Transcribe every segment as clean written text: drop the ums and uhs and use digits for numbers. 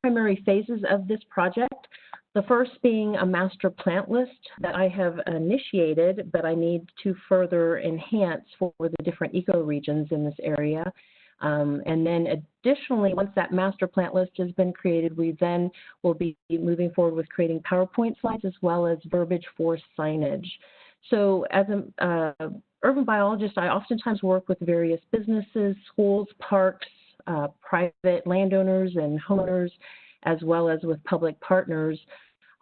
primary phases of this project. The first being a master plant list that I have initiated, but I need to further enhance for the different ecoregions in this area. And then additionally, once that master plant list has been created, we then will be moving forward with creating PowerPoint slides as well as verbiage for signage. So as an urban biologist, I oftentimes work with various businesses, schools, parks, private landowners and homeowners, as well as with public partners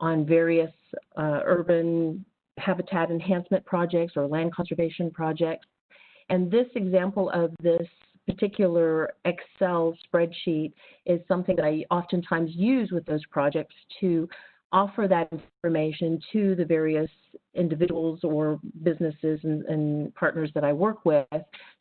on various urban habitat enhancement projects or land conservation projects. And this example of this particular Excel spreadsheet is something that I oftentimes use with those projects to offer that information to the various individuals or businesses and partners that I work with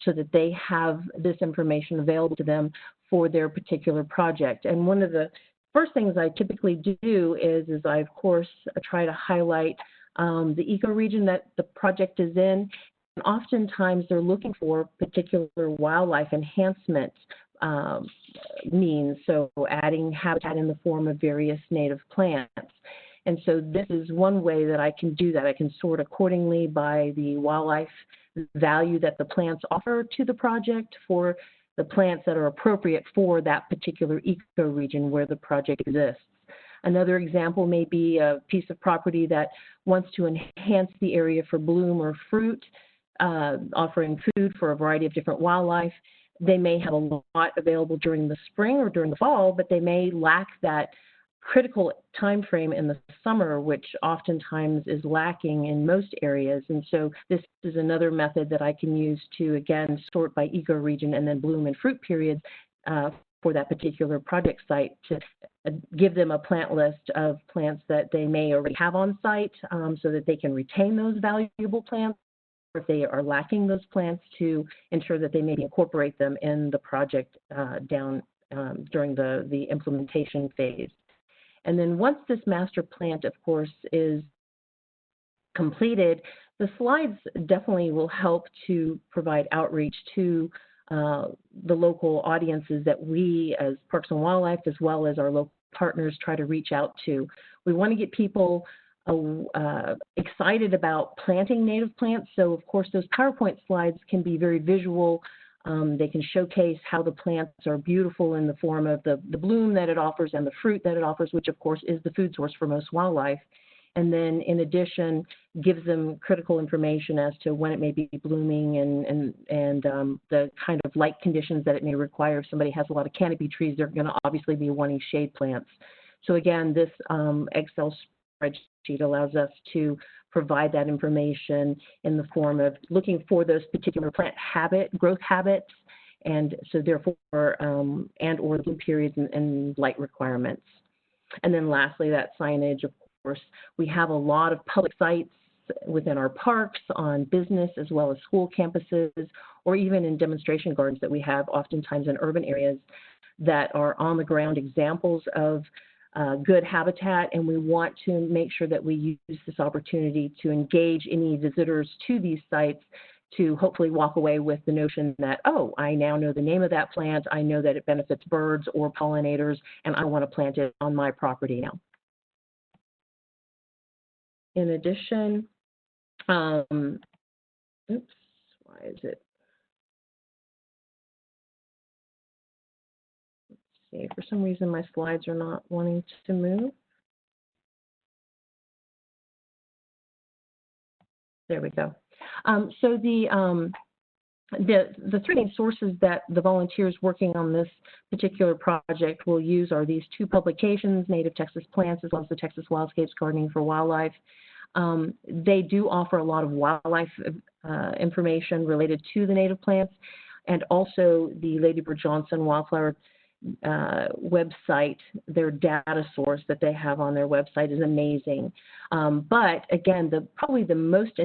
so that they have this information available to them for their particular project. And one of the first things I typically do is I, of course, try to highlight the ecoregion that the project is in. And oftentimes they're looking for particular wildlife enhancement means, so adding habitat in the form of various native plants. And so this is one way that I can do that. I can sort accordingly by the wildlife value that the plants offer to the project for the plants that are appropriate for that particular ecoregion where the project exists. Another example may be a piece of property that wants to enhance the area for bloom or fruit, offering food for a variety of different wildlife. They may have a lot available during the spring or during the fall, but they may lack that critical time frame in the summer, which oftentimes is lacking in most areas. And so this is another method that I can use to, again, sort by ecoregion and then bloom and fruit periods for that particular project site to give them a plant list of plants that they may already have on site so that they can retain those valuable plants, or if they are lacking those plants, to ensure that they maybe incorporate them in the project during the implementation phase. And then once this master plant, of course, is completed, the slides definitely will help to provide outreach to the local audiences that we as Parks and Wildlife, as well as our local partners, try to reach out to. We want to get people excited about planting native plants. So, of course, those PowerPoint slides can be very visual. They can showcase how the plants are beautiful in the form of the bloom that it offers and the fruit that it offers, which, of course, is the food source for most wildlife. And then, in addition, gives them critical information as to when it may be blooming and the kind of light conditions that it may require. If somebody has a lot of canopy trees, they're going to obviously be wanting shade plants. So, again, this Excel spreadsheet allows us to provide that information in the form of looking for those particular plant growth habits, and so therefore, and or bloom periods and light requirements. And then lastly, that signage, of course, we have a lot of public sites within our parks, on business as well as school campuses, or even in demonstration gardens that we have oftentimes in urban areas that are on the ground examples of good habitat, and we want to make sure that we use this opportunity to engage any visitors to these sites to hopefully walk away with the notion that, oh, I now know the name of that plant, I know that it benefits birds or pollinators, and I want to plant it on my property now. In addition, oops, why is it? See, for some reason my slides are not wanting to move. There we go. So the three main sources that the volunteers working on this particular project will use are these two publications, Native Texas Plants, as well as the Texas Wildscapes Gardening for Wildlife. They do offer a lot of wildlife information related to the native plants, and also the Lady Bird Johnson Wildflower website. Their data source that they have on their website is amazing. But again, probably the most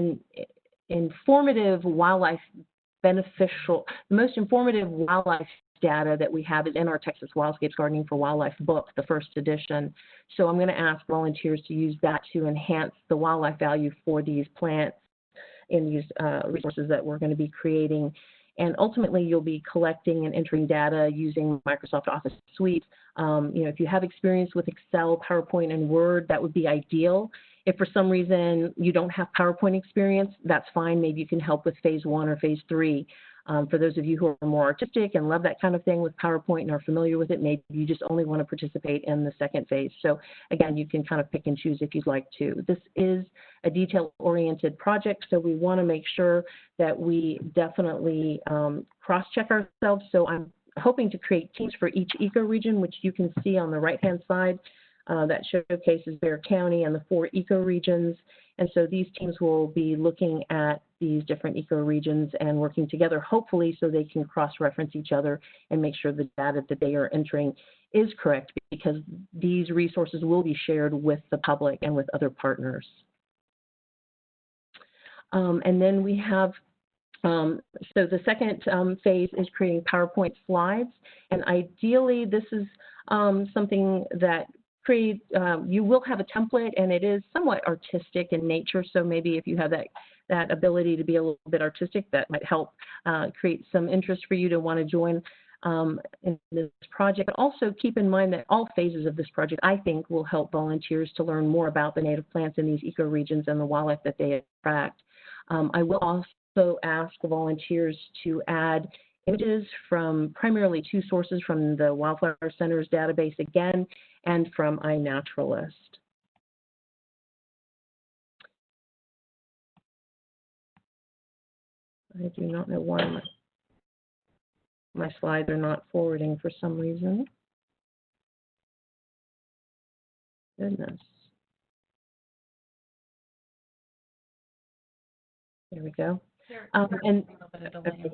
informative wildlife data that we have is in our Texas Wildscapes Gardening for Wildlife book, the first edition. So I'm going to ask volunteers to use that to enhance the wildlife value for these plants in these resources that we're going to be creating. And ultimately, you'll be collecting and entering data using Microsoft Office Suite If you have experience with Excel, PowerPoint, and Word, that would be ideal. If for some reason you don't have PowerPoint experience, that's fine. Maybe you can help with phase 1 or phase 3. For those of you who are more artistic and love that kind of thing with PowerPoint and are familiar with it, maybe you just only want to participate in the second phase. So again, you can kind of pick and choose if you'd like to. This is a detail-oriented project, so we want to make sure that we definitely cross-check ourselves. So I'm hoping to create teams for each ecoregion, which you can see on the right-hand side. That showcases Bexar County and the 4 ecoregions. And so these teams will be looking at these different ecoregions and working together, hopefully, so they can cross-reference each other and make sure the data that they are entering is correct, because these resources will be shared with the public and with other partners. And then we have so the second phase is creating PowerPoint slides. And ideally, this is something that you will have a template, and it is somewhat artistic in nature. So maybe if you have that ability to be a little bit artistic, that might help create some interest for you to want to join in this project. But also keep in mind that all phases of this project, I think, will help volunteers to learn more about the native plants in these ecoregions and the wildlife that they attract. I will also ask the volunteers to add images from primarily 2 sources, from the Wildflower Center's database again, and from iNaturalist. I do not know why my slides are not forwarding for some reason. Goodness. There we go. Okay,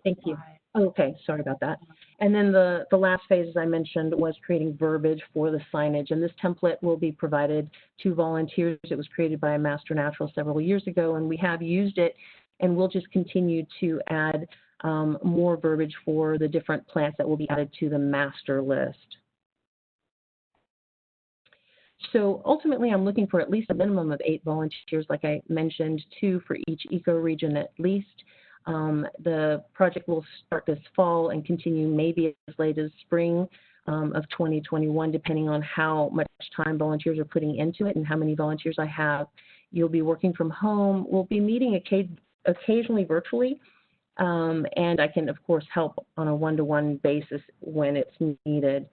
thank you. Okay, sorry about that. And then the last phase, as I mentioned, was creating verbiage for the signage. And this template will be provided to volunteers. It was created by a master naturalist several years ago, and we have used it, and we'll just continue to add more verbiage for the different plants that will be added to the master list. So ultimately, I'm looking for at least a minimum of 8 volunteers, like I mentioned, 2 for each ecoregion at least. The project will start this fall and continue maybe as late as spring of 2021, depending on how much time volunteers are putting into it and how many volunteers I have. You'll be working from home. We'll be meeting occasionally virtually, and I can, of course, help on a one-to-one basis when it's needed.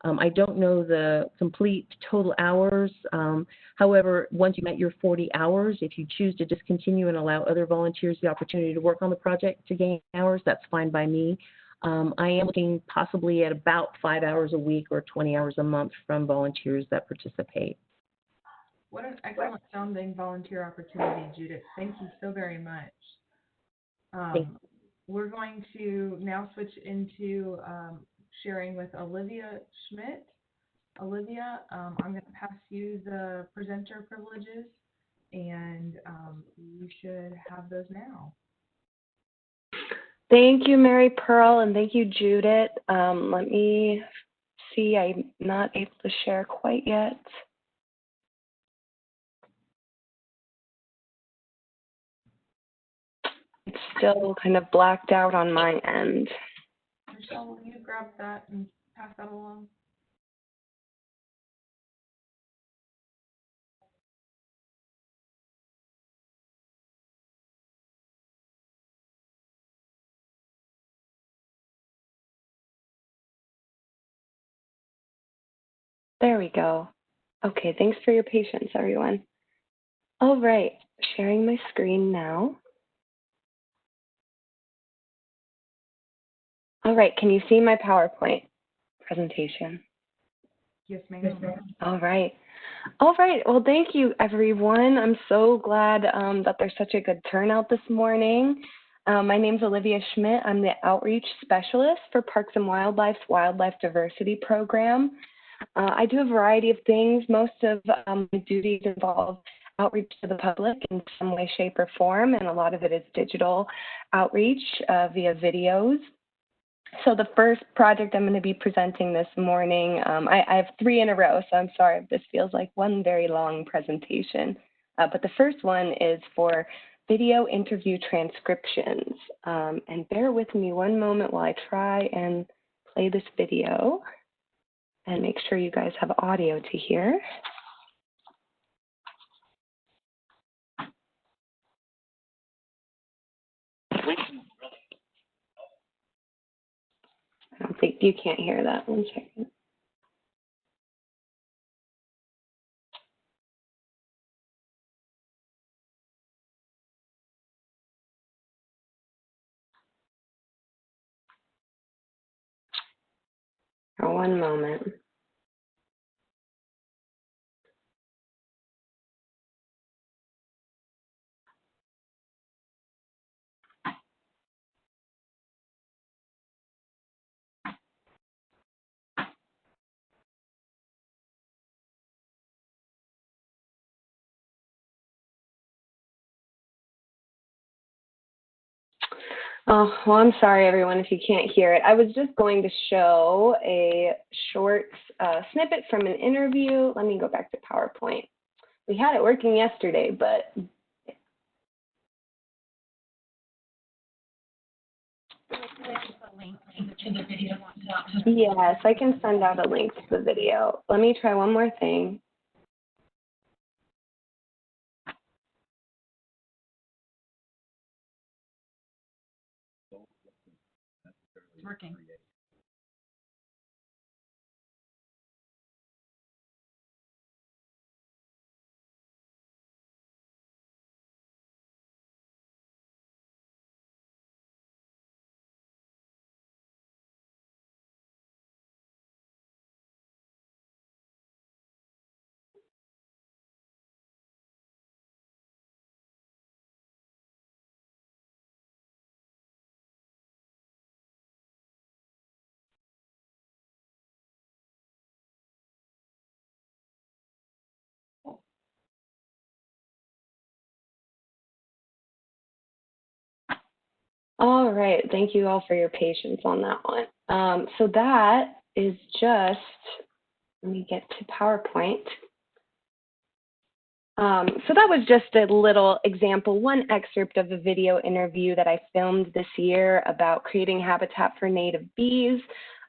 I don't know the complete total hours. However, once you met your 40 hours, if you choose to discontinue and allow other volunteers the opportunity to work on the project to gain hours, that's fine by me. I am looking possibly at about 5 hours a week or 20 hours a month from volunteers that participate. What an excellent sounding volunteer opportunity, Judith. Thank you so very much. We're going to now switch into sharing with Olivia Schmidt. Olivia, I'm going to pass you the presenter privileges, and you should have those now. Thank you, Mary Pearl, and thank you, Judith. Let me see, I'm not able to share quite yet. It's still kind of blacked out on my end. Michelle, will you grab that and pass that along? There we go. Okay, thanks for your patience, everyone. All right, sharing my screen now. All right, can you see my PowerPoint presentation? Yes, ma'am. All right. All right, well, thank you, everyone. I'm so glad that there's such a good turnout this morning. My name's Olivia Schmidt. I'm the Outreach Specialist for Parks and Wildlife's Wildlife Diversity Program. I do a variety of things. Most of my duties involve outreach to the public in some way, shape, or form, and a lot of it is digital outreach via videos. So the first project I'm going to be presenting this morning, I have 3 in a row, so I'm sorry if this feels like one very long presentation. But the first one is for video interview transcriptions. And bear with me one moment while I try and play this video. and make sure you guys have audio to hear. I don't think you can't hear that. 1 second. For 1 moment. Oh, well, I'm sorry, everyone, if you can't hear it. I was just going to show a short snippet from an interview. Let me go back to PowerPoint. We had it working yesterday, but yes, I can send out a link to the video. Let me try one more thing. It's working. All right, thank you all for your patience on that one. So that is just, let me get to PowerPoint. So that was just a little example, one excerpt of a video interview that I filmed this year about creating habitat for native bees.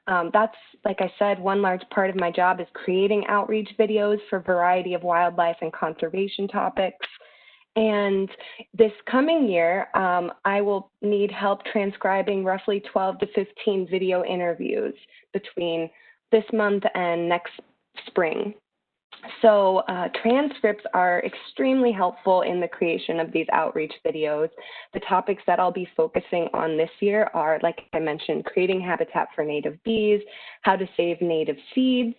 That's, like I said, one large part of my job is creating outreach videos for a variety of wildlife and conservation topics. And this coming year, I will need help transcribing roughly 12 to 15 video interviews between this month and next spring. So transcripts are extremely helpful in the creation of these outreach videos. The topics that I'll be focusing on this year are, like I mentioned, creating habitat for native bees, how to save native seeds,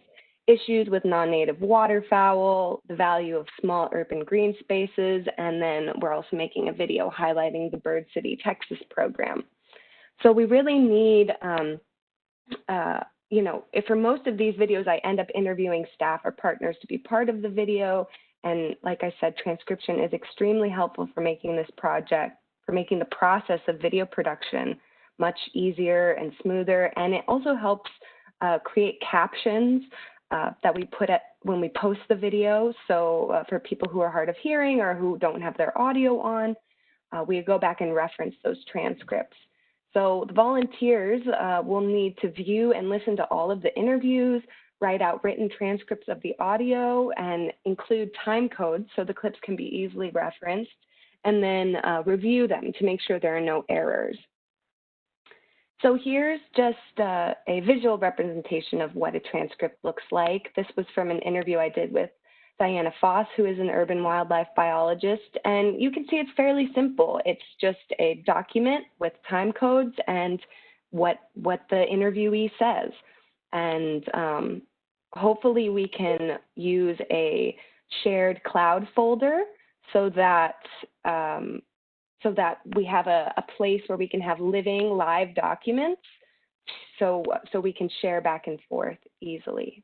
issues with non-native waterfowl, the value of small urban green spaces, and then we're also making a video highlighting the Bird City, Texas program. So we really need you know, if for most of these videos, I end up interviewing staff or partners to be part of the video. And like I said, transcription is extremely helpful for making this project, for making the process of video production much easier and smoother. And it also helps create captions that we put at when we post the video. So for people who are hard of hearing or who don't have their audio on, we go back and reference those transcripts. So the volunteers will need to view and listen to all of the interviews, write out written transcripts of the audio, and include time codes so the clips can be easily referenced, and then review them to make sure there are no errors. So here's just a visual representation of what a transcript looks like. This was from an interview I did with Diana Foss, who is an urban wildlife biologist, and you can see it's fairly simple. It's just a document with time codes and what the interviewee says. And hopefully we can use a shared cloud folder so that we have a place where we can have living live documents so we can share back and forth easily.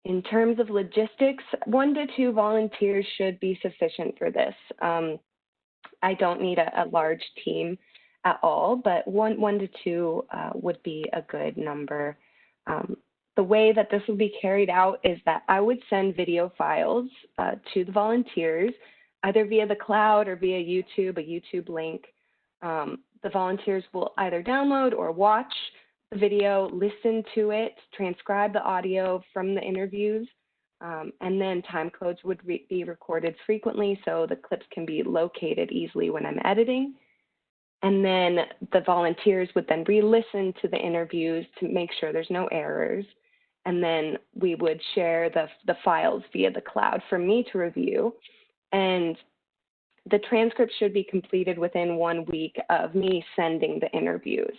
In terms of logistics, 1 to 2 volunteers should be sufficient for this. I don't need a large team at all, but one to 2 would be a good number. The way that this will be carried out is that I would send video files to the volunteers, either via the cloud or via YouTube, a YouTube link. The volunteers will either download or watch the video, listen to it, transcribe the audio from the interviews, and then time codes would be recorded frequently so the clips can be located easily when I'm editing. And then the volunteers would then re-listen to the interviews to make sure there's no errors. And then we would share the files via the cloud for me to review. And the transcript should be completed within 1 week of me sending the interviews.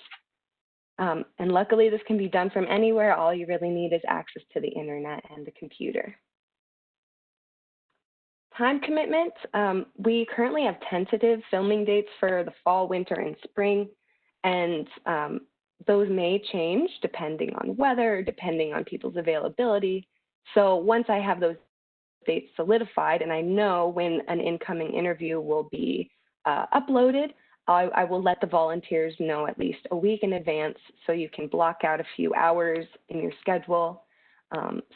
And luckily, this can be done from anywhere. All you really need is access to the internet and the computer. Time commitment, we currently have tentative filming dates for the fall, winter, and spring. And those may change depending on weather, depending on people's availability. So once I have those dates solidified and I know when an incoming interview will be uploaded, I will let the volunteers know at least a week in advance so you can block out a few hours in your schedule.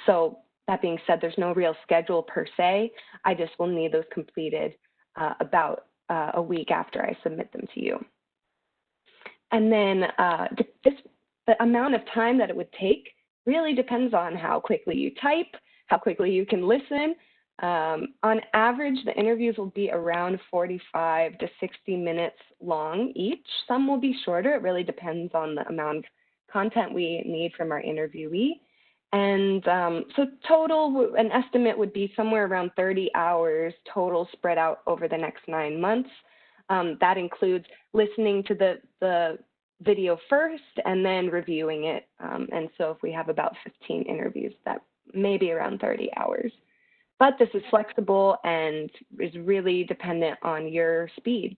So that being said, there's no real schedule per se. I just will need those completed about a week after I submit them to you. And then the amount of time that it would take really depends on how quickly you type, how quickly you can listen. On average, the interviews will be around 45 to 60 minutes long each. Some will be shorter. It really depends on the amount of content we need from our interviewee. And so total, an estimate would be somewhere around 30 hours total spread out over the next 9 months. That includes listening to the video first and then reviewing it. And so if we have about 15 interviews, that may be around 30 hours. But this is flexible and is really dependent on your speed.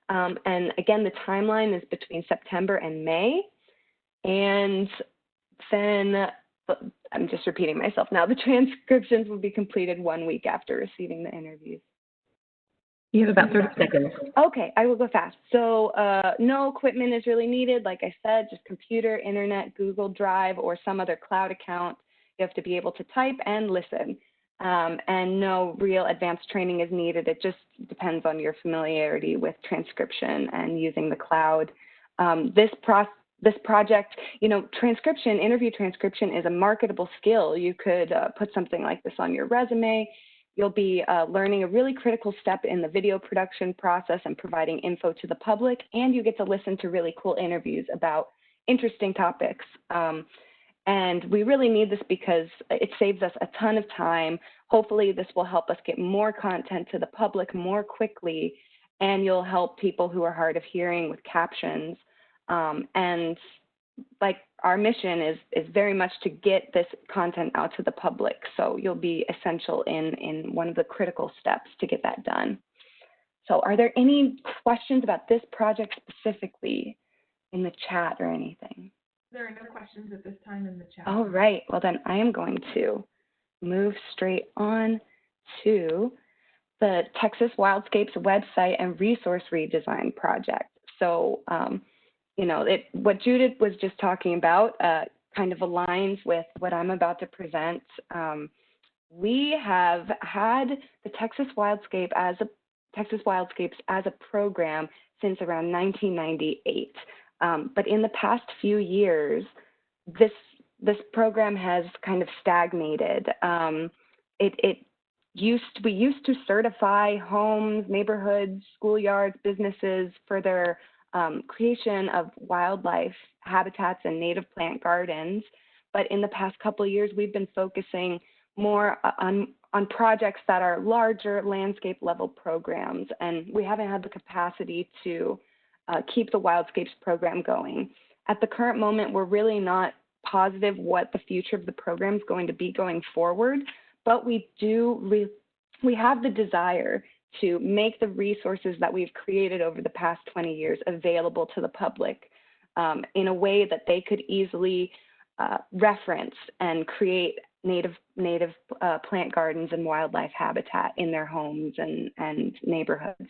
And again, the timeline is between September and May. And then, I'm just repeating myself now, the transcriptions will be completed 1 week after receiving the interviews. You have about 30 seconds. Okay, I will go fast. So no equipment is really needed. Like I said, just computer, internet, Google Drive, or some other cloud account. You have to be able to type and listen. And no real advanced training is needed. It just depends on your familiarity with transcription and using the cloud. This project, you know, transcription, interview transcription is a marketable skill. You could put something like this on your resume. You'll be learning a really critical step in the video production process and providing info to the public, and you get to listen to really cool interviews about interesting topics. And we really need this because it saves us a ton of time. Hopefully this will help us get more content to the public more quickly, and you'll help people who are hard of hearing with captions. And like our mission is very much to get this content out to the public. So you'll be essential in one of the critical steps to get that done. So are there any questions about this project specifically in the chat or anything? There are no questions at this time in the chat. All right, well then I am going to move straight on to the Texas Wildscapes website and resource redesign project. So, you know, what Judith was just talking about kind of aligns with what I'm about to present. We have had the Texas Wildscapes as a program since around 1998. But in the past few years, this program has kind of stagnated. We used to certify homes, neighborhoods, schoolyards, businesses for their creation of wildlife habitats and native plant gardens. But in the past couple of years, we've been focusing more on projects that are larger landscape level programs, and we haven't had the capacity to keep the Wildscapes program going. At the current moment, we're really not positive what the future of the program is going to be going forward, but we have the desire to make the resources that we've created over the past 20 years available to the public in a way that they could easily reference and create native plant gardens and wildlife habitat in their homes and neighborhoods.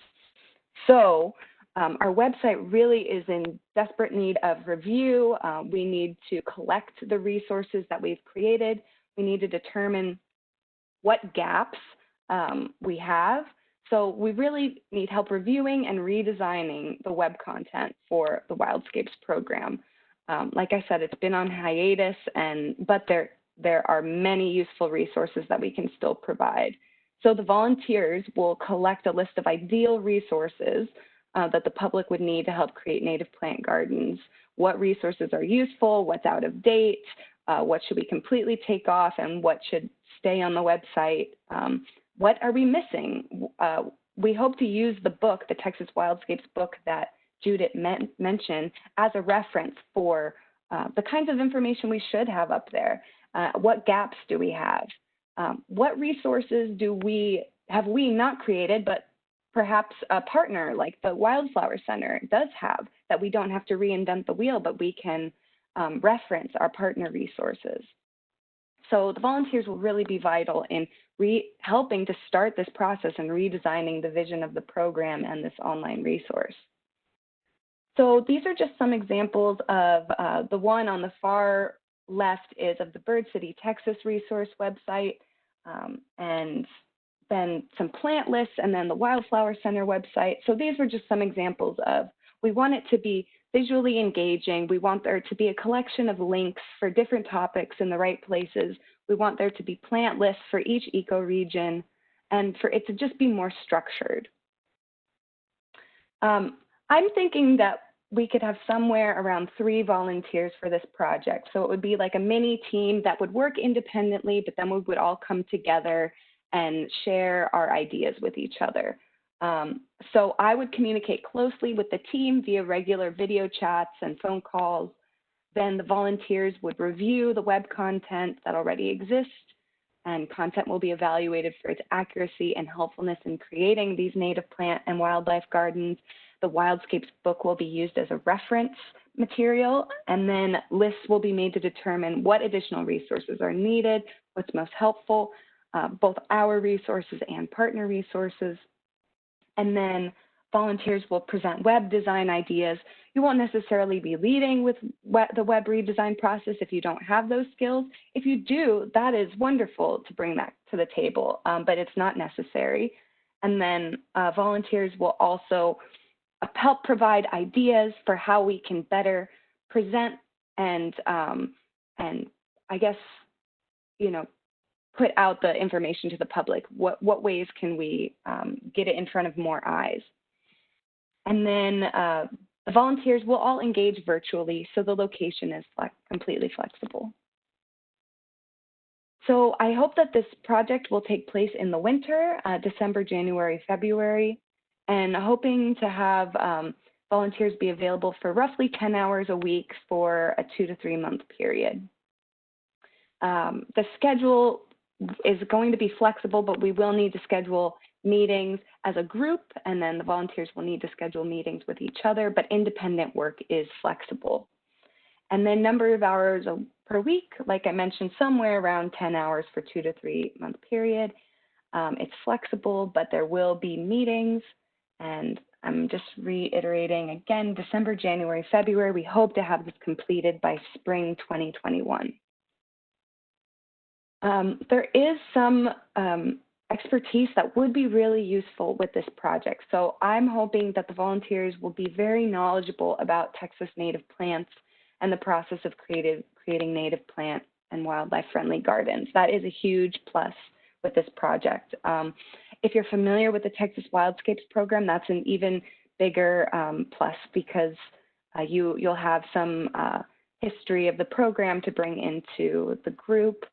So our website really is in desperate need of review. We need to collect the resources that we've created. We need to determine what gaps we have. So we really need help reviewing and redesigning the web content for the Wildscapes program. Like I said, it's been on hiatus, but there are many useful resources that we can still provide. So the volunteers will collect a list of ideal resources that the public would need to help create native plant gardens. What resources are useful, what's out of date, what should we completely take off, and what should stay on the website. What are we missing? We hope to use the book, the Texas Wildscapes book that Judit mentioned, as a reference for the kinds of information we should have up there. What gaps do we have? What resources have we not created, but perhaps a partner like the Wildflower Center does have, that we don't have to reinvent the wheel, but we can reference our partner resources. So the volunteers will really be vital in helping to start this process and redesigning the vision of the program and this online resource. So these are just some examples of the one on the far left is of the Bird City, Texas resource website, and then some plant lists, and then the Wildflower Center website. So these were just some examples of, we want it to be visually engaging. We want there to be a collection of links for different topics in the right places. We want there to be plant lists for each ecoregion, and for it to just be more structured. I'm thinking that we could have somewhere around 3 volunteers for this project. So it would be like a mini team that would work independently, but then we would all come together and share our ideas with each other. So I would communicate closely with the team via regular video chats and phone calls. Then the volunteers would review the web content that already exists, and content will be evaluated for its accuracy and helpfulness in creating these native plant and wildlife gardens. The Wildscapes book will be used as a reference material, and then lists will be made to determine what additional resources are needed, what's most helpful, both our resources and partner resources. And then volunteers will present web design ideas. You won't necessarily be leading with the web redesign process if you don't have those skills. If you do, that is wonderful to bring that to the table, but it's not necessary. And then volunteers will also help provide ideas for how we can better present and I guess, put out the information to the public. What ways can we get it in front of more eyes? And then the volunteers will all engage virtually, so the location is completely flexible. So I hope that this project will take place in the winter, December, January, February, and hoping to have volunteers be available for roughly 10 hours a week for a 2 to 3 month period. The schedule is going to be flexible, but we will need to schedule meetings as a group, and then the volunteers will need to schedule meetings with each other, but independent work is flexible. And then number of hours per week, like I mentioned, somewhere around 10 hours for 2 to 3 month period. It's flexible, but there will be meetings, and I'm just reiterating again, December, January, February, we hope to have this completed by spring 2021. There is some expertise that would be really useful with this project. So I'm hoping that the volunteers will be very knowledgeable about Texas native plants and the process of creating native plant and wildlife friendly gardens. That is a huge plus with this project. If you're familiar with the Texas Wildscapes program, that's an even bigger plus, because you'll have some history of the program to bring into the group.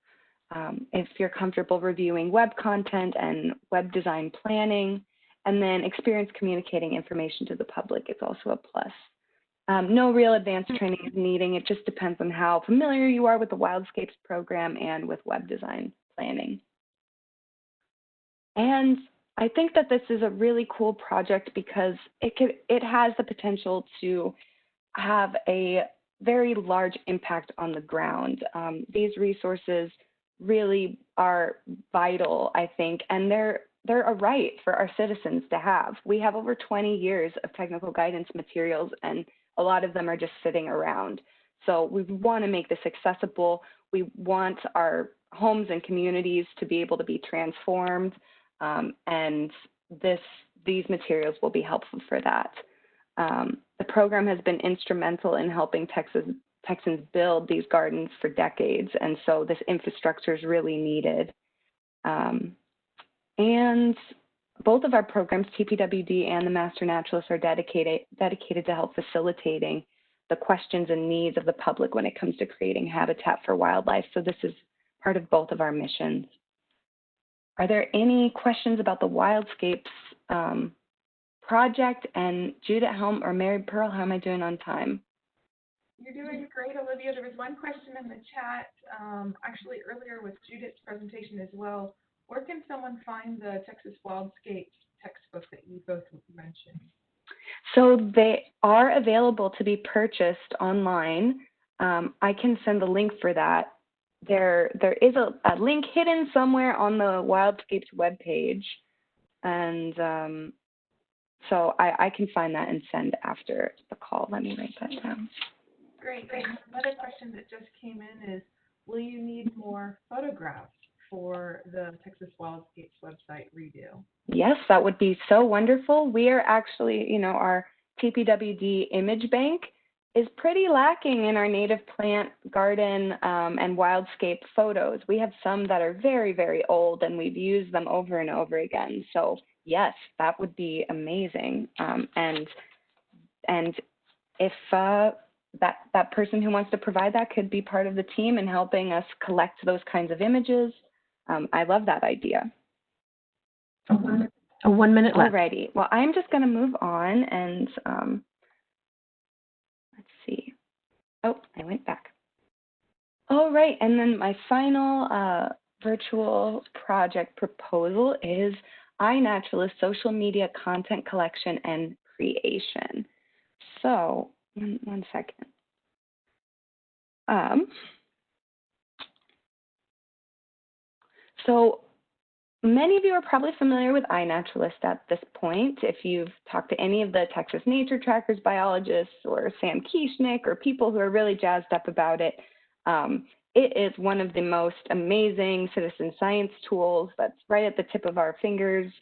If you're comfortable reviewing web content and web design planning, and then experience communicating information to the public, it's also a plus. No real advanced training is needed. It just depends on how familiar you are with the Wildscapes program and with web design planning. And I think that this is a really cool project because it has the potential to have a very large impact on the ground. These resources really are vital, I think, and they're a right for our citizens to have. We have over 20 years of technical guidance materials, and a lot of them are just sitting around. So we want to make this accessible. We want our homes and communities to be able to be transformed, and these materials will be helpful for that. The program has been instrumental in helping Texas Texans build these gardens for decades, and so this infrastructure is really needed. And both of our programs, TPWD and the Master Naturalists, are dedicated to help facilitating the questions and needs of the public when it comes to creating habitat for wildlife. So this is part of both of our missions. Are there any questions about the Wildscapes project? And Judit, or Mary Pearl, how am I doing on time? You're doing great, Olivia. There was one question in the chat, actually earlier with Judith's presentation as well. Where can someone find the Texas Wildscapes textbook that you both mentioned? So they are available to be purchased online. I can send the link for that. There is a link hidden somewhere on the Wildscapes webpage, and so I can find that and send after the call. Let me write that down. Great. Another question that just came in is, will you need more photographs for the Texas Wildscapes website redo? Yes, that would be so wonderful. We are actually, our TPWD image bank is pretty lacking in our native plant, garden, and wildscape photos. We have some that are very, very old, and we've used them over and over again. So yes, that would be amazing. And if that person who wants to provide that could be part of the team in helping us collect those kinds of images, I love that idea. 1 minute left. Alrighty. Well, I'm just going to move on and let's see. Oh, I went back. All right. And then my final virtual project proposal is iNaturalist social media content collection and creation. So, one second. So many of you are probably familiar with iNaturalist at this point. If you've talked to any of the Texas Nature Trackers biologists or Sam Kieschnick or people who are really jazzed up about it, it is one of the most amazing citizen science tools that's right at the tip of our fingers,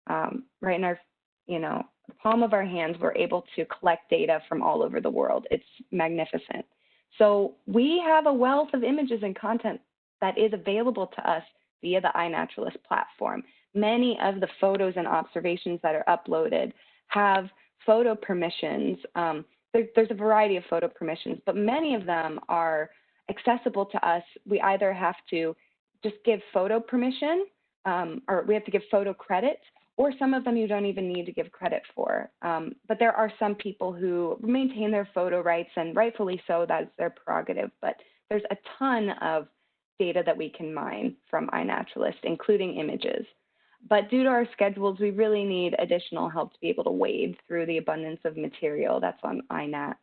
right in our, the palm of our hands. We're able to collect data from all over the world. It's magnificent. So we have a wealth of images and content that is available to us via the iNaturalist platform. Many of the photos and observations that are uploaded have photo permissions. There's a variety of photo permissions, but many of them are accessible to us. We either have to just give photo permission, or we have to give photo credit, or some of them you don't even need to give credit for. But there are some people who maintain their photo rights, and rightfully so, that's their prerogative. But there's a ton of data that we can mine from iNaturalist, including images. But due to our schedules, we really need additional help to be able to wade through the abundance of material that's on iNat.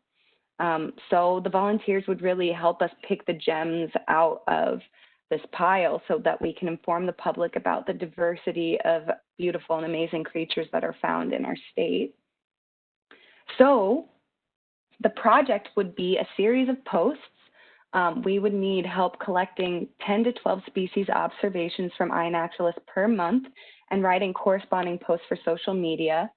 So the volunteers would really help us pick the gems out of this pile so that we can inform the public about the diversity of beautiful and amazing creatures that are found in our state. So the project would be a series of posts. We would need help collecting 10 to 12 species observations from iNaturalist per month and writing corresponding posts for social media.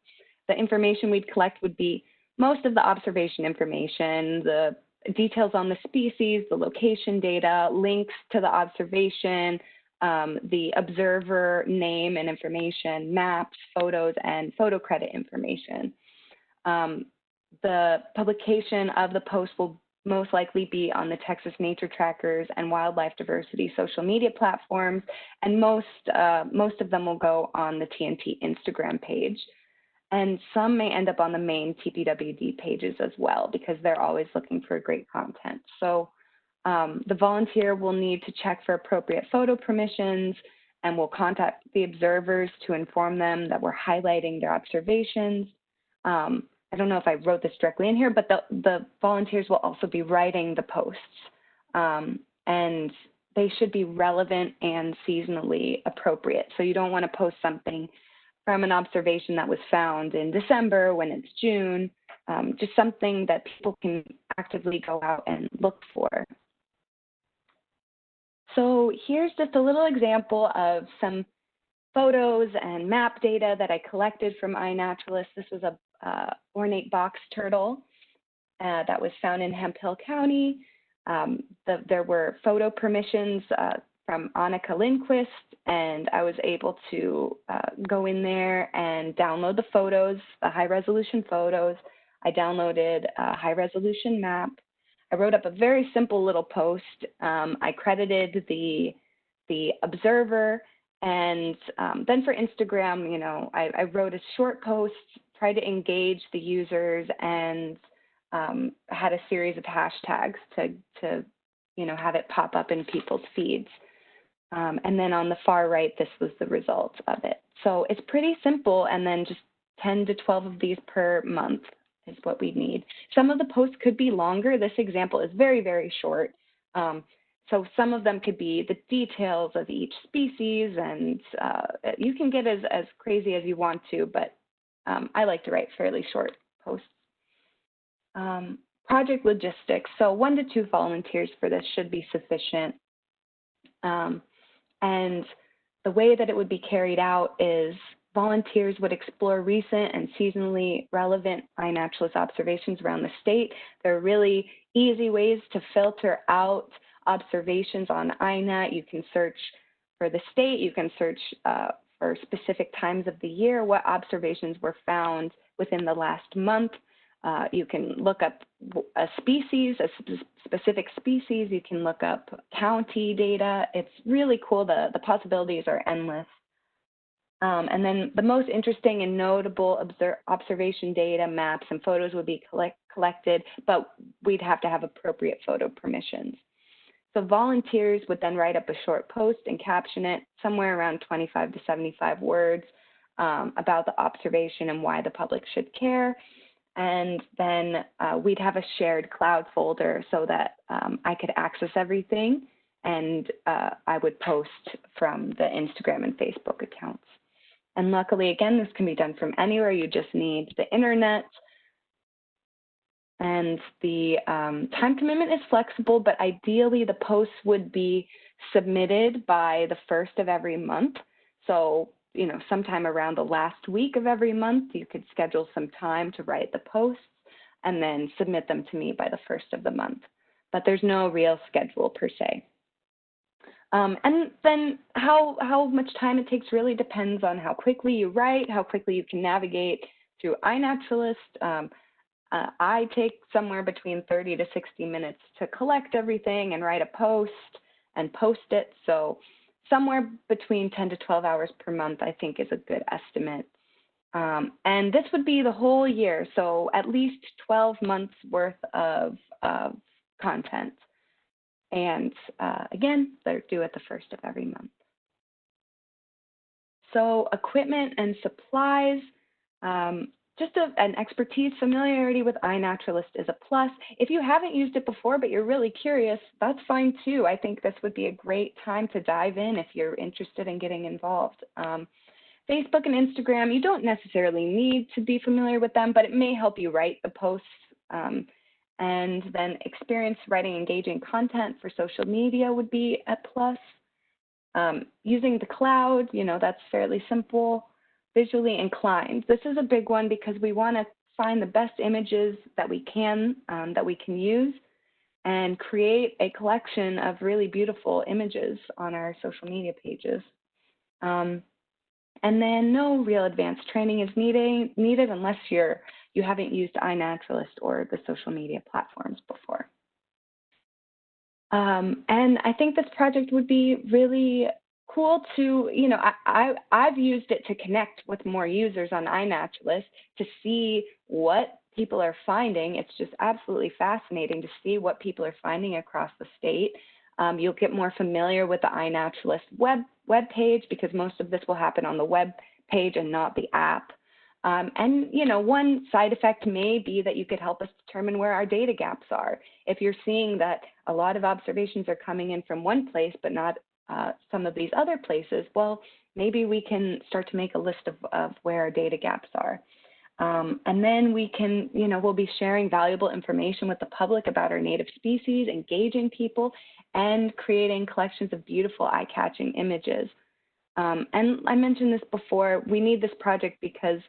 The information we'd collect would be most of the observation information, the details on the species, the location data, links to the observation, the observer name and information, maps, photos, and photo credit information. The publication of the post will most likely be on the Texas Nature Trackers and Wildlife Diversity social media platforms, and most of them will go on the TNT Instagram page. And some may end up on the main TPWD pages as well, because they're always looking for great content. So the volunteer will need to check for appropriate photo permissions, and will contact the observers to inform them that we're highlighting their observations. I don't know if I wrote this directly in here, but the volunteers will also be writing the posts. And they should be relevant and seasonally appropriate. So you don't want to post something from an observation that was found in December when it's June, just something that people can actively go out and look for. So here's just a little example of some photos and map data that I collected from iNaturalist. This was a ornate box turtle that was found in Hemphill County. There were photo permissions from Annika Lindquist, and I was able to go in there and download the photos, the high-resolution photos. I downloaded a high-resolution map. I wrote up a very simple little post. I credited the observer, and then for Instagram, you know, I wrote a short post, tried to engage the users, and had a series of hashtags to you know, have it pop up in people's feeds. And then on the far right, this was the result of it. So it's pretty simple, and then just 10 to 12 of these per month is what we need. Some of the posts could be longer. This example is very, very short. So some of them could be the details of each species, and you can get as crazy as you want to, but I like to write fairly short posts. Project logistics. So 1 to 2 volunteers for this should be sufficient. And the way that it would be carried out is volunteers would explore recent and seasonally relevant iNaturalist observations around the state. There are really easy ways to filter out observations on iNat. You can search for the state, you can search for specific times of the year, what observations were found within the last month. You can look up a species, a specific species. You can look up county data. It's really cool. The possibilities are endless. And then the most interesting and notable observation data, maps, and photos would be collected, but we'd have to have appropriate photo permissions. So volunteers would then write up a short post and caption it somewhere around 25 to 75 words about the observation and why the public should care. And then we'd have a shared cloud folder so that I could access everything, and I would post from the Instagram and Facebook accounts. And luckily, again, this can be done from anywhere. You just need the internet. And the time commitment is flexible, but ideally the posts would be submitted by the 1st of every month. So, you know, sometime around the last week of every month, you could schedule some time to write the posts and then submit them to me by the 1st of the month. But there's no real schedule per se. And then how much time it takes really depends on how quickly you write, how quickly you can navigate through iNaturalist. I take somewhere between 30 to 60 minutes to collect everything and write a post and post it. So somewhere between 10 to 12 hours per month, I think, is a good estimate. And this would be the whole year, so at least 12 months worth of content. And again, they're due at the 1st of every month. So equipment and supplies, just an expertise, familiarity with iNaturalist is a plus. If you haven't used it before, but you're really curious, that's fine too. I think this would be a great time to dive in if you're interested in getting involved. Facebook and Instagram, you don't necessarily need to be familiar with them, but it may help you write the posts. And then experience writing engaging content for social media would be a plus. Using the cloud, you know, that's fairly simple. Visually inclined. This is a big one because we want to find the best images that we can use and create a collection of really beautiful images on our social media pages. And then no real advanced training is needed unless you haven't used iNaturalist or the social media platforms before. And I think this project would be really cool to, you know, I've used it to connect with more users on iNaturalist to see what people are finding. It's just absolutely fascinating to see what people are finding across the state. You'll get more familiar with the iNaturalist web page because most of this will happen on the web page and not the app. And, you know, one side effect may be that you could help us determine where our data gaps are. If you're seeing that a lot of observations are coming in from one place but not some of these other places, well, maybe we can start to make a list of where our data gaps are. And then we can, you know, we'll be sharing valuable information with the public about our native species, engaging people, and creating collections of beautiful eye-catching images. And I mentioned this before, we need this project because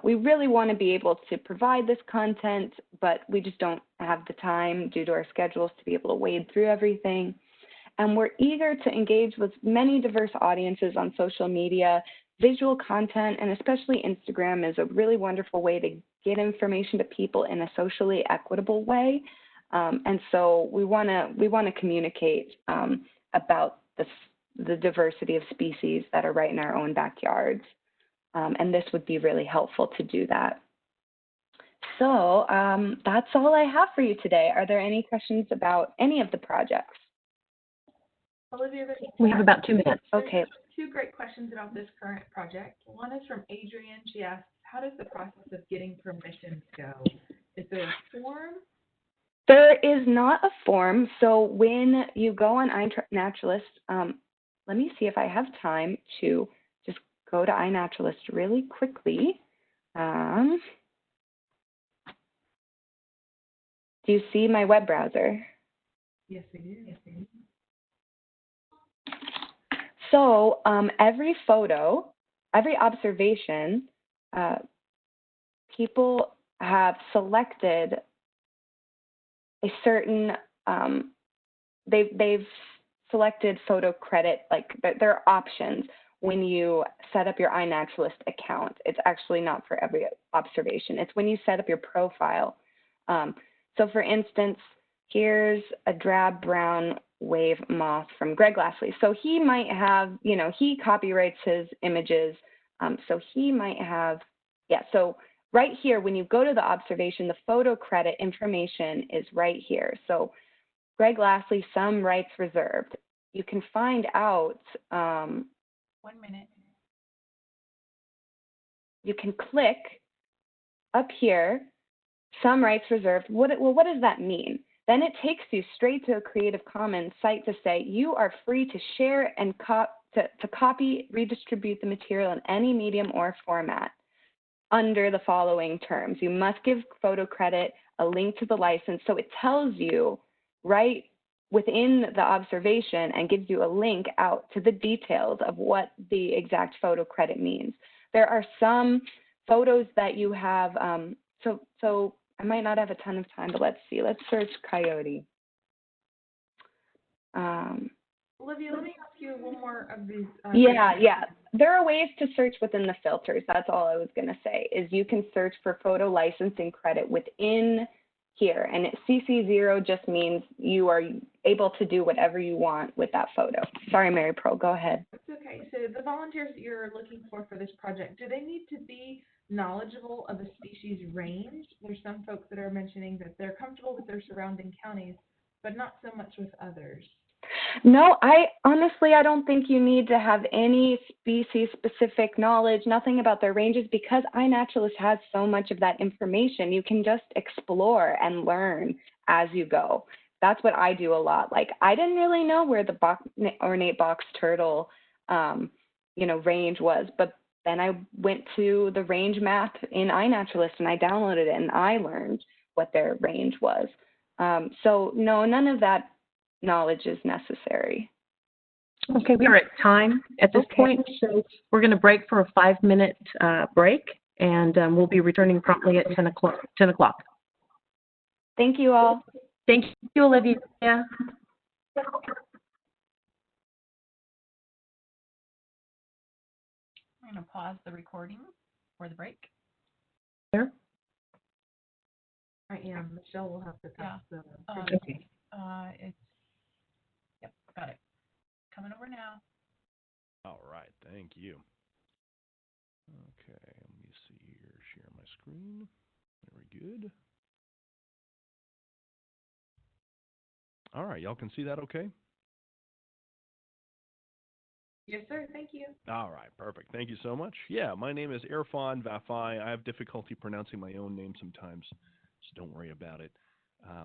We really want to be able to provide this content, but we just don't have the time due to our schedules to be able to wade through everything. And we're eager to engage with many diverse audiences on social media. Visual content, and especially Instagram, is a really wonderful way to get information to people in a socially equitable way. And so we want to communicate about the diversity of species that are right in our own backyards. And this would be really helpful to do that. So that's all I have for you today. Are there any questions about any of the projects? Olivia, We have about 2 minutes. Okay. Two great questions about this current project. One is from Adrienne. She asks, how does the process of getting permissions go? Is there a form? There is not a form. So when you go on iNaturalist, let me see if I have time to just go to iNaturalist really quickly. Do you see my web browser? Yes, we do. Yes, we do. So every photo, every observation, people have selected a certain, they've selected photo credit, like there are options when you set up your iNaturalist account. It's actually not for every observation. It's when you set up your profile. So for instance, here's a drab brown wave moth from Greg Lastly. So he might have, you know, he copyrights his images. So he might have, yeah, so right here, when you go to the observation, the photo credit information is right here. So Greg Lastly, some rights reserved. You can find out. 1 minute. You can click up here, some rights reserved. What does that mean? Then it takes you straight to a Creative Commons site to say you are free to share and to copy, redistribute the material in any medium or format under the following terms. You must give photo credit, a link to the license. So it tells you right within the observation and gives you a link out to the details of what the exact photo credit means. There are some photos that you have, so I might not have a ton of time, but let's see. Let's search coyote. Olivia, let me ask you one more of these. Yeah. There are ways to search within the filters. That's all I was going to say, is you can search for photo licensing credit within here. And CC0 just means you are able to do whatever you want with that photo. Sorry, Mary Pearl, go ahead. It's okay. So the volunteers that you're looking for this project, do they need to be knowledgeable of the species range? There's some folks that are mentioning that they're comfortable with their surrounding counties, but not so much with others. No, honestly, I don't think you need to have any species-specific knowledge, nothing about their ranges, because iNaturalist has so much of that information. You can just explore and learn as you go. That's what I do a lot. Like, I didn't really know where the ornate box turtle, range was, but then I went to the range map in iNaturalist and I downloaded it and I learned what their range was. So no, none of that knowledge is necessary. Okay, we are at time at this point, so we're going to break for a 5-minute break, and we'll be returning promptly at 10 o'clock. Thank you all. Thank you, Olivia. I'm going to pause the recording for the break. Sure. I am. Michelle will have to pass the Okay. Yep, got it. Coming over now. All right, thank you. Okay, let me see here. Share my screen. Very good. All right, y'all can see that okay? Yes, sir. Thank you. All right, perfect. Thank you so much. Yeah, my name is Irfan Vafai. I have difficulty pronouncing my own name sometimes, so don't worry about it.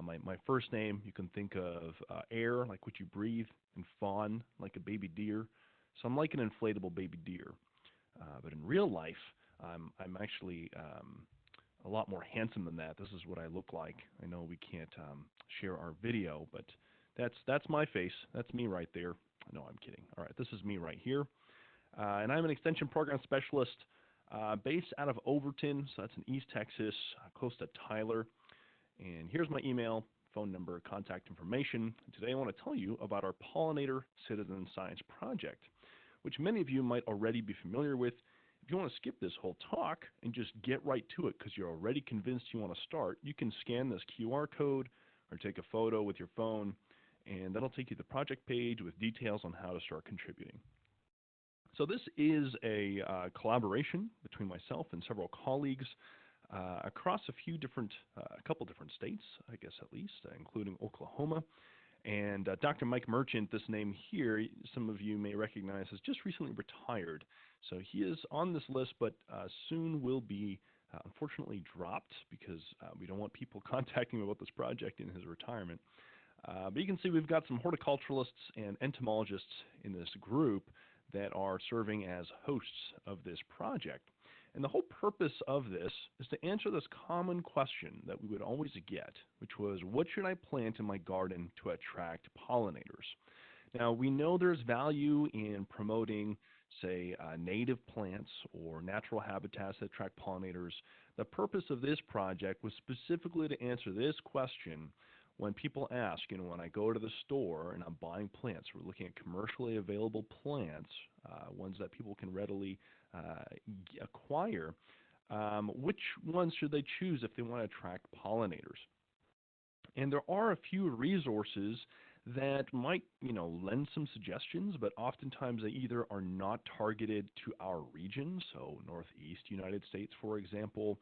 My first name, you can think of air, like what you breathe, and fawn, like a baby deer. So I'm like an inflatable baby deer. But in real life, I'm actually a lot more handsome than that. This is what I look like. I know we can't share our video, but that's my face. That's me right there. No, I'm kidding. All right, this is me right here. And I'm an extension program specialist based out of Overton, so that's in East Texas, close to Tyler. And here's my email, phone number, contact information. Today I want to tell you about our Pollinator Citizen Science Project, which many of you might already be familiar with. If you want to skip this whole talk and just get right to it because you're already convinced you want to start, you can scan this QR code or take a photo with your phone, and that'll take you to the project page with details on how to start contributing. So this is a collaboration between myself and several colleagues across a couple different states, I guess at least, including Oklahoma. And Dr. Mike Merchant, this name here, some of you may recognize, has just recently retired. So he is on this list, but soon will be unfortunately dropped because we don't want people contacting him about this project in his retirement. But you can see we've got some horticulturalists and entomologists in this group that are serving as hosts of this project. And the whole purpose of this is to answer this common question that we would always get, which was, what should I plant in my garden to attract pollinators? Now, we know there's value in promoting, say, native plants or natural habitats that attract pollinators. The purpose of this project was specifically to answer this question when people ask, when I go to the store and I'm buying plants, we're looking at commercially available plants, ones that people can readily acquire, which ones should they choose if they want to attract pollinators? And there are a few resources that might, lend some suggestions, but oftentimes they either are not targeted to our region, so Northeast United States, for example,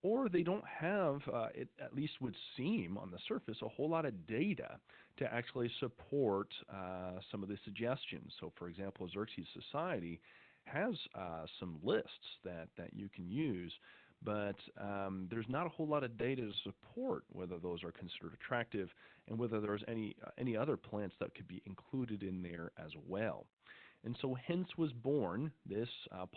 or they don't have, it at least would seem on the surface, a whole lot of data to actually support some of the suggestions. So, for example, Xerxes Society has some lists that you can use, but there's not a whole lot of data to support whether those are considered attractive and whether there's any other plants that could be included in there as well. And so hence was born this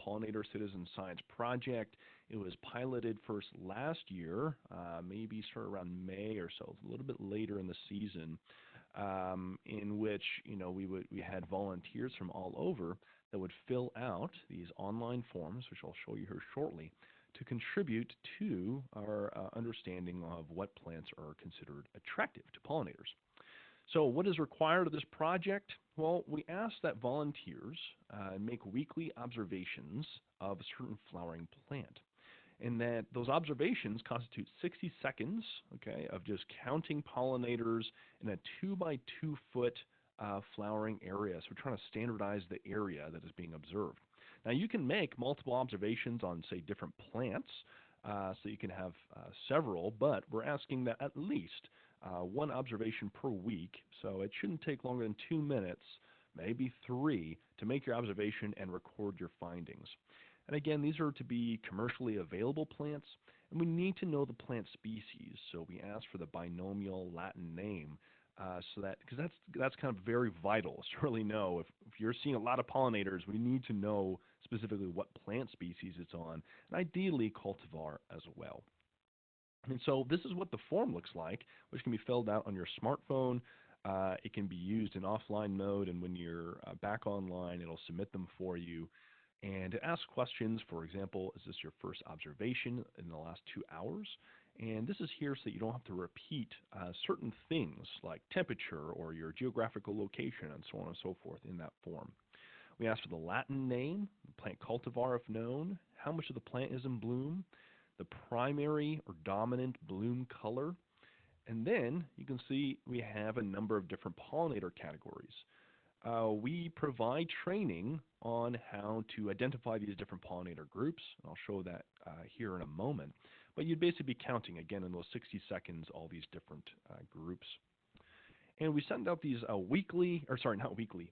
Pollinator Citizen Science Project. It was piloted first last year, maybe sort of around May or so, a little bit later in the season, in which we had volunteers from all over that would fill out these online forms, which I'll show you here shortly, to contribute to our understanding of what plants are considered attractive to pollinators. So what is required of this project? Well, we asked that volunteers make weekly observations of a certain flowering plant, and that those observations constitute 60 seconds, of just counting pollinators in a 2 by 2 foot flowering area. So we're trying to standardize the area that is being observed. Now you can make multiple observations on, say, different plants, so you can have several, but we're asking that at least one observation per week, so it shouldn't take longer than 2 minutes, maybe 3, to make your observation and record your findings. And again, these are to be commercially available plants, and we need to know the plant species, so we ask for the binomial Latin name, because that's kind of very vital to really know. If you're seeing a lot of pollinators, we need to know specifically what plant species it's on, and ideally cultivar as well. And so this is what the form looks like, which can be filled out on your smartphone. It can be used in offline mode, and when you're back online, it'll submit them for you. And it asks questions, for example, is this your first observation in the last 2 hours? And this is here so that you don't have to repeat certain things like temperature or your geographical location and so on and so forth in that form. We ask for the Latin name, the plant cultivar if known, how much of the plant is in bloom, the primary or dominant bloom color, and then you can see we have a number of different pollinator categories. We provide training on how to identify these different pollinator groups, and I'll show that here in a moment. But you'd basically be counting, again, in those 60 seconds, all these different groups. And we send out these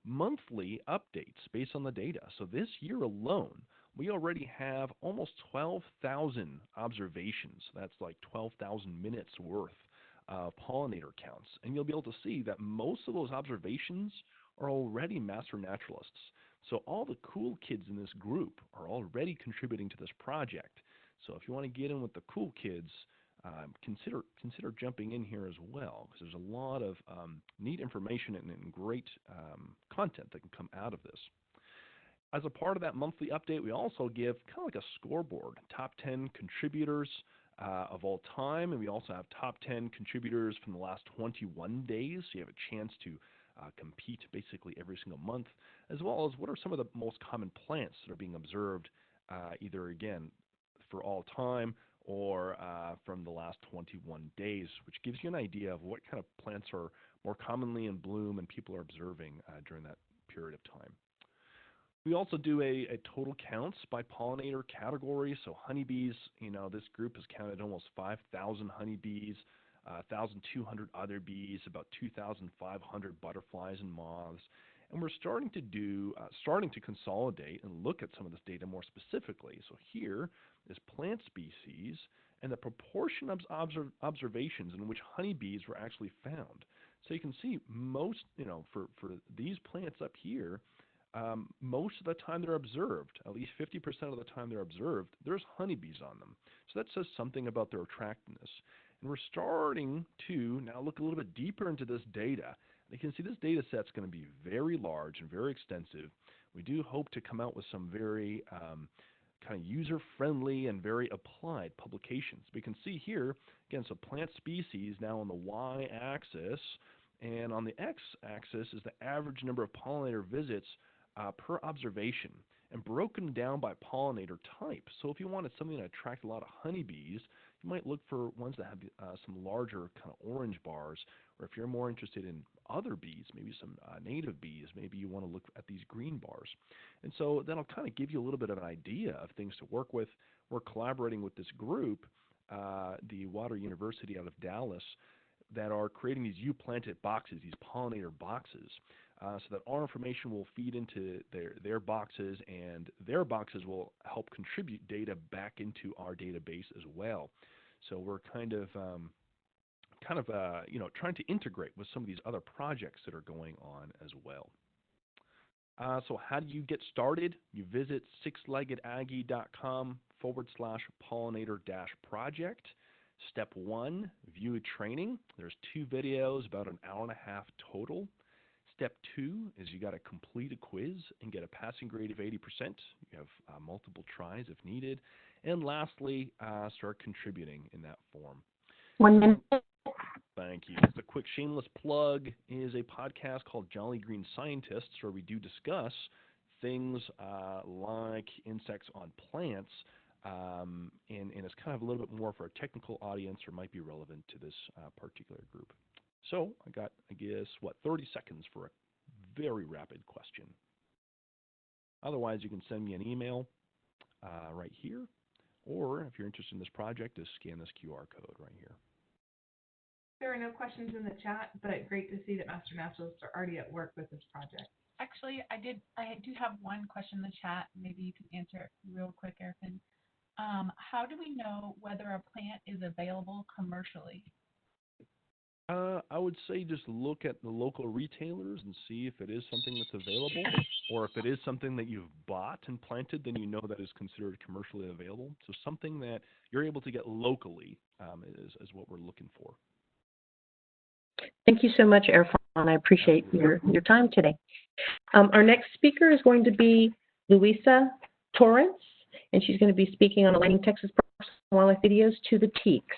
monthly updates based on the data. So this year alone, we already have almost 12,000 observations. That's like 12,000 minutes worth of pollinator counts. And you'll be able to see that most of those observations are already master naturalists. So all the cool kids in this group are already contributing to this project. So if you want to get in with the cool kids, consider jumping in here as well, because there's a lot of neat information and great content that can come out of this. As a part of that monthly update, we also give kind of like a scoreboard, top 10 contributors of all time, and we also have top 10 contributors from the last 21 days, so you have a chance to compete basically every single month, as well as what are some of the most common plants that are being observed either, again, for all time or from the last 21 days, which gives you an idea of what kind of plants are more commonly in bloom and people are observing during that period of time. We also do a total counts by pollinator category. So honeybees, this group has counted almost 5,000 honeybees, 1,200 other bees, about 2,500 butterflies and moths. And we're starting to consolidate and look at some of this data more specifically. So here is plant species and the proportion of observations in which honeybees were actually found. So you can see most, for these plants up here, most of the time they're observed, at least 50% of the time they're observed, there's honeybees on them. So that says something about their attractiveness. And we're starting to now look a little bit deeper into this data. And you can see this data set's going to be very large and very extensive. We do hope to come out with some very kind of user-friendly and very applied publications. We can see here, again, so plant species now on the y-axis, and on the x-axis is the average number of pollinator visits per observation, and broken down by pollinator type. So if you wanted something to attract a lot of honeybees, you might look for ones that have some larger kind of orange bars, or if you're more interested in other bees, maybe some native bees, maybe you want to look at these green bars. And so that'll kind of give you a little bit of an idea of things to work with. We're collaborating with this group, the Water University out of Dallas, that are creating these You Planted boxes, these pollinator boxes, so that our information will feed into their boxes, and their boxes will help contribute data back into our database as well. So we're kind of trying to integrate with some of these other projects that are going on as well. So how do you get started? You visit sixleggedaggie.com/pollinator-project. Step 1, view a training. There's 2 videos, about an hour and a half total. Step 2 is you got to complete a quiz and get a passing grade of 80%. You have multiple tries if needed. And lastly, start contributing in that form. 1 minute. Thank you. Just a quick shameless plug is a podcast called Jolly Green Scientists, where we do discuss things like insects on plants, and it's kind of a little bit more for a technical audience or might be relevant to this particular group. So I got, 30 seconds for a very rapid question. Otherwise, you can send me an email right here, or if you're interested in this project, just scan this QR code right here. There are no questions in the chat, but great to see that Master Naturalists are already at work with this project. Actually, I do have one question in the chat. Maybe you can answer it real quick, Erfin. How do we know whether a plant is available commercially? I would say just look at the local retailers and see if it is something that's available, or if it is something that you've bought and planted, then you know that is considered commercially available. So something that you're able to get locally is what we're looking for. Thank you so much, Erfan. I appreciate your time today. Our next speaker is going to be Luisa Torrance, and she's going to be speaking on aligning Texas Parks and Wildlife videos to the teaks.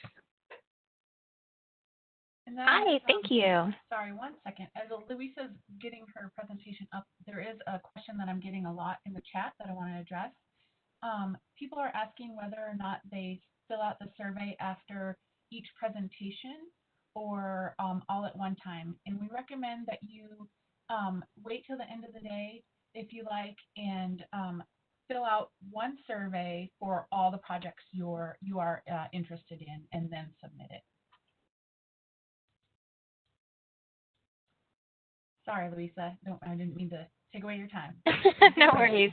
Hi, thank you. Sorry, 1 second. As Luisa's getting her presentation up, there is a question that I'm getting a lot in the chat that I want to address. People are asking whether or not they fill out the survey after each presentation or all at one time. And we recommend that you wait till the end of the day, if you like, and fill out one survey for all the projects you are interested in, and then submit it. Sorry, Luisa. No, I didn't mean to take away your time. No worries.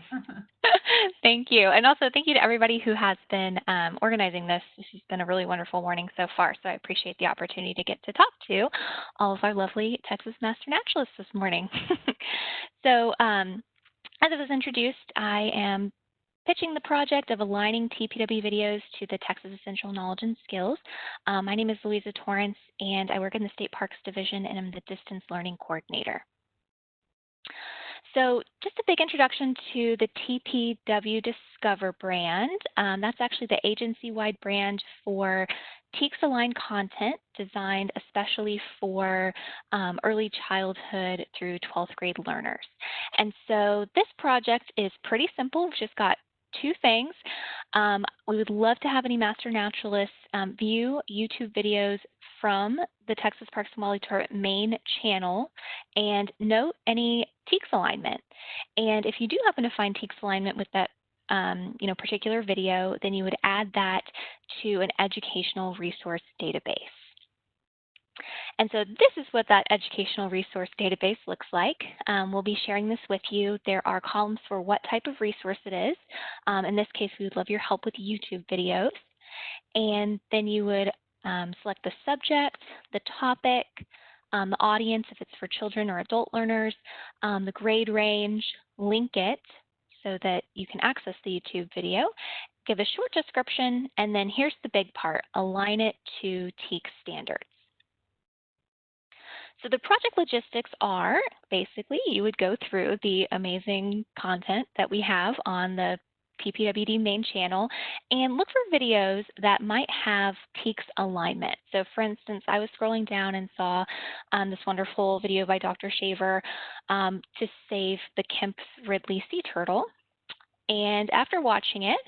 Thank you. And also thank you to everybody who has been organizing this. This has been a really wonderful morning so far, so I appreciate the opportunity to get to talk to all of our lovely Texas Master Naturalists this morning. So as it was introduced, I am pitching the project of aligning TPW videos to the Texas Essential Knowledge and Skills. My name is Luisa Torrance, and I work in the State Parks Division, and I'm the Distance Learning Coordinator. So just a big introduction to the TPW Discover brand. That's actually the agency-wide brand for TEKS-aligned content designed especially for early childhood through 12th grade learners. And so this project is pretty simple. We've just got two things. We would love to have any Master Naturalists view YouTube videos from the Texas Parks and Wildlife Department main channel and note any TEKS alignment. And if you do happen to find TEKS alignment with that particular video, then you would add that to an educational resource database. And so this is what that educational resource database looks like. We'll be sharing this with you. There are columns for what type of resource it is. In this case, we would love your help with YouTube videos. And then you would select the subject, the topic, the audience if it's for children or adult learners, the grade range, link it so that you can access the YouTube video, give a short description, and then here's the big part, align it to TEKS standards. So the project logistics are basically you would go through the amazing content that we have on the TPWD main channel and look for videos that might have TEKS alignment. So for instance, I was scrolling down and saw this wonderful video by Dr. Shaver to save the Kemp's Ridley sea turtle. And after watching it,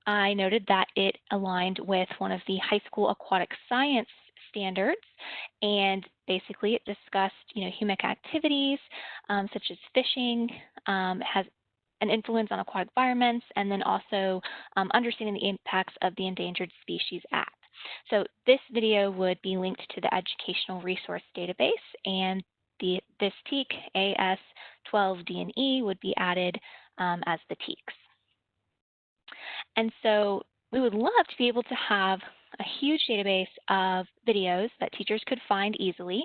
I noted that it aligned with one of the high school aquatic science standards, and basically it discussed, humic activities such as fishing, has an influence on aquatic environments, and then also understanding the impacts of the Endangered Species Act. So this video would be linked to the Educational Resource Database, and this TEK AS12D&E would be added as the TEKS. And so we would love to be able to have a huge database of videos that teachers could find easily.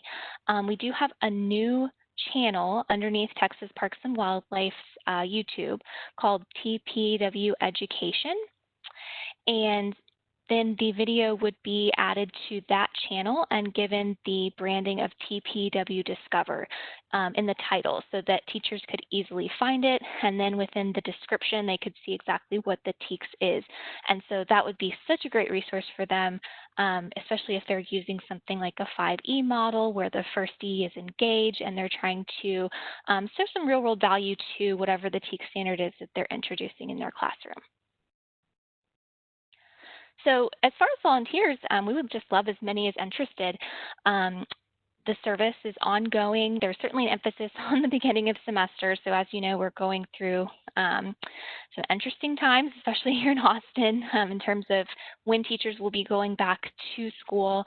We do have a new channel underneath Texas Parks and Wildlife's YouTube called TPW Education. And then the video would be added to that channel and given the branding of TPW Discover in the title so that teachers could easily find it. And then within the description, they could see exactly what the TEKS is. And so that would be such a great resource for them, especially if they're using something like a 5E model where the first E is engage and they're trying to show some real world value to whatever the TEKS standard is that they're introducing in their classroom. So as far as volunteers, we would just love as many as interested. The service is ongoing. There's certainly an emphasis on the beginning of semester. So as you know, we're going through some interesting times, especially here in Austin, in terms of when teachers will be going back to school,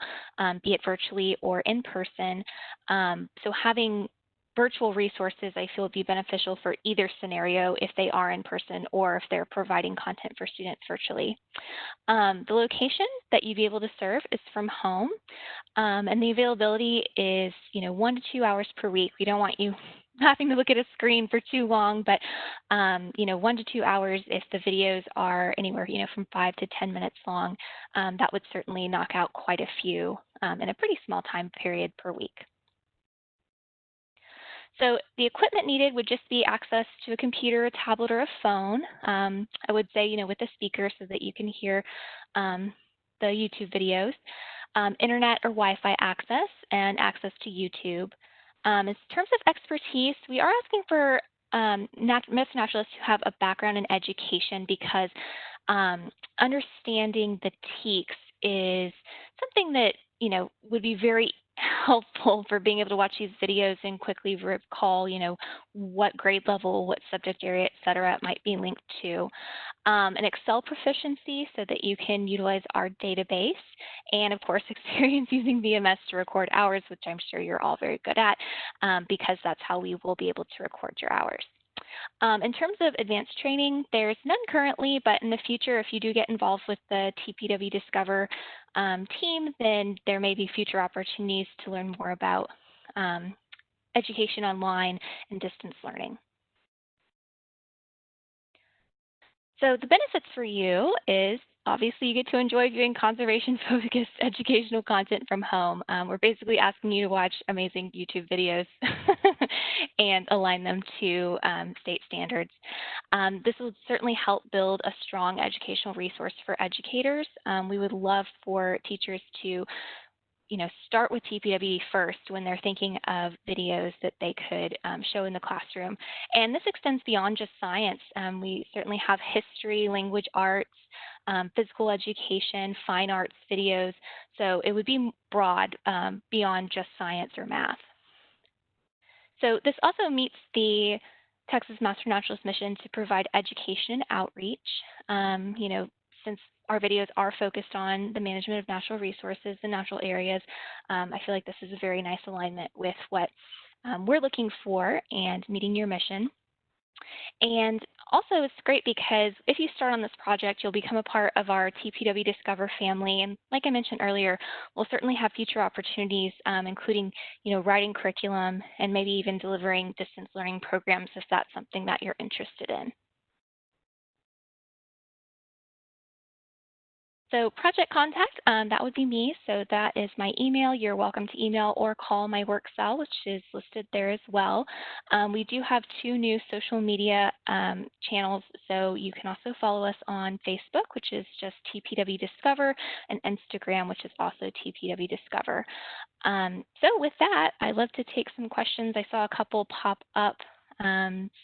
be it virtually or in person. So having virtual resources, I feel, would be beneficial for either scenario if they are in person or if they're providing content for students virtually. The location that you'd be able to serve is from home, and the availability is, 1 to 2 hours per week. We don't want you having to look at a screen for too long, but 1 to 2 hours if the videos are anywhere, from 5 to 10 minutes long. That would certainly knock out quite a few in a pretty small time period per week. So the equipment needed would just be access to a computer, a tablet, or a phone. I would say, with a speaker so that you can hear the YouTube videos, internet or Wi-Fi access, and access to YouTube. In terms of expertise, we are asking for Master Naturalists who have a background in education because understanding the TEKS is something that, would be very helpful for being able to watch these videos and quickly recall, what grade level, what subject area, et cetera, it might be linked to. An Excel proficiency so that you can utilize our database, and of course experience using VMS to record hours, which I'm sure you're all very good at because that's how we will be able to record your hours. In terms of advanced training, there's none currently, but in the future, if you do get involved with the TPW Discover team, then there may be future opportunities to learn more about education online and distance learning. So the benefits for you is obviously you get to enjoy viewing conservation-focused educational content from home. We're basically asking you to watch amazing YouTube videos and align them to state standards. This will certainly help build a strong educational resource for educators. We would love for teachers to start with TPWD first when they're thinking of videos that they could show in the classroom. And this extends beyond just science. We certainly have history, language arts, physical education, fine arts videos. So it would be broad beyond just science or math. So this also meets the Texas Master Naturalist mission to provide education and outreach. Since our videos are focused on the management of natural resources and natural areas, I feel like this is a very nice alignment with what we're looking for and meeting your mission. And also it's great because if you start on this project, you'll become a part of our TPW Discover family. And like I mentioned earlier, we'll certainly have future opportunities, including writing curriculum and maybe even delivering distance learning programs if that's something that you're interested in. So project contact, that would be me. So that is my email. You're welcome to email or call my work cell, which is listed there as well. We do have 2 new social media channels. So you can also follow us on Facebook, which is just TPW Discover, and Instagram, which is also TPW Discover. So with that, I'd love to take some questions. I saw a couple pop up.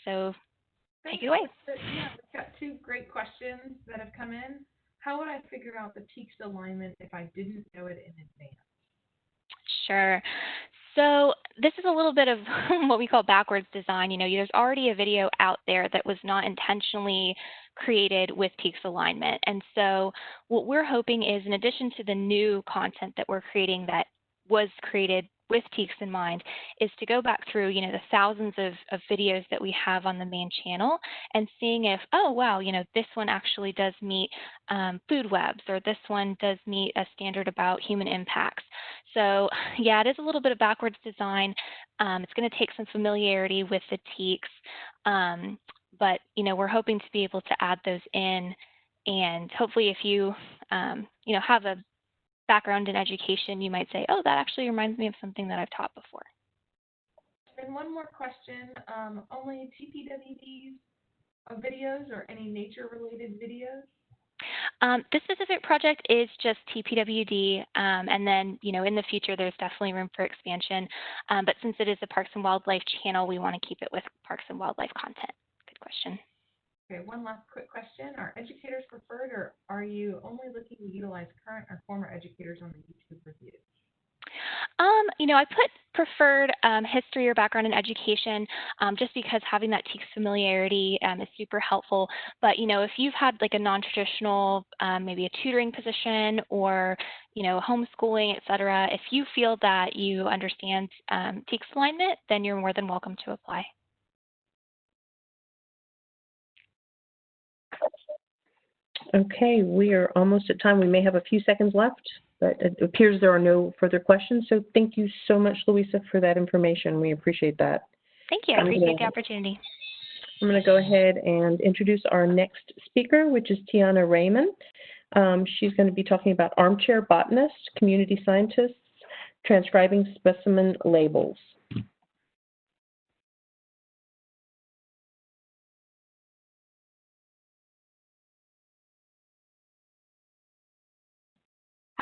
So take it away. Yeah, we've got 2 great questions that have come in. How would I figure out the TEKS alignment if I didn't know it in advance? Sure. So this is a little bit of what we call backwards design. There's already a video out there that was not intentionally created with TEKS alignment. And so what we're hoping is, in addition to the new content that we're creating that was created with TEKS in mind, is to go back through, the thousands of videos that we have on the main channel and seeing if, oh, wow, this one actually does meet food webs, or this one does meet a standard about human impacts. So yeah, it is a little bit of backwards design. It's going to take some familiarity with the TEKS, but, we're hoping to be able to add those in. And hopefully if you, have a background in education, you might say, oh, that actually reminds me of something that I've taught before. And one more question, only TPWD's videos or any nature-related videos? This specific project is just TPWD, and then, in the future, there's definitely room for expansion. But since it is a Parks and Wildlife channel, we want to keep it with Parks and Wildlife content. Good question. Okay, one last quick question. Are educators preferred, or are you only looking to utilize current or former educators on the YouTube reviews? I put preferred history or background in education just because having that TEKS familiarity is super helpful. But, if you've had like a non-traditional, maybe a tutoring position or, homeschooling, et cetera, if you feel that you understand TEKS alignment, then you're more than welcome to apply. Okay, we are almost at time. We may have a few seconds left, but it appears there are no further questions. So thank you so much, Louisa, for that information. We appreciate that. Thank you. I appreciate the opportunity. I'm going to go ahead and introduce our next speaker, which is Tiana Raymond. She's going to be talking about armchair botanists, community scientists, transcribing specimen labels.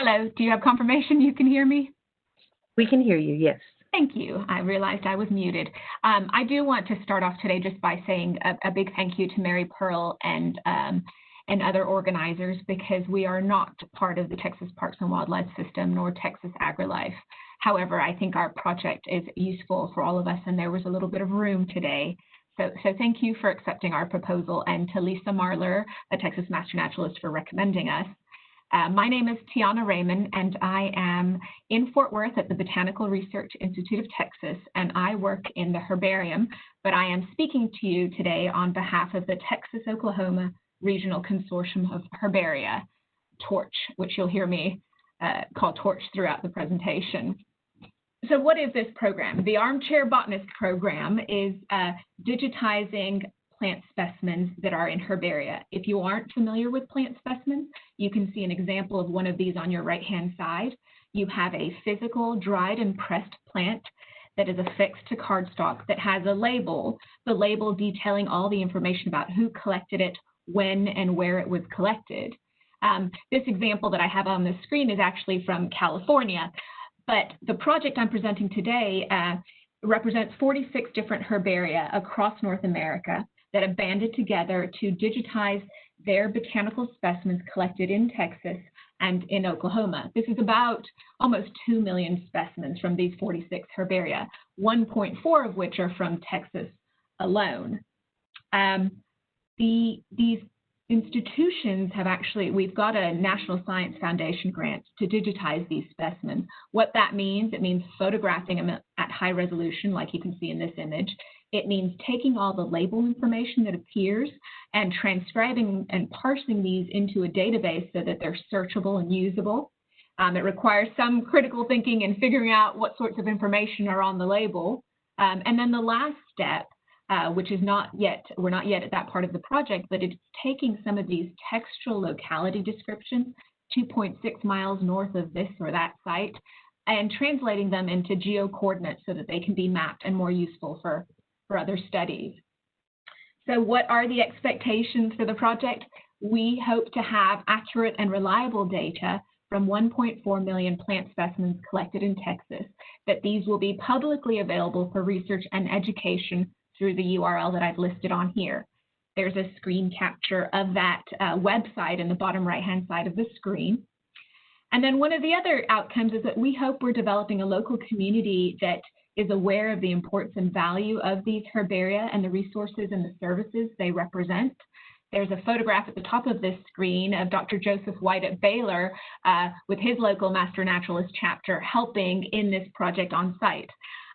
Hello, do you have confirmation you can hear me? We can hear you, yes. Thank you. I realized I was muted. I do want to start off today just by saying a big thank you to Mary Pearl and other organizers, because we are not part of the Texas Parks and Wildlife System nor Texas AgriLife. However, I think our project is useful for all of us, and there was a little bit of room today. So thank you for accepting our proposal, and to Lisa Marler, a Texas Master Naturalist, for recommending us. My name is Tiana Raymond, and I am in Fort Worth at the Botanical Research Institute of Texas, and I work in the herbarium, but I am speaking to you today on behalf of the Texas-Oklahoma Regional Consortium of Herbaria, TORCH, which you'll hear me call TORCH throughout the presentation. So what is this program? The Armchair Botanist program is digitizing plant specimens that are in herbaria. If you aren't familiar with plant specimens, you can see an example of one of these on your right-hand side. You have a physical dried and pressed plant that is affixed to cardstock that has a label, the label detailing all the information about who collected it, when and where it was collected. This example that I have on the screen is actually from California, but the project I'm presenting today represents 46 different herbaria across North America that have banded together to digitize their botanical specimens collected in Texas and in Oklahoma. This is about almost 2 million specimens from these 46 herbaria, 1.4 of which are from Texas alone. These institutions have actually, we've got a National Science Foundation grant to digitize these specimens. What that means, it means photographing them at high resolution, like you can see in this image. It means taking all the label information that appears and transcribing and parsing these into a database so that they're searchable and usable. It requires some critical thinking and figuring out what sorts of information are on the label. And then the last step, which is not yet, we're not yet at that part of the project, but it's taking some of these textual locality descriptions, 2.6 miles north of this or that site, and translating them into geocoordinates so that they can be mapped and more useful for other studies. So what are the expectations for the project? We hope to have accurate and reliable data from 1.4 million plant specimens collected in Texas, that these will be publicly available for research and education through the URL that I've listed on here. There's a screen capture of that website in the bottom right-hand side of the screen. And then one of the other outcomes is that we hope we're developing a local community that is aware of the importance and value of these herbaria and the resources and the services they represent. There's a photograph at the top of this screen of Dr. Joseph White at Baylor with his local Master Naturalist chapter helping in this project on site.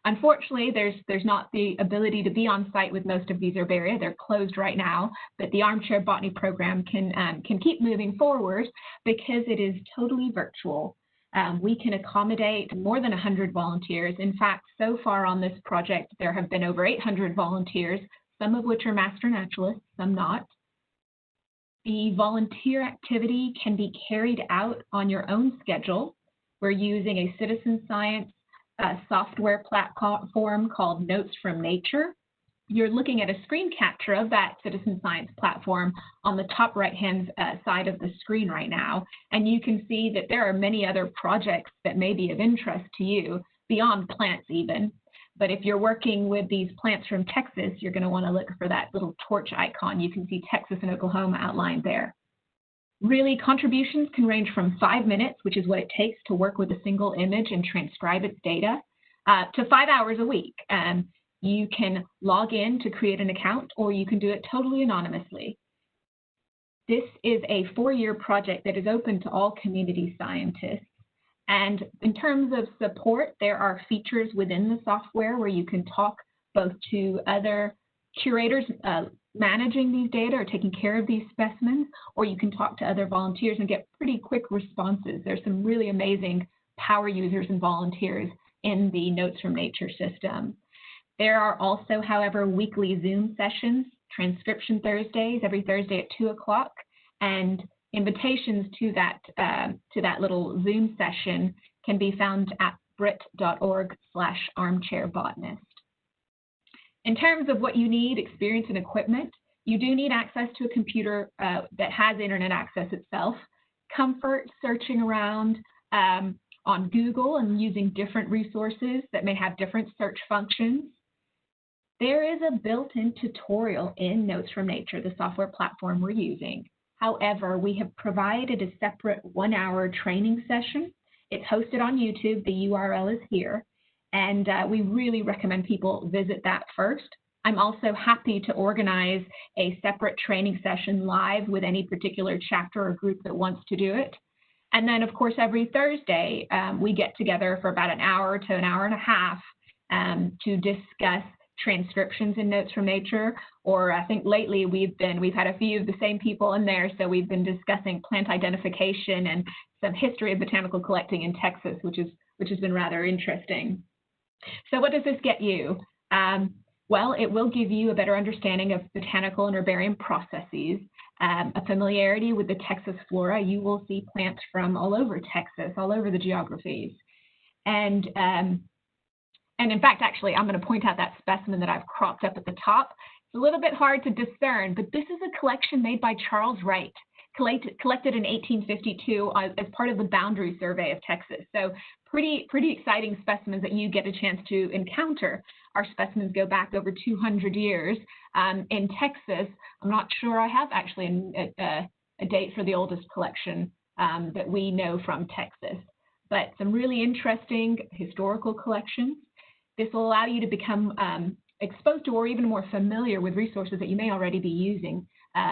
Unfortunately, there's not the ability to be on site with most of these herbaria. They're closed right now, but the Armchair Botany program can keep moving forward because it is totally virtual. We can accommodate more than 100 volunteers. In fact, so far on this project, there have been over 800 volunteers, some of which are Master Naturalists, some not. The volunteer activity can be carried out on your own schedule. We're using a citizen science software platform called Notes from Nature. You're looking at a screen capture of that citizen science platform on the top right-hand side of the screen right now. And you can see that there are many other projects that may be of interest to you, beyond plants even. But if you're working with these plants from Texas, you're going to want to look for that little torch icon. You can see Texas and Oklahoma outlined there. Really, contributions can range from 5 minutes, which is what it takes to work with a single image and transcribe its data, to 5 hours a week. You can log in to create an account, or you can do it totally anonymously. This is a 4-year project that is open to all community scientists. And in terms of support, there are features within the software where you can talk both to other curators managing these data or taking care of these specimens, or you can talk to other volunteers and get pretty quick responses. There's some really amazing power users and volunteers in the Notes from Nature system. There are also, however, weekly Zoom sessions, Transcription Thursdays, every Thursday at 2 o'clock, and invitations to that little Zoom session can be found at brit.org/armchairbotanist. In terms of what you need, experience and equipment, you do need access to a computer that has internet access itself, comfort searching around on Google and using different resources that may have different search functions. There is a built-in tutorial in Notes from Nature, the software platform we're using. However, we have provided a separate 1-hour training session. It's hosted on YouTube. The URL is here. And we really recommend people visit that first. I'm also happy to organize a separate training session live with any particular chapter or group that wants to do it. And then, of course, every Thursday, we get together for about an hour to an hour and a half to discuss transcriptions in Notes from Nature, or I think lately we've had a few of the same people in there, so we've been discussing plant identification and some history of botanical collecting in Texas, which has been rather interesting. So what does this get you? Well, it will give you a better understanding of botanical and herbarium processes, a familiarity with the Texas flora. You will see plants from all over Texas, all over the geographies. And And in fact, actually, I'm going to point out that specimen that I've cropped up at the top. It's a little bit hard to discern, but this is a collection made by Charles Wright, collected in 1852 as part of the Boundary Survey of Texas. So pretty exciting specimens that you get a chance to encounter. Our specimens go back over 200 years. In Texas, I'm not sure I have actually a date for the oldest collection that we know from Texas, but some really interesting historical collections. This will allow you to become exposed to or even more familiar with resources that you may already be using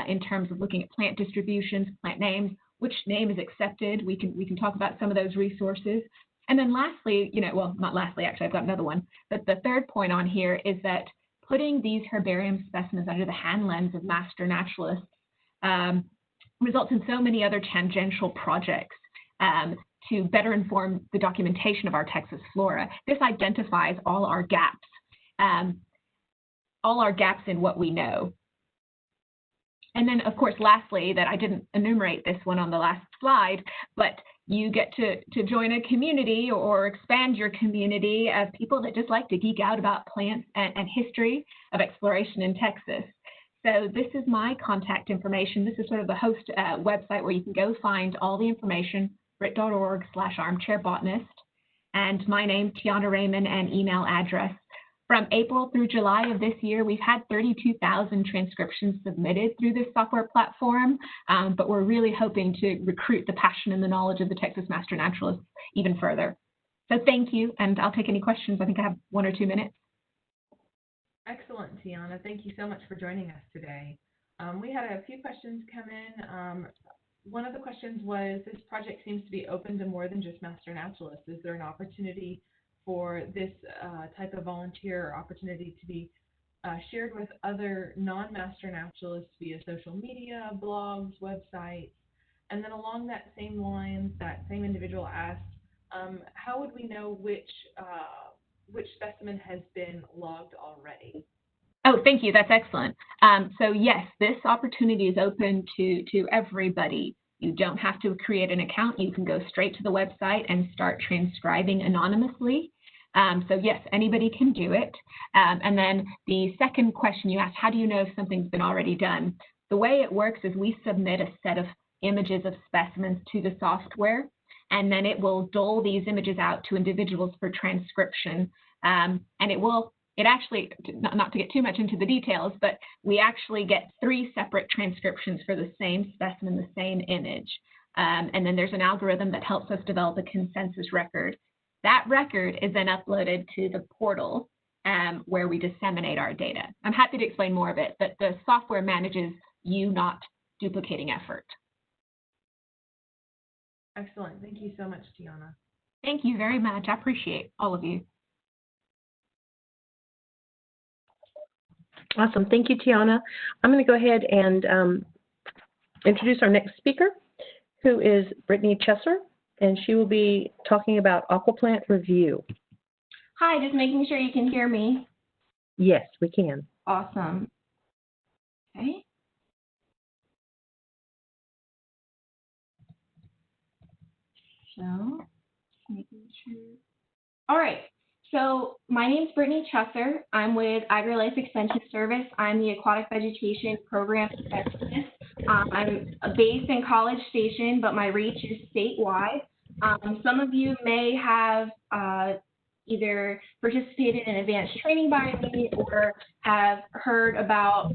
in terms of looking at plant distributions, plant names, which name is accepted. We can talk about some of those resources. And then lastly, well, not lastly, actually, I've got another one. But the third point on here is that putting these herbarium specimens under the hand lens of master naturalists results in so many other tangential projects to better inform the documentation of our Texas flora. This identifies all our gaps in what we know. And then, of course, lastly, that I didn't enumerate this one on the last slide, but you get to join a community or expand your community of people that just like to geek out about plants and history of exploration in Texas. So this is my contact information. This is sort of the host website where you can go find all the information, brit.org/armchairbotanist, and my name, Tiana Raymond, and email address. From April through July of this year, we've had 32,000 transcriptions submitted through this software platform, but we're really hoping to recruit the passion and the knowledge of the Texas Master Naturalists even further. So thank you, and I'll take any questions. I think I have 1 or 2 minutes. Excellent, Tiana. Thank you so much for joining us today. We had a few questions come in. One of the questions was, this project seems to be open to more than just Master Naturalists. Is there an opportunity for this type of volunteer opportunity to be shared with other non-Master Naturalists via social media, blogs, websites? And then along that same lines, that same individual asked, how would we know which specimen has been logged already? Oh, thank you. That's excellent. So yes, this opportunity is open to everybody. You don't have to create an account. You can go straight to the website and start transcribing anonymously. So yes, anybody can do it. And then the second question you asked, how do you know if something's been already done? The way it works is we submit a set of images of specimens to the software, and then it will dole these images out to individuals for transcription. And it actually, not to get too much into the details, but we actually get 3 separate transcriptions for the same specimen, the same image. And then there's an algorithm that helps us develop a consensus record. That record is then uploaded to the portal where we disseminate our data. I'm happy to explain more of it, but the software manages you not duplicating effort. Excellent. Thank you so much, Tiana. Thank you very much. I appreciate all of you. Awesome. Thank you, Tiana. I'm going to go ahead and introduce our next speaker, who is Brittany Chesser, and she will be talking about aquaplant review. Hi, just making sure you can hear me. Yes, we can. Awesome. Okay. So, making sure. All right. So my name is Brittany Chesser. I'm with AgriLife Extension Service. I'm the Aquatic Vegetation Program Specialist. I'm based in College Station, but my reach is statewide. Some of you may have either participated in advanced training by me or have heard about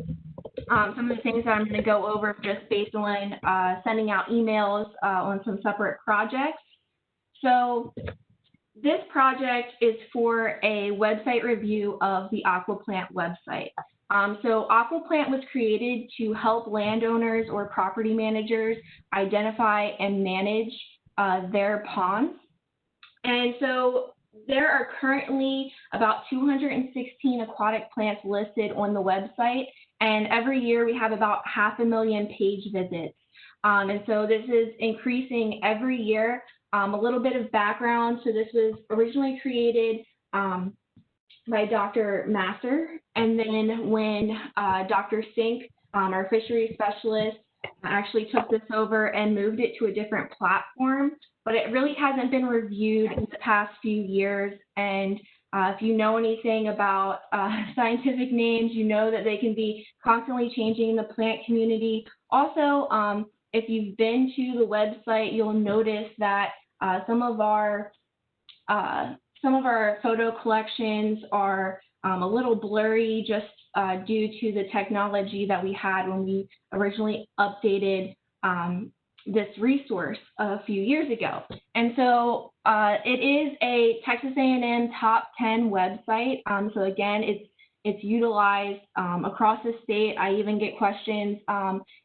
some of the things that I'm going to go over just based on sending out emails on some separate projects. So this project is for a website review of the Aquaplant website. So Aquaplant was created to help landowners or property managers identify and manage their ponds. And so there are currently about 216 aquatic plants listed on the website, and every year we have about 500,000 page visits. And so this is increasing every year. A little bit of background. So this was originally created by Dr. Master, and then when Dr. Sink, our fisheries specialist, actually took this over and moved it to a different platform, but it really hasn't been reviewed in the past few years. And If you know anything about scientific names, you know that they can be constantly changing in the plant community. Also, if you've been to the website, you'll notice that some of our photo collections are a little blurry just due to the technology that we had when we originally updated this resource a few years ago. And so it is a Texas A&M top 10 website. So again, it's utilized across the state. I even get questions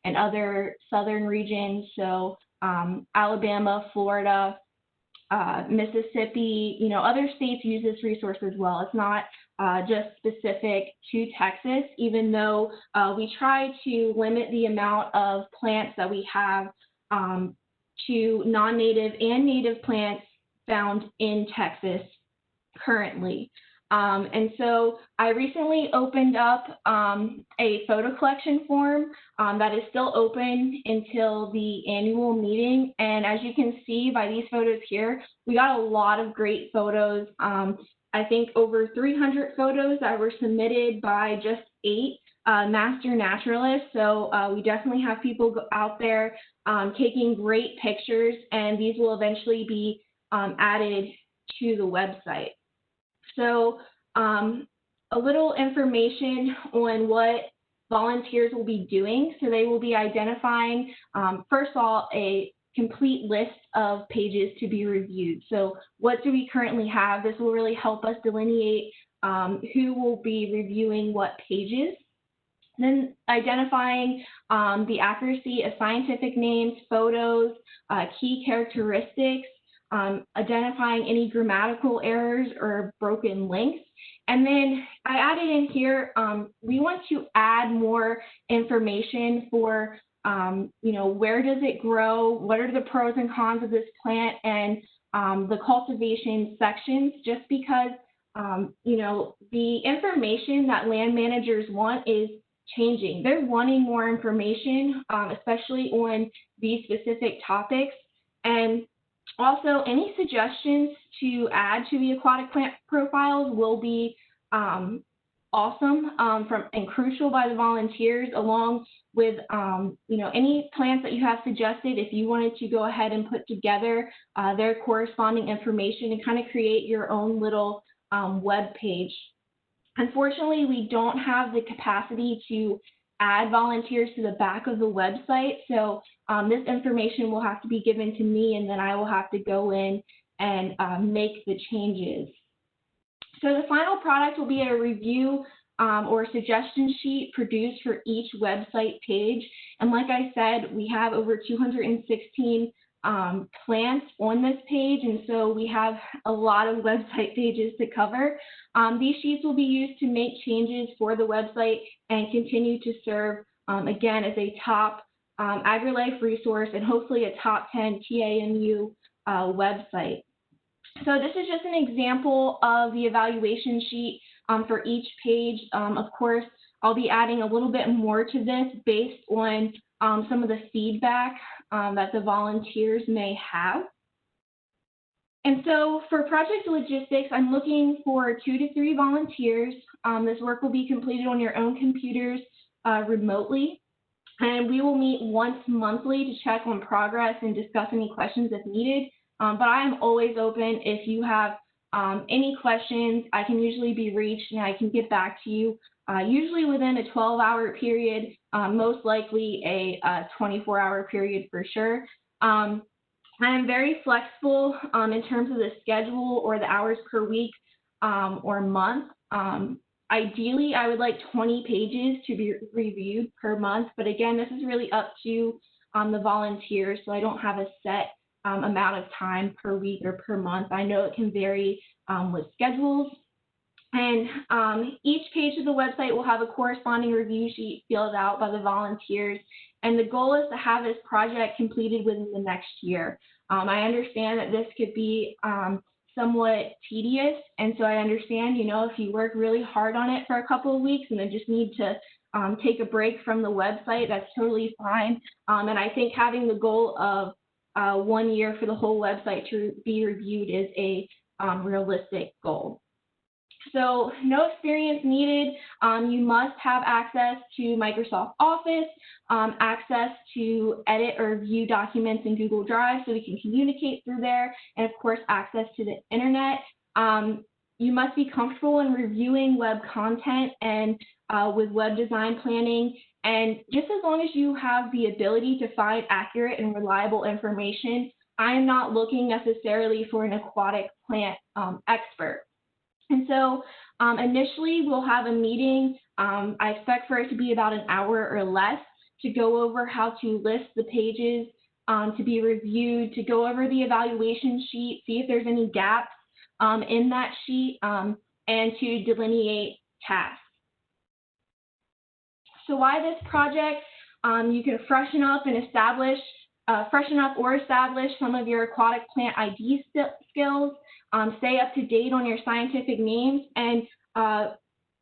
in other southern regions, so Alabama, Florida, Mississippi, other states use this resource as well. It's not just specific to Texas, even though we try to limit the amount of plants that we have to non-native and native plants found in Texas currently. And so I recently opened up a photo collection form that is still open until the annual meeting. And as you can see by these photos here, we got a lot of great photos. I think over 300 photos that were submitted by just 8 master naturalists. So we definitely have people out there taking great pictures, and these will eventually be added to the website. So a little information on what volunteers will be doing. So they will be identifying, first of all, a complete list of pages to be reviewed. So what do we currently have? This will really help us delineate who will be reviewing what pages. Then identifying the accuracy of scientific names, photos, key characteristics, identifying any grammatical errors or broken links. And then I added in here, we want to add more information for, where does it grow? What are the pros and cons of this plant, and the cultivation sections, just because, the information that land managers want is changing. They're wanting more information, especially on these specific topics. And also, any suggestions to add to the aquatic plant profiles will be awesome and crucial by the volunteers, along with any plants that you have suggested. If you wanted to go ahead and put together their corresponding information and kind of create your own little web page. Unfortunately, we don't have the capacity to add volunteers to the back of the website, so this information will have to be given to me, and then I will have to go in and make the changes. So the final product will be a review or suggestion sheet produced for each website page. And like I said, we have over 216 plants on this page, and so we have a lot of website pages to cover. These sheets will be used to make changes for the website and continue to serve, again, as a top AgriLife resource and hopefully a top 10 TAMU website. So this is just an example of the evaluation sheet for each page. Of course, I'll be adding a little bit more to this based on some of the feedback that the volunteers may have. And so for project logistics, I'm looking for 2 to 3 volunteers. This work will be completed on your own computers remotely. And we will meet once monthly to check on progress and discuss any questions if needed. But I am always open. If you have any questions, I can usually be reached and I can get back to you, usually within a 12-hour period, most likely a 24-hour period for sure. I am very flexible in terms of the schedule or the hours per week or month. Ideally, I would like 20 pages to be reviewed per month, but again, this is really up to the volunteers, so I don't have a set amount of time per week or per month. I know it can vary with schedules. And each page of the website will have a corresponding review sheet filled out by the volunteers. And the goal is to have this project completed within the next year. I understand that this could be somewhat tedious. And so I understand, if you work really hard on it for a couple of weeks and then just need to take a break from the website, that's totally fine. And I think having the goal of 1 year for the whole website to be reviewed is a realistic goal. So no experience needed. You must have access to Microsoft Office, access to edit or view documents in Google Drive so we can communicate through there, and of course access to the internet. You must be comfortable in reviewing web content and with web design planning. And just as long as you have the ability to find accurate and reliable information, I am not looking necessarily for an aquatic plant expert. And so initially we'll have a meeting. I expect for it to be about an hour or less to go over how to list the pages to be reviewed, to go over the evaluation sheet, see if there's any gaps in that sheet, and to delineate tasks. So why this project? You can freshen up or establish some of your aquatic plant ID skills, stay up to date on your scientific names, and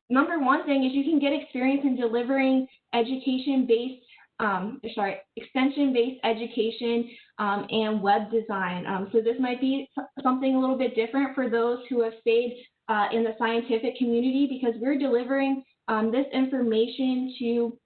number one thing is you can get experience in delivering extension-based education and web design. So this might be something a little bit different for those who have stayed in the scientific community, because we're delivering this information to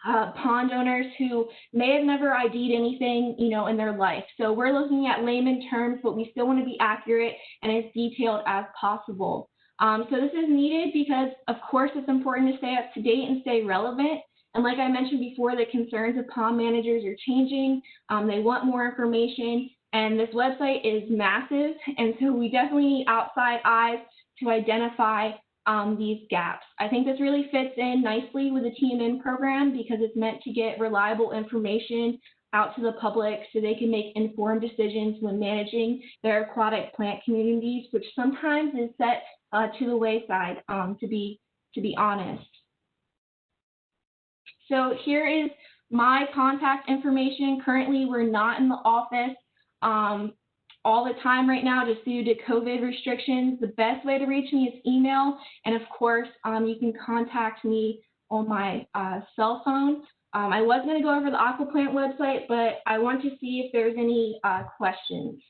pond owners who may have never ID'd anything, in their life. So we're looking at layman terms, but we still want to be accurate and as detailed as possible. So this is needed because, of course, it's important to stay up to date and stay relevant. And like I mentioned before, the concerns of pond managers are changing. They want more information, and this website is massive. And so we definitely need outside eyes to identify these gaps. I think this really fits in nicely with the TMN program because it's meant to get reliable information out to the public so they can make informed decisions when managing their aquatic plant communities, which sometimes is set to the wayside, to be honest. So here is my contact information. Currently, we're not in the office all the time right now just due to COVID restrictions. The best way to reach me is email, and of course, you can contact me on my cell phone. I was going to go over the Aquaplant website, but I want to see if there's any questions.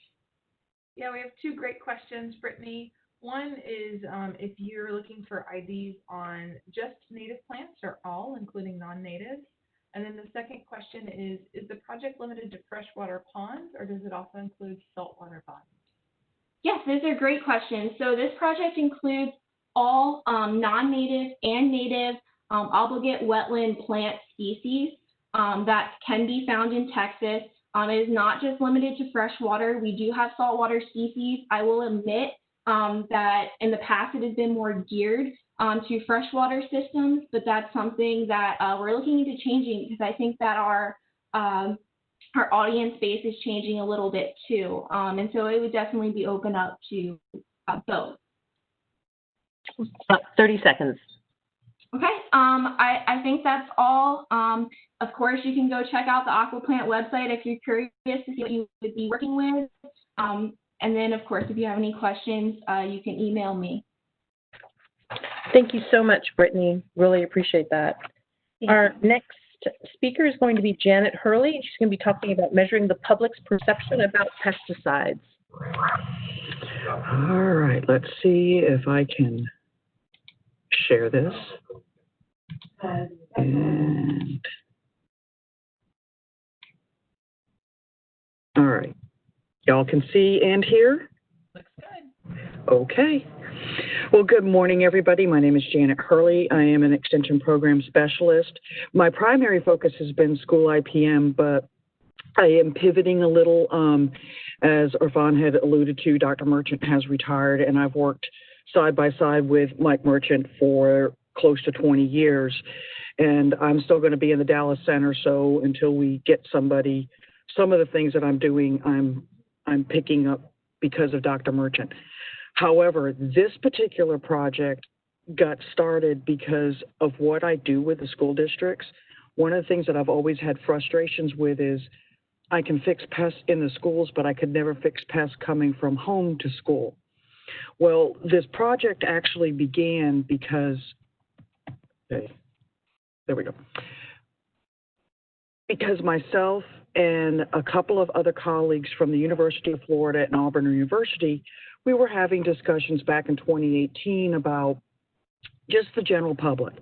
Yeah, we have two great questions, Brittany. One is if you're looking for IDs on just native plants or all, including non-natives. And then the second question is the project limited to freshwater ponds, or does it also include saltwater ponds? Yes, those are great questions. So this project includes all non-native and native obligate wetland plant species that can be found in Texas. It is not just limited to freshwater. We do have saltwater species. I will admit that in the past it has been more geared to freshwater systems, but that's something that we're looking into changing because I think that our audience base is changing a little bit too. And so it would definitely be open up to both. 30 seconds. Okay, I think that's all. Of course, you can go check out the Aquaplant website if you're curious to see what you would be working with. And then, of course, if you have any questions, you can email me. Thank you so much, Brittany. Really appreciate that. Our next speaker is going to be Janet Hurley. She's going to be talking about measuring the public's perception about pesticides. All right, let's see if I can share this. And all right, y'all can see and hear? Looks good. Okay. Well, good morning, everybody. My name is Janet Hurley. I am an Extension Program Specialist. My primary focus has been school IPM, but I am pivoting a little. As Irfan had alluded to, Dr. Merchant has retired, and I've worked side by side with Mike Merchant for close to 20 years. And I'm still going to be in the Dallas Center, so until we get somebody, some of the things that I'm doing, I'm picking up because of Dr. Merchant. However, this particular project got started because of what I do with the school districts. One of the things that I've always had frustrations with is I can fix pests in the schools, but I could never fix pests coming from home to school. Well, this project actually began because, okay, there we go. Because myself and a couple of other colleagues from the University of Florida and Auburn University we were having discussions back in 2018 about just the general public.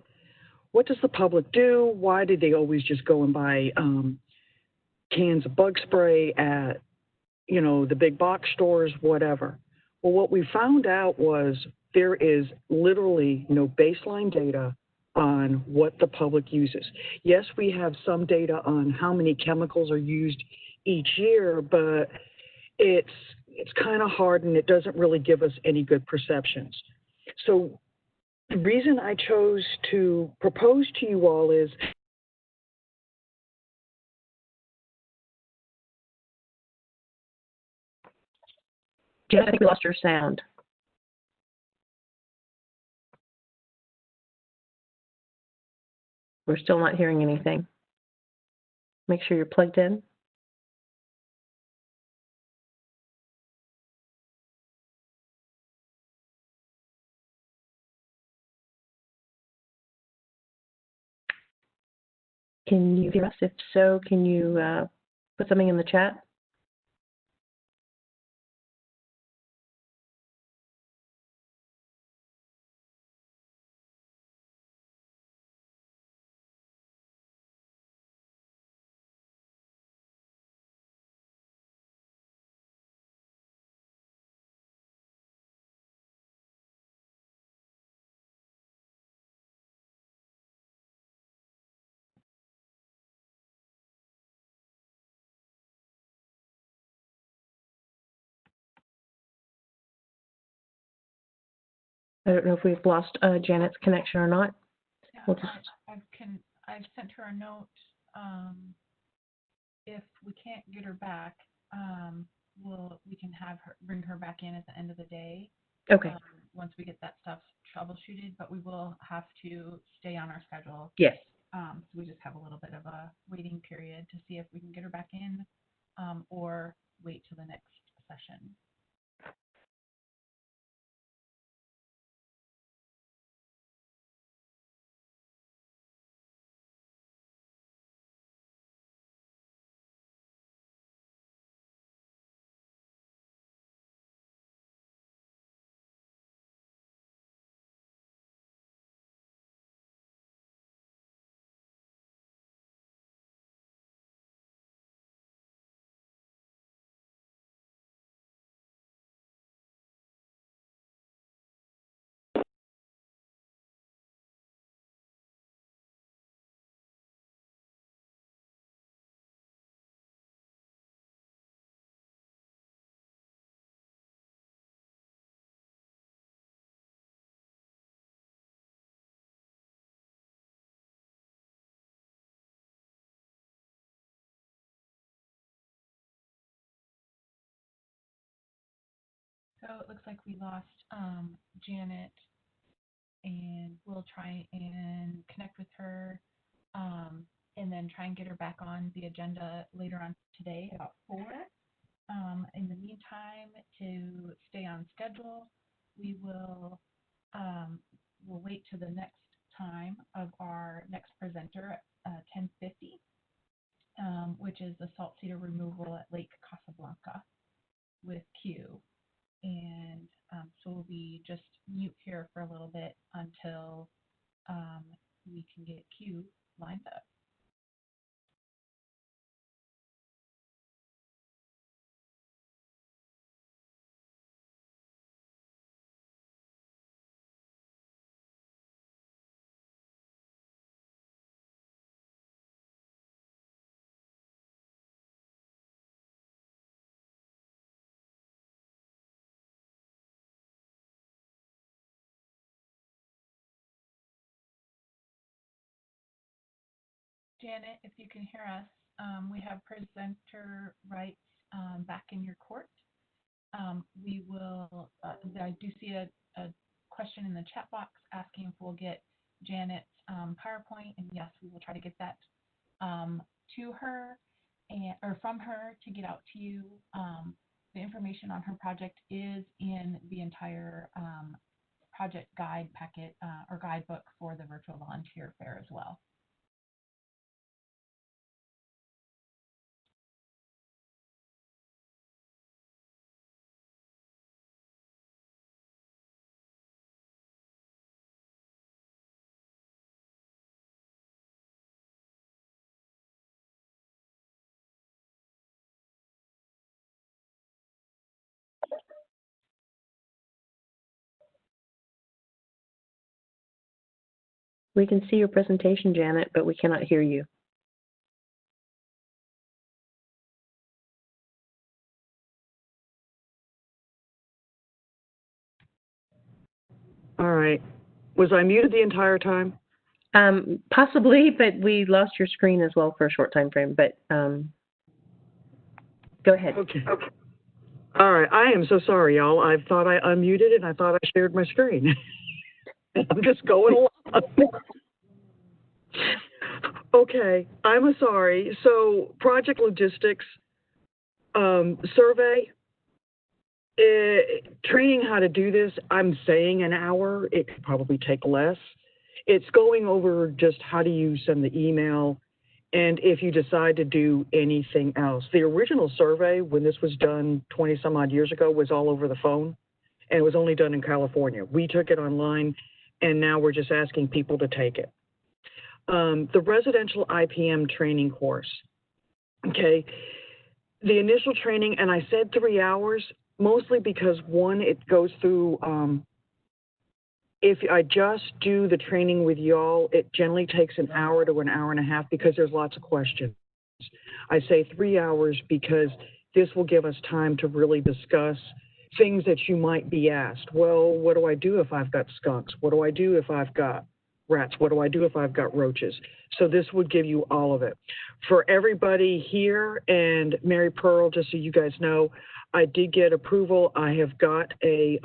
What does the public do? Why did they always just go and buy cans of bug spray at, you know, the big box stores, whatever? Well, what we found out was there is literally no baseline data on what the public uses. Yes, we have some data on how many chemicals are used each year, but it's kind of hard and it doesn't really give us any good perceptions. So the reason I chose to propose to you all is Janet, I think we lost your sound. We're still not hearing anything. Make sure you're plugged in. Can you hear us? If so, can you put something in the chat? I don't know if we've lost Janet's connection or not. Yeah, We'll just... I've sent her a note. If we can't get her back, we can bring her back in at the end of the day. Okay. Once we get that stuff troubleshooted, but we will have to stay on our schedule. Yes. So we just have a little bit of a waiting period to see if we can get her back in, or wait till the next session. So it looks like we lost Janet, and we'll try and connect with her, and then try and get her back on the agenda later on today about 4. In the meantime, to stay on schedule, we will we'll wait to the next time of our next presenter at 10:50, which is the salt cedar removal at Lake Casablanca with Q. And so we'll be just mute here for a little bit until we can get Q lined up. Janet, if you can hear us, we have presenter rights back in your court. We will, I do see a question in the chat box asking if we'll get Janet's PowerPoint, and yes, we will try to get that to her or from her to get out to you. The information on her project is in the entire project guide packet or guidebook for the virtual volunteer fair as well. We can see your presentation, Janet, but we cannot hear you. All right. Was I muted the entire time? Possibly, but we lost your screen as well for a short time frame, but go ahead. Okay. All right. I am so sorry, y'all. I thought I unmuted and I thought I shared my screen. I'm just going along. Okay. I'm sorry. So project logistics, survey, training how to do this, I'm saying an hour. It could probably take less. It's going over just how do you send the email and if you decide to do anything else. The original survey, when this was done 20 some odd years ago, was all over the phone, and it was only done in California. We took it online, and now we're just asking people to take it. The residential IPM training course, okay, the initial training, and I said 3 hours, mostly because one, it goes through, if I just do the training with y'all, it generally takes an hour to an hour and a half because there's lots of questions. I say 3 hours because this will give us time to really discuss things that you might be asked. Well, what do I do if I've got skunks? What do I do if I've got rats? What do I do if I've got roaches? So this would give you all of it. For everybody here, and Mary Pearl, just so you guys know, I did get approval. I have got a,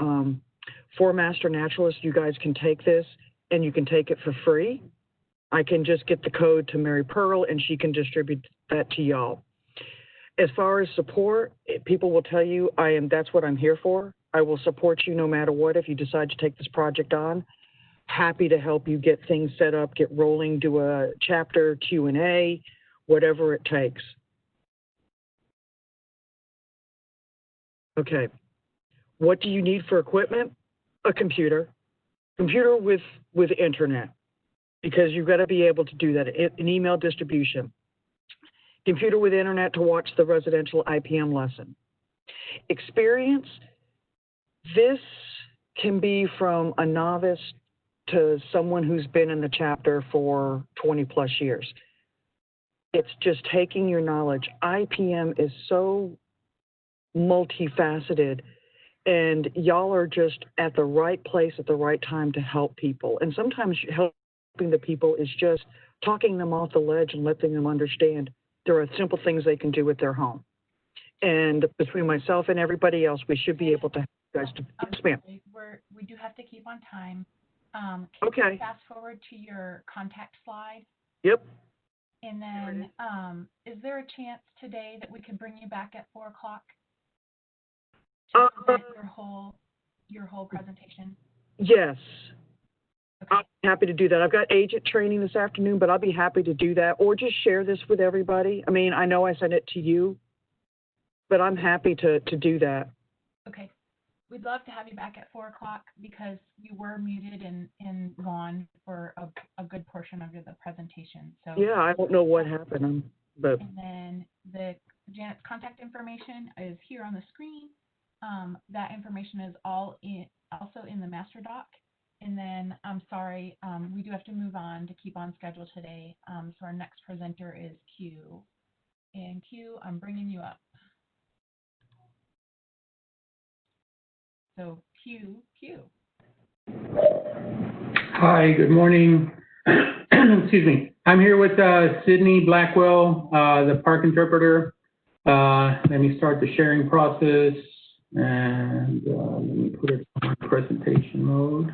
for Master Naturalists, you guys can take this and you can take it for free. I can just get the code to Mary Pearl and she can distribute that to y'all. As far as support, people will tell you that's what I'm here for. I will support you no matter what if you decide to take this project on. Happy to help you get things set up, get rolling, do a chapter, Q&A, whatever it takes. Okay. What do you need for equipment? A computer with internet, because you've got to be able to do that. An email distribution. Computer with internet to watch the residential IPM lesson. Experience, this can be from a novice to someone who's been in the chapter for 20 plus years. It's just taking your knowledge. IPM is so multifaceted, and y'all are just at the right place at the right time to help people. And sometimes helping the people is just talking them off the ledge and letting them understand there are simple things they can do with their home. And between myself and everybody else, we should be able to help you guys to expand. We do have to keep on time. Can okay. you fast forward to your contact slide? Yep. And then, is there a chance today that we could bring you back at 4 o'clock to present your whole presentation? Yes. Okay. I'm happy to do that. I've got agent training this afternoon, but I'll be happy to do that, or just share this with everybody. I mean, I know I sent it to you, but I'm happy to do that. Okay. We'd love to have you back at 4 o'clock because you were muted and gone for a good portion of the presentation. So yeah, I don't know what happened, but. And then Janet's contact information is here on the screen. That information is also in the master doc. And then I'm sorry, we do have to move on to keep on schedule today. So our next presenter is Q. And Q, I'm bringing you up. So Q. Hi, good morning. Excuse me. I'm here with Sydney Blackwell, the park interpreter. Let me start the sharing process, and let me put it on presentation mode.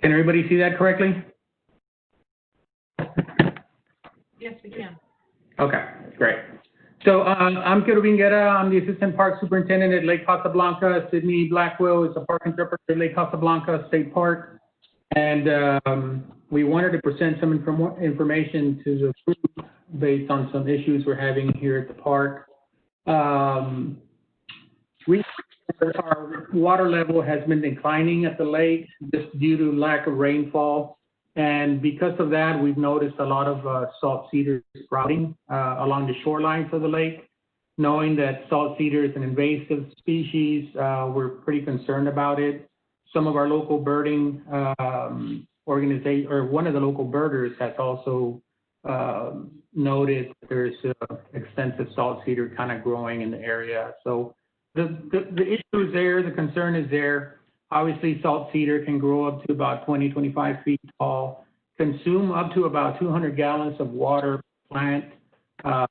Can everybody see that correctly? Yes, we can. Okay, great. So I'm Kiro Vinguera. I'm the Assistant Park Superintendent at Lake Casablanca. Sydney Blackwell is a park interpreter at Lake Casablanca State Park. And we wanted to present some information to the group based on some issues we're having here at the park. Our water level has been declining at the lake just due to lack of rainfall. And because of that, we've noticed a lot of salt cedar sprouting along the shorelines of the lake. Knowing that salt cedar is an invasive species, we're pretty concerned about it. Some of our local birding organization, or one of the local birders has also noted that there's extensive salt cedar kind of growing in the area. So the issue is there, the concern is there. Obviously, salt cedar can grow up to about 20, 25 feet tall, consume up to about 200 gallons of water per plant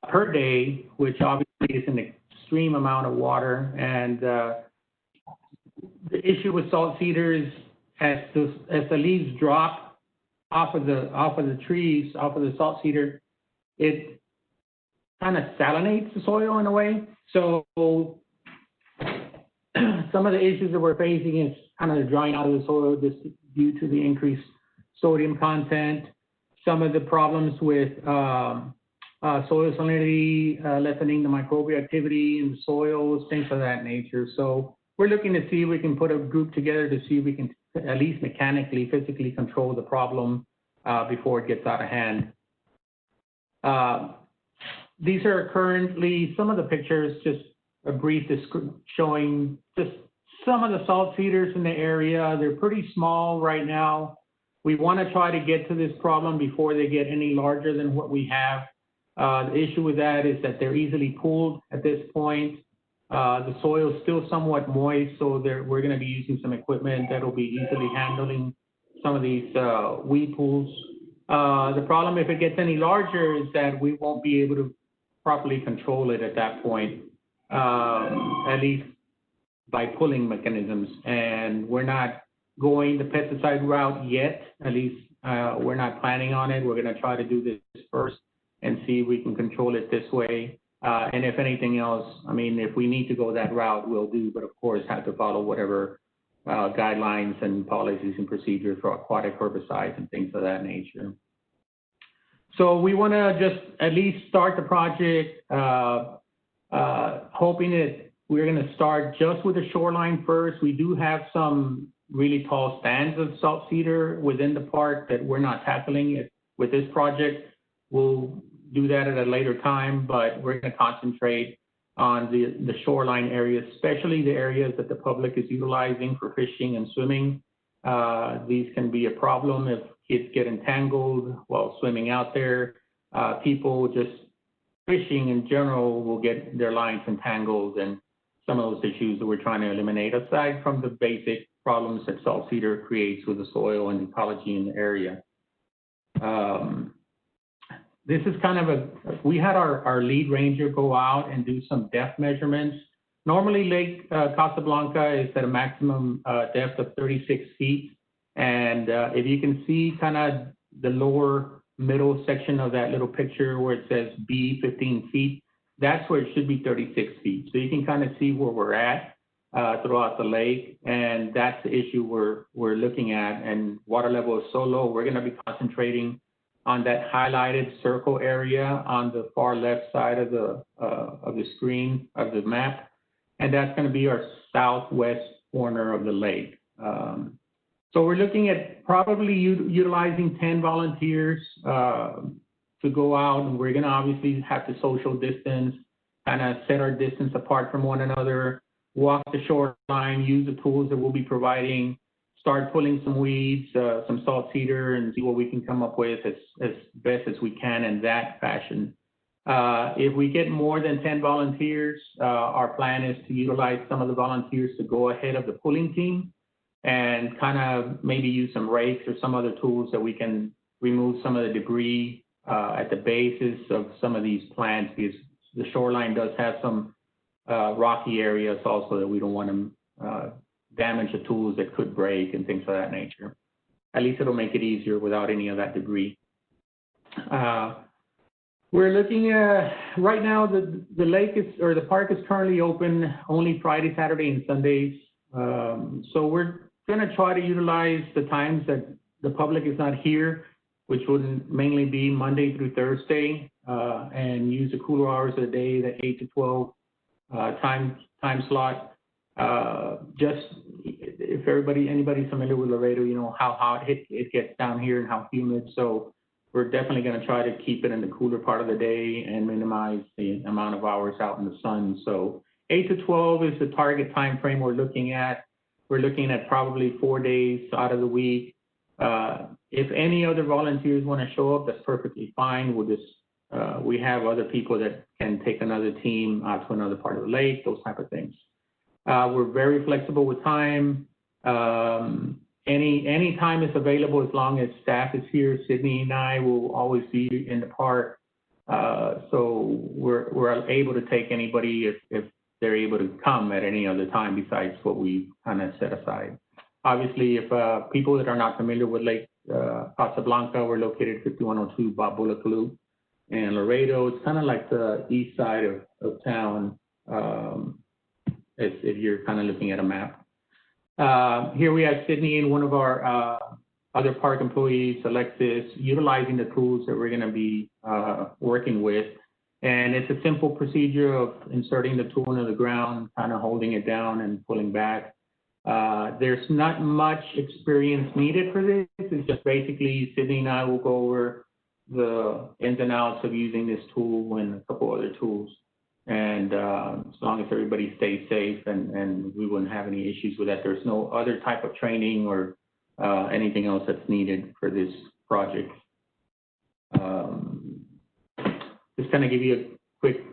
per day, which obviously is an extreme amount of water. And the issue with salt cedar is as the leaves drop off of the trees, off of the salt cedar, it kind of salinates the soil in a way. So some of the issues that we're facing is kind of the drying out of the soil just due to the increased sodium content. Some of the problems with soil salinity, lessening the microbial activity in the soils, things of that nature. So we're looking to see if we can put a group together to see if we can at least mechanically, physically control the problem before it gets out of hand. These are currently some of the pictures, just a brief showing just some of the salt cedars in the area. They're pretty small right now. We want to try to get to this problem before they get any larger than what we have. The issue with that is that they're easily pulled at this point. The soil is still somewhat moist, so we're going to be using some equipment that will be easily handling some of these weed pools. The problem, if it gets any larger, is that we won't be able to properly control it at that point, at least by pulling mechanisms. And we're not going the pesticide route yet, at least we're not planning on it. We're going to try to do this first and see if we can control it this way. And if anything else, I mean, if we need to go that route, we'll do, but of course have to follow whatever guidelines and policies and procedures for aquatic herbicides and things of that nature. So we want to just at least start the project, hoping that we're going to start just with the shoreline first. We do have some really tall stands of salt cedar within the park that we're not tackling with this project. We'll do that at a later time, but we're going to concentrate on the shoreline areas, especially the areas that the public is utilizing for fishing and swimming. These can be a problem if kids get entangled while swimming out there. People just fishing in general will get their lines entangled, and some of those issues that we're trying to eliminate, aside from the basic problems that salt cedar creates with the soil and ecology in the area. This is kind of we had our lead ranger go out and do some depth measurements. Normally Lake Casablanca is at a maximum depth of 36 feet. And if you can see kind of the lower middle section of that little picture where it says B 15 feet, that's where it should be 36 feet. So you can kind of see where we're at throughout the lake. And that's the issue we're looking at. And water level is so low, we're going to be concentrating on that highlighted circle area on the far left side of the screen of the map. And that's going to be our southwest corner of the lake. So we're looking at probably utilizing 10 volunteers to go out, and we're going to obviously have to social distance, kind of set our distance apart from one another, walk the shoreline, use the tools that we'll be providing, start pulling some weeds, some salt cedar, and see what we can come up with as best as we can in that fashion. If we get more than 10 volunteers, our plan is to utilize some of the volunteers to go ahead of the pulling team and kind of maybe use some rakes or some other tools that we can remove some of the debris at the bases of some of these plants, because the shoreline does have some rocky areas also that we don't want to damage the tools that could break and things of that nature. At least it'll make it easier without any of that debris. We're looking at, right now, the lake is, or the park is currently open only Friday, Saturday, and Sundays. So we're going to try to utilize the times that the public is not here, which would mainly be Monday through Thursday, and use the cooler hours of the day, the 8 to 12 time slot. Just if anybody's familiar with Laredo, you know how hot it gets down here and how humid. So we're definitely going to try to keep it in the cooler part of the day and minimize the amount of hours out in the sun. So 8 to 12 is the target time frame we're looking at. We're looking at probably 4 days out of the week. if any other volunteers want to show up, that's perfectly fine. We'll just, we have other people that can take another team out to another part of the lake, those type of things. We're very flexible with time. Any time is available as long as staff is here. Sydney and I will always be in the park. So we're able to take anybody if they're able to come at any other time besides what we kind of set aside. Obviously, if people that are not familiar with Lake Casablanca, we're located at 5102 Bob Bullock Loop in Laredo. It's kind of like the east side of town, if you're kind of looking at a map. Here we have Sydney and one of our other park employees, Alexis, utilizing the tools that we're going to be working with. And it's a simple procedure of inserting the tool into the ground, kind of holding it down and pulling back. There's not much experience needed for this. It's just basically Sydney and I will go over the ins and outs of using this tool and a couple other tools. And as long as everybody stays safe and we wouldn't have any issues with that, there's no other type of training or anything else that's needed for this project. Just kind of give you a quick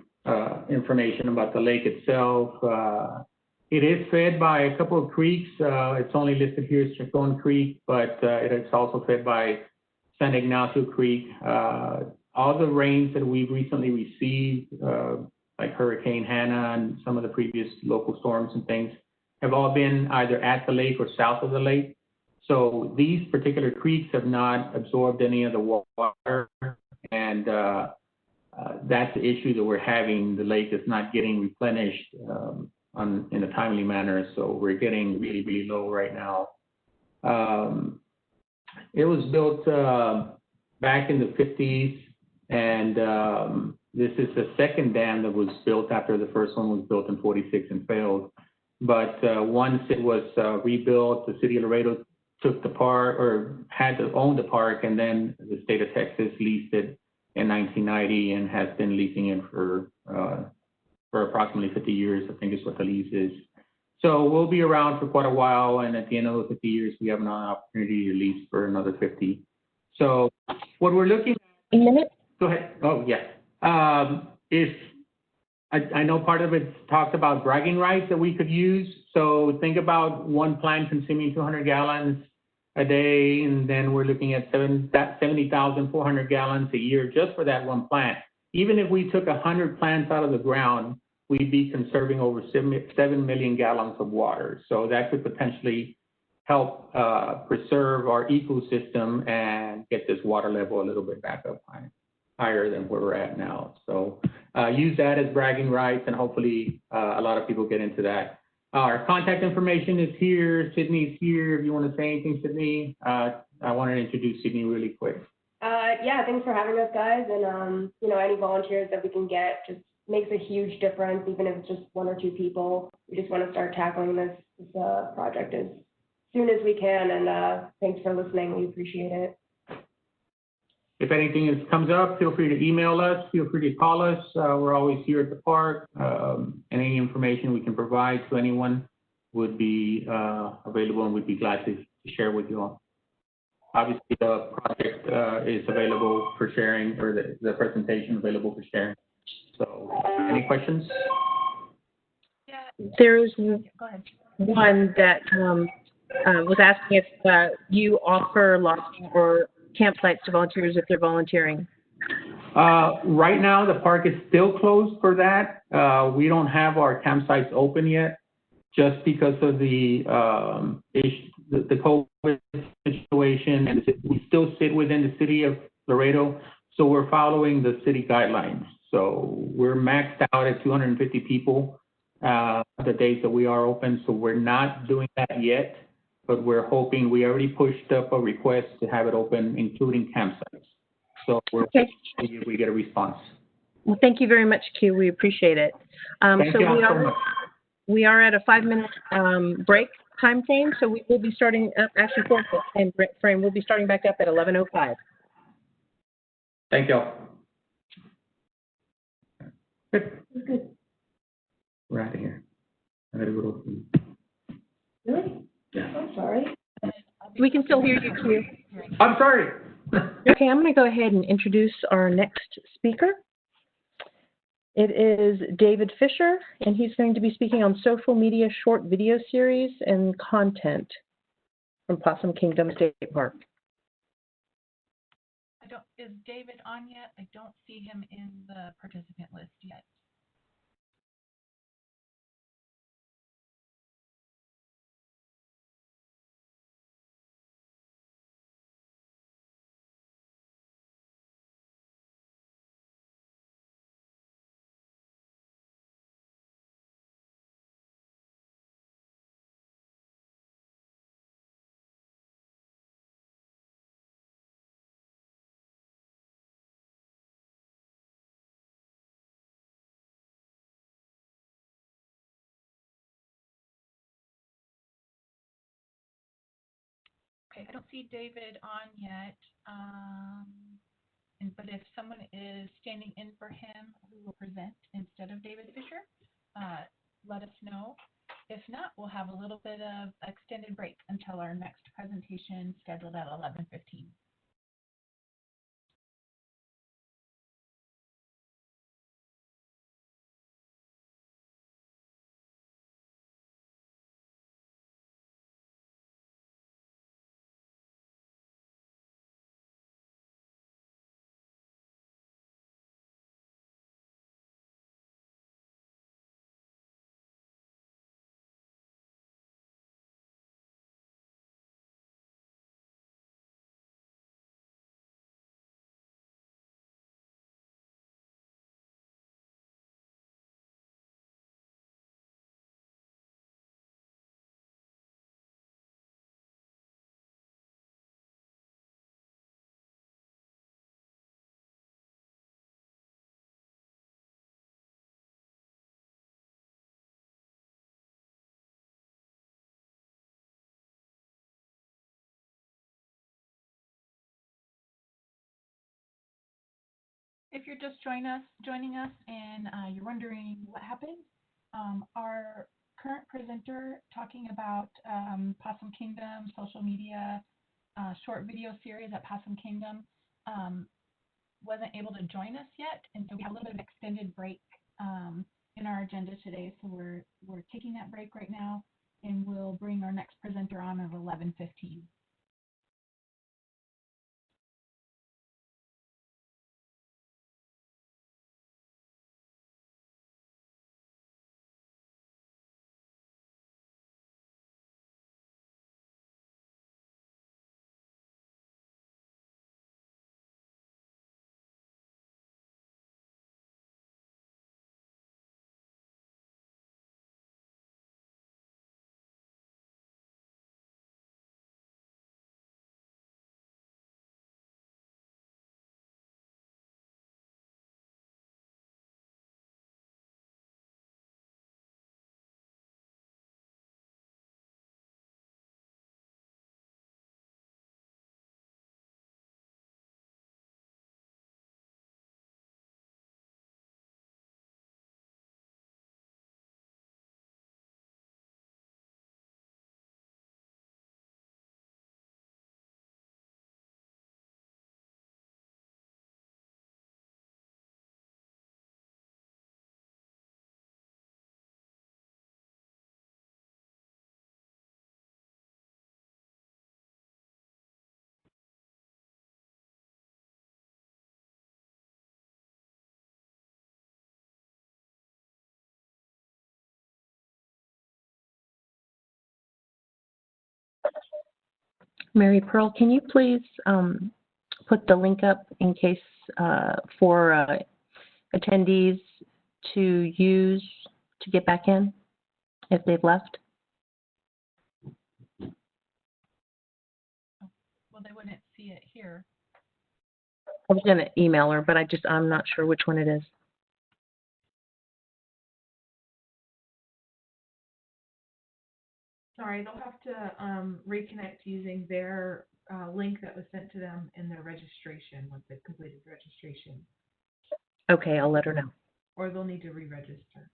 information about the lake itself. It is fed by a couple of creeks. It's only listed here as Chacon Creek, but it's also fed by San Ignacio Creek. All the rains that we've recently received, like Hurricane Hannah and some of the previous local storms and things, have all been either at the lake or south of the lake. So these particular creeks have not absorbed any of the water, and that's the issue that we're having. The lake is not getting replenished in a timely manner, so we're getting really, really low right now. It was built back in the 50s, and this is the second dam that was built after the first one was built in 46 and failed. But once it was rebuilt, the city of Laredo took the park, or had to own the park, and then the state of Texas leased it in 1990 and has been leasing it for approximately 50 years, I think is what the lease is. So we'll be around for quite a while, and at the end of those 50 years, we have an opportunity to lease for another 50. So what we're looking at... A minute? Go ahead. Oh, yeah. I know part of it talks about bragging rights that we could use. So think about one plant consuming 200 gallons a day, and then we're looking at 70,400 gallons a year just for that one plant. Even if we took 100 plants out of the ground, we'd be conserving over 7 million gallons of water. So that could potentially help preserve our ecosystem and get this water level a little bit back up higher than where we're at now. So use that as bragging rights, and hopefully a lot of people get into that. Our contact information is here. Sydney's here. If you want to say anything, Sydney, I wanted to introduce Sydney really quick. Yeah, thanks for having us, guys. And, you know, any volunteers that we can get just makes a huge difference, even if it's just 1 or 2 people. We just want to start tackling this project as soon as we can. And thanks for listening. We appreciate it. If anything comes up, feel free to email us. Feel free to call us. We're always here at the park. Any information we can provide to anyone would be available, and we'd be glad to share with you all. Obviously, the project is available for sharing, or the presentation available for sharing. So, any questions? There's one that was asking if you offer lodging or campsites to volunteers if they're volunteering. Right now, the park is still closed for that. We don't have our campsites open yet, just because of the COVID situation, and we still sit within the city of Laredo, so we're following the city guidelines. So we're maxed out at 250 people the days that we are open, so we're not doing that yet, but we're hoping. We already pushed up a request to have it open, including campsites. So we're hoping if we get a response. Well, thank you very much, Q. We appreciate it. We are at a 5-minute break time frame, so we will be starting up, actually 4 frame. We'll be starting back up at 11:05. Thank you. Good. We're out of here. I gotta go to... Really? Yeah. I'm sorry. We can still hear you, Q. I'm sorry. Okay, I'm going to go ahead and introduce our next speaker. It is David Fisher, and he's going to be speaking on social media short video series and content from Possum Kingdom State Park. Is David on yet? I don't see him in the participant list yet. Okay, I don't see David on yet. But if someone is standing in for him who will present instead of David Fisher, let us know. If not, we'll have a little bit of extended break until our next presentation scheduled at 11:15. If you're just joining us and you're wondering what happened, our current presenter talking about Possum Kingdom social media short video series at Possum Kingdom wasn't able to join us yet, and so we have a little bit of extended break in our agenda today. So we're taking that break right now, and we'll bring our next presenter on at 11:15. Mary Pearl, can you please put the link up in case for attendees to use to get back in if they've left? Well, they wouldn't see it here. I was going to email her, but I'm not sure which one it is. Sorry, they'll have to reconnect using their link that was sent to them in their registration once they've completed registration. Okay, I'll let her know. Or they'll need to re-register.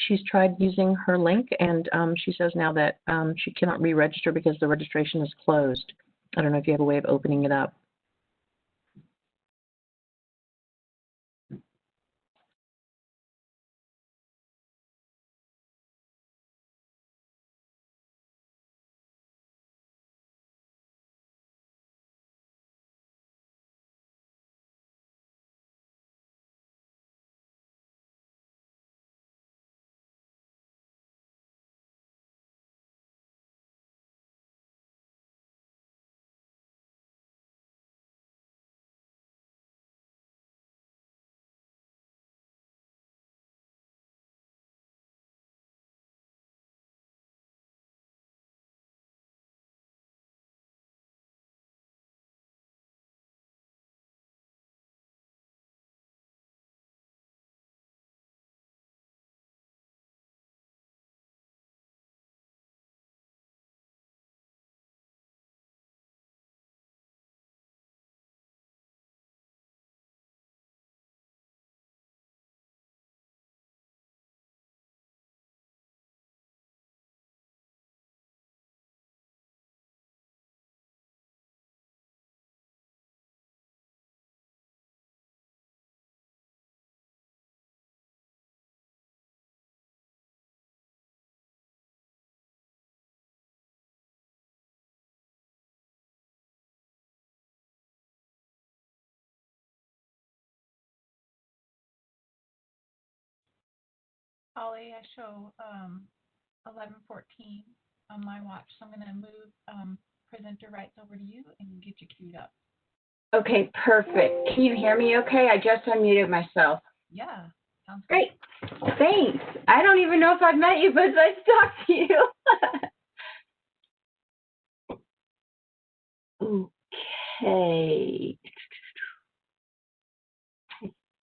she's tried using her link, and she says now that she cannot re-register because the registration is closed. I don't know if you have a way of opening it up. Holly, I show 11:14 on my watch, so I'm going to move presenter rights over to you and get you queued up. Okay, perfect. Can you hear me okay? I just unmuted myself. Yeah, sounds great. Thanks. I don't even know if I've met you, but nice to talk to you. Okay.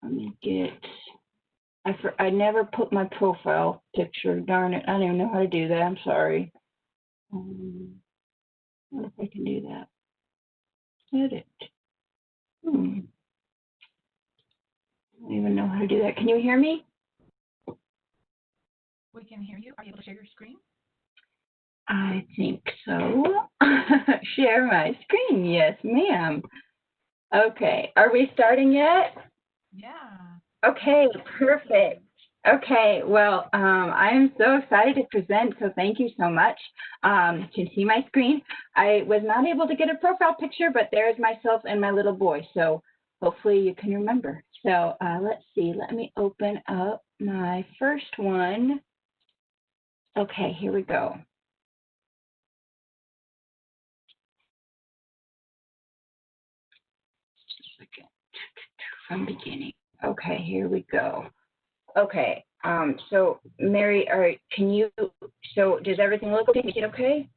Let me get, I never put my profile picture. Darn it. I don't even know how to do that. I'm sorry. I wonder if I can do that. Edit. I don't even know how to do that. Can you hear me? We can hear you. Are you able to share your screen? I think so. Share my screen. Yes, ma'am. Okay. Are we starting yet? Yeah. Okay, perfect. Okay, well, I am so excited to present, so thank you so much. You can see my screen. I was not able to get a profile picture, but there's myself and my little boy, so hopefully you can remember. So let's see, let me open up my first one. Okay, here we go. From beginning. Okay, here we go. Okay, so Mary, can you, so does everything look okay? Make it okay?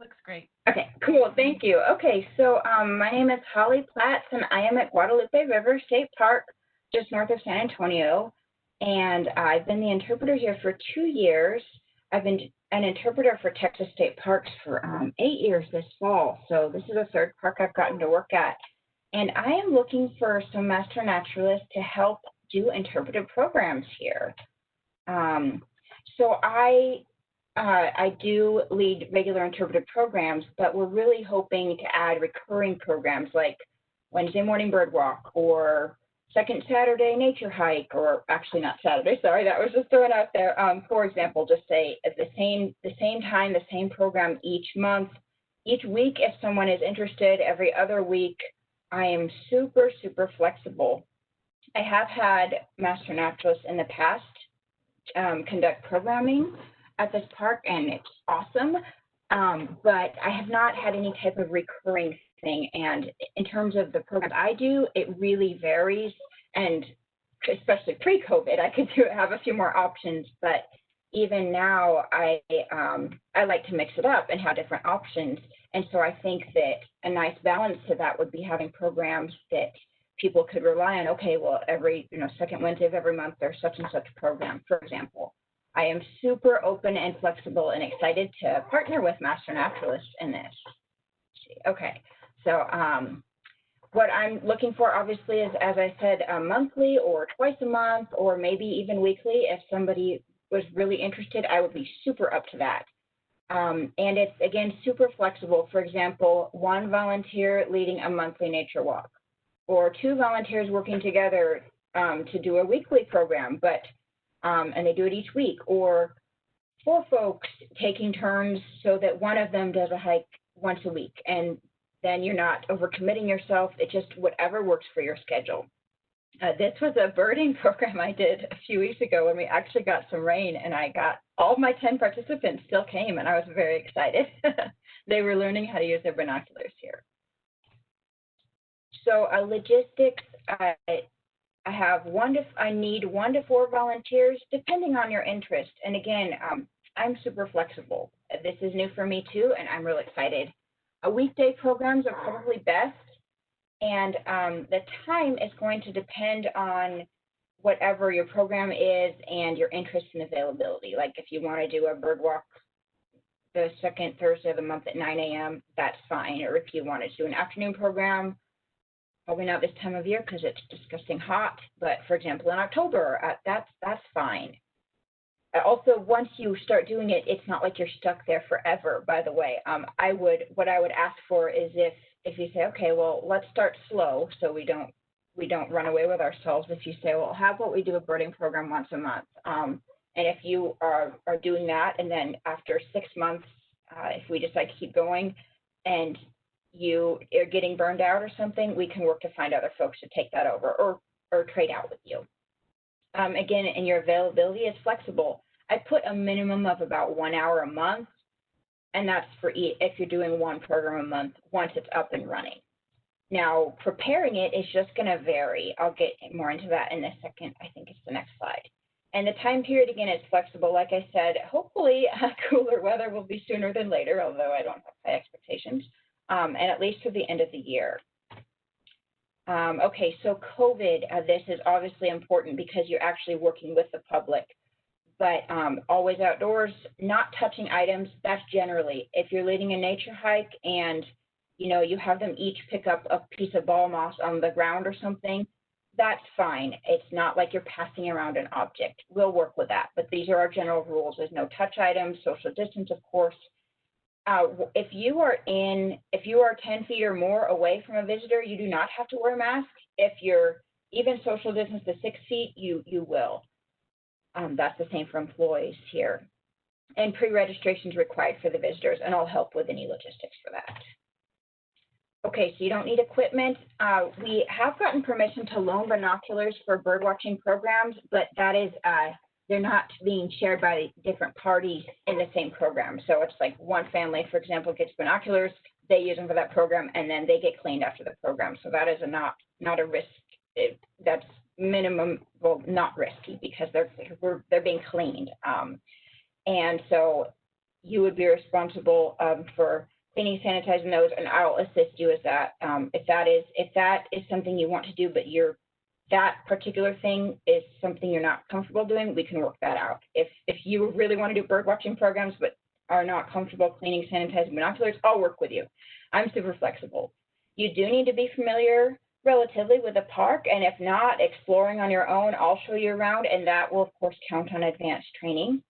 Looks great. Okay, cool, thank you. Okay, so my name is Holly Platts, and I am at Guadalupe River State Park, just north of San Antonio, and I've been the interpreter here for 2 years. I've been an interpreter for Texas State Parks for 8 years this fall, so this is the 3rd park I've gotten to work at. And I am looking for some master naturalists to help do interpretive programs here. So I do lead regular interpretive programs, but we're really hoping to add recurring programs like Wednesday morning bird walk or second Saturday nature hike, or actually not Saturday, sorry, that was just thrown out there. For example, just say at the same time, the same program each month, each week if someone is interested, every other week. I am super, super flexible. I have had master naturalists in the past conduct programming at this park, and it's awesome, but I have not had any type of recurring thing. And in terms of the programs I do, it really varies, and especially pre-COVID, I could have a few more options, but even now I like to mix it up and have different options. And so I think that a nice balance to that would be having programs that people could rely on. Okay, well, every second Wednesday of every month there's such and such program, for example. I am super open and flexible and excited to partner with master naturalists in this. Okay, so what I'm looking for, obviously, is, as I said, monthly or twice a month, or maybe even weekly. If somebody was really interested, I would be super up to that. And it's, again, super flexible. For example, one volunteer leading a monthly nature walk, or two volunteers working together to do a weekly program, but and they do it each week, or 4 folks taking turns so that one of them does a hike once a week, and then you're not overcommitting yourself. It's just whatever works for your schedule. This was a birding program I did a few weeks ago when we actually got some rain, and I got all my 10 participants still came, and I was very excited. They were learning how to use their binoculars here. So logistics, I need 1 to 4 volunteers depending on your interest. And again, I'm super flexible. This is new for me too, and I'm really excited. Weekday programs are probably best, and the time is going to depend on whatever your program is and your interest and availability. Like if you want to do a bird walk the second Thursday of the month at 9 a.m., that's fine. Or if you want to do an afternoon program, probably not this time of year because it's disgusting hot, but for example, in October, that's fine. Also, once you start doing it, it's not like you're stuck there forever, by the way. What I would ask for is if you say, okay, well, let's start slow so we don't run away with ourselves. If you say, well, how about we do a birding program once a month? And if you are doing that, and then after 6 months, if we decide to keep going and you are getting burned out or something, we can work to find other folks to take that over or trade out with you. Again, and your availability is flexible. I put a minimum of about 1 hour a month, and that's for if you're doing 1 program a month once it's up and running. Now, preparing it is just going to vary. I'll get more into that in a second. I think it's the next slide. And the time period, again, is flexible. Like I said, hopefully cooler weather will be sooner than later, although I don't have high expectations, and at least to the end of the year. Okay, so COVID, this is obviously important because you're actually working with the public, but always outdoors, not touching items. That's generally, if you're leading a nature hike and you have them each pick up a piece of ball moss on the ground or something, that's fine. It's not like you're passing around an object. We'll work with that, but these are our general rules. There's no touch items, social distance, of course. If you are 10 feet or more away from a visitor, you do not have to wear a mask. If you're even social distance to 6 feet, you will. That's the same for employees here. And pre-registration is required for the visitors, and I'll help with any logistics for that. Okay, so you don't need equipment. We have gotten permission to loan binoculars for birdwatching programs, but that is, they're not being shared by different parties in the same program. So it's like one family, for example, gets binoculars, they use them for that program, and then they get cleaned after the program. So that is not a risk. That's minimum, well, not risky because they're being cleaned. And so you would be responsible for cleaning, sanitizing those, and I'll assist you with that. If that is something you want to do, but that particular thing is something you're not comfortable doing, we can work that out. If you really want to do bird watching programs but are not comfortable cleaning, sanitizing binoculars, I'll work with you. I'm super flexible. You do need to be familiar relatively with the park, and if not, exploring on your own, I'll show you around, and that will of course count on advanced training.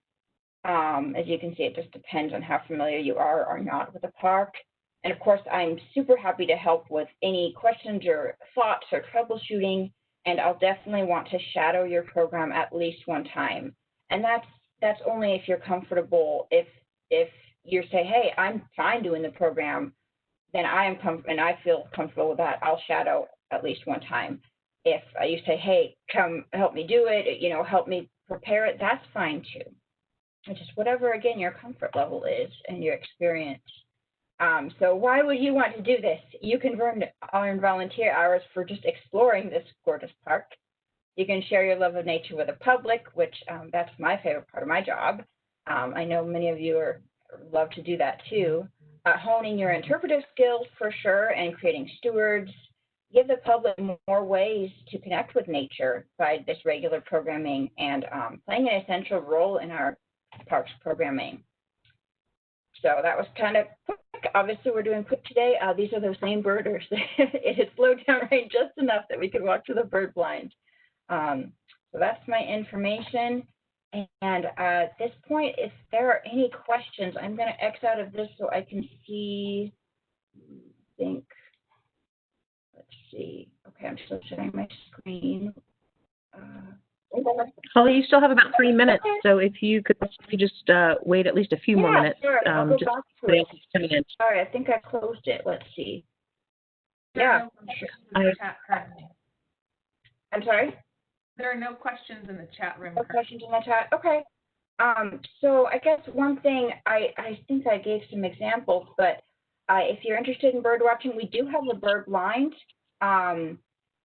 As you can see, it just depends on how familiar you are or not with the park. And of course, I'm super happy to help with any questions or thoughts or troubleshooting, and I'll definitely want to shadow your program at least one time. And that's only if you're comfortable. If you say, hey, I'm fine doing the program, then and I feel comfortable with that, I'll shadow at least one time. If you say, hey, come help me do it, help me prepare it, that's fine too. It's just whatever, again, your comfort level is and your experience. So why would you want to do this? You can earn volunteer hours for just exploring this gorgeous park. You can share your love of nature with the public, which that's my favorite part of my job. I know many of you love to do that too. Honing your interpretive skills for sure, and creating stewards. Give the public more ways to connect with nature by this regular programming, and playing an essential role in our parks programming. So that was kind of quick. Obviously, we're doing quick today. These are those same birders. It had slowed down rain just enough that we could walk to the bird blind. So that's my information. And at this point, if there are any questions, I'm going to X out of this so I can see, let's see. Okay, I'm still sharing my screen. Holly, you still have about 3 minutes, so if you could just wait at least a few more minutes. Sure. I'll go just back to it. coming in. Sorry, I think I closed it. Let's see. There are Yeah. no questions in the chat currently. I'm sorry? There are no questions in the chat room. No questions in the chat? Okay. So I guess one thing, I think I gave some examples, but if you're interested in bird watching, we do have a bird blind.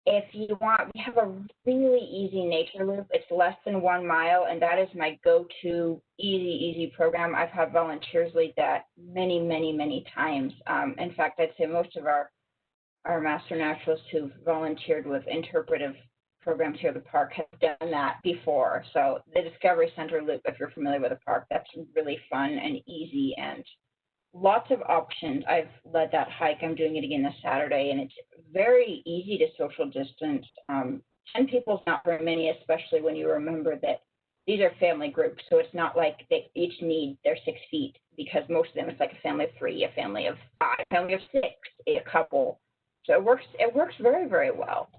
If you want, we have a really easy nature loop. It's less than 1 mile, and that is my go-to easy program. I've had volunteers lead that many times. In fact, I'd say most of our master naturalists who've volunteered with interpretive programs here at the park have done that before. So the Discovery Center loop, if you're familiar with the park, that's really fun and easy and lots of options. I've led that hike. I'm doing it again this Saturday, and it's very easy to social distance. 10 people is not very many, especially when you remember that these are family groups. So it's not like they each need their 6 feet, because most of them, it's like a family of 3, a family of 5, a family of 6, a couple. So it works very well.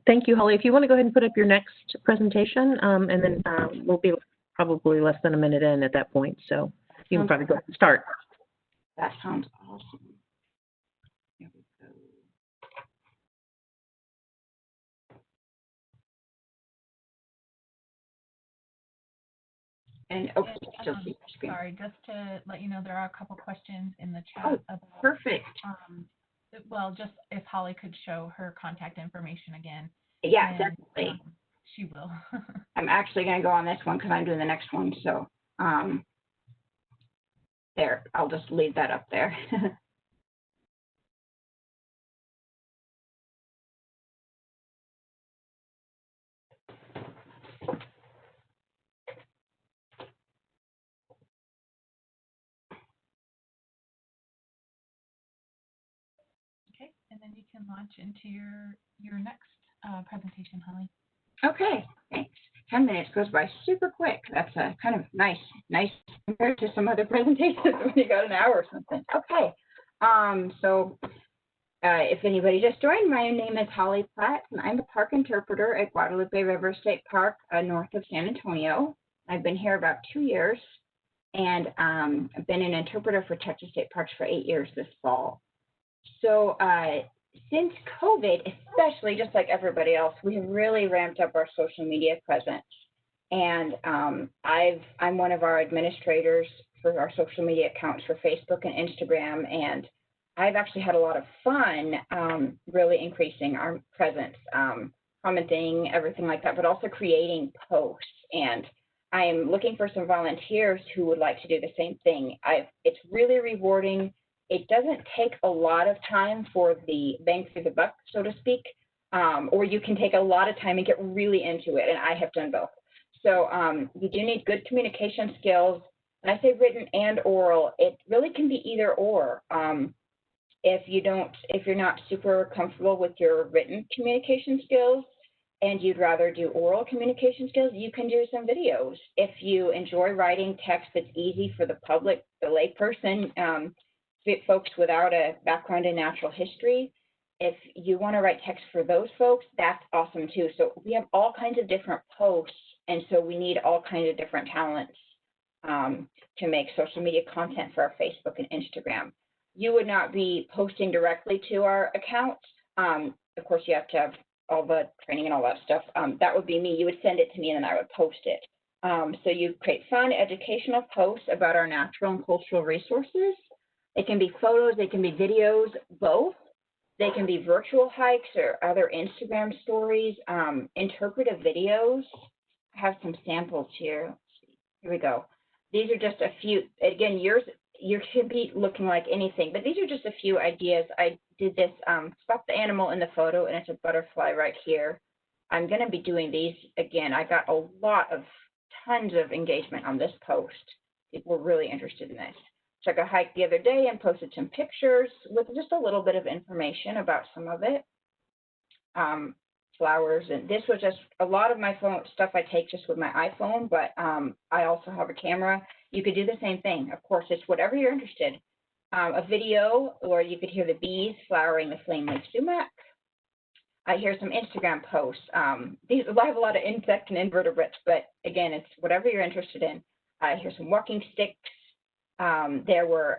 Thank you, Holly. If you want to go ahead and put up your next presentation, and then we'll be probably less than a minute in at that point. So you can probably go ahead and start. That sounds awesome. Here we go. And sorry, just to let you know, there are a couple questions in the chat. Oh, about, perfect. Well, just if Holly could show her contact information again. Yeah, and, definitely. She will. I'm actually going to go on this one because I'm doing the next one. So there, I'll just leave that up there. Okay, and then you can launch into your next presentation, Holly. Okay, thanks. 10 minutes goes by super quick. That's kind of nice compared to some other presentations when you got an hour or something. Okay, so if anybody just joined, my name is Holly Platt, and I'm a park interpreter at Guadalupe River State Park north of San Antonio. I've been here about 2 years, and I've been an interpreter for Texas State Parks for 8 years this fall. So since COVID, especially just like everybody else, we have really ramped up our social media presence. And I'm one of our administrators for our social media accounts for Facebook and Instagram. And I've actually had a lot of fun really increasing our presence, commenting, everything like that, but also creating posts. And I am looking for some volunteers who would like to do the same thing. It's really rewarding. It doesn't take a lot of time for the bang for the buck, so to speak, or you can take a lot of time and get really into it, and I have done both. So you do need good communication skills, and I say written and oral. It really can be either or. If you're not super comfortable with your written communication skills and you'd rather do oral communication skills, you can do some videos. If you enjoy writing text that's easy for the public, the layperson, folks without a background in natural history, if you want to write text for those folks, that's awesome too. So we have all kinds of different posts, and so we need all kinds of different talents to make social media content for our Facebook and Instagram. You would not be posting directly to our accounts. Of course, you have to have all the training and all that stuff. That would be me. You would send it to me, and then I would post it. So you create fun, educational posts about our natural and cultural resources. It can be photos, they can be videos, both. They can be virtual hikes or other Instagram stories, interpretive videos. I have some samples here. Let's see. Here we go. These are just a few. Again, yours should be looking like anything, but these are just a few ideas. I did this, spot the animal in the photo, and it's a butterfly right here. I'm going to be doing these again. I got a tons of engagement on this post. People were really interested in this. Took a hike the other day and posted some pictures with just a little bit of information about some of it. Flowers, and this was just a lot of my phone stuff I take just with my iPhone, but I also have a camera. You could do the same thing. Of course, it's whatever you're interested. A video, or you could hear the bees flowering the flame leaf sumac. I hear some Instagram posts. I have a lot of insect and invertebrates, but again, it's whatever you're interested in. I hear some walking sticks. There were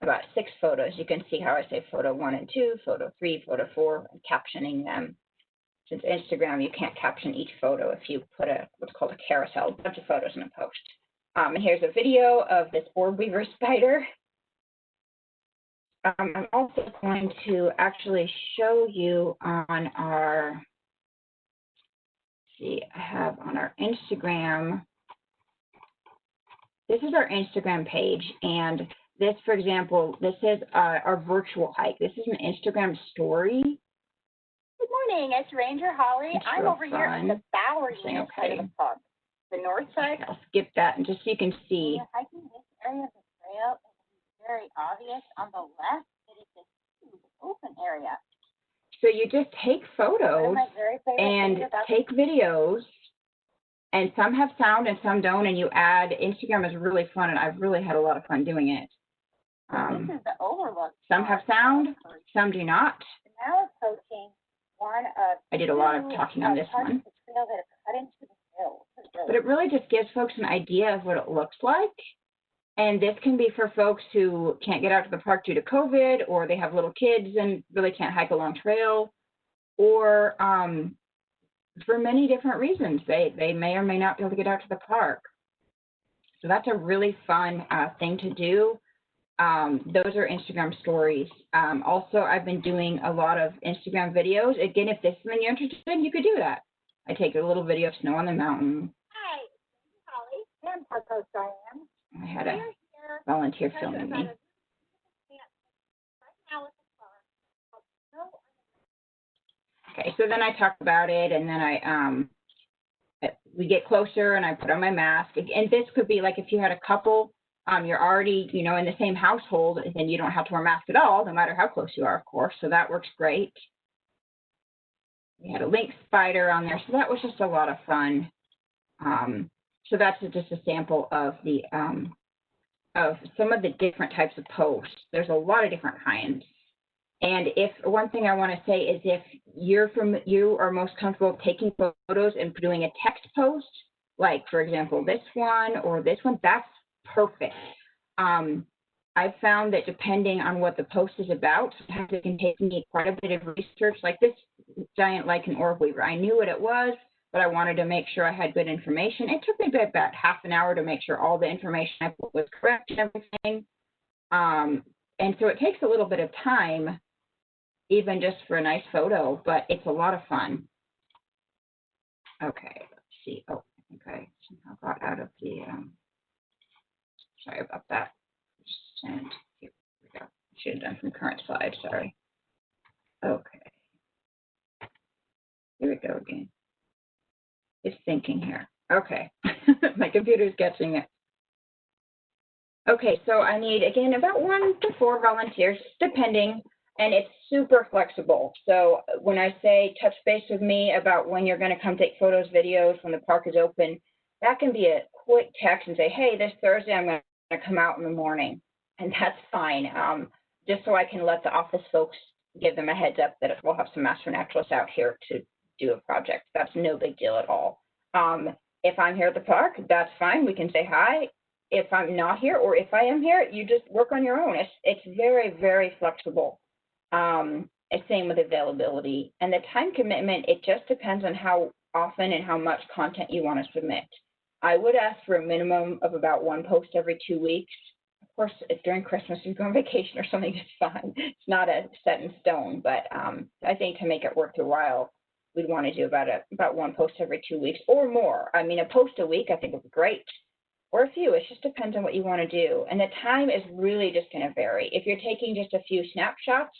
about 6 photos. You can see how I say photo 1 and 2, photo 3, photo 4, and captioning them. Since Instagram, you can't caption each photo if you put what's called a carousel, a bunch of photos in a post. And here's a video of this orb weaver spider. I'm also going to actually show you on our, I have on our Instagram, this is our Instagram page, and this, for example, this is our virtual hike. This is an Instagram story. Good morning, it's Ranger Holly. I'm over here at the Bower unit side of the park. The north side. I'll skip that and just so you can see. When you're hiking this area of the trail, it's very obvious. On the left, it is this huge open area. So you just take photos and take videos, and some have sound and some don't, and you add. Instagram is really fun, and I've really had a lot of fun doing it. This is the overlook. Some have sound, some do not. Now approaching one of I did a lot of talking on this one. The trail that are cut into the hill. But it really just gives folks an idea of what it looks like. And this can be for folks who can't get out to the park due to COVID, or they have little kids and really can't hike a long trail, or for many different reasons. They may or may not be able to get out to the park. So that's a really fun thing to do. Those are Instagram stories. Also, I've been doing a lot of Instagram videos. Again, if this is something you're interested in, you could do that. I take a little video of snow on the mountain. Hi, Holly. And Park Host Diane. I had a volunteer filming me. Okay, so then I talk about it, and then we get closer, and I put on my mask. And this could be like if you had a couple, you're already, in the same household, and then you don't have to wear a mask at all, no matter how close you are, of course. So that works great. We had a lynx spider on there, so that was just a lot of fun. So that's just a sample of the of some of the different types of posts. There's a lot of different kinds. And if one thing I want to say is if you are most comfortable taking photos and doing a text post, like for example this one or this one, that's perfect. I've found that depending on what the post is about, sometimes it can take me quite a bit of research. Like this giant lichen orb weaver, I knew what it was, but I wanted to make sure I had good information. It took me about half an hour to make sure all the information I put was correct and everything. And so it takes a little bit of time, even just for a nice photo, but it's a lot of fun. Okay, let's see. Oh, I think I somehow got out of the, sorry about that. And here we go. Should have done from current slide, sorry. Okay. Here we go again. It's thinking here. Okay. My computer's guessing it. Okay, so I need, again, about 1 to 4 volunteers, depending, and it's super flexible. So when I say touch base with me about when you're going to come take photos, videos, when the park is open, that can be a quick text and say, hey, this Thursday I'm going to come out in the morning. And that's fine, just so I can let the office folks give them a heads up that we'll have some master naturalists out here to do a project. That's no big deal at all. If I'm here at the park, that's fine. We can say hi. If I'm not here, or if I am here, you just work on your own. It's very, very flexible. Same with availability. And the time commitment, it just depends on how often and how much content you want to submit. I would ask for a minimum of about 1 post every 2 weeks. Of course, if during Christmas you go on vacation or something, it's fine. It's not a set in stone, but I think to make it worth your while, we'd want to do about 1 post every 2 weeks or more. I mean, a post a week I think would be great, or a few. It just depends on what you want to do. And the time is really just going to vary. If you're taking just a few snapshots,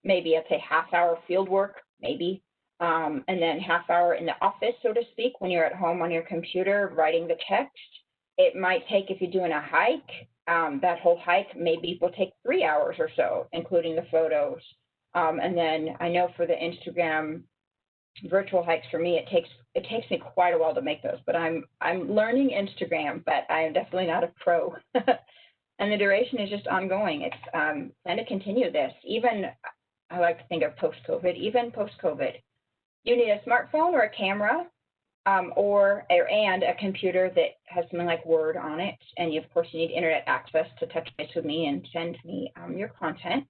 maybe it's a half-hour field work, maybe. and then half hour in the office, so to speak, when you're at home on your computer writing the text. It might take, if you're doing a hike, that whole hike maybe will take 3 hours or so, including the photos. And then I know for the Instagram virtual hikes, for me, it takes me quite a while to make those, but I'm learning Instagram, but I am definitely not a pro. And the duration is just ongoing. It's plan to continue this. Even, I like to think of post-COVID, even post-COVID. You need a smartphone or a camera, and a computer that has something like Word on it. And of course, you need internet access to touch base with me and send me your content.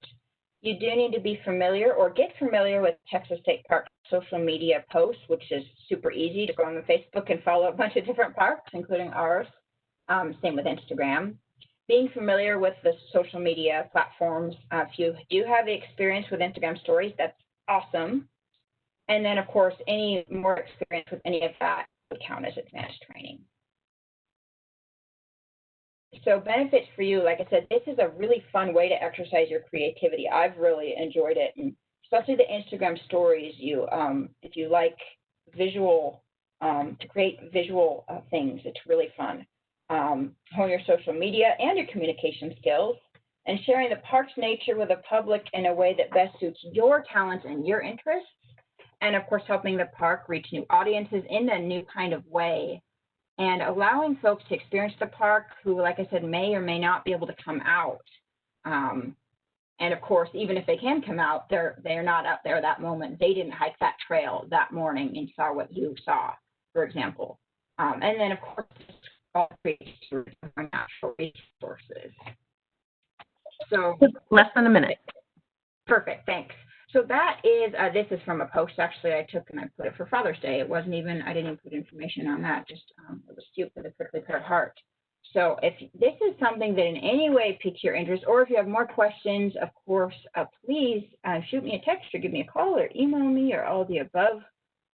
You do need to be familiar or get familiar with Texas State Park social media posts, which is super easy to go on the Facebook and follow a bunch of different parks, including ours. Same with Instagram. Being familiar with the social media platforms. If you do have the experience with Instagram stories, that's awesome. And then, of course, any more experience with any of that would count as advanced training. So benefits for you, like I said, this is a really fun way to exercise your creativity. I've really enjoyed it, and especially the Instagram stories. If you like visual, to create visual things, it's really fun. Hone your social media and your communication skills, and sharing the park's nature with the public in a way that best suits your talents and your interests. And of course, helping the park reach new audiences in a new kind of way, and allowing folks to experience the park who, like I said, may or may not be able to come out. And of course, even if they can come out, they're not out there that moment. They didn't hike that trail that morning and saw what you saw, for example. And then, of course, all natural resources. So less than a minute. Perfect, thanks. So that is, this is from a post actually I took and I put it for Father's Day. I didn't even put information on that, just it was cute for the prickly pear heart. So if this is something that in any way piques your interest, or if you have more questions, of course, please shoot me a text or give me a call or email me or all the above.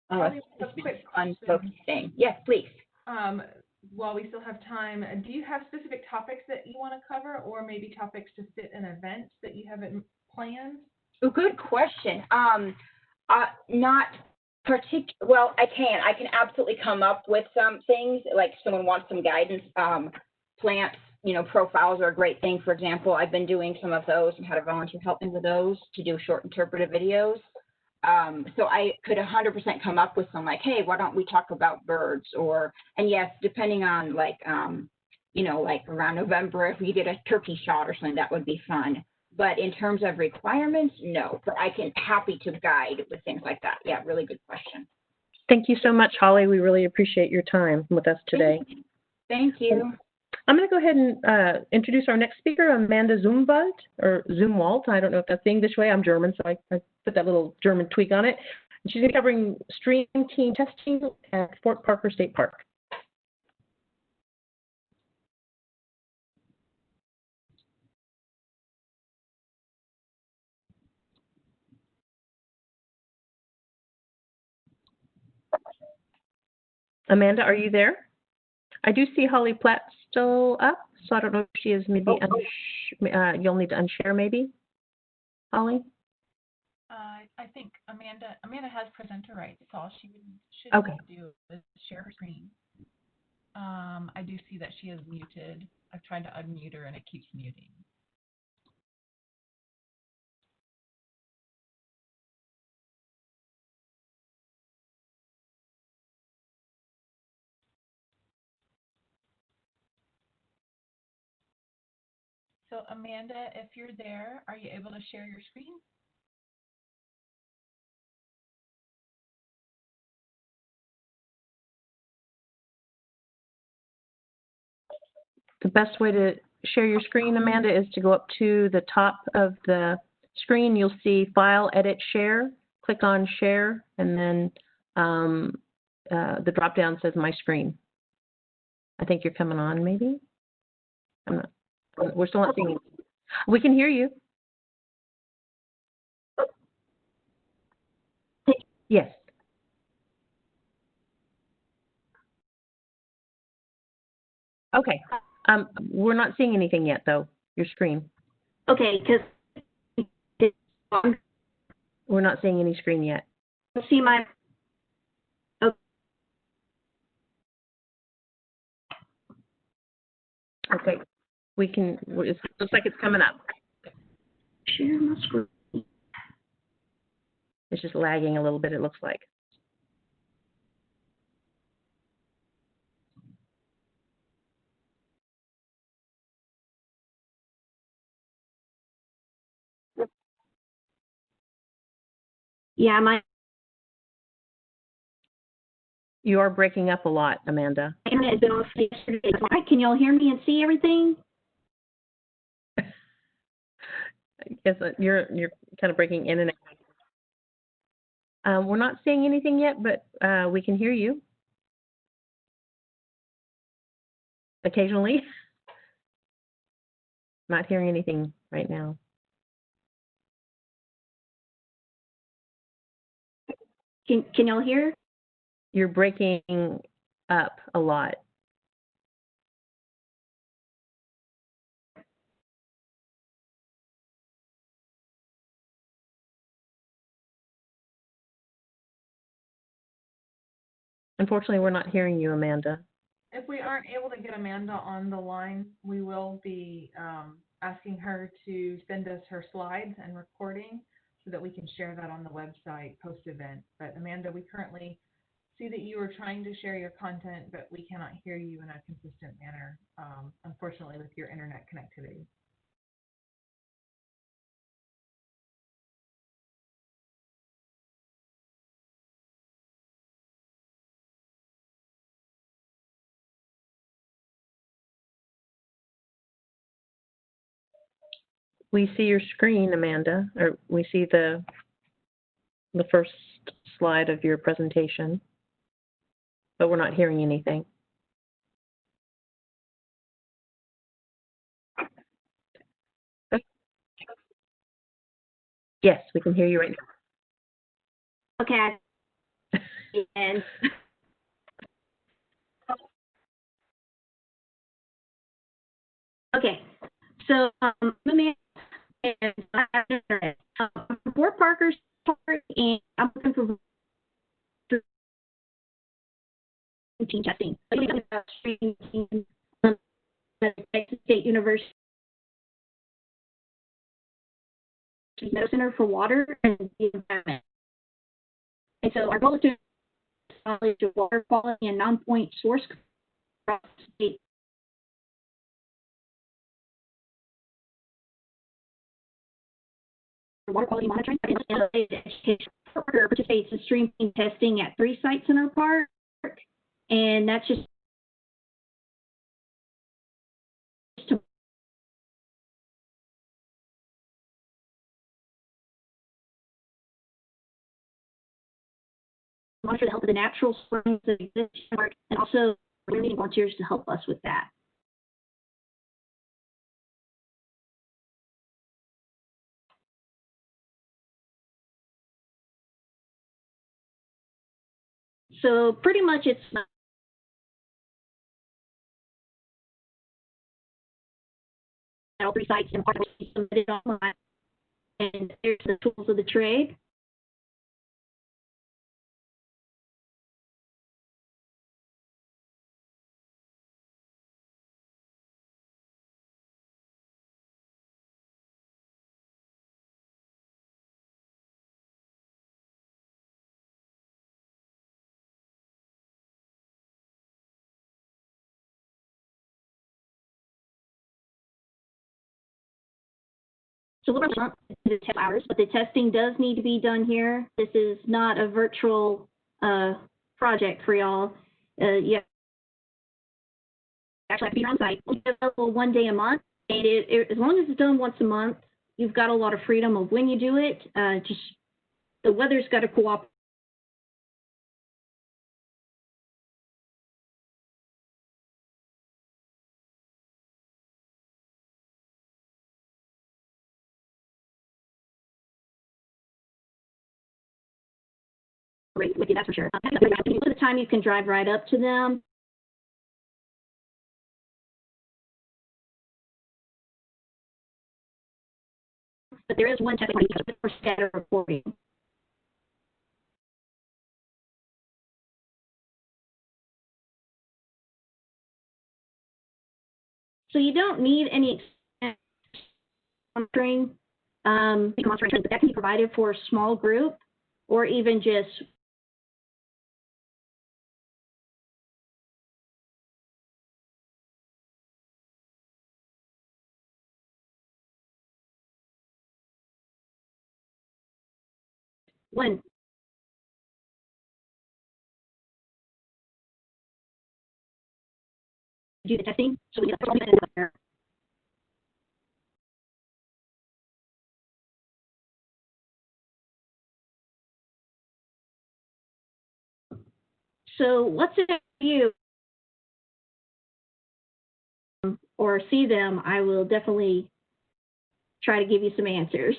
It's a fun focused thing. Yes, please. While we still have time, do you have specific topics that you want to cover, or maybe topics to fit an event that you haven't planned? Oh, good question. Not particular. Well, I can absolutely come up with some things, like someone wants some guidance. Plants, profiles are a great thing. For example, I've been doing some of those and had a volunteer help me with those to do short interpretive videos. So I could 100% come up with some, like, hey, why don't we talk about birds? And yes, depending on like around November, if we did a turkey shot or something, that would be fun. But in terms of requirements, no. But I can happy to guide with things like that. Yeah, really good question. Thank you so much, Holly. We really appreciate your time with us today. Thank you. I'm going to go ahead and introduce our next speaker, Amanda Zumwalt, or Zumwalt. I don't know if that's the English way. I'm German, so I put that little German tweak on it. And she's going to be covering stream team testing at Fort Parker State Park. Amanda, are you there? I do see Holly Platt still up, so I don't know if she is maybe, you'll need to unshare maybe, Holly? I think Amanda has presenter rights, so all she should do is share her screen. I do see that she is muted. I've tried to unmute her and it keeps muting. So Amanda, if you're there, are you able to share your screen? The best way to share your screen, Amanda, is to go up to the top of the screen. You'll see File, Edit, Share. Click on Share, and then the drop-down says My Screen. I think you're coming on, maybe? We're still not seeing you. We can hear you. Yes. Okay. We're not seeing anything yet, though, your screen. Okay, because we're not seeing any screen yet. see my, oh, Okay, we can, it looks like it's coming up. share my screen. It's just lagging a little bit, it looks like. Yeah, my You are breaking up a lot, Amanda. internet has been off yesterday. Can y'all hear me and see everything? Yes, you're kind of breaking in and out. We're not seeing anything yet, but we can hear you occasionally. Not hearing anything right now. Can y'all hear? You're breaking up a lot. Unfortunately, we're not hearing you, Amanda. If we aren't able to get Amanda on the line, we will be asking her to send us her slides and recording so that we can share that on the website post-event. But Amanda, we currently see that you are trying to share your content, but we cannot hear you in a consistent manner, unfortunately, with your internet connectivity. We see your screen, Amanda, or we see the first slide of your presentation, but we're not hearing anything. Yes, we can hear you right now. Okay. And okay. So let me. Fort Parker's part, and I'm looking for team testing. Texas State University Meadow Center for Water and the Environment. And so our goal is to establish water quality and non-point source across the state. Water quality monitoring. Parker participates in stream testing at 3 sites in our park, and that's just to monitor the health of the natural springs that exist in the park, and also we're needing volunteers to help us with that. So pretty much it's all 3 sites in part submitted online, and there's the tools of the trade. So we're not the test hours, but the testing does need to be done here. This is not a virtual project for y'all. You actually have to be on site. It's available 1 day a month, and as long as it's done once a month, you've got a lot of freedom of when you do it. Just the weather's got to cooperate. With you, that's for sure. Most of the time, you can drive right up to them. But there is one test for scatter reporting. So you don't need any monitoring, but that can be provided for a small group or even just one. Do the testing, so we get a So what's it you or see them, I will definitely try to give you some answers.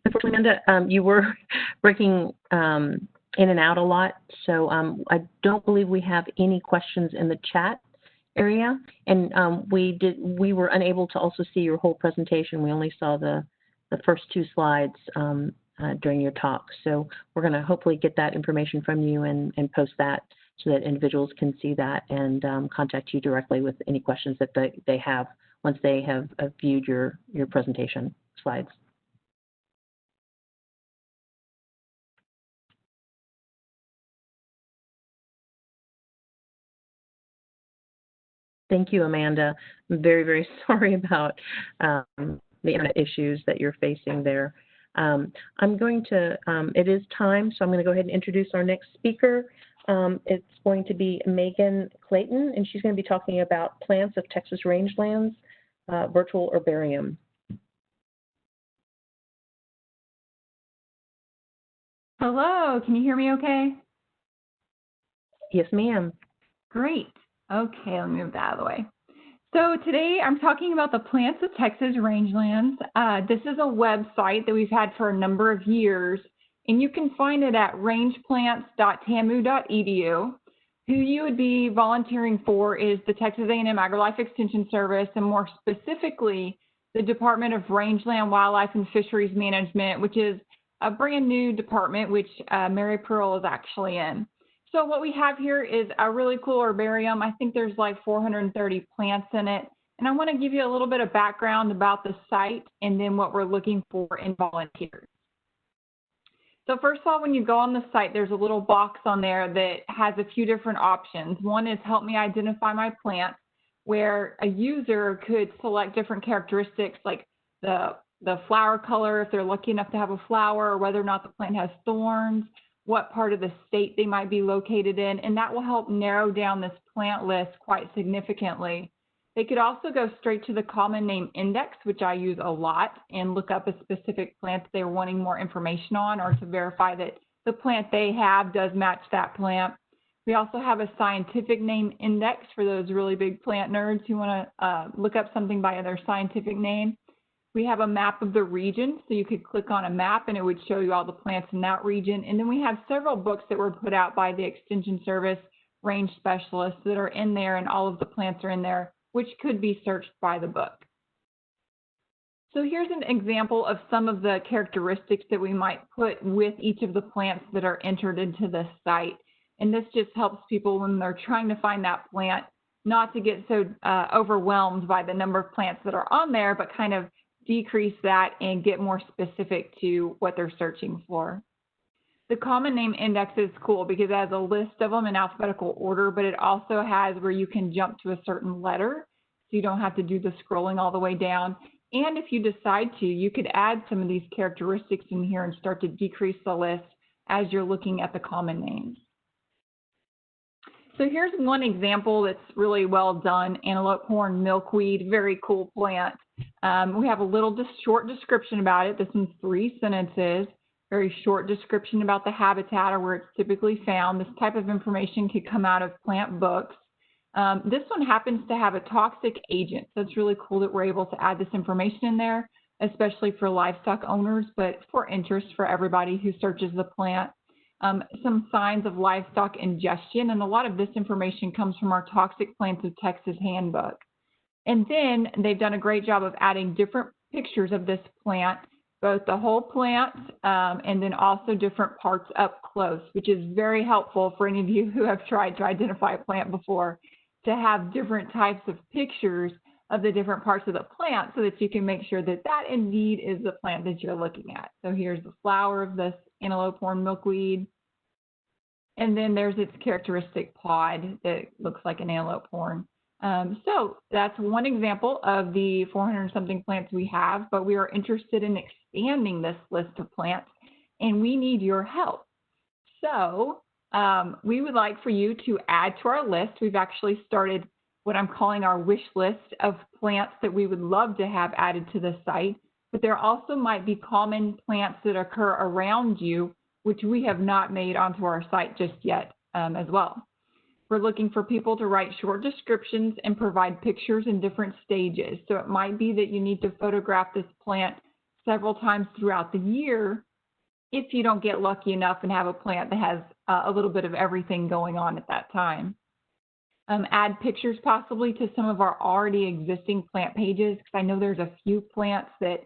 Unfortunately, Amanda, you were breaking in and out a lot, so I don't believe we have any questions in the chat area, and we were unable to also see your whole presentation. We only saw the first 2 slides during your talk, so we're going to hopefully get that information from you and post that so that individuals can see that and contact you directly with any questions that they have once they have viewed your presentation slides. Thank you, Amanda. I'm very, very sorry about the internet issues that you're facing there. I'm going to, it is time, so I'm going to go ahead and introduce our next speaker. It's going to be Megan Clayton, and she's going to be talking about plants of Texas rangelands, virtual herbarium. Hello, can you hear me okay? Yes, ma'am. Great. Okay, let me move that out of the way. So today I'm talking about the plants of Texas rangelands. This is a website that we've had for a number of years, and you can find it at rangeplants.tamu.edu. Who you would be volunteering for is the Texas A&M AgriLife Extension Service, and more specifically, the Department of Rangeland, Wildlife, and Fisheries Management, which is a brand new department, which Mary Pearl is actually in. So what we have here is a really cool herbarium. I think there's like 430 plants in it. And I want to give you a little bit of background about the site and then what we're looking for in volunteers. So first of all, when you go on the site, there's a little box on there that has a few different options. One is help me identify my plant, where a user could select different characteristics like the flower color, if they're lucky enough to have a flower, or whether or not the plant has thorns, what part of the state they might be located in, and that will help narrow down this plant list quite significantly. They could also go straight to the common name index, which I use a lot, and look up a specific plant they're wanting more information on, or to verify that the plant they have does match that plant. We also have a scientific name index for those really big plant nerds who want to look up something by their scientific name. We have a map of the region, so you could click on a map and it would show you all the plants in that region. And then we have several books that were put out by the Extension Service range specialists that are in there, and all of the plants are in there, which could be searched by the book. So here's an example of some of the characteristics that we might put with each of the plants that are entered into the site. And this just helps people when they're trying to find that plant not to get so overwhelmed by the number of plants that are on there, but kind of decrease that and get more specific to what they're searching for. The common name index is cool because it has a list of them in alphabetical order, but it also has where you can jump to a certain letter, so you don't have to do the scrolling all the way down. And if you decide to, you could add some of these characteristics in here and start to decrease the list as you're looking at the common names. So here's one example that's really well done. Antelope horn milkweed, very cool plant. We have a little short description about it. This one's 3 sentences. Very short description about the habitat or where it's typically found. This type of information could come out of plant books. This one happens to have a toxic agent. So it's really cool that we're able to add this information in there, especially for livestock owners, but for interest for everybody who searches the plant. Some signs of livestock ingestion, and a lot of this information comes from our Toxic Plants of Texas handbook. And then they've done a great job of adding different pictures of this plant both the whole plant and then also different parts up close, which is very helpful for any of you who have tried to identify a plant before, to have different types of pictures of the different parts of the plant so that you can make sure that that indeed is the plant that you're looking at. So here's the flower of this antelope horn milkweed. And then there's its characteristic pod that looks like an antelope horn. So that's one example of the 400-something plants we have, but we are interested in expanding this list of plants, and we need your help. So we would like for you to add to our list. We've actually started what I'm calling our wish list of plants that we would love to have added to the site, but there also might be common plants that occur around you, which we have not made onto our site just yet as well. We're looking for people to write short descriptions and provide pictures in different stages. So it might be that you need to photograph this plant several times throughout the year if you don't get lucky enough and have a plant that has a little bit of everything going on at that time. Add pictures possibly to some of our already existing plant pages, because I know there's a few plants that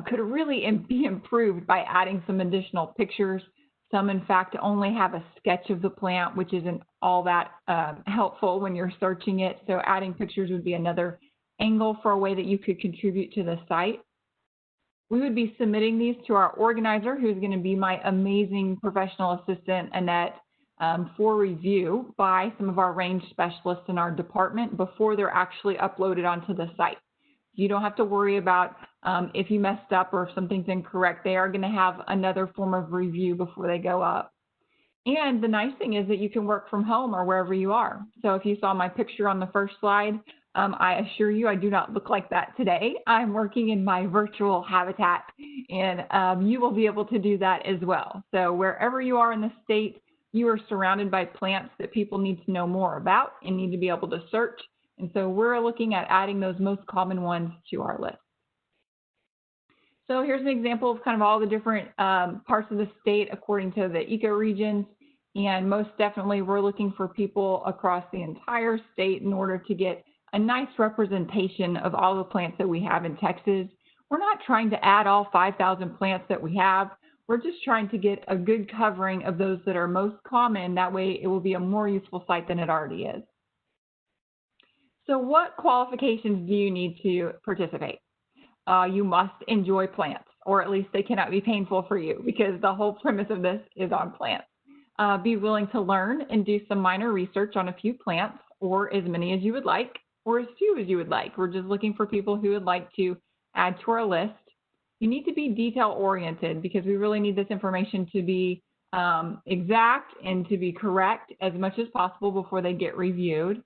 could really be improved by adding some additional pictures. Some, in fact, only have a sketch of the plant, which isn't all that helpful when you're searching it. So adding pictures would be another angle for a way that you could contribute to the site. We would be submitting these to our organizer, who's going to be my amazing professional assistant, Annette, for review by some of our range specialists in our department before they're actually uploaded onto the site. You don't have to worry about if you messed up or if something's incorrect. They are going to have another form of review before they go up. And the nice thing is that you can work from home or wherever you are. So if you saw my picture on the first slide, I assure you I do not look like that today. I'm working in my virtual habitat, and you will be able to do that as well. So wherever you are in the state, you are surrounded by plants that people need to know more about and need to be able to search. And so we're looking at adding those most common ones to our list. So here's an example of kind of all the different parts of the state according to the ecoregions. And most definitely we're looking for people across the entire state in order to get a nice representation of all the plants that we have in Texas. We're not trying to add all 5,000 plants that we have. We're just trying to get a good covering of those that are most common. That way it will be a more useful site than it already is. So what qualifications do you need to participate? You must enjoy plants, or at least they cannot be painful for you, because the whole premise of this is on plants. Be willing to learn and do some minor research on a few plants, or as many as you would like, or as few as you would like. We're just looking for people who would like to add to our list. You need to be detail-oriented, because we really need this information to be exact and to be correct as much as possible before they get reviewed.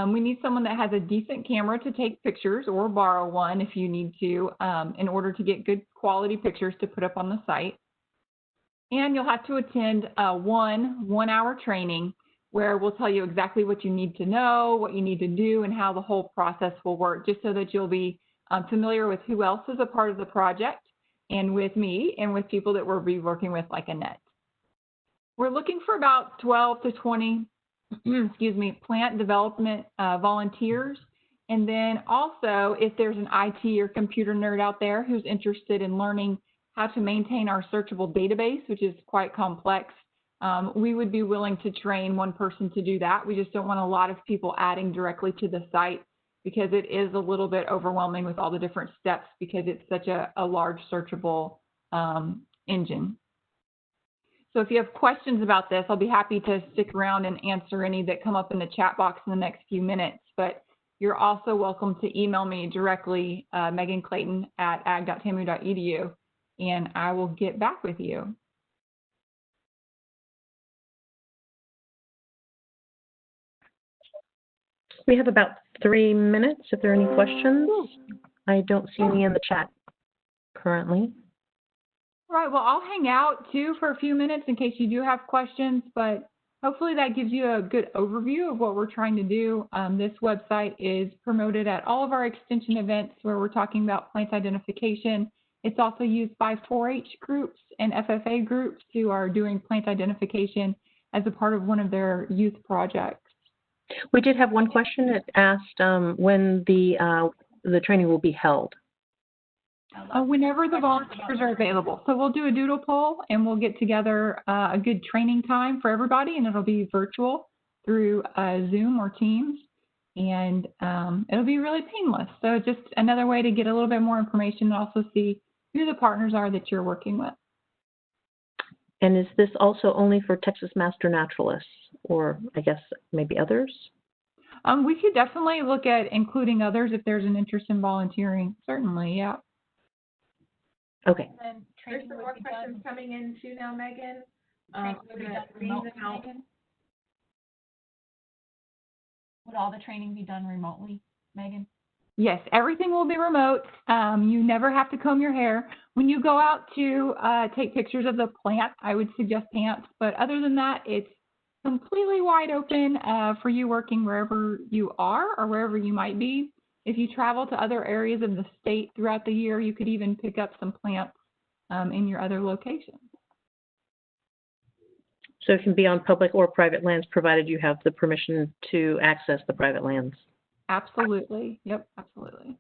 We need someone that has a decent camera to take pictures, or borrow one if you need to, in order to get good quality pictures to put up on the site. And you'll have to attend one-hour training where we'll tell you exactly what you need to know, what you need to do, and how the whole process will work, just so that you'll be familiar with who else is a part of the project, and with me, and with people that we'll be working with, like Annette. We're looking for about 12 to 20 plant development volunteers. And then also, if there's an IT or computer nerd out there who's interested in learning how to maintain our searchable database, which is quite complex, we would be willing to train one person to do that. We just don't want a lot of people adding directly to the site, because it is a little bit overwhelming with all the different steps, because it's such a large searchable engine. So if you have questions about this, I'll be happy to stick around and answer any that come up in the chat box in the next few minutes. But you're also welcome to email me directly, Megan Clayton at ag.tamu.edu, and I will get back with you. We have about 3 minutes if there are any questions. I don't see any in the chat currently. All right, well, I'll hang out too for a few minutes in case you do have questions, but hopefully that gives you a good overview of what we're trying to do. This website is promoted at all of our extension events where we're talking about plant identification. It's also used by 4-H groups and FFA groups who are doing plant identification as a part of one of their youth projects. We did have one question that asked when the training will be held. Whenever the volunteers are available. So we'll do a doodle poll and we'll get together a good training time for everybody, and it'll be virtual through Zoom or Teams, and it'll be really painless. So just another way to get a little bit more information and also see who the partners are that you're working with. And is this also only for Texas Master Naturalists, or I guess maybe others? We could definitely look at including others if there's an interest in volunteering. Certainly, yeah. Okay. And there's some more questions coming in too now, Megan. Would all the training be done remotely, Megan? Yes, everything will be remote. You never have to comb your hair. When you go out to take pictures of the plant, I would suggest pants. But other than that, it's completely wide open for you working wherever you are or wherever you might be. If you travel to other areas of the state throughout the year, you could even pick up some plants in your other locations. So it can be on public or private lands, provided you have the permission to access the private lands. Absolutely. Yep, absolutely.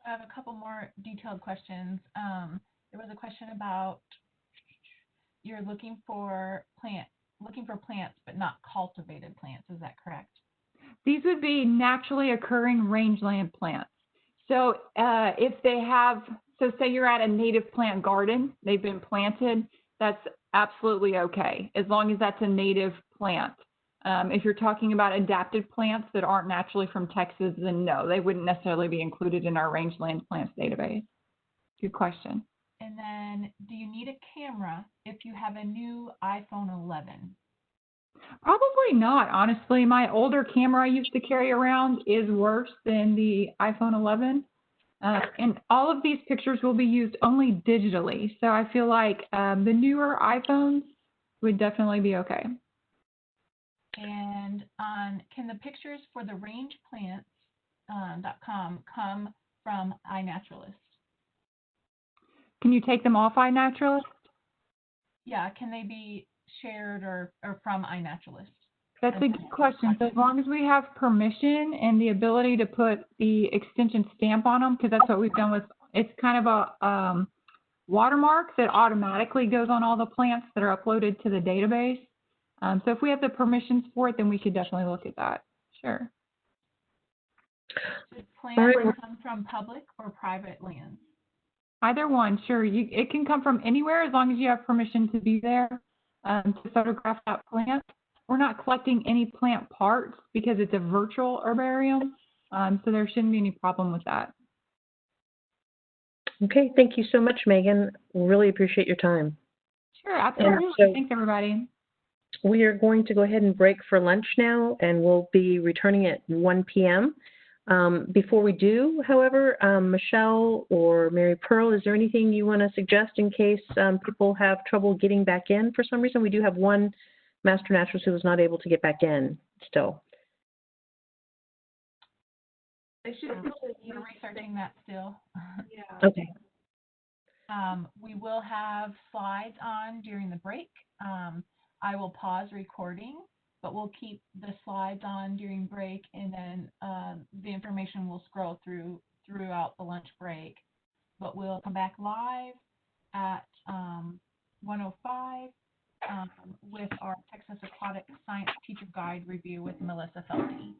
I have a couple more detailed questions. There was a question about you're looking for plants, but not cultivated plants. Is that correct? These would be naturally occurring rangeland plants. So if they have, so say you're at a native plant garden, they've been planted, that's absolutely okay, as long as that's a native plant. If you're talking about adapted plants that aren't naturally from Texas, then no, they wouldn't necessarily be included in our rangeland plants database. Good question. And then, do you need a camera if you have a new iPhone 11? Probably not, honestly. My older camera I used to carry around is worse than the iPhone 11. And all of these pictures will be used only digitally. So I feel like the newer iPhones would definitely be okay. And can the pictures for the rangeplants.com come from iNaturalist? Can you take them off iNaturalist? Yeah, can they be shared or from iNaturalist? That's a good question. So as long as we have permission and the ability to put the extension stamp on them, because that's what we've done with, it's kind of a watermark that automatically goes on all the plants that are uploaded to the database. So if we have the permissions for it, then we could definitely look at that. Sure. Should plants come from public or private lands? Either one, sure. It can come from anywhere as long as you have permission to be there to photograph that plant. We're not collecting any plant parts because it's a virtual herbarium, so there shouldn't be any problem with that. Okay, thank you so much, Megan. Really appreciate your time. Sure, absolutely. So thanks, everybody. We are going to go ahead and break for lunch now, and we'll be returning at 1 p.m. Before we do, however, Michelle or Mary Pearl, is there anything you want to suggest in case people have trouble getting back in for some reason? We do have one Master Naturalist who was not able to get back in still. They should be researching that still. Yeah. Okay. We will have slides on during the break. I will pause recording, but we'll keep the slides on during break, and then the information will scroll throughout the lunch break. But we'll come back live at 1:05 with our Texas Aquatic Science Teacher Guide review with Melissa Felty.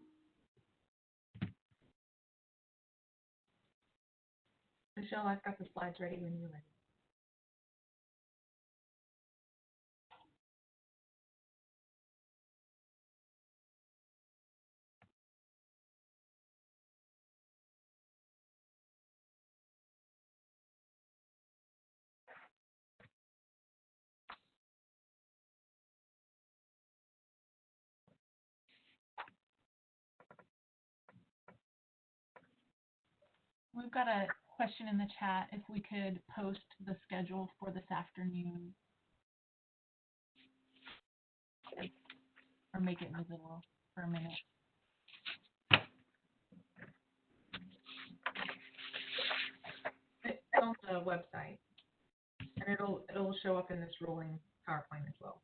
Michelle, I've got the slides ready when you're ready. We've got a question in the chat if we could post the schedule for this afternoon or make it visible for a minute. It's on the website, and it'll show up in this rolling PowerPoint as well.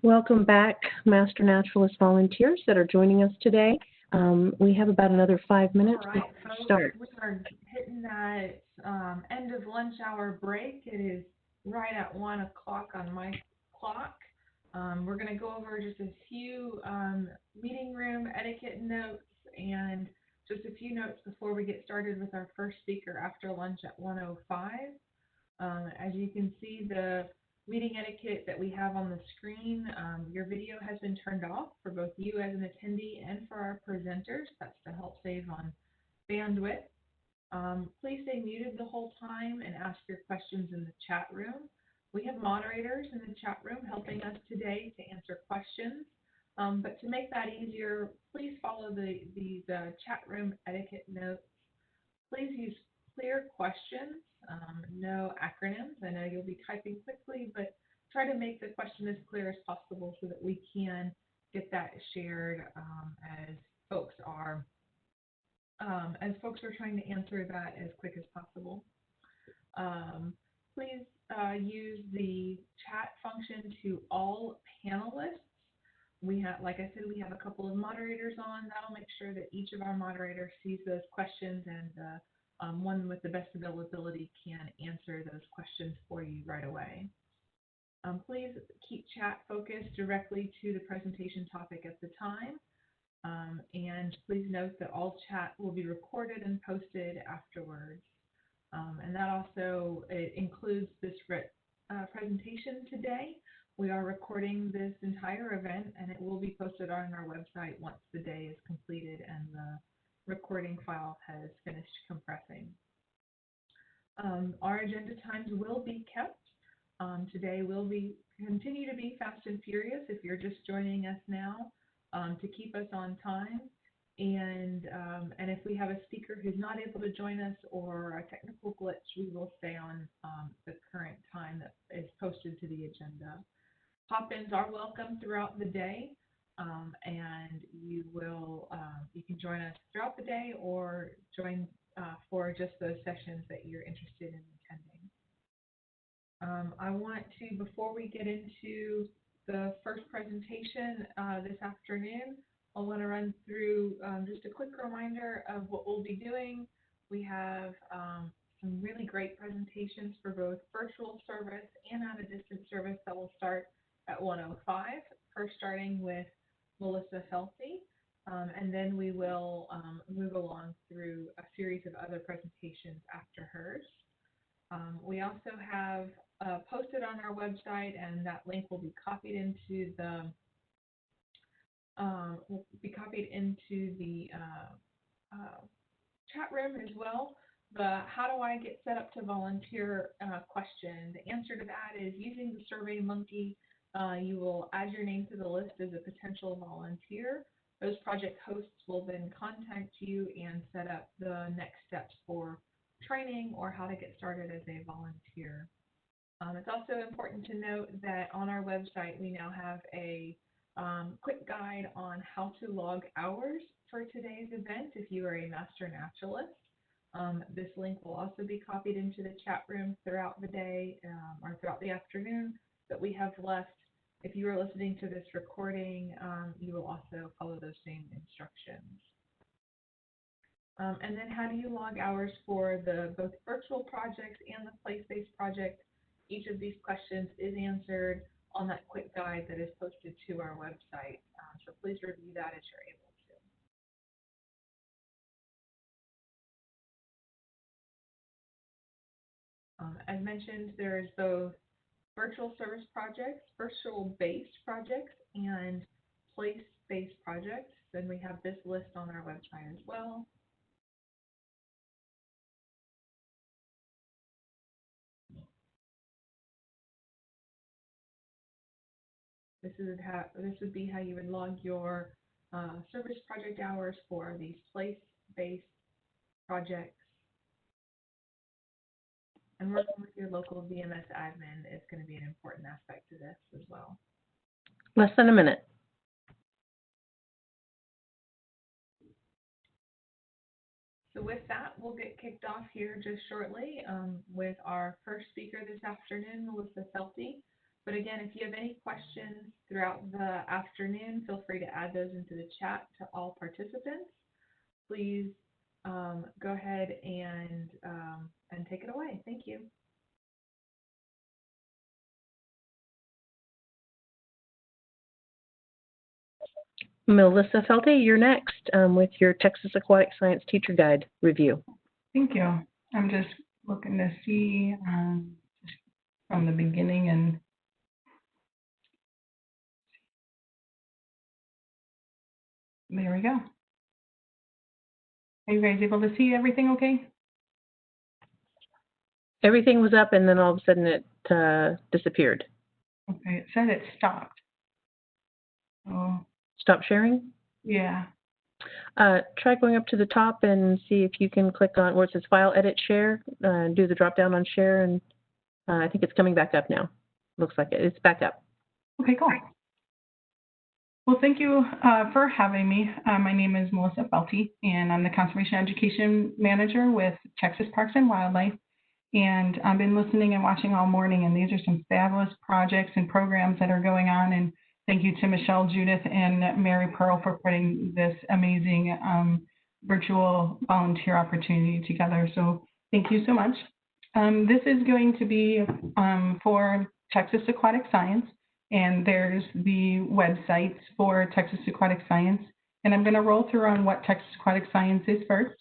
Welcome back, Master Naturalist volunteers that are joining us today. We have about another 5 minutes All right, before folks, we start. we are hitting that end of lunch hour break. It is right at 1 o'clock on my clock. We're going to go over just a few meeting room etiquette notes and just a few notes before we get started with our first speaker after lunch at 1:05. As you can see, the meeting etiquette that we have on the screen, your video has been turned off for both you as an attendee and for our presenters. That's to help save on bandwidth. Please stay muted the whole time and ask your questions in the chat room. We have moderators in the chat room helping us today to answer questions. But to make that easier, please follow the chat room etiquette notes. Please use clear questions, no acronyms. I know you'll be typing quickly, but try to make the question as clear as possible so that we can get that shared as folks are trying to answer that as quick as possible. Please use the chat function to all panelists. We have, like I said, we have a couple of moderators on. That'll make sure that each of our moderators sees those questions, and one with the best availability can answer those questions for you right away. Please keep chat focused directly to the presentation topic at the time. And please note that all chat will be recorded and posted afterwards. And that also includes this presentation today. We are recording this entire event, and it will be posted on our website once the day is completed and the recording file has finished compressing. Our agenda times will be kept. Today will continue to be fast and furious if you're just joining us now, to keep us on time. And if we have a speaker who's not able to join us or a technical glitch, we will stay on the current time that is posted to the agenda. Pop-ins are welcome throughout the day, and you can join us throughout the day or join for just those sessions that you're interested in attending. I want to, before we get into the first presentation this afternoon, I want to run through just a quick reminder of what we'll be doing. We have some really great presentations for both virtual service and at a distance service that will start at 1:05, first starting with Melissa Felty, and then we will move along through a series of other presentations after hers. We also have posted on our website, and that link will be copied into the chat room as well. The how do I get set up to volunteer question. The answer to that is using the Survey Monkey. You will add your name to the list as a potential volunteer. Those project hosts will then contact you and set up the next steps for training or how to get started as a volunteer. It's also important to note that on our website we now have a quick guide on how to log hours for today's event if you are a Master Naturalist. This link will also be copied into the chat room throughout the day or throughout the afternoon that we have left. If you are listening to this recording, you will also follow those same instructions. And then how do you log hours for the both virtual projects and the place-based project? Each of these questions is answered on that quick guide that is posted to our website. So please review that as you're able to. As mentioned, there is both virtual service projects, virtual-based projects, and place-based projects. Then we have this list on our website as well. This would be how you would log your service project hours for these place-based projects. And working with your local VMS admin is going to be an important aspect to this as well. Less than a minute. So with that, we'll get kicked off here just shortly with our first speaker this afternoon, Melissa Felty. But again, if you have any questions throughout the afternoon, feel free to add those into the chat to all participants. Please go ahead and take it away. Thank you. Melissa Felte, you're next with your Texas Aquatic Science Teacher Guide review. Thank you. I'm just looking to see from the beginning, and there we go. Are you guys able to see everything okay? Everything was up and then all of a sudden it disappeared. Okay, it said it stopped. Oh. Stop sharing? Yeah. Try going up to the top and see if you can click on where it says File, Edit, Share. Do the drop down on Share, and I think it's coming back up now. Looks like it. It's back up. Okay, cool. Well, thank you for having me. My name is Melissa Felte, and I'm the Conservation Education Manager with Texas Parks and Wildlife. And I've been listening and watching all morning, and these are some fabulous projects and programs that are going on. And thank you to Michelle, Judith, and Mary Pearl for putting this amazing virtual volunteer opportunity together. So thank you so much. This is going to be for Texas Aquatic Science, and there's the websites for Texas Aquatic Science. And I'm going to roll through on what Texas Aquatic Science is first.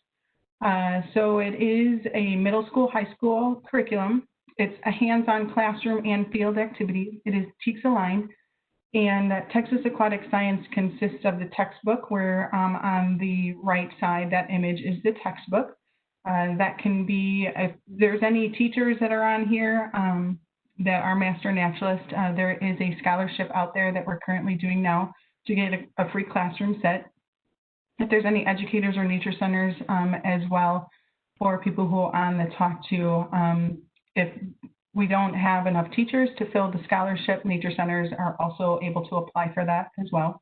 So it is a middle school, high school curriculum. It's a hands-on classroom and field activity. It is TEKS aligned. And Texas Aquatic Science consists of the textbook, where on the right side, that image is the textbook. That can be, if there's any teachers that are on here that are Master Naturalist, there is a scholarship out there that we're currently doing now to get a free classroom set. If there's any educators or nature centers as well for people who are on the talk to, if we don't have enough teachers to fill the scholarship, nature centers are also able to apply for that as well.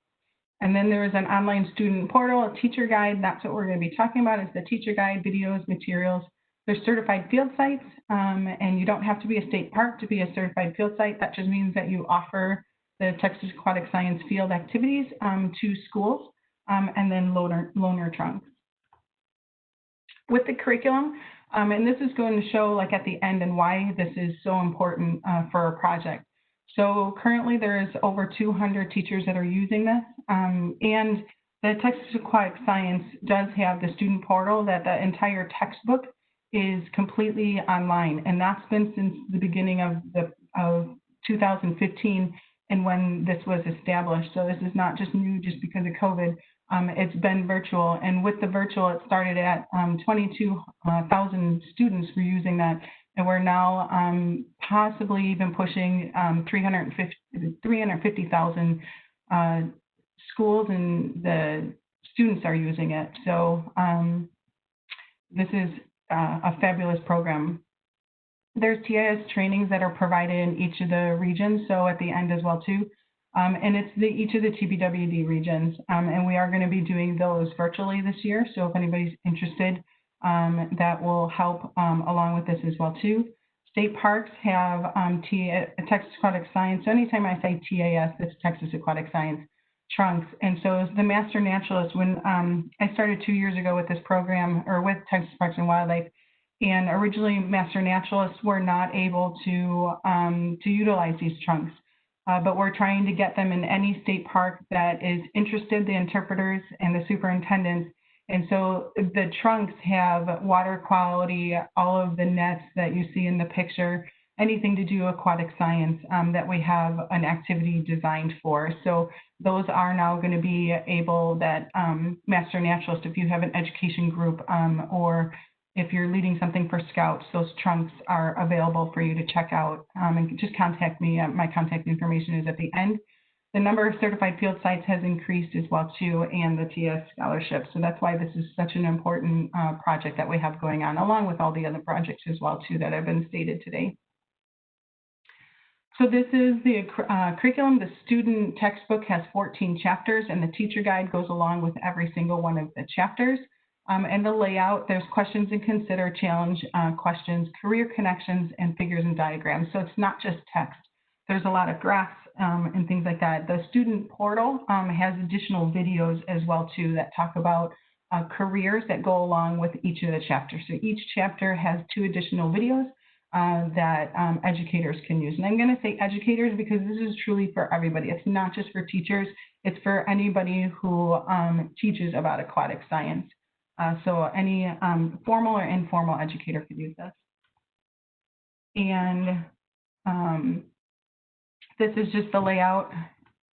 And then there is an online student portal, a teacher guide. That's what we're going to be talking about, is the teacher guide, videos, materials. There's certified field sites, and you don't have to be a state park to be a certified field site. That just means that you offer the Texas Aquatic Science field activities to schools, and then loaner trunks. With the curriculum, and this is going to show like at the end and why this is so important for a project. So currently there is over 200 teachers that are using this, and the Texas Aquatic Science does have the student portal that the entire textbook is completely online, and that's been since the beginning of 2015 and when this was established. So this is not just new just because of COVID. It's been virtual, and with the virtual, it started at 22,000 students were using that, and we're now possibly even pushing 350,000 schools, and the students are using it. So this is a fabulous program. There's TIS trainings that are provided in each of the regions, so at the end as well too. And it's each of the TPWD regions, and we are going to be doing those virtually this year. So if anybody's interested, that will help along with this as well too. State parks have Texas Aquatic Science. So anytime I say TAS, it's Texas Aquatic Science trunks. And so as the Master Naturalist, when I started 2 years ago with this program, or with Texas Parks and Wildlife, and originally Master Naturalists were not able to utilize these trunks. But we're trying to get them in any state park that is interested, the interpreters and the superintendents. And so the trunks have water quality, all of the nets that you see in the picture, anything to do aquatic science that we have an activity designed for. So those are now going to be able that Master Naturalist, if you have an education group or if you're leading something for Scouts, those trunks are available for you to check out, and just contact me. My contact information is at the end. The number of certified field sites has increased as well too, and the TS scholarship. So that's why this is such an important project that we have going on, along with all the other projects as well too that have been stated today. So this is the curriculum. The student textbook has 14 chapters, and the teacher guide goes along with every single one of the chapters. And the layout, there's questions and consider, challenge questions, career connections, and figures and diagrams. So it's not just text. there's a lot of graphs and things like that. The student portal has additional videos as well too that talk about careers that go along with each of the chapters. So each chapter has 2 additional videos that educators can use. And I'm going to say educators because this is truly for everybody. It's not just for teachers. It's for anybody who teaches about aquatic science. So any formal or informal educator could use this. And this is just the layout.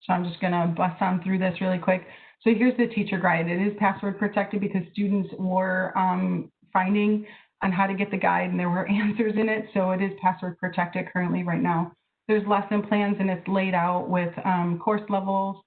So I'm just going to bust on through this really quick. So here's the teacher guide. It is password protected because students were finding on how to get the guide and there were answers in it. So it is password protected currently right now. There's lesson plans and it's laid out with course levels,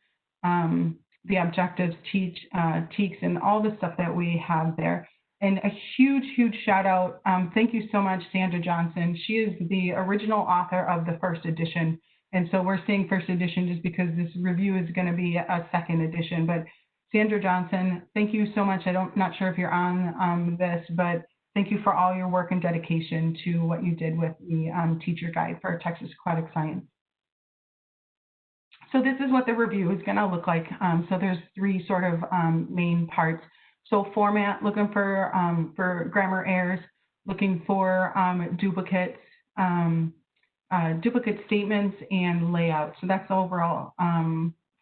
the objectives, TEKS, and all the stuff that we have there. And a huge, huge shout out. Thank you so much, Sandra Johnson. She is the original author of the first edition. And so we're saying first edition just because this review is going to be a second edition. But Sandra Johnson, thank you so much. Not sure if you're on this, but thank you for all your work and dedication to what you did with the teacher guide for Texas Aquatic Science. So this is what the review is going to look like. So there's 3 sort of main parts. So format, looking for grammar errors, looking for duplicates, duplicate statements, and layout. So that's the overall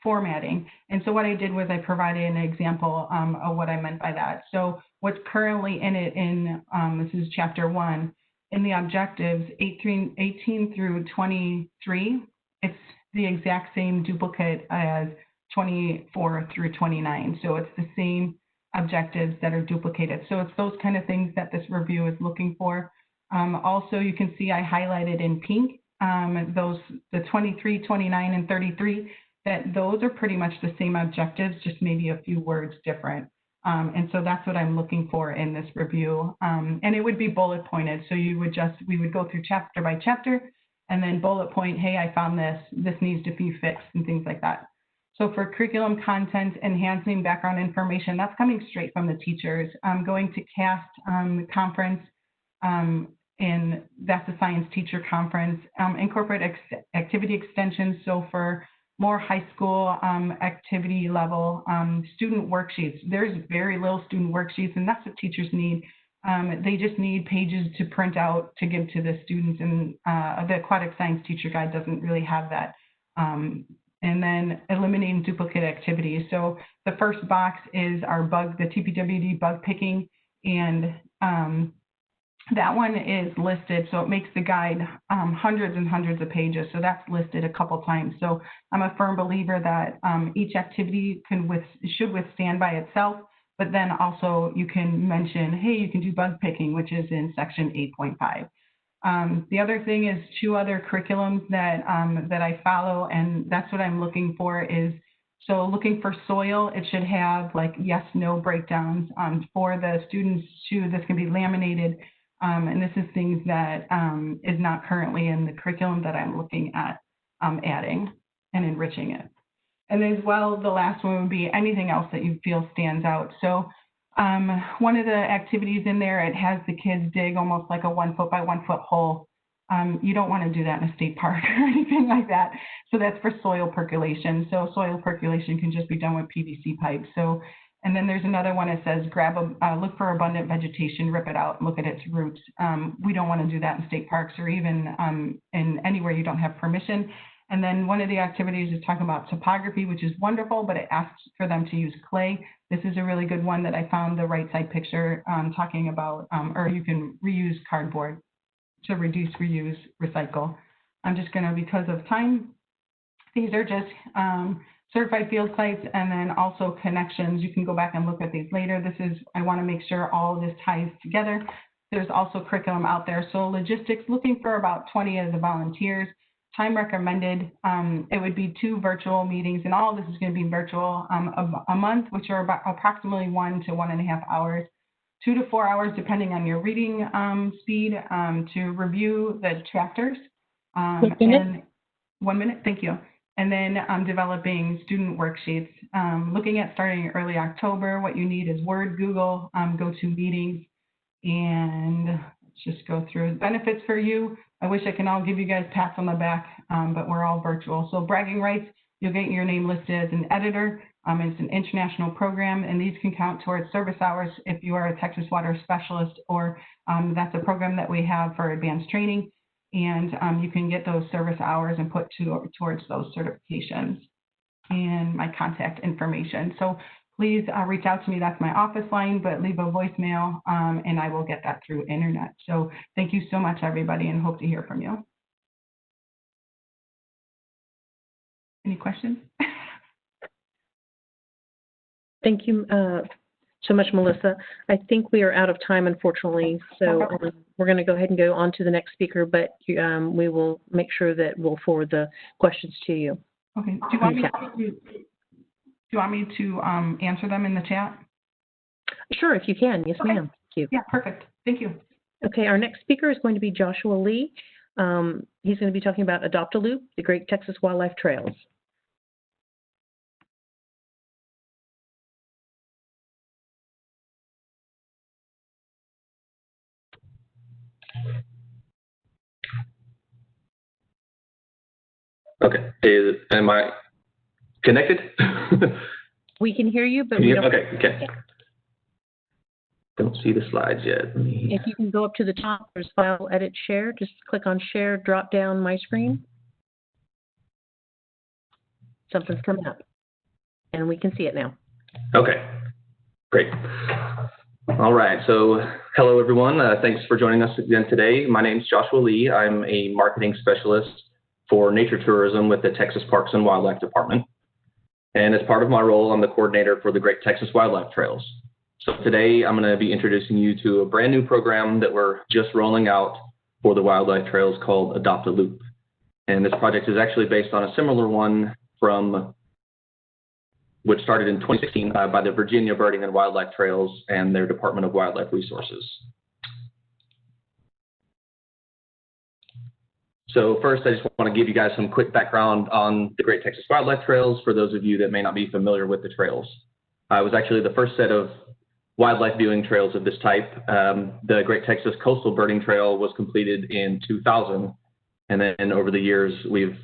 formatting. And so what I did was I provided an example of what I meant by that. So what's currently in it in, this is chapter 1, in the objectives 18 through 23, it's the exact same duplicate as 24 through 29. So it's the same objectives that are duplicated. So it's those kind of things that this review is looking for. Also, you can see I highlighted in pink the 23, 29, and 33, that those are pretty much the same objectives, just maybe a few words different. And so that's what I'm looking for in this review. And it would be bullet pointed. So we would go through chapter by chapter and then bullet point, hey, I found this needs to be fixed and things like that. So for curriculum content, enhancing background information, that's coming straight from the teachers. Going to CAST conference, and that's a science teacher conference. Incorporate activity extensions, so for more high school activity level student worksheets. There's very little student worksheets, and that's what teachers need. They just need pages to print out to give to the students, and the aquatic science teacher guide doesn't really have that. And then eliminating duplicate activities. So the first box is our the TPWD bug picking, and that one is listed, so it makes the guide hundreds and hundreds of pages. So that's listed a couple times. So I'm a firm believer that each activity should withstand by itself, but then also you can mention, hey, you can do bug picking, which is in section 8.5. The other thing is 2 other curriculums that I follow, and that's what I'm looking for is, so looking for soil, it should have like yes, no breakdowns for the students too. This can be laminated, and this is things that is not currently in the curriculum that I'm looking at adding and enriching it. And as well, the last one would be anything else that you feel stands out. So one of the activities in there, it has the kids dig almost like a 1 foot by 1 foot hole. You don't want to do that in a state park or anything like that. So that's for soil percolation. So soil percolation can just be done with PVC pipes. So, and then there's another one that says look for abundant vegetation, rip it out, look at its roots. We don't want to do that in state parks or even in anywhere you don't have permission. And then one of the activities is talking about topography, which is wonderful, but it asks for them to use clay. This is a really good one that I found, the right side picture talking about, or you can reuse cardboard to reduce, reuse, recycle. I'm just gonna, because of time, these are just certified field sites and then also connections. You can go back and look at these later. I wanna make sure all of this ties together. There's also curriculum out there. So logistics, looking for about 20 of the volunteers. Time recommended, it would be 2 virtual meetings, and all of this is going to be virtual a month, which are about approximately 1 to 1.5 hours, 2 to 4 hours, depending on your reading speed, to review the chapters. And 1 minute, thank you. And then developing student worksheets, looking at starting early October. What you need is Word, Google, GoToMeetings, and let's just go through benefits for you. I wish I can all give you guys pats on the back, but we're all virtual. So bragging rights, you'll get your name listed as an editor. It's an international program, and these can count towards service hours if you are a Texas Water Specialist, or that's a program that we have for advanced training, and you can get those service hours and put towards those certifications. And my contact information. So please reach out to me. That's my office line, but leave a voicemail, and I will get that through internet. So thank you so much, everybody, and hope to hear from you. Any questions? Thank you so much, Melissa. I think we are out of time, unfortunately, so we're going to go ahead and go on to the next speaker, but we will make sure that we'll forward the questions to you. Okay. Do you want me to answer them in the chat? Sure, if you can. Yes, okay. ma'am. Thank you. Yeah, perfect. Thank you. Okay, our next speaker is going to be Joshua Lee. He's going to be talking about Adopt-A-Loop, the Great Texas Wildlife Trails. Okay, am I connected? We can hear you, but we don't. Okay. Don't see the slides yet. If you can go up to the top, there's File, Edit, Share. Just click on Share, drop down My Screen. Something's coming up, and we can see it now. Okay, great. All right, so hello everyone. Thanks for joining us again today. My name is Joshua Lee. I'm a marketing specialist for nature tourism with the Texas Parks and Wildlife Department. And as part of my role, I'm the coordinator for the Great Texas Wildlife Trails. So today I'm going to be introducing you to a brand new program that we're just rolling out for the wildlife trails called Adopt-A-Loop. And this project is actually based on a similar one which started in 2016 by the Virginia Birding and Wildlife Trails and their Department of Wildlife Resources. So first, I just want to give you guys some quick background on the Great Texas Wildlife Trails for those of you that may not be familiar with the trails. It was actually the first set of wildlife viewing trails of this type. The Great Texas Coastal Birding Trail was completed in 2000, and then over the years, we've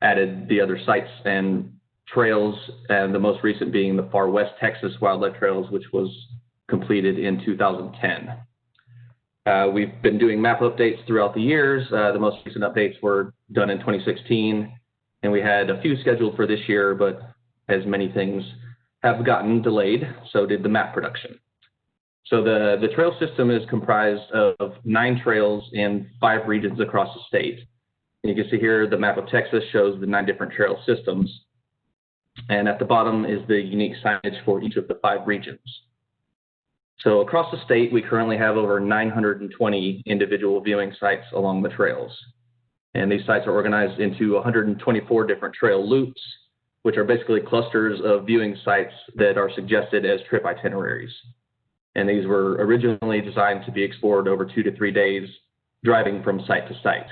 added the other sites and trails, and the most recent being the Far West Texas Wildlife Trails, which was completed in 2010. We've been doing map updates throughout the years. The most recent updates were done in 2016, and we had a few scheduled for this year, but as many things have gotten delayed, so did the map production. So the trail system is comprised of 9 trails in 5 regions across the state. And you can see here the map of Texas shows the 9 different trail systems. And at the bottom is the unique signage for each of the 5 regions. So across the state, we currently have over 920 individual viewing sites along the trails. And these sites are organized into 124 different trail loops, which are basically clusters of viewing sites that are suggested as trip itineraries. And these were originally designed to be explored over 2 to 3 days, driving from site to site.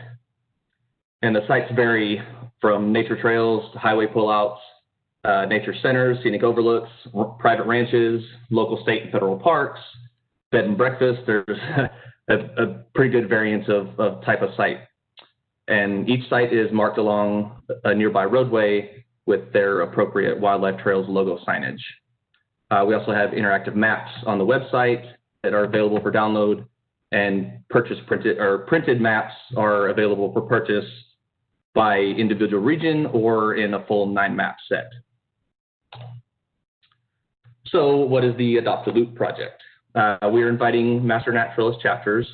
And the sites vary from nature trails to highway pullouts, nature centers, scenic overlooks, private ranches, local, state, and federal parks, bed and breakfast. There's a pretty good variance of type of site. And each site is marked along a nearby roadway with their appropriate Wildlife Trails logo signage. We also have interactive maps on the website that are available for download, and printed maps are available for purchase by individual region or in a full 9-map set. So what is the Adopt-A-Loop project? We are inviting Master Naturalist chapters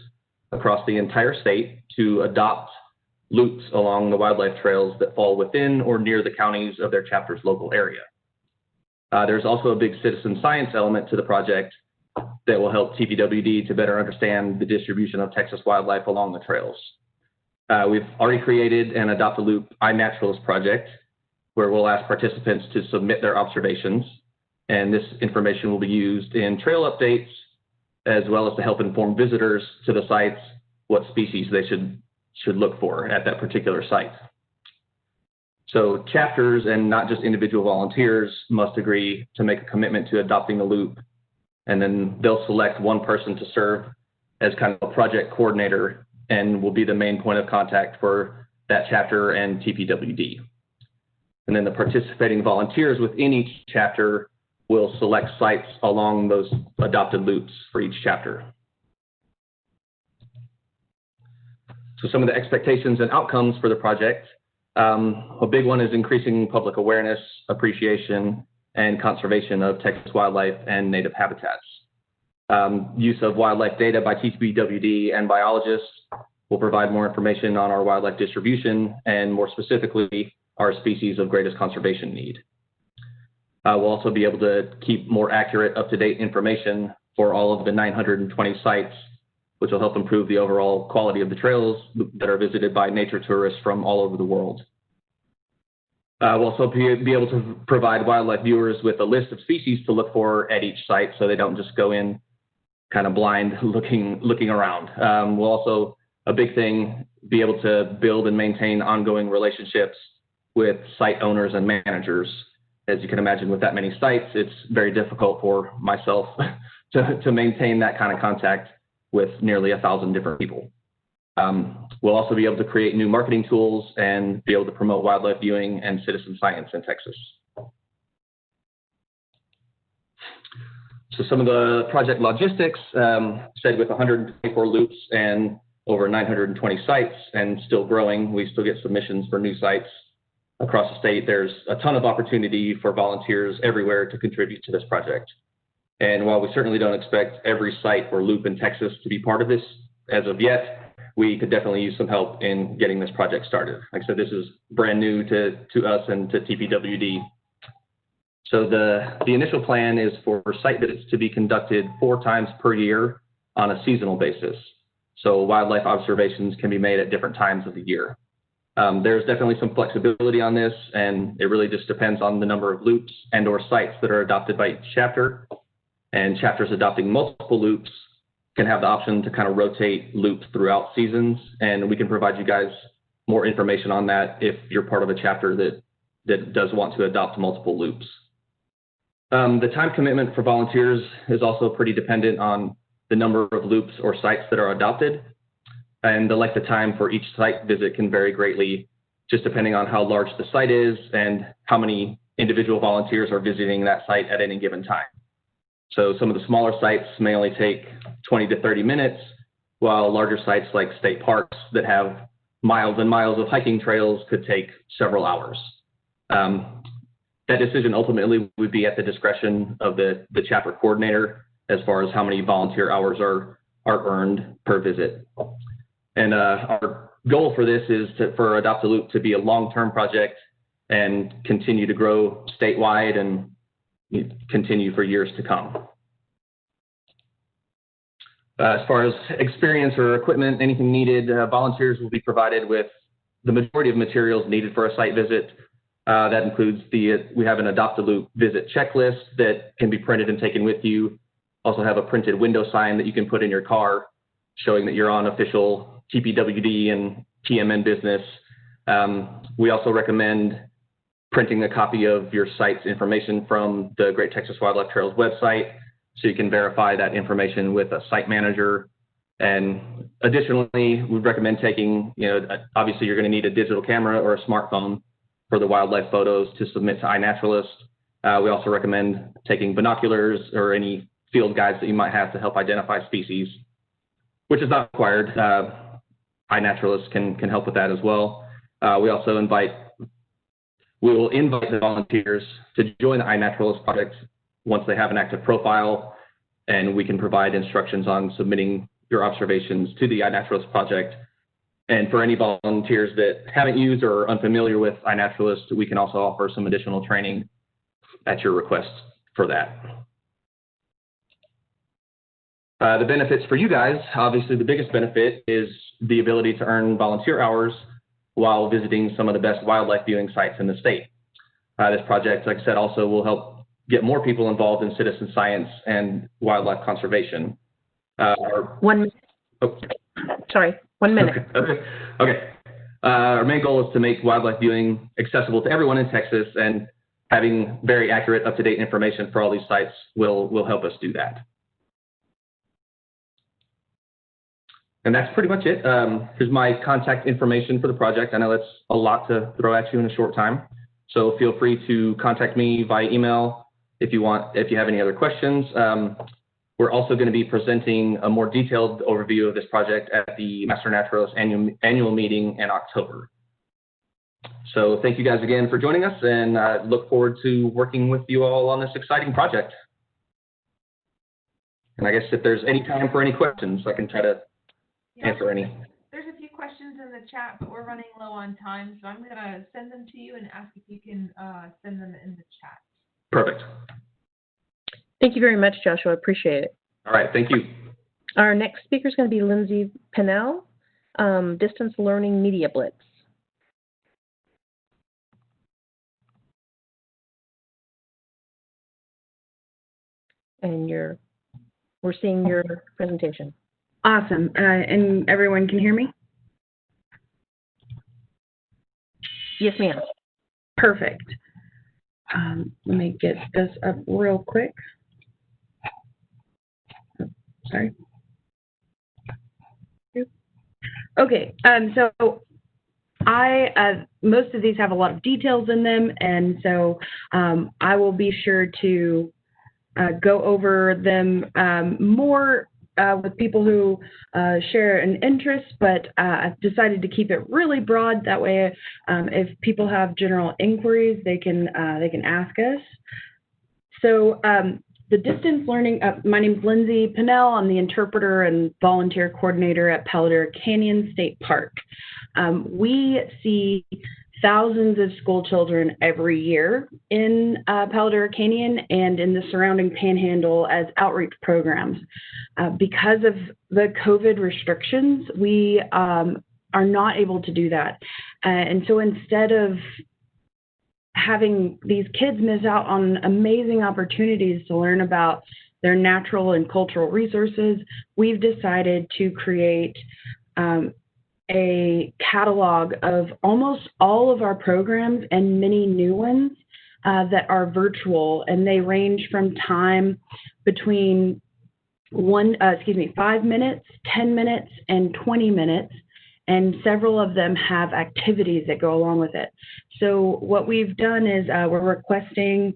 across the entire state to adopt loops along the wildlife trails that fall within or near the counties of their chapter's local area. There's also a big citizen science element to the project that will help TPWD to better understand the distribution of Texas wildlife along the trails. We've already created an Adopt-A-Loop iNaturalist project where we'll ask participants to submit their observations, and this information will be used in trail updates as well as to help inform visitors to the sites what species they should look for at that particular site. So chapters and not just individual volunteers must agree to make a commitment to adopting the loop, and then they'll select one person to serve as kind of a project coordinator and will be the main point of contact for that chapter and TPWD. And then the participating volunteers within each chapter will select sites along those adopted loops for each chapter. So some of the expectations and outcomes for the project. A big one is increasing public awareness, appreciation, and conservation of Texas wildlife and native habitats. Use of wildlife data by TPWD and biologists will provide more information on our wildlife distribution and more specifically, our species of greatest conservation need. We'll also be able to keep more accurate, up-to-date information for all of the 920 sites, which will help improve the overall quality of the trails that are visited by nature tourists from all over the world. We'll also be able to provide wildlife viewers with a list of species to look for at each site so they don't just go in kind of blind looking around. We'll also, a big thing, be able to build and maintain ongoing relationships with site owners and managers. As you can imagine, with that many sites, it's very difficult for myself to maintain that kind of contact with nearly 1,000 different people. We'll also be able to create new marketing tools and be able to promote wildlife viewing and citizen science in Texas. So some of the project logistics, said with 124 loops and over 920 sites and still growing, we still get submissions for new sites across the state. There's a ton of opportunity for volunteers everywhere to contribute to this project. And while we certainly don't expect every site or loop in Texas to be part of this as of yet, we could definitely use some help in getting this project started. Like I said, this is brand new to us and to TPWD. So the initial plan is for site visits to be conducted 4 times per year on a seasonal basis. So wildlife observations can be made at different times of the year. There's definitely some flexibility on this, and it really just depends on the number of loops and or sites that are adopted by each chapter. And chapters adopting multiple loops can have the option to kind of rotate loops throughout seasons, and we can provide you guys more information on that if you're part of a chapter that does want to adopt multiple loops. The time commitment for volunteers is also pretty dependent on the number of loops or sites that are adopted, and the length of time for each site visit can vary greatly, just depending on how large the site is and how many individual volunteers are visiting that site at any given time. So some of the smaller sites may only take 20 to 30 minutes, while larger sites like state parks that have miles and miles of hiking trails could take several hours. That decision ultimately would be at the discretion of the chapter coordinator as far as how many volunteer hours are earned per visit. And our goal for this is for Adopt a Loop to be a long-term project and continue to grow statewide and continue for years to come. As far as experience or equipment, anything needed, volunteers will be provided with the majority of materials needed for a site visit. That includes we have an Adopt a Loop visit checklist that can be printed and taken with you. Also have a printed window sign that you can put in your car showing that you're on official TPWD and TMN business. We also recommend printing a copy of your site's information from the Great Texas Wildlife Trails website so you can verify that information with a site manager. And additionally, we recommend taking, obviously you're going to need a digital camera or a smartphone for the wildlife photos to submit to iNaturalist. We also recommend taking binoculars or any field guides that you might have to help identify species, which is not required. iNaturalist can help with that as well. We will invite the volunteers to join the iNaturalist project once they have an active profile, and we can provide instructions on submitting your observations to the iNaturalist project. And for any volunteers that haven't used or are unfamiliar with iNaturalist, we can also offer some additional training at your request for that. The benefits for you guys, obviously the biggest benefit is the ability to earn volunteer hours while visiting some of the best wildlife viewing sites in the state. This project, like I said, also will help get more people involved in citizen science and wildlife conservation. 1 minute. Oh. Sorry, 1 minute. Okay. Our main goal is to make wildlife viewing accessible to everyone in Texas, and having very accurate, up-to-date information for all these sites will help us do that. And that's pretty much it. Here's my contact information for the project. I know that's a lot to throw at you in a short time. So feel free to contact me via email if you have any other questions. We're also going to be presenting a more detailed overview of this project at the Master Naturalist annual meeting in October. So thank you guys again for joining us, and I look forward to working with you all on this exciting project. And I guess if there's any time for any questions, I can try to answer any. There's a few questions in the chat, but we're running low on time, so I'm going to send them to you and ask if you can send them in the chat. Perfect. Thank you very much, Joshua. I appreciate it. All right. Thank you. Our next speaker is going to be Lindsay Pennell, Distance Learning Media Blitz. And we're seeing your presentation. Awesome. And everyone can hear me? Yes, ma'am. Perfect. Let me get this up real quick. Oh, sorry. Okay. So most of these have a lot of details in them, and so I will be sure to go over them more with people who share an interest, but I've decided to keep it really broad. That way, if people have general inquiries, they can ask us. So the distance learning, my name is Lindsay Pennell. I'm the interpreter and volunteer coordinator at Palo Duro Canyon State Park. We see thousands of school children every year in Palo Duro Canyon and in the surrounding panhandle as outreach programs. Because of the COVID restrictions, we are not able to do that. And so instead of having these kids miss out on amazing opportunities to learn about their natural and cultural resources, we've decided to create a catalog of almost all of our programs and many new ones that are virtual, and they range from time between 5 minutes, 10 minutes, and 20 minutes, and several of them have activities that go along with it. So what we've done is we're requesting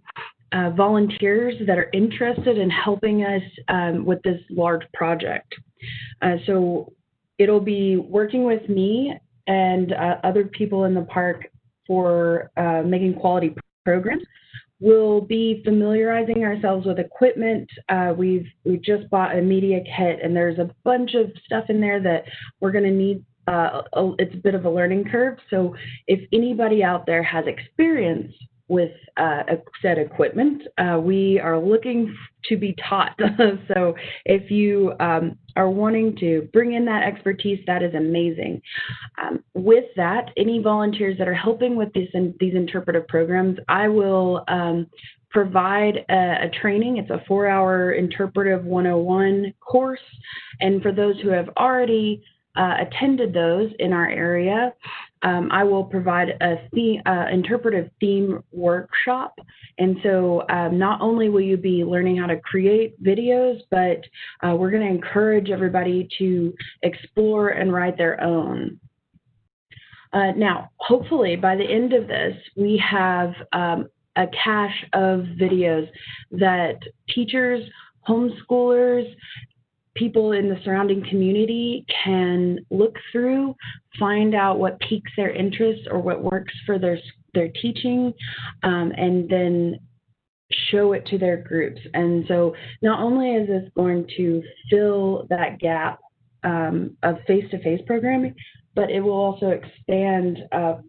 volunteers that are interested in helping us with this large project. So it'll be working with me and other people in the park for making quality programs. We'll be familiarizing ourselves with equipment. We've just bought a media kit, and there's a bunch of stuff in there that we're going to need. It's a bit of a learning curve. So if anybody out there has experience with said equipment, we are looking to be taught. So if you are wanting to bring in that expertise, that is amazing. With that, any volunteers that are helping with these interpretive programs, I will provide a training. It's a 4-hour Interpretive 101 course. And for those who have already attended those in our area, I will provide a interpretive theme workshop. And so not only will you be learning how to create videos, but we're going to encourage everybody to explore and write their own. Now, hopefully by the end of this, we have a cache of videos that teachers, homeschoolers, people in the surrounding community can look through, find out what piques their interest or what works for their teaching, and then show it to their groups. And so not only is this going to fill that gap of face-to-face programming, but it will also expand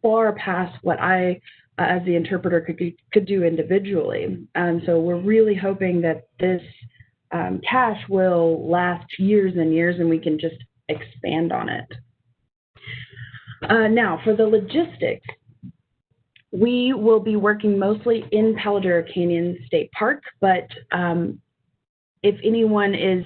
far past what I, as the interpreter, could do individually. So we're really hoping that this cache will last years and years, and we can just expand on it. Now, for the logistics, we will be working mostly in Palo Duro Canyon State Park, but if anyone is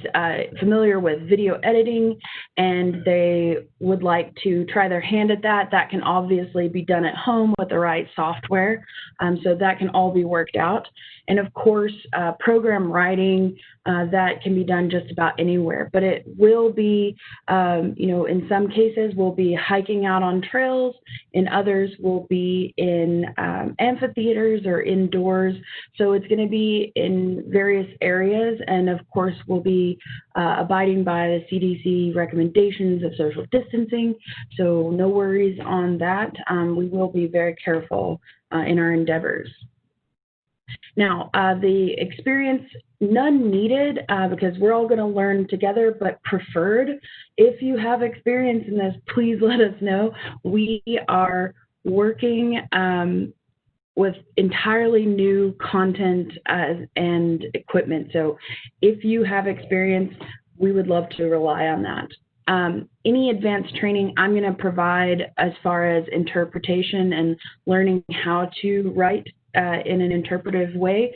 familiar with video editing and they would like to try their hand at that, that can obviously be done at home with the right software. So that can all be worked out. And of course, program writing, that can be done just about anywhere, but it will be, in some cases we'll be hiking out on trails, in others we'll be in amphitheaters or indoors. So it's going to be in various areas, and of course we'll be abiding by the CDC recommendations of social distancing. So no worries on that. We will be very careful in our endeavors. Now, the experience, none needed because we're all going to learn together, but preferred. If you have experience in this, please let us know. We are working with entirely new content and equipment. So if you have experience, we would love to rely on that. Any advanced training I'm going to provide as far as interpretation and learning how to write in an interpretive way.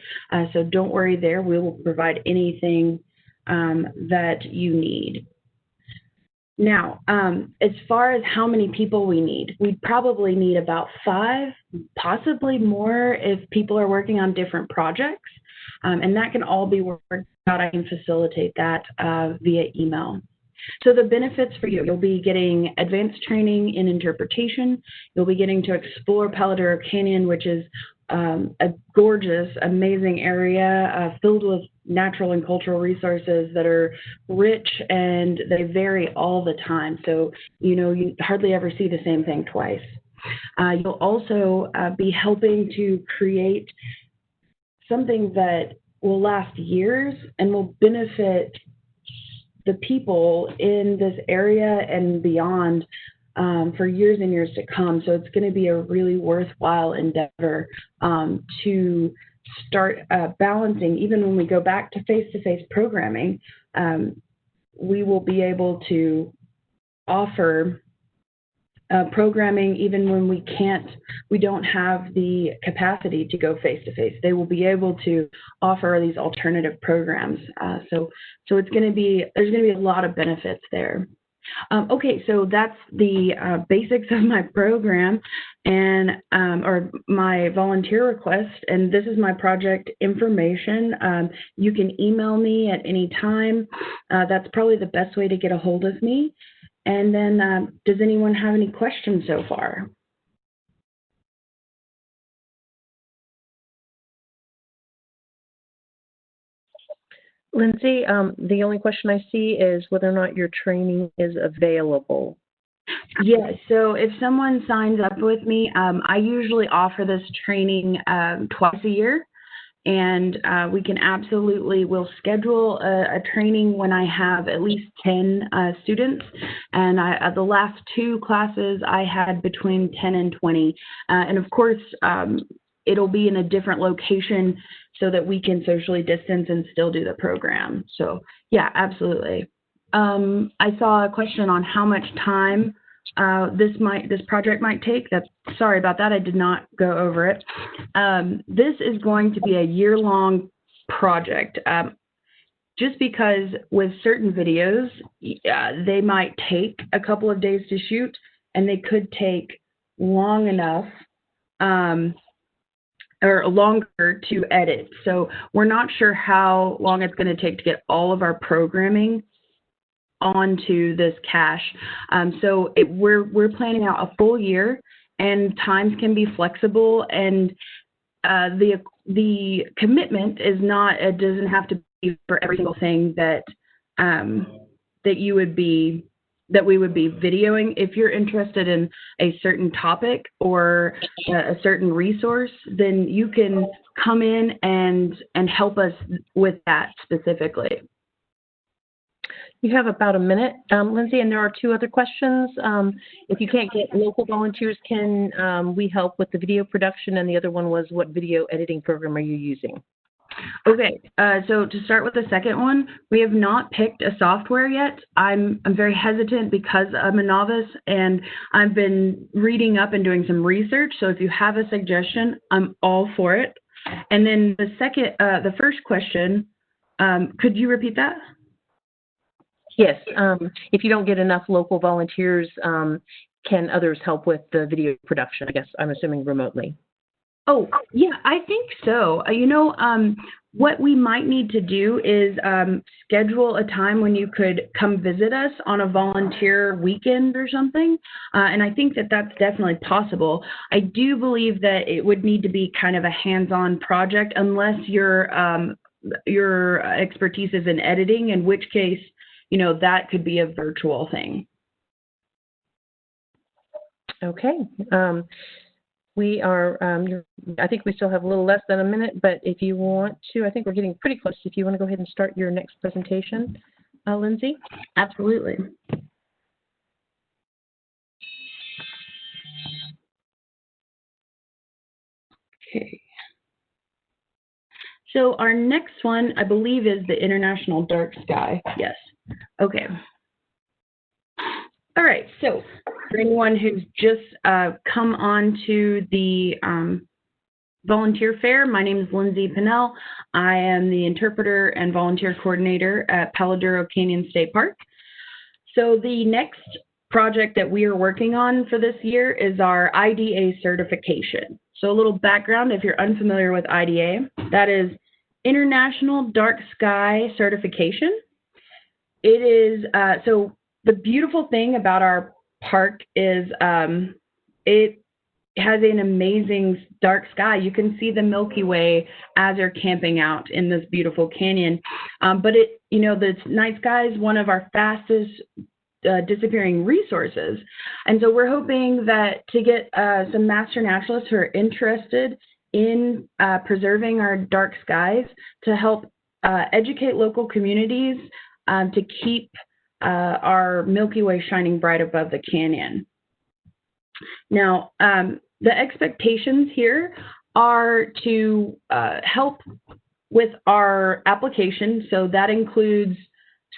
So don't worry there. We will provide anything that you need. Now, as far as how many people we need, we'd probably need about 5, possibly more if people are working on different projects. And that can all be worked out. I can facilitate that via email. So the benefits for you, you'll be getting advanced training in interpretation. You'll be getting to explore Paladero Canyon, which is a gorgeous, amazing area filled with natural and cultural resources that are rich, and they vary all the time. So, you hardly ever see the same thing twice. You'll also be helping to create something that will last years and will benefit the people in this area and beyond for years and years to come. So it's going to be a really worthwhile endeavor to start balancing. Even when we go back to face-to-face programming, we will be able to offer programming even when we don't have the capacity to go face-to-face. They will be able to offer these alternative programs. So it's going to be, there's going to be a lot of benefits there. Okay, so that's the basics of my program and or my volunteer request, and this is my project information. You can email me at any time. That's probably the best way to get a hold of me. And then does anyone have any questions so far? Lindsay, the only question I see is whether or not your training is available. Yes, so if someone signs up with me, I usually offer this training twice a year. And we can absolutely, we'll schedule a training when I have at least 10 students. And the last 2 classes, I had between 10 and 20. And of course, it'll be in a different location so that we can socially distance and still do the program. So yeah, absolutely. I saw a question on how much time this project might take. Sorry about that. I did not go over it. This is going to be a year-long project. Just because with certain videos, they might take a couple of days to shoot, and they could take long enough or longer to edit. So we're not sure how long it's going to take to get all of our programming onto this cache. So we're planning out a full year, and times can be flexible, and the commitment is not, it doesn't have to be for every single thing that we would be videoing. If you're interested in a certain topic or a certain resource, then you can come in and help us with that specifically. You have about a minute, Lindsay, and there are 2 other questions. If you can't get local volunteers, can we help with the video production? And the other one was, what video editing program are you using? Okay, so to start with the second one, we have not picked a software yet. I'm very hesitant because I'm a novice, and I've been reading up and doing some research. So if you have a suggestion, I'm all for it. And then the first question, could you repeat that? Yes. If you don't get enough local volunteers, can others help with the video production? I guess I'm assuming remotely. Oh, yeah, I think so. What we might need to do is schedule a time when you could come visit us on a volunteer weekend or something. And I think that that's definitely possible. I do believe that it would need to be kind of a hands-on project unless your expertise is in editing, in which case, that could be a virtual thing. Okay. We are, I think we still have a little less than a minute, but if you want to, I think we're getting pretty close. If you want to go ahead and start your next presentation, Lindsay. Absolutely. Okay. So our next one, I believe, is the International Dark Sky. Yes. Okay. All right. So for anyone who's just come on to the volunteer fair, my name is Lindsay Pinnell. I am the interpreter and volunteer coordinator at Palo Duro Canyon State Park. So the next project that we are working on for this year is our IDA certification. So a little background, if you're unfamiliar with IDA, that is International Dark Sky Certification. It is, so the beautiful thing about our park is it has an amazing dark sky. You can see the Milky Way as you're camping out in this beautiful canyon. But the night sky is one of our fastest disappearing resources. And so we're hoping that to get some master naturalists who are interested in preserving our dark skies to help educate local communities to keep our Milky Way shining bright above the canyon. Now, the expectations here are to help with our application. So that includes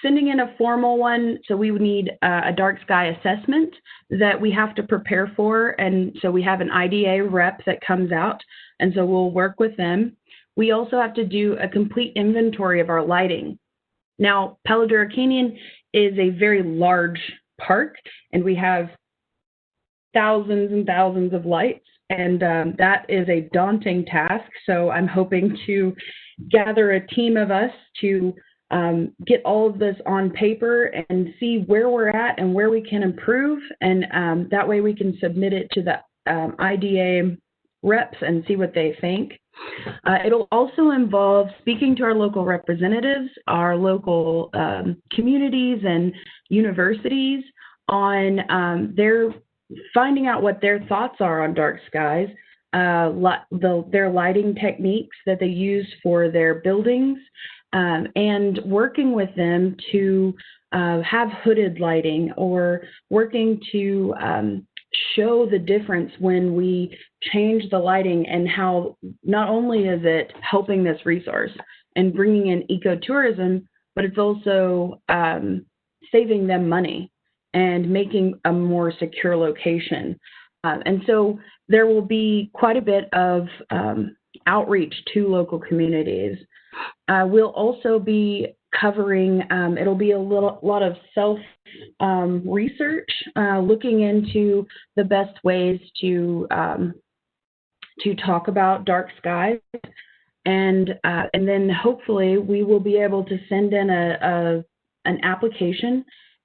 sending in a formal one. So we would need a dark sky assessment that we have to prepare for. And so we have an IDA rep that comes out. And so we'll work with them. We also have to do a complete inventory of our lighting. Now, Palo Duro Canyon is a very large park, and we have thousands and thousands of lights, and that is a daunting task. So I'm hoping to gather a team of us to get all of this on paper and see where we're at and where we can improve, and that way we can submit it to the IDA reps and see what they think. It'll also involve speaking to our local representatives, our local communities and universities on finding out what their thoughts are on dark skies, their lighting techniques that they use for their buildings, and working with them to have hooded lighting, or working to show the difference when we change the lighting, and how not only is it helping this resource and bringing in ecotourism, but it's also saving them money and making a more secure location. And so there will be quite a bit of outreach to local communities. We'll also be covering, it'll be a lot of self-research, looking into the best ways to talk about dark skies. And then hopefully we will be able to send in an application,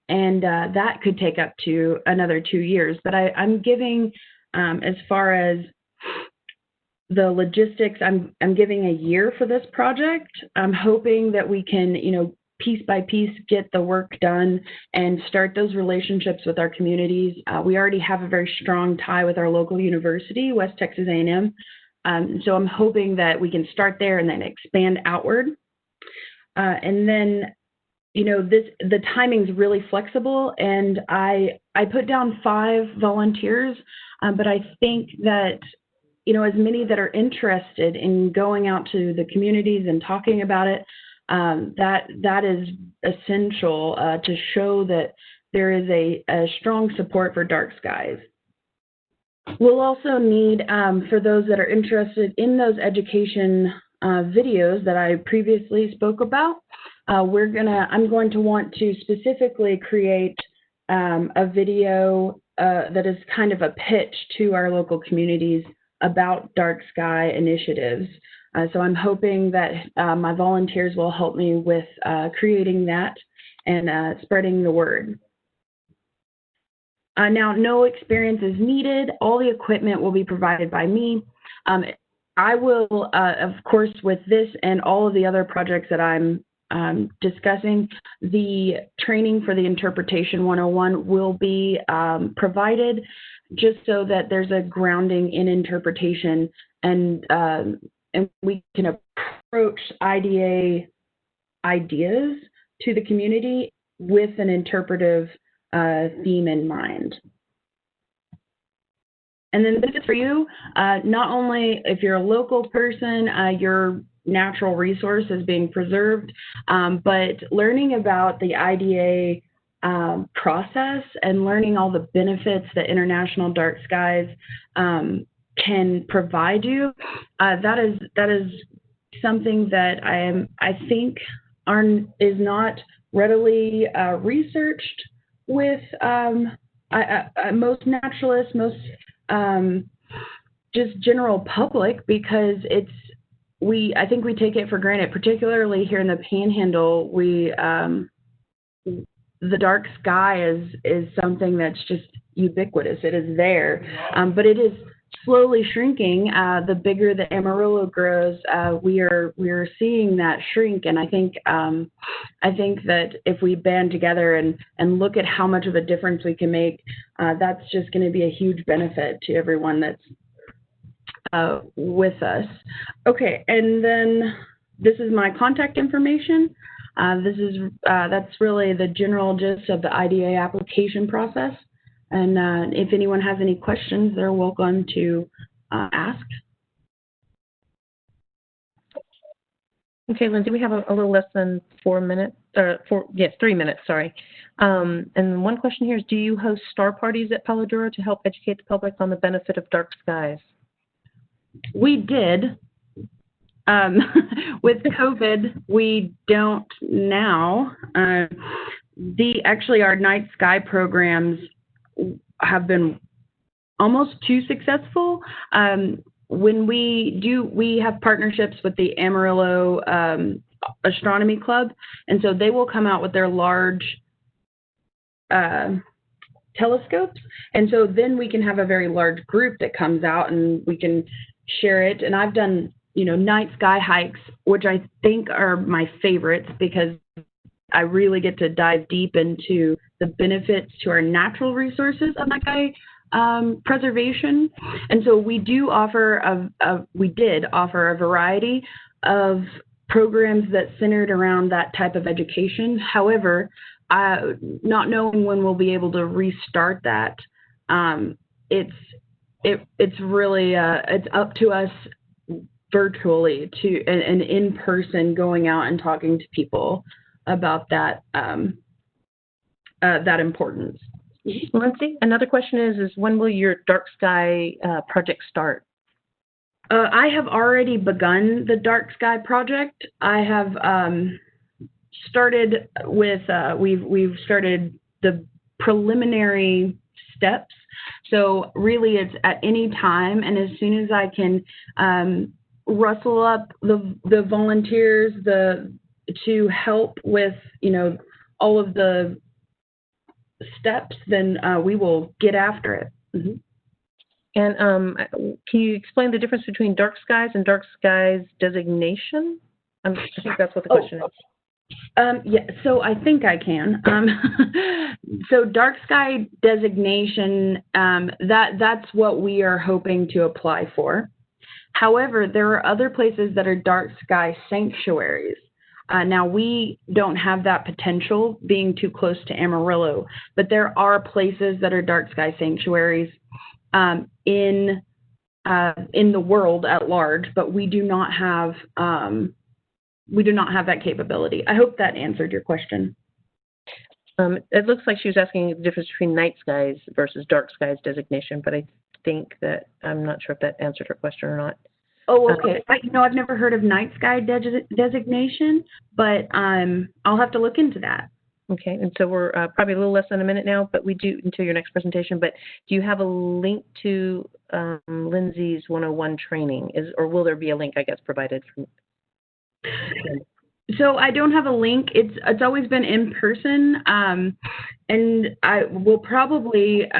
and that could take up to another 2 years. But I'm giving, as far as the logistics, I'm giving a year for this project. I'm hoping that we can, piece by piece, get the work done and start those relationships with our communities. We already have a very strong tie with our local university, West Texas A&M. So I'm hoping that we can start there and then expand outward. And then, the timing's really flexible, and I put down 5 volunteers, but I think that, as many that are interested in going out to the communities and talking about it, that is essential to show that there is a strong support for dark skies. We'll also need, for those that are interested in those education videos that I previously spoke about, I'm going to want to specifically create a video that is kind of a pitch to our local communities about dark sky initiatives. So I'm hoping that my volunteers will help me with creating that and spreading the word. Now, no experience is needed. All the equipment will be provided by me. I will, of course, with this and all of the other projects that I'm discussing, the training for the Interpretation 101 will be provided just so that there's a grounding in interpretation and we can approach IDA ideas to the community with an interpretive theme in mind. And then benefits for you, not only if you're a local person, your natural resource is being preserved, but learning about the IDA process and learning all the benefits that International Dark Skies can provide you, that is something that I think is not readily researched with most naturalists, most just general public, because I think we take it for granted, particularly here in the Panhandle. The dark sky is something that's just ubiquitous. It is there, but it is slowly shrinking. The bigger the Amarillo grows, we are seeing that shrink, and I think that if we band together and look at how much of a difference we can make, that's just going to be a huge benefit to everyone that's with us. Okay, and then this is my contact information. That's really the general gist of the IDA application process. And if anyone has any questions, they're welcome to ask. Okay, Lindsay, we have a little less than 4 minutes, 3 minutes, sorry. And one question here is, do you host star parties at Palo Duro to help educate the public on the benefit of dark skies? We did. With COVID, we don't now. Actually, our night sky programs have been almost too successful. When we have partnerships with the Amarillo Astronomy Club, and so they will come out with their large telescopes, and so then we can have a very large group that comes out and we can share it. And I've done, night sky hikes, which I think are my favorites because I really get to dive deep into the benefits to our natural resources of night sky preservation. And so we did offer a variety of programs that centered around that type of education. However, not knowing when we'll be able to restart that, it's really it's up to us virtually and in person, going out and talking to people about that that importance. Lindsay, another question is when will your dark sky project start? I have already begun the dark sky project. I have started with we've started the preliminary steps. So really, it's at any time, and as soon as I can rustle up the volunteers to help with all of the steps, then we will get after it. Mm-hmm. And can you explain the difference between dark skies and dark skies designation? I think that's what the question is. Yeah, so I think I can. So dark sky designation, that's what we are hoping to apply for. However, there are other places that are dark sky sanctuaries. Now, we don't have that potential being too close to Amarillo, but there are places that are dark sky sanctuaries in the world at large, but we do not have that capability. I hope that answered your question. It looks like she was asking the difference between night skies versus dark skies designation, but I think that I'm not sure if that answered her question or not. Oh, okay. I've never heard of night sky designation, but I'll have to look into that. Okay, and so we're probably a little less than a minute now, but we do until your next presentation. But do you have a link to Lindsay's 101 training? Or will there be a link, I guess, provided? So I don't have a link. It's always been in person, and I will probably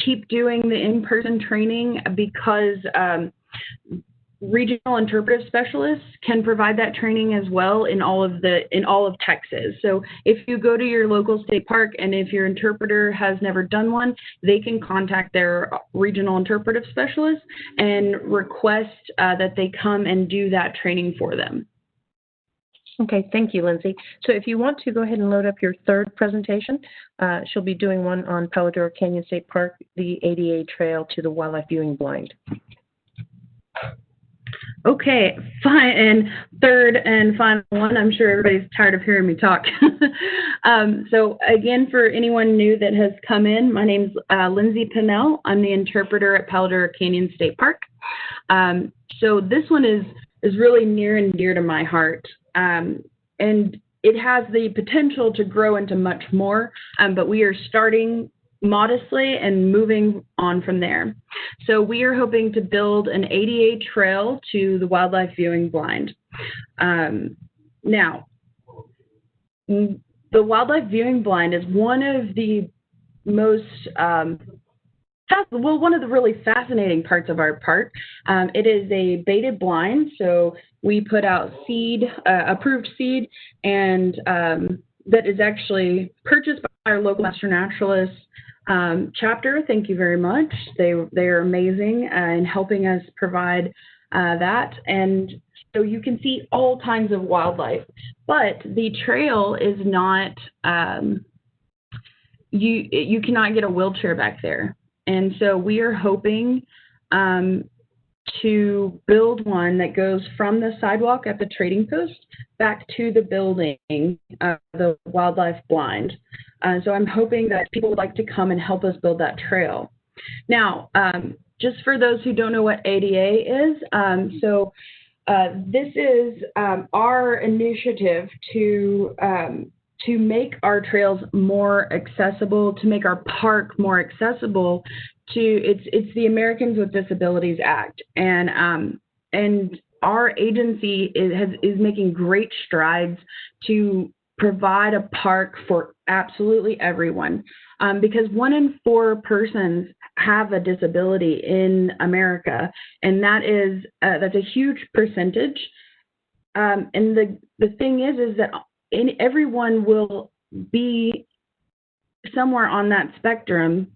keep doing the in-person training because regional interpretive specialists can provide that training as well in all of Texas. So if you go to your local state park and if your interpreter has never done one, they can contact their regional interpretive specialist and request that they come and do that training for them. Okay, thank you, Lindsay. So if you want to go ahead and load up your third presentation, she'll be doing one on Palo Duro Canyon State Park, the ADA Trail to the Wildlife Viewing Blind. Okay, fine. And third and final one, I'm sure everybody's tired of hearing me talk. So again, for anyone new that has come in, my name's Lindsay Pinnell. I'm the interpreter at Palo Duro Canyon State Park. So this one is really near and dear to my heart. And it has the potential to grow into much more, but we are starting modestly and moving on from there. So we are hoping to build an ADA trail to the Wildlife Viewing Blind. Now, the Wildlife Viewing Blind is one of the most, one of the really fascinating parts of our park. It is a baited blind, so we put out seed, approved seed, and that is actually purchased by our local Master Naturalist chapter. Thank you very much. They are amazing in helping us provide that. And so you can see all kinds of wildlife, but the trail is not, you cannot get a wheelchair back there. And so we are hoping to build one that goes from the sidewalk at the trading post back to the building, the Wildlife Blind. So I'm hoping that people would like to come and help us build that trail. Now, just for those who don't know what ADA is, this is our initiative to make our trails more accessible, to make our park more accessible to, it's the Americans with Disabilities Act. And our agency is making great strides to provide a park for absolutely everyone, because 1 in 4 persons have a disability in America, and that's a huge percentage. And the thing is that everyone will be somewhere on that spectrum,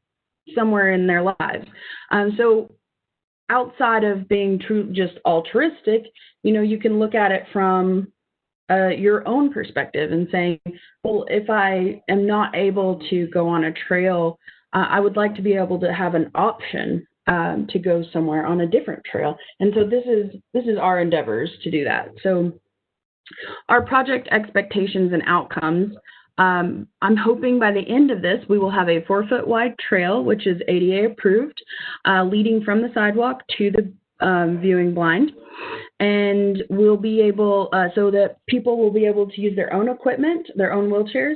somewhere in their lives. So outside of being just altruistic, you can look at it from your own perspective and saying, well, if I am not able to go on a trail, I would like to be able to have an option to go somewhere on a different trail. And so this is our endeavors to do that. So our project expectations and outcomes, I'm hoping by the end of this, we will have a 4-foot wide trail, which is ADA approved, leading from the sidewalk to the viewing blind. And we'll be able, so that people will be able to use their own equipment, their own wheelchairs,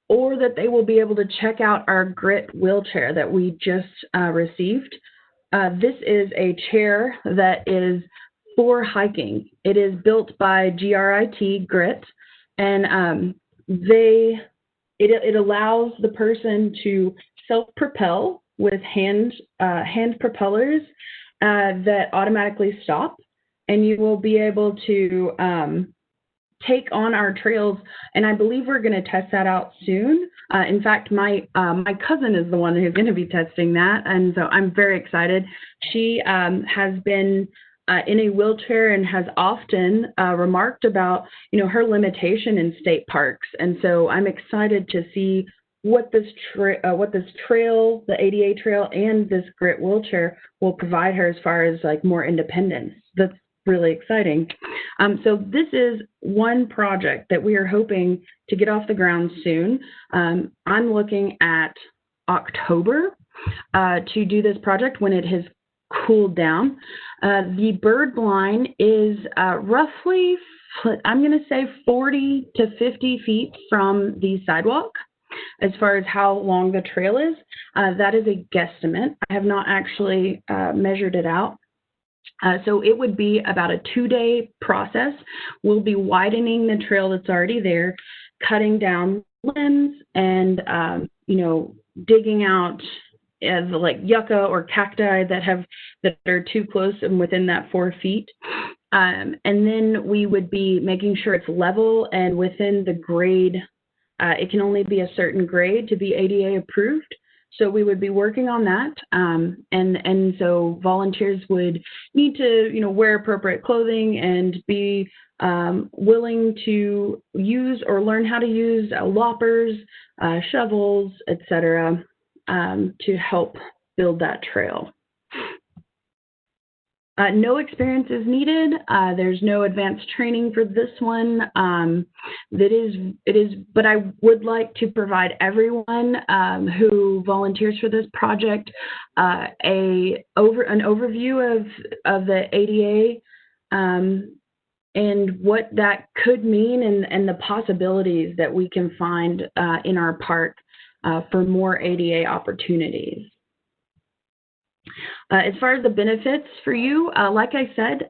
or that they will be able to check out our Grit wheelchair that we just received. This is a chair that is for hiking. It is built by Grit, and it allows the person to self-propel with hand propellers that automatically stop, and you will be able to take on our trails, and I believe we're going to test that out soon. In fact, my cousin is the one who's going to be testing that, and so I'm very excited. She has been in a wheelchair and has often remarked about, her limitation in state parks, and so I'm excited to see what this trail, the ADA trail, and this Grit wheelchair will provide her as far as more independence. That's really exciting. So this is one project that we are hoping to get off the ground soon. I'm looking at October to do this project when it has cooled down. The bird blind is roughly I'm going to say 40 to 50 feet from the sidewalk as far as how long the trail is. That is a guesstimate. I have not actually measured it out. So it would be about a 2-day process. We'll be widening the trail that's already there, cutting down limbs and, digging out like yucca or cacti that are too close and within that 4 feet. And then we would be making sure it's level and within the grade. It can only be a certain grade to be ADA approved. So we would be working on that. And so volunteers would need to, wear appropriate clothing and be willing to use or learn how to use loppers, shovels, etc., to help build that trail. No experience is needed. There's no advanced training for this one. But I would like to provide everyone who volunteers for this project an overview of the ADA and what that could mean and the possibilities that we can find in our park for more ADA opportunities. As far as the benefits for you, like I said,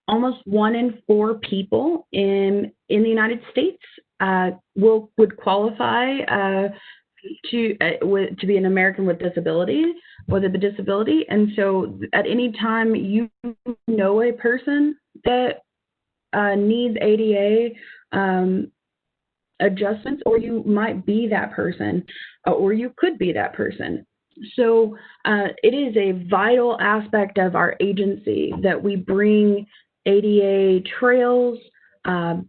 almost 1 in 4 people in the United States would qualify to be an American with a disability. And so at any time you know a person that needs ADA adjustments, or you might be that person, or you could be that person. So it is a vital aspect of our agency that we bring ADA trails,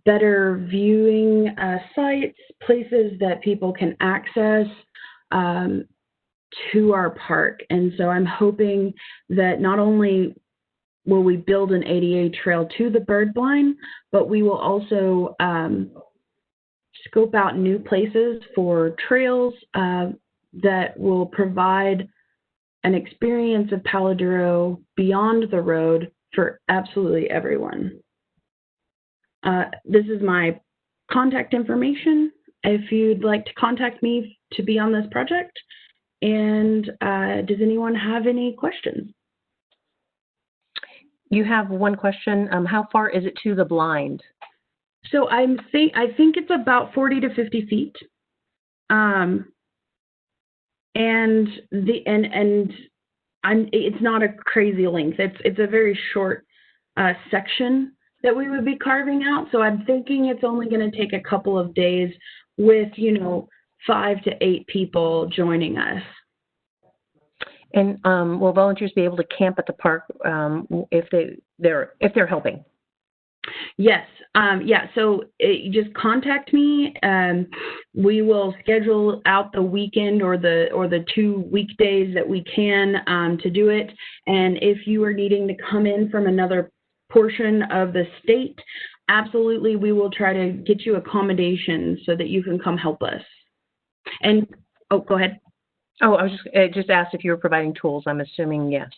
better viewing sites, places that people can access to our park. And so I'm hoping that not only will we build an ADA trail to the bird blind, but we will also scope out new places for trails that will provide an experience of Palo Duro beyond the road for absolutely everyone. This is my contact information if you'd like to contact me to be on this project. And does anyone have any questions? You have one question. How far is it to the blind? So I think it's about 40 to 50 feet. It's not a crazy length. It's a very short section that we would be carving out. So I'm thinking it's only going to take a couple of days with 5 to 8 people joining us. And will volunteers be able to camp at the park if they're helping? Yes. So just contact me. We will schedule out the weekend or the 2 weekdays that we can to do it. And if you are needing to come in from another portion of the state, absolutely, we will try to get you accommodations so that you can come help us. And go ahead. Oh, I was just asked if you were providing tools. I'm assuming yes.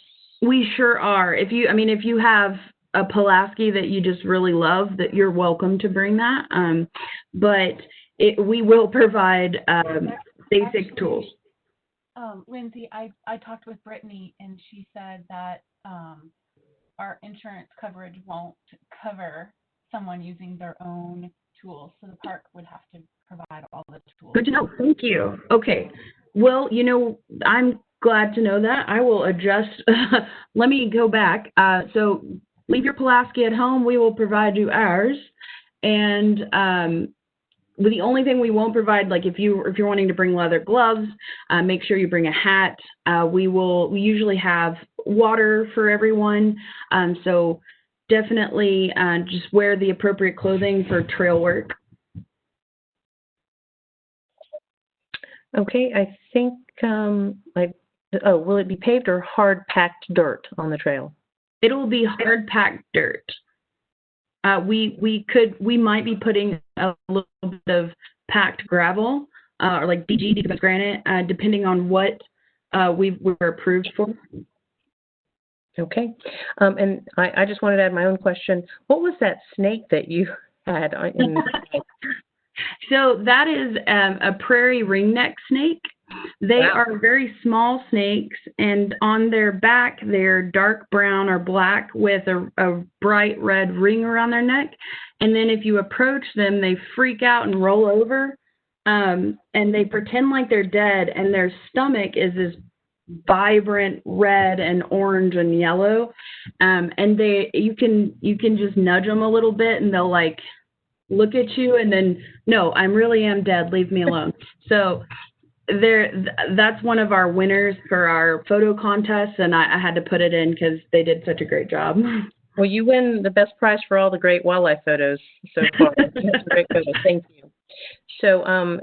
We sure are. If you have a Pulaski that you just really love, that you're welcome to bring that. But we will provide basic tools. Lindsay, I talked with Brittany and she said that our insurance coverage won't cover someone using their own tools. So the park would have to provide all the tools. Good to know. Thank you. Okay. Well, I'm glad to know that. I will adjust. Let me go back. So leave your Pulaski at home. We will provide you ours. And the only thing we won't provide, like if you're wanting to bring leather gloves, make sure you bring a hat. We usually have water for everyone. So definitely just wear the appropriate clothing for trail work. Okay, I think, will it be paved or hard packed dirt on the trail? It'll be hard packed dirt. We might be putting a little bit of packed gravel or like DG, decomposed granite, depending on what we're approved for. Okay. And I just wanted to add my own question. What was that snake that you had in So that is a prairie ringneck snake. They are very small snakes, and on their back, they're dark brown or black with a bright red ring around their neck. And then if you approach them, they freak out and roll over, and they pretend like they're dead, and their stomach is this vibrant red and orange and yellow. And you can just nudge them a little bit, and they'll like look at you and then, no, I really am dead, leave me alone. So that's one of our winners for our photo contest, and I had to put it in because they did such a great job. Well, you win the best prize for all the great wildlife photos so far. That's a great photo. Thank you. So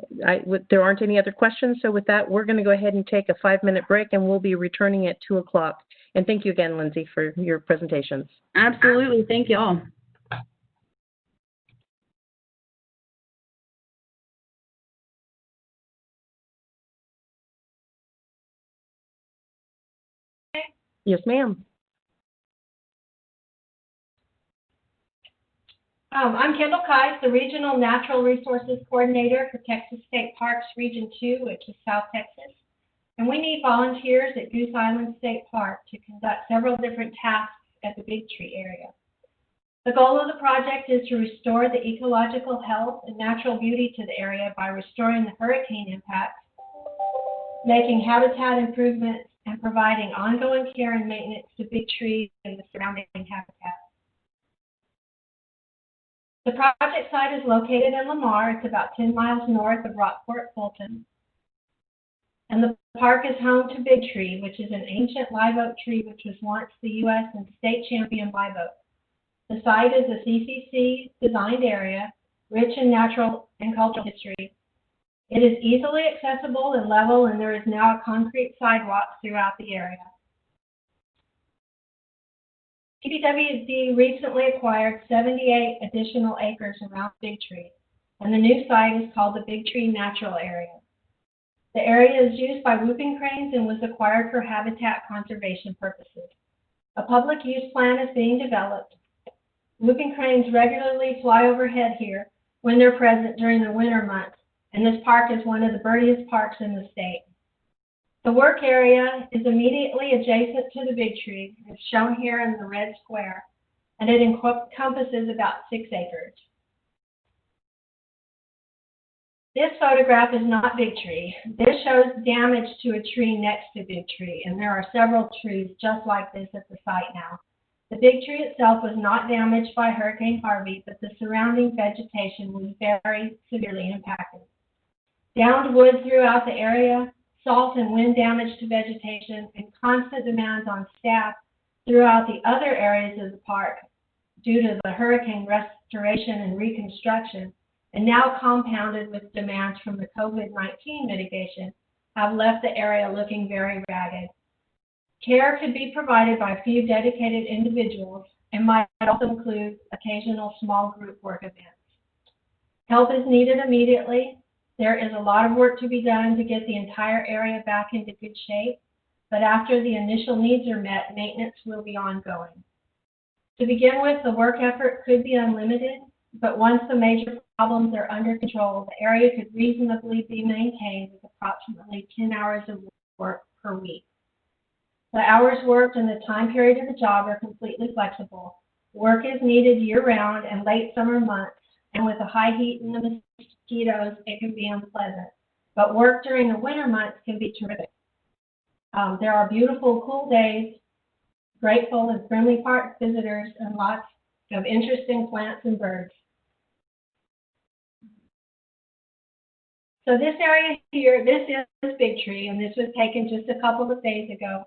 there aren't any other questions. So with that, we're going to go ahead and take a 5-minute break, and we'll be returning at 2 o'clock. And thank you again, Lindsay, for your presentations. Absolutely. Thank you all. Yes, ma'am. I'm Kendall Kice, the Regional Natural Resources Coordinator for Texas State Parks Region 2, which is South Texas. And we need volunteers at Goose Island State Park to conduct several different tasks at the Big Tree area. The goal of the project is to restore the ecological health and natural beauty to the area by restoring the hurricane impacts, making habitat improvements, and providing ongoing care and maintenance to big trees and the surrounding habitat. The project site is located in Lamar. It's about 10 miles north of Rockport, Fulton. And the park is home to Big Tree, which is an ancient live oak tree which was once the U.S. and state champion live oak. The site is a CCC designed area, rich in natural and cultural history. It is easily accessible and level, and there is now a concrete sidewalk throughout the area. TPWD recently acquired 78 additional acres around Big Tree, and the new site is called the Big Tree Natural Area. The area is used by whooping cranes and was acquired for habitat conservation purposes. A public use plan is being developed. Whooping cranes regularly fly overhead here when they're present during the winter months, and this park is one of the birdiest parks in the state. The work area is immediately adjacent to the Big Tree. It's shown here in the red square, and it encompasses about 6 acres. This photograph is not Big Tree. This shows damage to a tree next to Big Tree, and there are several trees just like this at the site now. The Big Tree itself was not damaged by Hurricane Harvey, but the surrounding vegetation was very severely impacted. Downed wood throughout the area, salt and wind damage to vegetation, and constant demands on staff throughout the other areas of the park due to the hurricane restoration and reconstruction, and now compounded with demands from the COVID-19 mitigation, have left the area looking very ragged. Care could be provided by a few dedicated individuals and might also include occasional small group work events. Help is needed immediately. There is a lot of work to be done to get the entire area back into good shape, but after the initial needs are met, maintenance will be ongoing. To begin with, the work effort could be unlimited, but once the major problems are under control, the area could reasonably be maintained with approximately 10 hours of work per week. The hours worked and the time period of the job are completely flexible. Work is needed year-round and late summer months, and with the high heat and the mosquitoes, it can be unpleasant. But work during the winter months can be terrific. There are beautiful, cool days, grateful and friendly park visitors, and lots of interesting plants and birds. So this area here, this is Big Tree, and this was taken just a couple of days ago.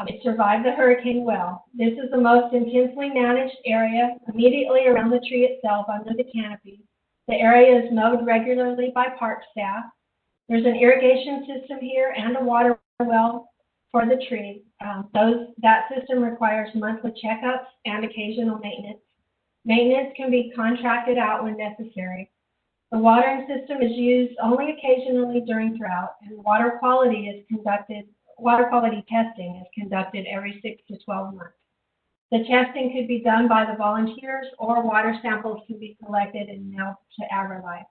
It survived the hurricane well. This is the most intensely managed area immediately around the tree itself under the canopy. The area is mowed regularly by park staff. There's an irrigation system here and a water well for the tree. That system requires monthly checkups and occasional maintenance. Maintenance can be contracted out when necessary. The watering system is used only occasionally during drought, and water quality is conducted water quality testing is conducted every 6 to 12 months. The testing could be done by the volunteers, or water samples can be collected and mailed to AgriLife.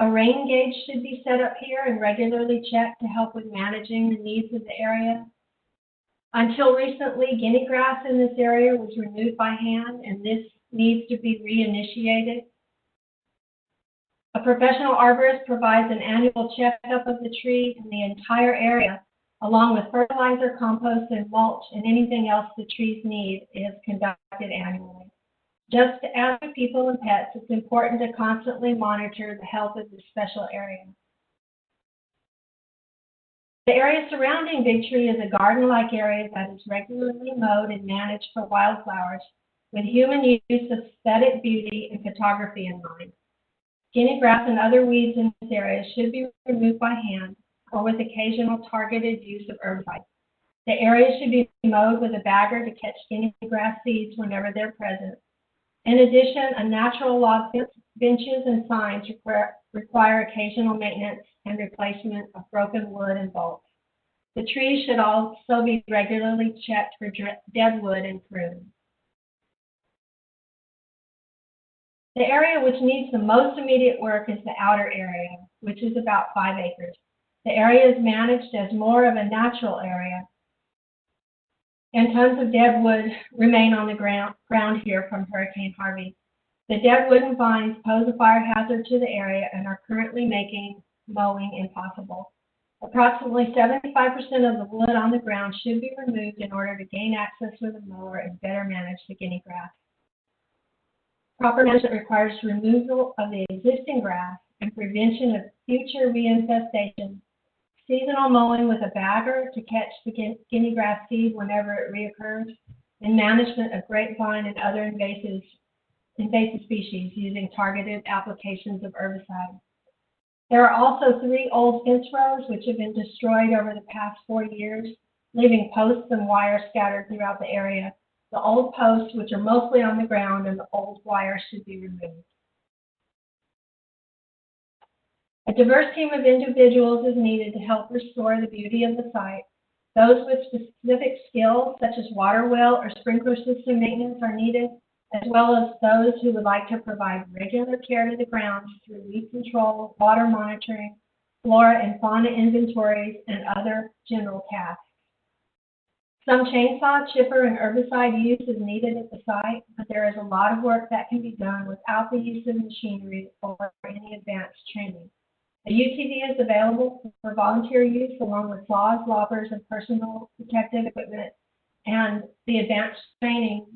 A rain gauge should be set up here and regularly checked to help with managing the needs of the area. Until recently, guinea grass in this area was removed by hand, and this needs to be reinitiated. A professional arborist provides an annual checkup of the tree and the entire area, along with fertilizer, compost, and mulch, and anything else the trees need is conducted annually. Just as with people and pets, it's important to constantly monitor the health of this special area. The area surrounding Big Tree is a garden-like area that is regularly mowed and managed for wildflowers, with human use of aesthetic beauty and photography in mind. Guinea grass and other weeds in this area should be removed by hand or with occasional targeted use of herbicide. The area should be mowed with a bagger to catch guinea grass seeds whenever they're present. In addition, a natural log benches and signs require occasional maintenance and replacement of broken wood and bolts. The trees should also be regularly checked for dead wood and pruned. The area which needs the most immediate work is the outer area, which is about 5 acres. The area is managed as more of a natural area, and tons of dead wood remain on the ground here from Hurricane Harvey. The dead wood and vines pose a fire hazard to the area and are currently making mowing impossible. Approximately 75% of the wood on the ground should be removed in order to gain access with a mower and better manage the guinea grass. Proper management requires removal of the existing grass and prevention of future reinfestation. Seasonal mowing with a bagger to catch the guinea grass seed whenever it reoccurs, and management of grapevine and other invasive species using targeted applications of herbicide. There are also 3 old fence rows which have been destroyed over the past 4 years, leaving posts and wires scattered throughout the area. The old posts, which are mostly on the ground, and the old wires should be removed. A diverse team of individuals is needed to help restore the beauty of the site. Those with specific skills, such as water well or sprinkler system maintenance, are needed, as well as those who would like to provide regular care to the grounds through weed control, water monitoring, flora and fauna inventories, and other general tasks. Some chainsaw, chipper, and herbicide use is needed at the site, but there is a lot of work that can be done without the use of machinery or any advanced training. A UTV is available for volunteer use along with saws, loppers, and personal protective equipment, and the advanced training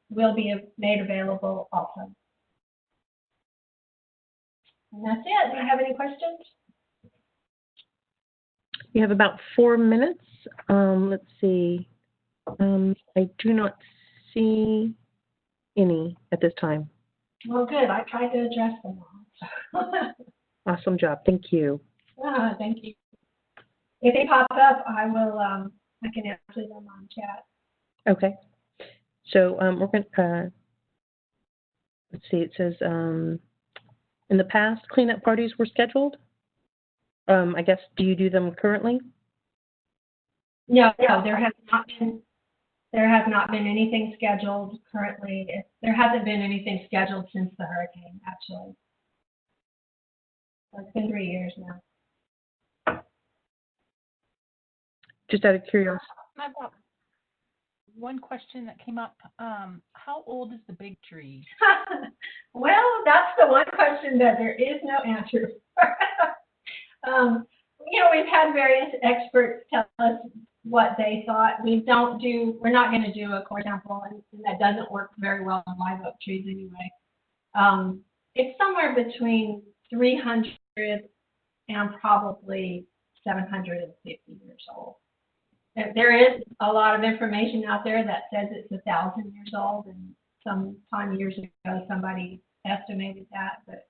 will be made available also. And that's it. Do you have any questions? We have about 4 minutes. Let's see. I do not see any at this time. Well, good. I tried to address them all. Awesome job. Thank you. Thank you. If they pop up, I will. I can answer them on chat. Okay. So we're going to, let's see, it says, in the past, cleanup parties were scheduled. I guess, do you do them currently? No, there has not been anything scheduled currently. There hasn't been anything scheduled since the hurricane, actually. It's been 3 years now. Just out of curiosity. I've got one question that came up. How old is the big tree? Well, that's the one question that there is no answer for. We've had various experts tell us what they thought. We're not going to do a core sample, and that doesn't work very well on live oak trees anyway. It's somewhere between 300 and probably 750 years old. There is a lot of information out there that says it's 1,000 years old, and some years ago somebody estimated that, but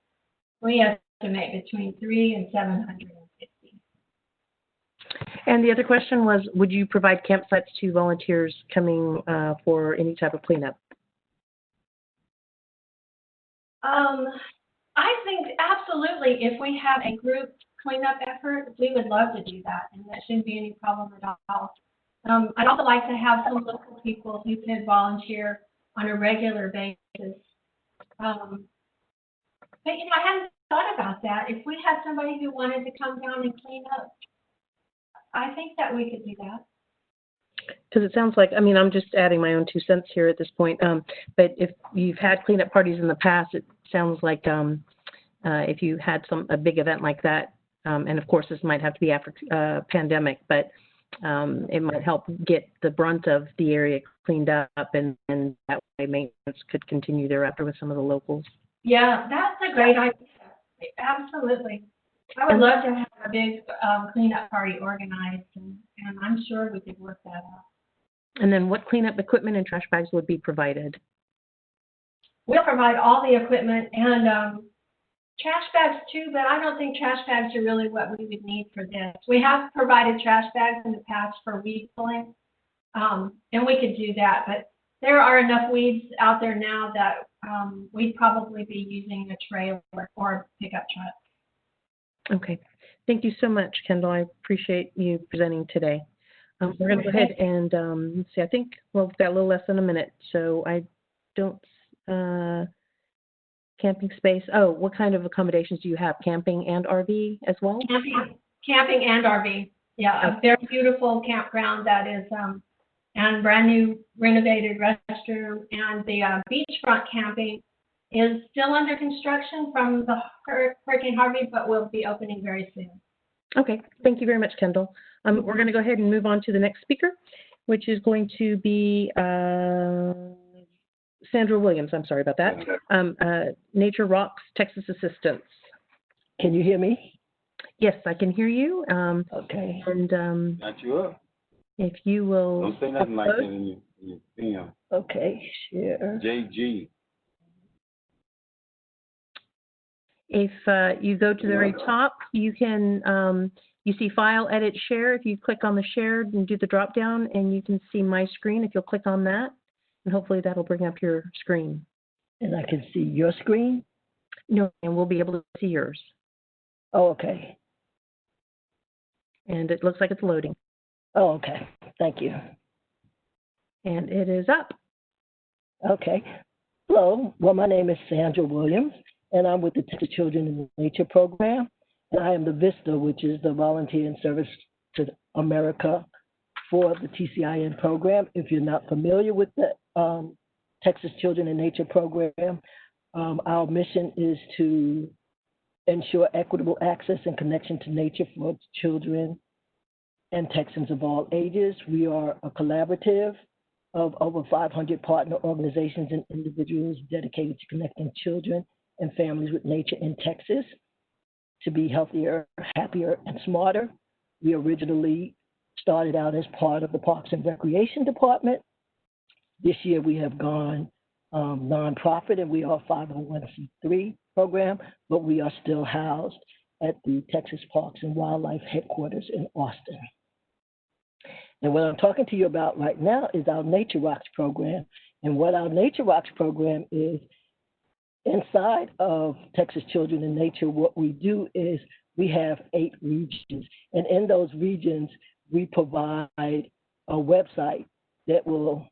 we estimate between 300 and 750. And the other question was, would you provide campsites to volunteers coming for any type of cleanup? I think absolutely. If we have a group cleanup effort, we would love to do that, and that shouldn't be any problem at all. I'd also like to have some local people who could volunteer on a regular basis. But, you know, I hadn't thought about that. If we had somebody who wanted to come down and clean up, I think that we could do that. Because it sounds like, I mean, I'm just adding my own 2 cents here at this point, but if you've had cleanup parties in the past, it sounds like if you had a big event like that, and of course this might have to be after pandemic, but it might help get the brunt of the area cleaned up, and that way maintenance could continue thereafter with some of the locals. Yeah, that's a great idea. Absolutely. I would love to have a big cleanup party organized, and I'm sure we could work that out. And then what cleanup equipment and trash bags would be provided? We'll provide all the equipment and trash bags too, but I don't think trash bags are really what we would need for this. We have provided trash bags in the past for weed pulling, and we could do that, but there are enough weeds out there now that we'd probably be using a trailer or a pickup truck. Okay. Thank you so much, Kendall. I appreciate you presenting today. We're going to go ahead and let's see. I think, well, we've got a little less than a minute, so I don't, camping space. Oh, what kind of accommodations do you have? Camping and RV as well? Camping and RV. Yeah, a very beautiful campground that is, and brand new renovated restroom, and the beachfront camping is still under construction from the Hurricane Harvey, but will be opening very soon. Okay, thank you very much, Kendall. We're going to go ahead and move on to the next speaker, which is going to be Sandra Williams. I'm sorry about that. Nature Rocks Texas Assistance. Can you hear me? Yes, I can hear you. Okay. And got you up. If you will. Don't say nothing like that in your film. Okay, share. JG. If you go to the very top, you can, you see File, Edit, Share. If you click on the Share and do the drop down, and you can see my screen, if you'll click on that, and hopefully that'll bring up your screen. And I can see your screen? No, and we'll be able to see yours. Oh, okay. And it looks like it's loading. Oh, okay. Thank you. And it is up. Okay. Hello. Well, my name is Sandra Williams, and I'm with the Texas Children in Nature program. And I am the VISTA, which is the Volunteer in Service to America for the TCIN program. If you're not familiar with the Texas Children in Nature program, our mission is to ensure equitable access and connection to nature for children and Texans of all ages. We are a collaborative of over 500 partner organizations and individuals dedicated to connecting children and families with nature in Texas to be healthier, happier, and smarter. We originally started out as part of the Parks and Recreation Department. This year we have gone nonprofit, and we are a 501c3 program, but we are still housed at the Texas Parks and Wildlife headquarters in Austin. And what I'm talking to you about right now is our Nature Rocks program. And what our Nature Rocks program is, inside of Texas Children in Nature, what we do is we have 8 regions. And in those regions, we provide a website that will,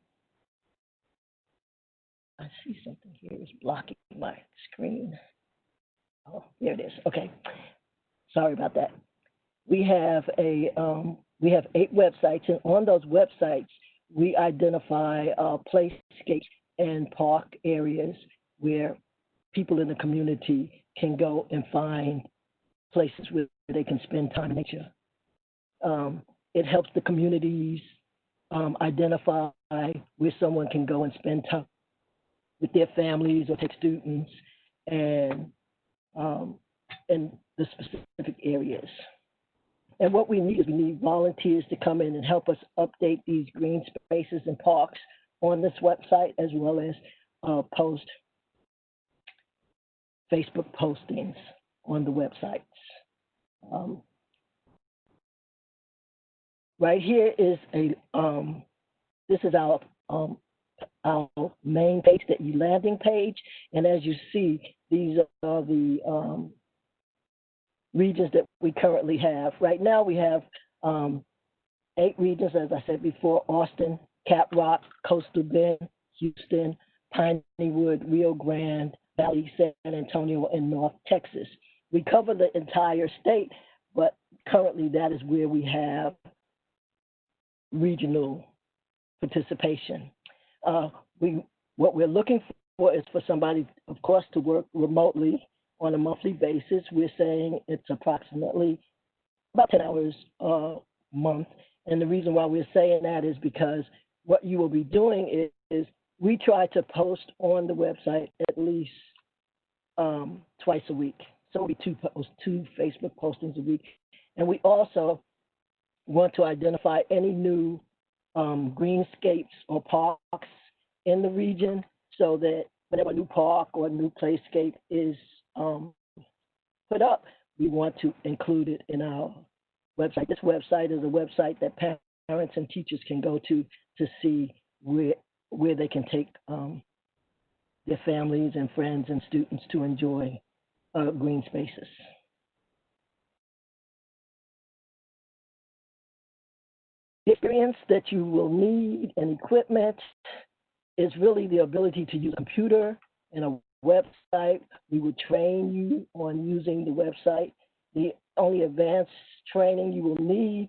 I see something here is blocking my screen. Oh, there it is. Okay. Sorry about that. We have 8 websites, and on those websites, we identify playscapes and park areas where people in the community can go and find places where they can spend time in nature. It helps the communities identify where someone can go and spend time with their families or take students and in the specific areas. And what we need is we need volunteers to come in and help us update these green spaces and parks on this website, as well as post Facebook postings on the websites. Right here is this is our main page, the landing page, and as you see, these are the regions that we currently have. Right now we have 8 regions, as I said before: Austin, Cap Rock, Coastal Bend, Houston, Pineywood, Rio Grande Valley, San Antonio, and North Texas. We cover the entire state, but currently that is where we have regional participation. What we're looking for is for somebody, of course, to work remotely on a monthly basis. We're saying it's approximately about 10 hours a month. And the reason why we're saying that is because what you will be doing is we try to post on the website at least twice a week. So it'll be 2 Facebook postings a week. And we also want to identify any new greenscapes or parks in the region, so that whenever a new park or a new playscape is put up, we want to include it in our website. This website is a website that parents and teachers can go to see where they can take their families and friends and students to enjoy green spaces. The experience that you will need and equipment is really the ability to use a computer and a website. We would train you on using the website. The only advanced training you will need,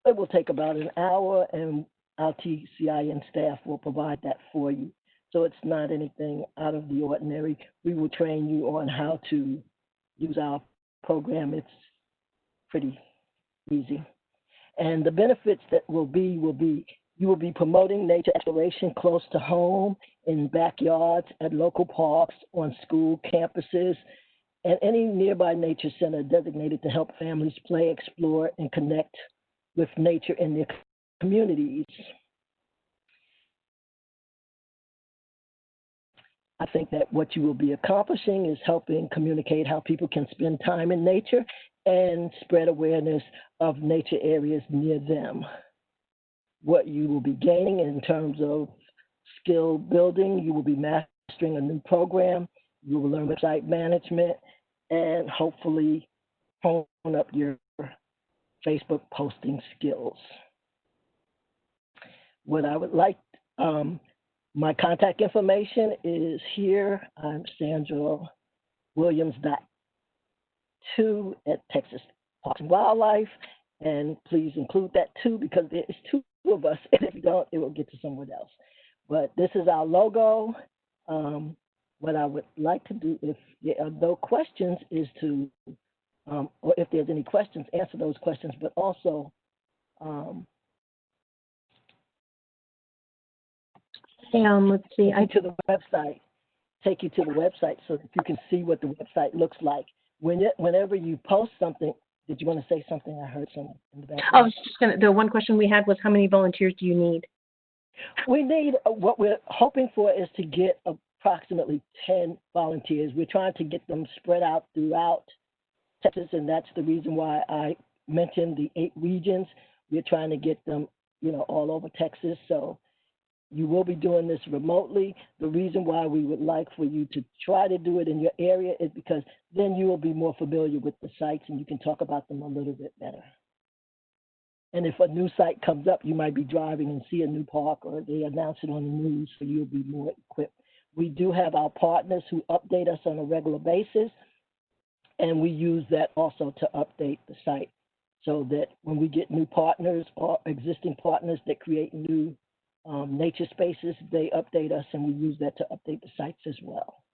it will take about an hour, and our TCIN staff will provide that for you. So it's not anything out of the ordinary. We will train you on how to use our program. It's pretty easy. And the benefits that will be you will be promoting nature exploration close to home, in backyards, at local parks, on school campuses, and any nearby nature center designated to help families play, explore, and connect with nature in their communities. I think that what you will be accomplishing is helping communicate how people can spend time in nature and spread awareness of nature areas near them. What you will be gaining in terms of skill building, you will be mastering a new program, you will learn website management, and hopefully hone up your Facebook posting skills. What I would like, my contact information is here. I'm Sandra Williams.2 at Texas Parks and Wildlife, and please include that 2 because there is 2 of us, and if you don't, it will get to someone else. But this is our logo. What I would like to do, if there are no questions, is to, or if there's any questions, answer those questions, but also let's see, to the website, take you to the website so that you can see what the website looks like. Whenever you post something, did you want to say something? I heard something in the background. I was just going to, the one question we had was, how many volunteers do you need? We need, what we're hoping for is to get approximately 10 volunteers. We're trying to get them spread out throughout Texas, and that's the reason why I mentioned the 8 regions. We're trying to get them, all over Texas. So you will be doing this remotely. The reason why we would like for you to try to do it in your area is because then you will be more familiar with the sites and you can talk about them a little bit better. And if a new site comes up, you might be driving and see a new park, or they announce it on the news, so you'll be more equipped. We do have our partners who update us on a regular basis, and we use that also to update the site, so that when we get new partners or existing partners that create new nature spaces, they update us, and we use that to update the sites as well.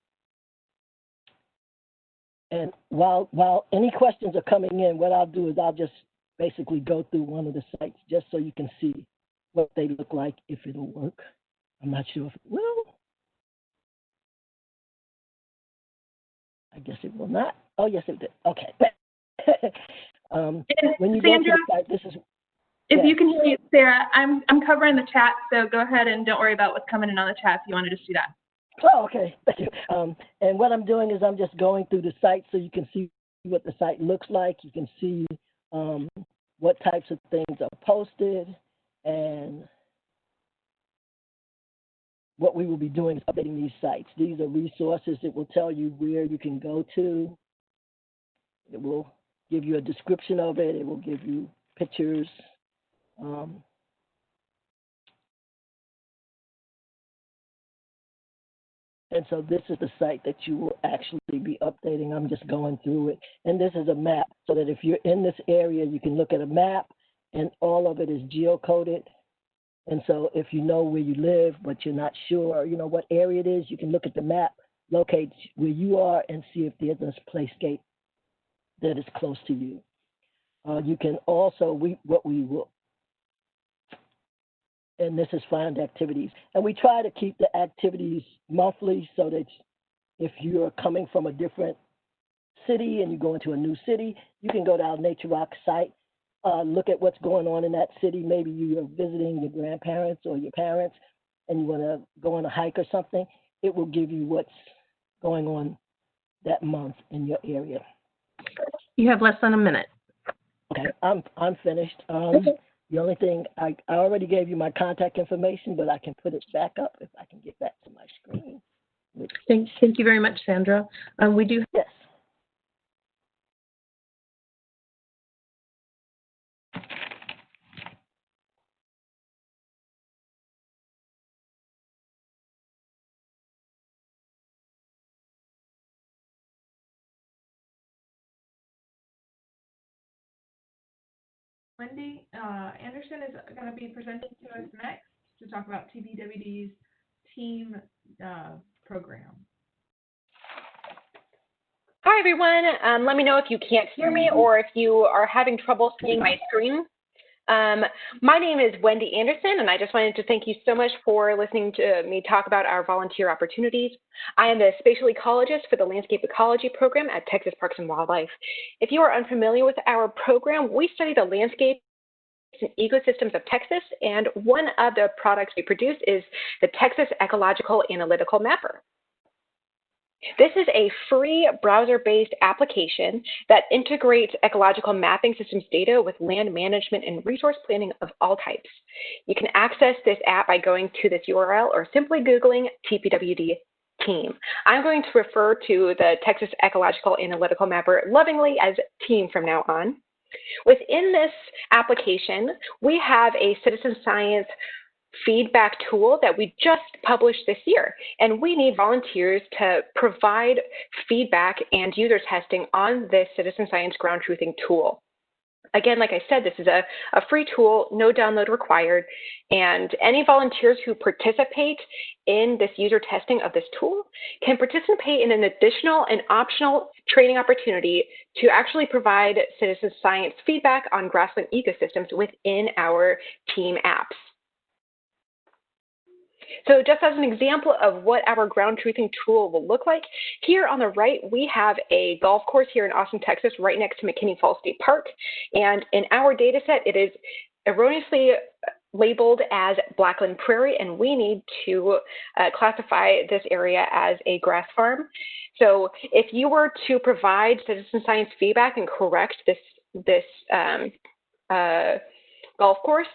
And while any questions are coming in, what I'll do is I'll just basically go through one of the sites just so you can see what they look like, if it'll work. I'm not sure if it will. I guess it will not. Oh, yes, it did. Okay. When you Sandra, go to the site, this is... If you can hear me, Sarah, I'm covering the chat, so go ahead and don't worry about what's coming in on the chat if you want to just do that. Oh, okay. Thank you. And what I'm doing is I'm just going through the site so you can see what the site looks like. You can see what types of things are posted, and what we will be doing is updating these sites. These are resources that will tell you where you can go to. It will give you a description of it. It will give you pictures. And so this is the site that you will actually be updating. I'm just going through it. And this is a map so that if you're in this area, you can look at a map and all of it is geocoded. And so if you know where you live, but you're not sure, you know, what area it is, you can look at the map, locate where you are and see if there's a playscape that is close to you. You can also, and this is find activities. And we try to keep the activities monthly so that if you're coming from a different city and you go into a new city, you can go to our Nature Rock site, look at what's going on in that city. Maybe you are visiting your grandparents or your parents and you want to go on a hike or something. It will give you what's going on that month in your area. You have less than a minute. Okay, I'm finished. The only thing, I already gave you my contact information, but I can put it back up if I can get back to my screen. Thank you very much, Sandra. We do. Yes. Wendy Anderson is going to be presenting to us next to talk about TPWD's team program. Hi, everyone. Let me know if you can't hear me or if you are having trouble seeing my screen. My name is Wendy Anderson, and I just wanted to thank you so much for listening to me talk about our volunteer opportunities. I am the spatial ecologist for the Landscape Ecology program at Texas Parks and Wildlife. If you are unfamiliar with our program, we study the landscapes and ecosystems of Texas, and one of the products we produce is the Texas Ecological Analytical Mapper. This is a free browser-based application that integrates ecological mapping systems data with land management and resource planning of all types. You can access this app by going to this URL or simply Googling TPWD team. I'm going to refer to the Texas Ecological Analytical Mapper lovingly as team from now on. Within this application, we have a citizen science feedback tool that we just published this year, and we need volunteers to provide feedback and user testing on this citizen science ground truthing tool. Again, like I said, this is a free tool, no download required, and any volunteers who participate in this user testing of this tool can participate in an additional and optional training opportunity to actually provide citizen science feedback on grassland ecosystems within our team apps. So just as an example of what our ground truthing tool will look like, here on the right, we have a golf course here in Austin, Texas, right next to McKinney Falls State Park. And in our data set, it is erroneously labeled as Blackland Prairie, and we need to classify this area as a grass farm. So if you were to provide citizen science feedback and correct this golf course,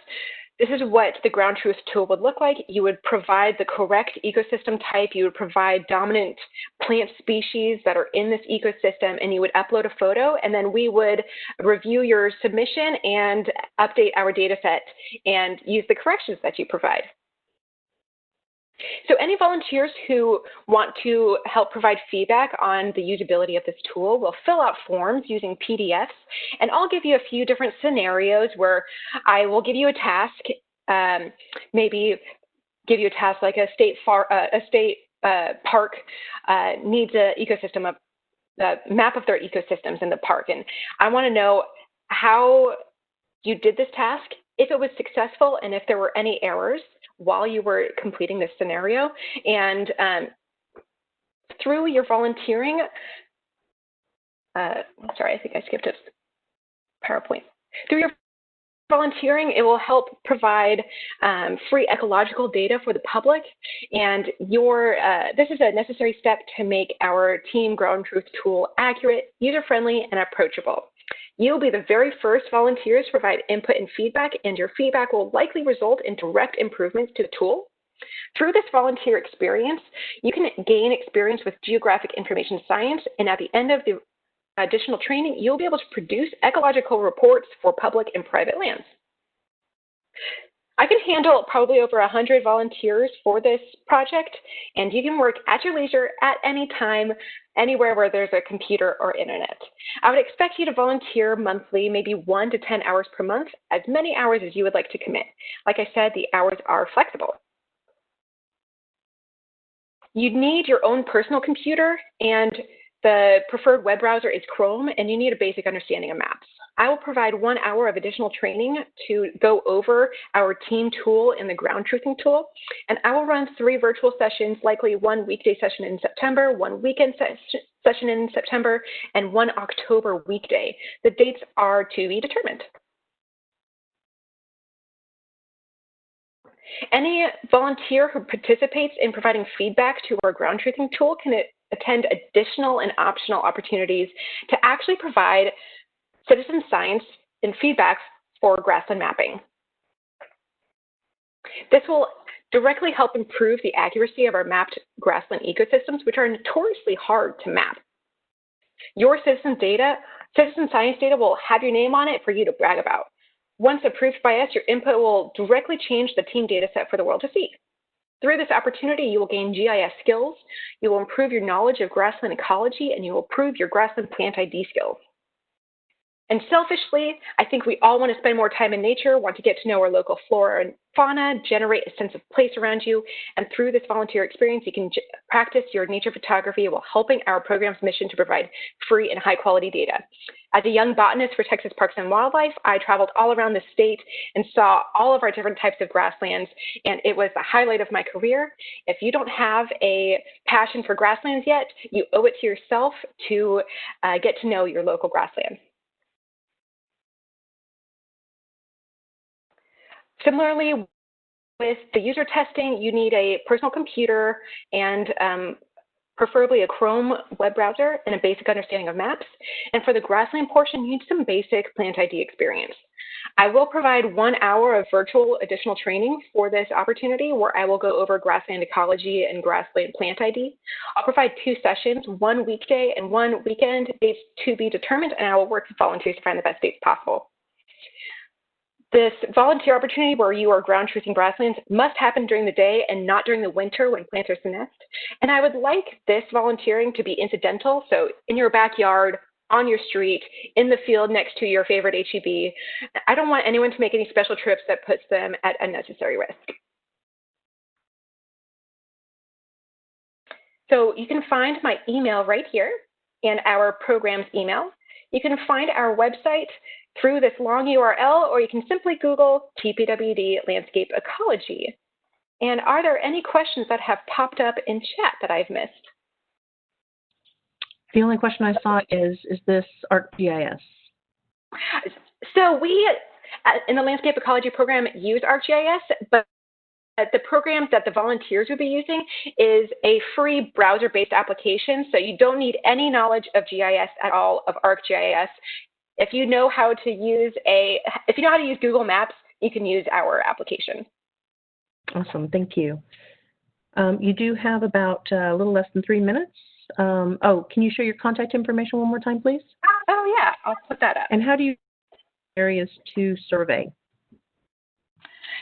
this is what the ground truth tool would look like. You would provide the correct ecosystem type, you would provide dominant plant species that are in this ecosystem, and you would upload a photo, and then we would review your submission and update our data set and use the corrections that you provide. So any volunteers who want to help provide feedback on the usability of this tool will fill out forms using PDFs, and I'll give you a few different scenarios where I will give you a task, maybe give you a task like a state park needs a ecosystem of the map of their ecosystems in the park, and I want to know how you did this task, if it was successful, and if there were any errors while you were completing this scenario. And through your volunteering, sorry, I think I skipped a PowerPoint. Through your volunteering, it will help provide free ecological data for the public, and this is a necessary step to make our team ground truth tool accurate, user-friendly, and approachable. You'll be the very first volunteers to provide input and feedback, and your feedback will likely result in direct improvements to the tool. Through this volunteer experience, you can gain experience with geographic information science, and at the end of the additional training, you'll be able to produce ecological reports for public and private lands. I can handle probably over 100 volunteers for this project, and you can work at your leisure at any time, anywhere where there's a computer or internet. I would expect you to volunteer monthly, maybe 1 to 10 hours per month, as many hours as you would like to commit. Like I said, the hours are flexible. You'd need your own personal computer, and the preferred web browser is Chrome, and you need a basic understanding of maps. I will provide 1 hour of additional training to go over our team tool and the ground truthing tool, and I will run 3 virtual sessions, likely 1 weekday session in September, 1 weekend session in September, and 1 October weekday. The dates are to be determined. Any volunteer who participates in providing feedback to our ground truthing tool can attend additional and optional opportunities to actually provide citizen science and feedback for grassland mapping. This will directly help improve the accuracy of our mapped grassland ecosystems, which are notoriously hard to map. Your citizen science data will have your name on it for you to brag about. Once approved by us, your input will directly change the team data set for the world to see. Through this opportunity, you will gain GIS skills, you will improve your knowledge of grassland ecology, and you will improve your grassland plant ID skills. And selfishly, I think we all want to spend more time in nature, want to get to know our local flora and fauna, generate a sense of place around you, and through this volunteer experience, you can practice your nature photography while helping our program's mission to provide free and high-quality data. As a young botanist for Texas Parks and Wildlife, I traveled all around the state and saw all of our different types of grasslands, and it was the highlight of my career. If you don't have a passion for grasslands yet, you owe it to yourself to get to know your local grasslands. Similarly, with the user testing, you need a personal computer and preferably a Chrome web browser and a basic understanding of maps. And for the grassland portion, you need some basic plant ID experience. I will provide 1 hour of virtual additional training for this opportunity where I will go over grassland ecology and grassland plant ID. I'll provide 2 sessions, 1 weekday and 1 weekend, dates to be determined, and I will work with volunteers to find the best dates possible. This volunteer opportunity where you are ground truthing grasslands must happen during the day and not during the winter when planters nest. And I would like this volunteering to be incidental, so in your backyard, on your street, in the field next to your favorite HEB. I don't want anyone to make any special trips that puts them at unnecessary risk. So you can find my email right here and our program's email. You can find our website through this long URL, or you can simply Google TPWD Landscape Ecology. And are there any questions that have popped up in chat that I've missed? The only question I saw is this ArcGIS? So we, in the Landscape Ecology program, use ArcGIS, but the program that the volunteers will be using is a free browser-based application, so you don't need any knowledge of GIS at all, of ArcGIS. If you know how to use Google Maps, you can use our application. Awesome, thank you. You do have about a little less than 3 minutes. Can you show your contact information one more time, please? Oh yeah, I'll put that up. And how do you areas to survey?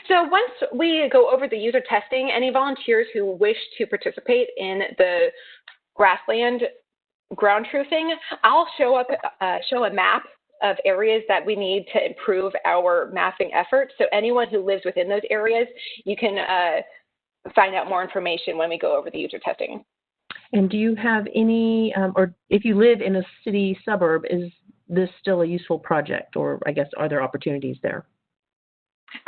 So once we go over the user testing, any volunteers who wish to participate in the grassland ground truthing, I'll show a map of areas that we need to improve our mapping efforts. So anyone who lives within those areas, you can find out more information when we go over the user testing. And do you have any, or if you live in a city suburb, is this still a useful project, or I guess are there opportunities there?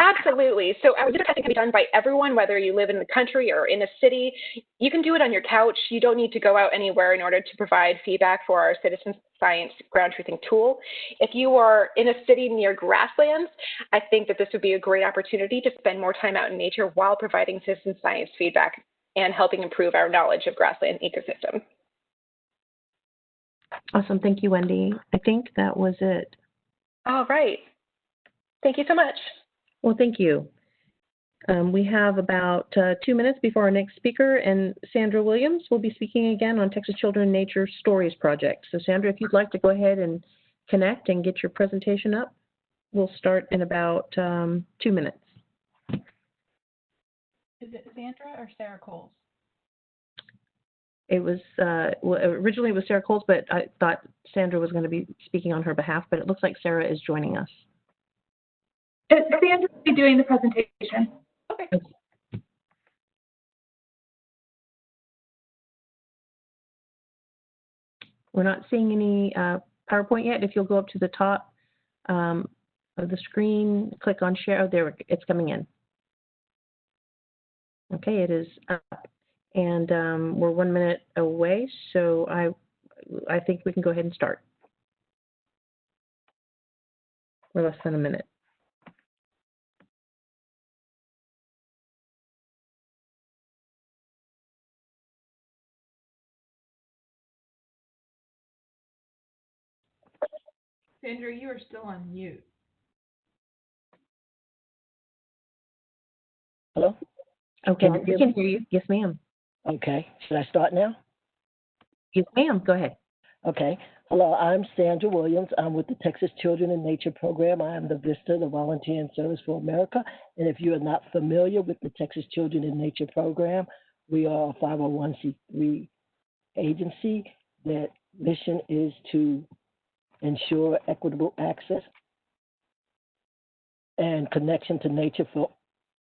Absolutely. So our user testing can be done by everyone, whether you live in the country or in a city. You can do it on your couch. You don't need to go out anywhere in order to provide feedback for our citizen science ground truthing tool. If you are in a city near grasslands, I think that this would be a great opportunity to spend more time out in nature while providing citizen science feedback and helping improve our knowledge of grassland ecosystem. Awesome. Thank you, Wendy. I think that was it. All right. Thank you so much. Well, thank you. We have about 2 minutes before our next speaker, and Sandra Williams will be speaking again on Texas Children Nature Stories Project. So Sandra, if you'd like to go ahead and connect and get your presentation up, we'll start in about 2 minutes. Is it Sandra or Sarah Coles? It was, well, originally it was Sarah Coles, but I thought Sandra was going to be speaking on her behalf, but it looks like Sarah is joining us. Sandra will be doing the presentation. Okay. We're not seeing any PowerPoint yet. If you'll go up to the top of the screen, click on share. Oh, there it's coming in. Okay, it is up. And we're 1 minute away, so I think we can go ahead and start. We're less than a minute. Sandra, you are still on mute. Hello? Okay, we can hear you. Yes, ma'am. Okay. Should I start now? Yes, ma'am. Go ahead. Okay. Hello, I'm Sandra Williams. I'm with the Texas Children in Nature program. I am the VISTA, the Volunteer in Service for America. And if you are not familiar with the Texas Children in Nature program, we are a 501c3 agency that mission is to ensure equitable access and connection to nature for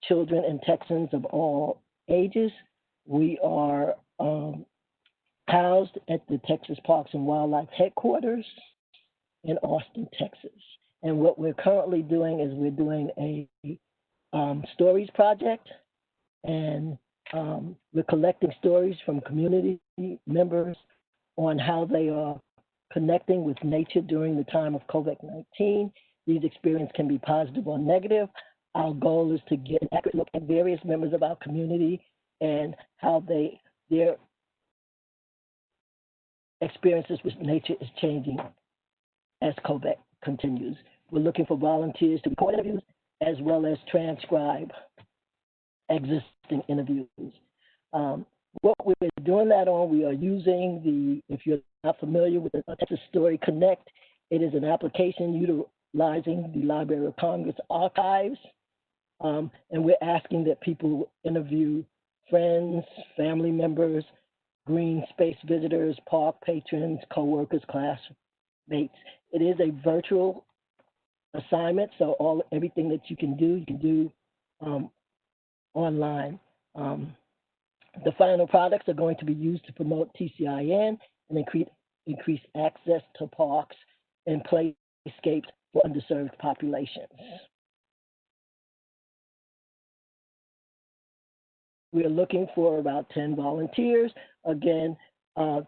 children and Texans of all ages. We are housed at the Texas Parks and Wildlife headquarters in Austin, Texas. And what we're currently doing is we're doing a stories project, and we're collecting stories from community members on how they are connecting with nature during the time of COVID-19. These experiences can be positive or negative. Our goal is to get an accurate look at various members of our community and how their experiences with nature is changing as COVID continues. We're looking for volunteers to record interviews as well as transcribe existing interviews. What we're doing that on, we are using if you're not familiar with the Texas Story Connect, it is an application utilizing the Library of Congress archives. And we're asking that people interview friends, family members, green space visitors, park patrons, co-workers, classmates. It is a virtual assignment, so everything that you can do online. The final products are going to be used to promote TCIN and increase access to parks and playscapes for underserved populations. We're looking for about 10 volunteers. Again,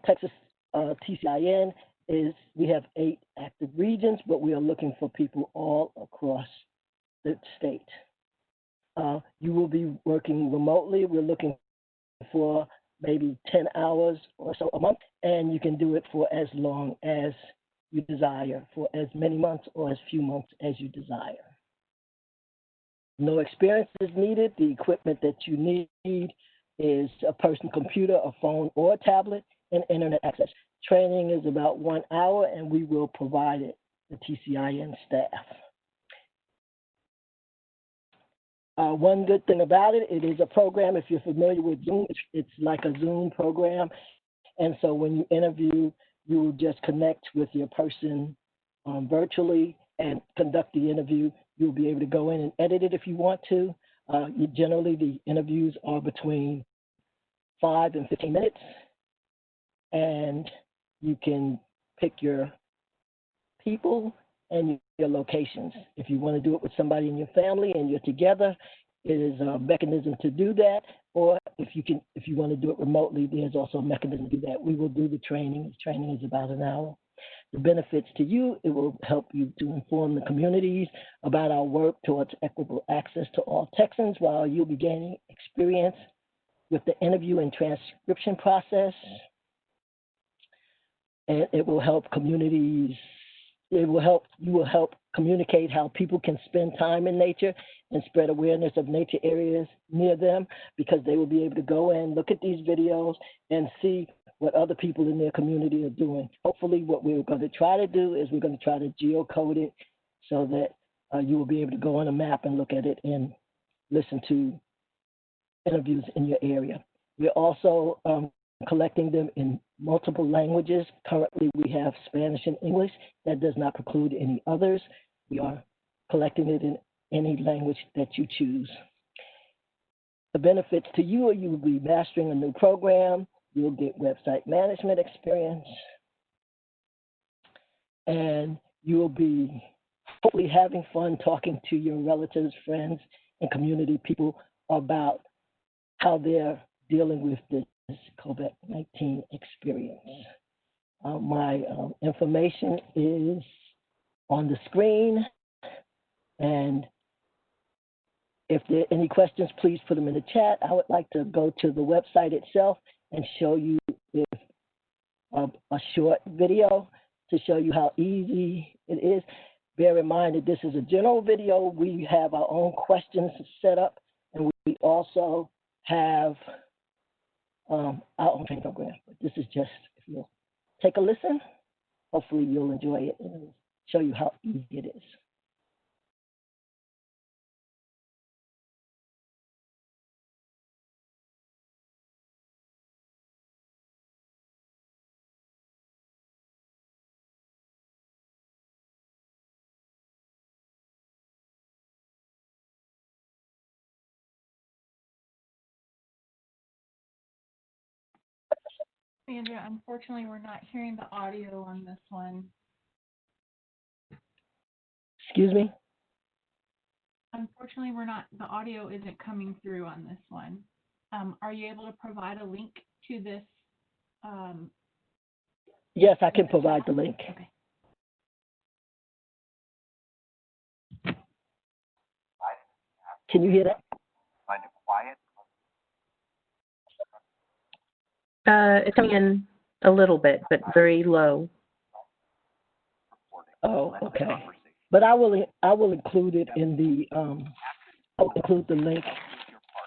Texas TCIN we have 8 active regions, but we are looking for people all across the state. You will be working remotely. We're looking for maybe 10 hours or so a month, and you can do it for as long as you desire, for as many months or as few months as you desire. No experience is needed. The equipment that you need is a personal computer, a phone, or a tablet, and internet access. Training is about 1 hour, and we will provide it, the TCIN staff. One good thing about it, it is a program. If you're familiar with Zoom, it's like a Zoom program. And so when you interview, you will just connect with your person virtually and conduct the interview. You'll be able to go in and edit it if you want to. Generally, the interviews are between 5 and 15 minutes. And you can pick your people and your locations. If you want to do it with somebody in your family and you're together, it is a mechanism to do that. Or if you want to do it remotely, there's also a mechanism to do that. We will do the training. The training is about an hour. The benefits to you, it will help you to inform the communities about our work towards equitable access to all Texans, while you'll be gaining experience with the interview and transcription process. And it will help communities it will help. You will help communicate how people can spend time in nature and spread awareness of nature areas near them, because they will be able to go in, look at these videos, and see what other people in their community are doing. Hopefully, what we're going to try to do is we're going to try to geocode it so that you will be able to go on a map and look at it and listen to interviews in your area. We're also collecting them in multiple languages. Currently, we have Spanish and English. That does not preclude any others. We are collecting it in any language that you choose. The benefits to you are you will be mastering a new program, you'll get website management experience, and you will be hopefully having fun talking to your relatives, friends, and community people about how they're dealing with this COVID-19 experience. My information is on the screen, and if there are any questions, please put them in the chat. I would like to go to the website itself and show you a short video to show you how easy it is. Bear in mind that this is a general video. We have our own questions set up, and we also have our own training program. But this is just, if you'll take a listen, hopefully you'll enjoy it and show you how easy it is. Sandra, unfortunately, we're not hearing the audio on this one. Excuse me? Unfortunately, the audio isn't coming through on this one. Are you able to provide a link to this? Yes, I can provide the link. Okay. Can you hear that? Find it quiet. It's coming in a little bit, but very low. Oh, okay. But I will include it in the I'll include the link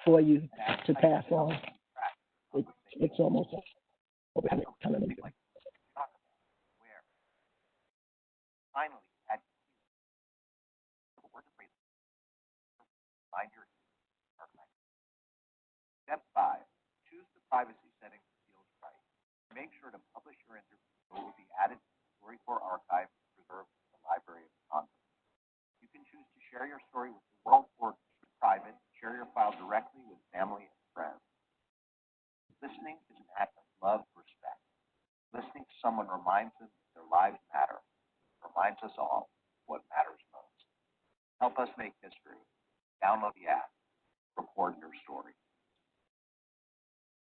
for you to pass on. It's almost over. Finally, find your Step 5. Choose the privacy settings that feels right. Make sure to publish your interview so it will be added to the Story4 archive preserved in the Library of Congress. You can choose to share your story with the world or private. Share your file directly with family and friends. Listening is an act of love and respect. Listening to someone reminds them that their lives matter. Reminds us all what matters most. Help us make history. Download the app. Record your story.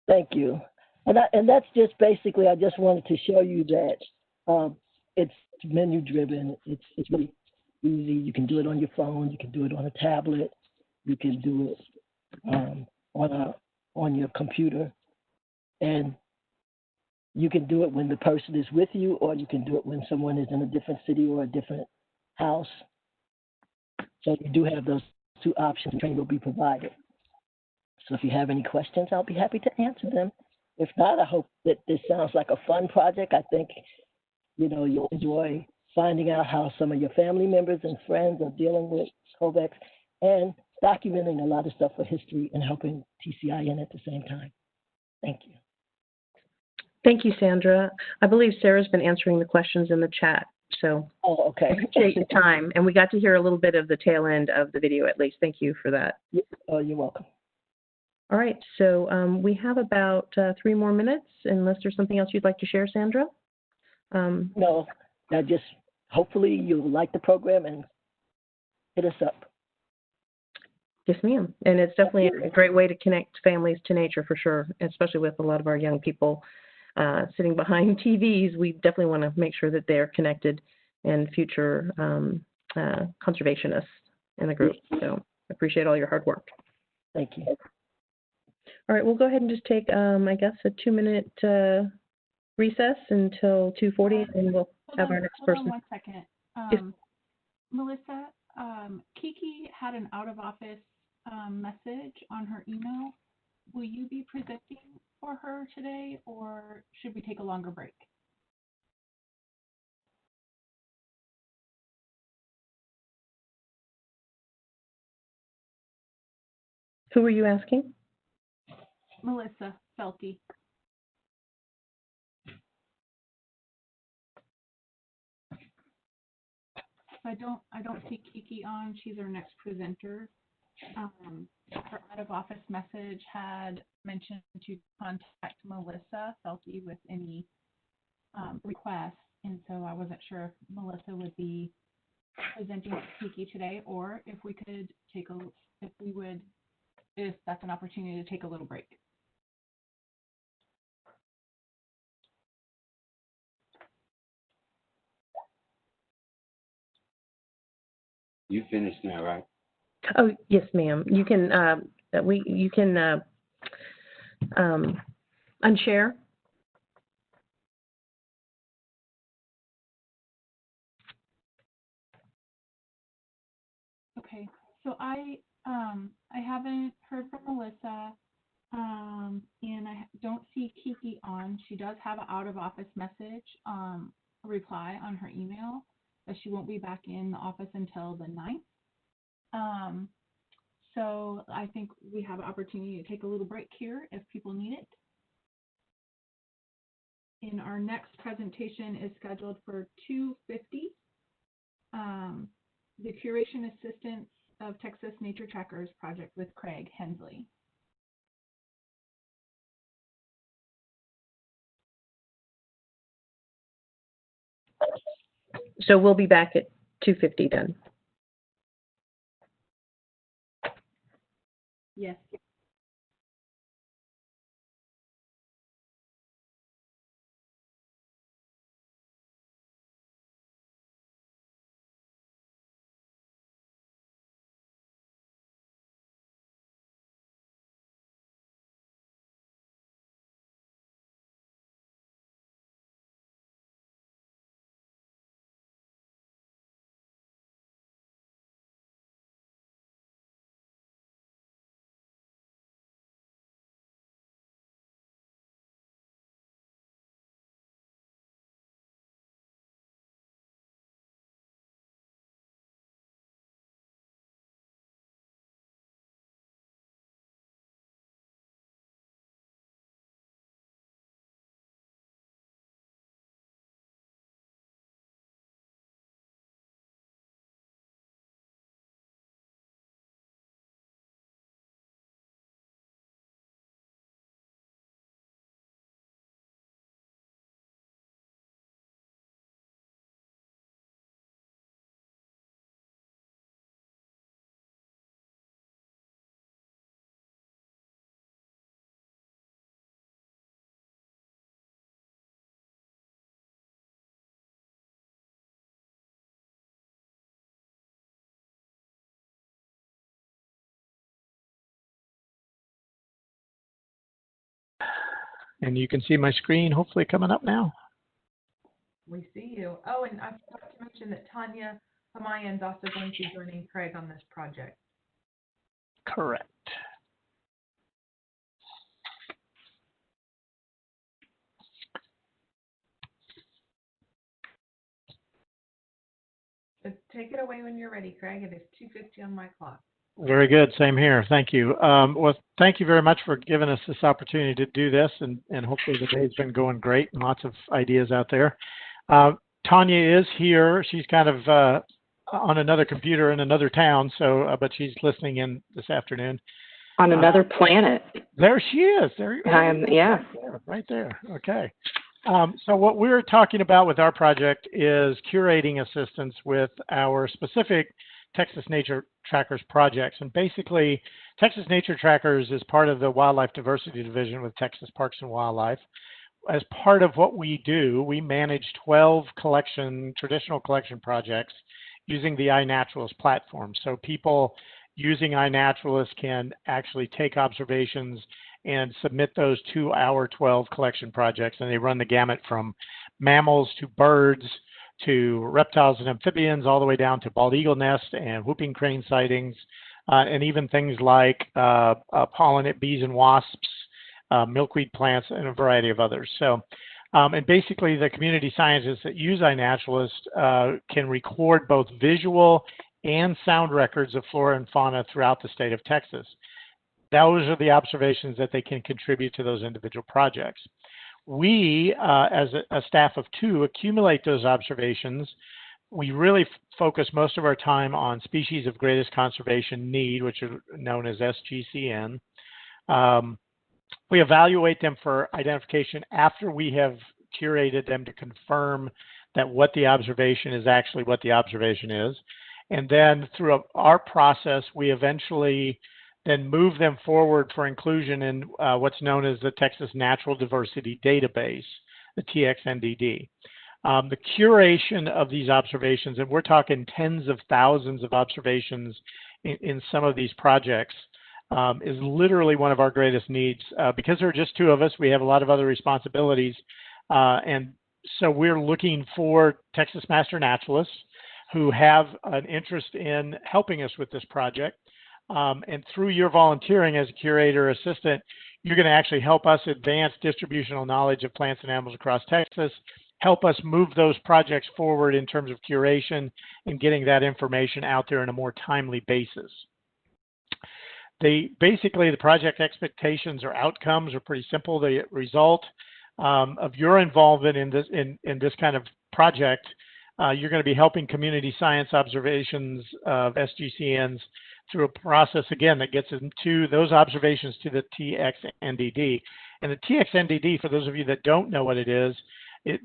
Thank you. And that's just basically, I just wanted to show you that it's menu driven. It's really easy. You can do it on your phone. You can do it on a tablet. You can do it on your computer. And you can do it when the person is with you, or you can do it when someone is in a different city or a different house. So you do have those two options. Training will be provided. So if you have any questions, I'll be happy to answer them. If not, I hope that this sounds like a fun project. I think, you'll enjoy finding out how some of your family members and friends are dealing with COVID and documenting a lot of stuff for history and helping TCIN at the same time. Thank you. Thank you, Sandra. I believe Sarah's been answering the questions in the chat. So okay. I appreciate your time. And we got to hear a little bit of the tail end of the video at least. Thank you for that. You're welcome. All right, so we have about 3 more minutes, unless there's something else you'd like to share, Sandra. No, hopefully you'll like the program and hit us up. Yes, ma'am. And it's definitely a great way to connect families to nature for sure, especially with a lot of our young people sitting behind TVs. We definitely want to make sure that they're connected and future conservationists in the group. So I appreciate all your hard work. Thank you. All right, we'll go ahead and just take, I guess, a 2-minute recess until 2:40, and we'll have our next person. Hold on 1 second. Melissa, Kiki had an out-of-office message on her email. Will you be presenting for her today, or should we take a longer break? Who are you asking? Melissa Felty. I don't see Kiki on. She's our next presenter. Her out-of-office message had mentioned to contact Melissa Felty with any requests, and so I wasn't sure if Melissa would be presenting for Kiki today, or if we could take a, if that's an opportunity to take a little break. You finished now, right? Oh, yes, ma'am. You can unshare. Okay, so I haven't heard from Melissa, and I don't see Kiki on. She does have an out-of-office message, reply on her email, that she won't be back in the office until the 9th. So I think we have an opportunity to take a little break here if people need it. And our next presentation is scheduled for 2:50. The Curation Assistance of Texas Nature Trackers project with Craig Hensley. So we'll be back at 2:50 then. Yes. And you can see my screen hopefully coming up now. We see you. Oh, and I forgot to mention that Tanya Hamayan is also going to be joining Craig on this project. Correct. So take it away when you're ready, Craig. It is 2:50 on my clock. Very good. Same here. Thank you. Well, thank you very much for giving us this opportunity to do this, and hopefully the day's been going great and lots of ideas out there. Tanya is here. She's kind of on another computer in another town, so but she's listening in this afternoon. On another planet. There she is. There. Yeah. Right there. Okay. So what we're talking about with our project is curating assistance with our specific Texas Nature Trackers projects. And basically, Texas Nature Trackers is part of the Wildlife Diversity Division with Texas Parks and Wildlife. As part of what we do, we manage 12 traditional collection projects using the iNaturalist platform. So people using iNaturalist can actually take observations and submit those to our 12 collection projects, and they run the gamut from mammals to birds to reptiles and amphibians, all the way down to bald eagle nest and whooping crane sightings, and even things like pollinate bees and wasps, milkweed plants, and a variety of others. So, and basically the community scientists that use iNaturalist can record both visual and sound records of flora and fauna throughout the state of Texas. Those are the observations that they can contribute to those individual projects. We, as a staff of 2, accumulate those observations. We really focus most of our time on species of greatest conservation need, which are known as SGCN. We evaluate them for identification after we have curated them to confirm that what the observation is actually what the observation is. And then through our process, we eventually then move them forward for inclusion in what's known as the Texas Natural Diversity Database, the TXNDD. The curation of these observations, and we're talking tens of thousands of observations in some of these projects, is literally one of our greatest needs. Because there are just 2 of us, we have a lot of other responsibilities. And so we're looking for Texas Master Naturalists who have an interest in helping us with this project. And through your volunteering as a curator assistant, you're going to actually help us advance distributional knowledge of plants and animals across Texas, help us move those projects forward in terms of curation and getting that information out there on a more timely basis. Basically, the project expectations or outcomes are pretty simple. The result of your involvement in this kind of project, you're going to be helping community science observations of SGCNs through a process, again, that gets into those observations to the TXNDD. And the TXNDD, for those of you that don't know what it is,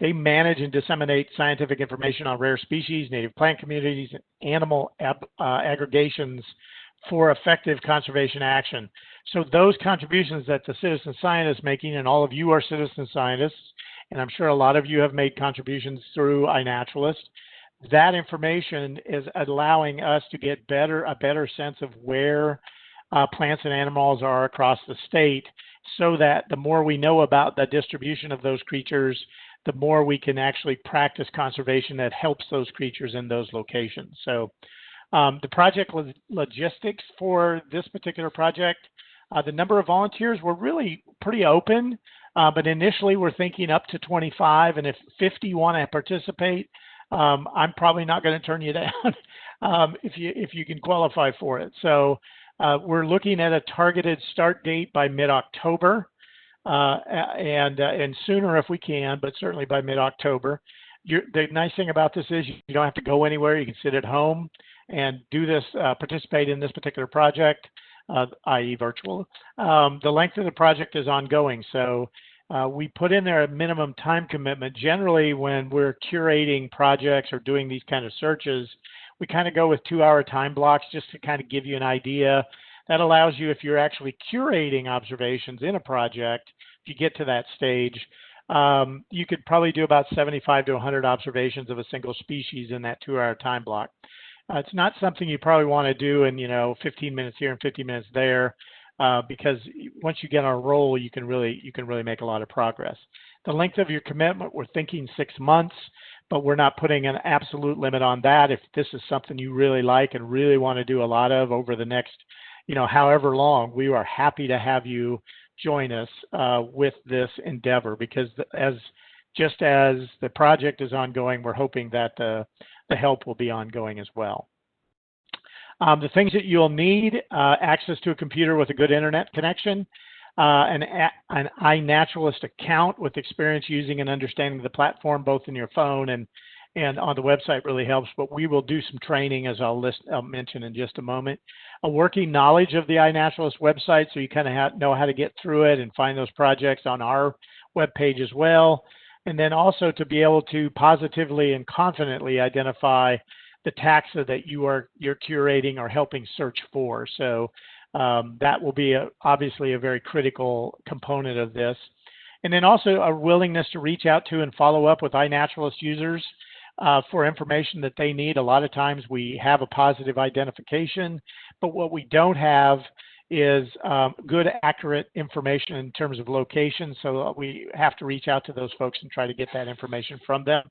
they manage and disseminate scientific information on rare species, native plant communities, and animal aggregations for effective conservation action. So those contributions that the citizen scientists making, and all of you are citizen scientists, and I'm sure a lot of you have made contributions through iNaturalist, that information is allowing us to get a better sense of where plants and animals are across the state, so that the more we know about the distribution of those creatures, the more we can actually practice conservation that helps those creatures in those locations. So the project logistics for this particular project, the number of volunteers were really pretty open, but initially we're thinking up to 25, and if 50 want to participate, I'm probably not going to turn you down if you can qualify for it. So we're looking at a targeted start date by mid-October, and sooner if we can, but certainly by mid-October. The nice thing about this is you don't have to go anywhere. You can sit at home and do this, participate in this particular project, i.e. virtual. The length of the project is ongoing, so we put in there a minimum time commitment. Generally, when we're curating projects or doing these kind of searches, we kind of go with 2-hour time blocks just to kind of give you an idea. That allows you, if you're actually curating observations in a project, if you get to that stage, you could probably do about 75 to 100 observations of a single species in that 2-hour time block. It's not something you probably want to do in 15 minutes here and 50 minutes there, because once you get on a roll, you can really make a lot of progress. The length of your commitment, we're thinking 6 months, but we're not putting an absolute limit on that. If this is something you really like and really want to do a lot of over the next, however long, we are happy to have you join us with this endeavor, because just as the project is ongoing, we're hoping that the help will be ongoing as well. The things that you'll need: access to a computer with a good internet connection, an iNaturalist account with experience using and understanding the platform, both in your phone and on the website really helps, but we will do some training, as I'll mention in just a moment. A working knowledge of the iNaturalist website, so you kind of know how to get through it and find those projects on our webpage as well. And then also to be able to positively and confidently identify the taxa that you're curating or helping search for. So that will be obviously a very critical component of this. And then also a willingness to reach out to and follow up with iNaturalist users for information that they need. A lot of times we have a positive identification, but what we don't have is good, accurate information in terms of location. So we have to reach out to those folks and try to get that information from them.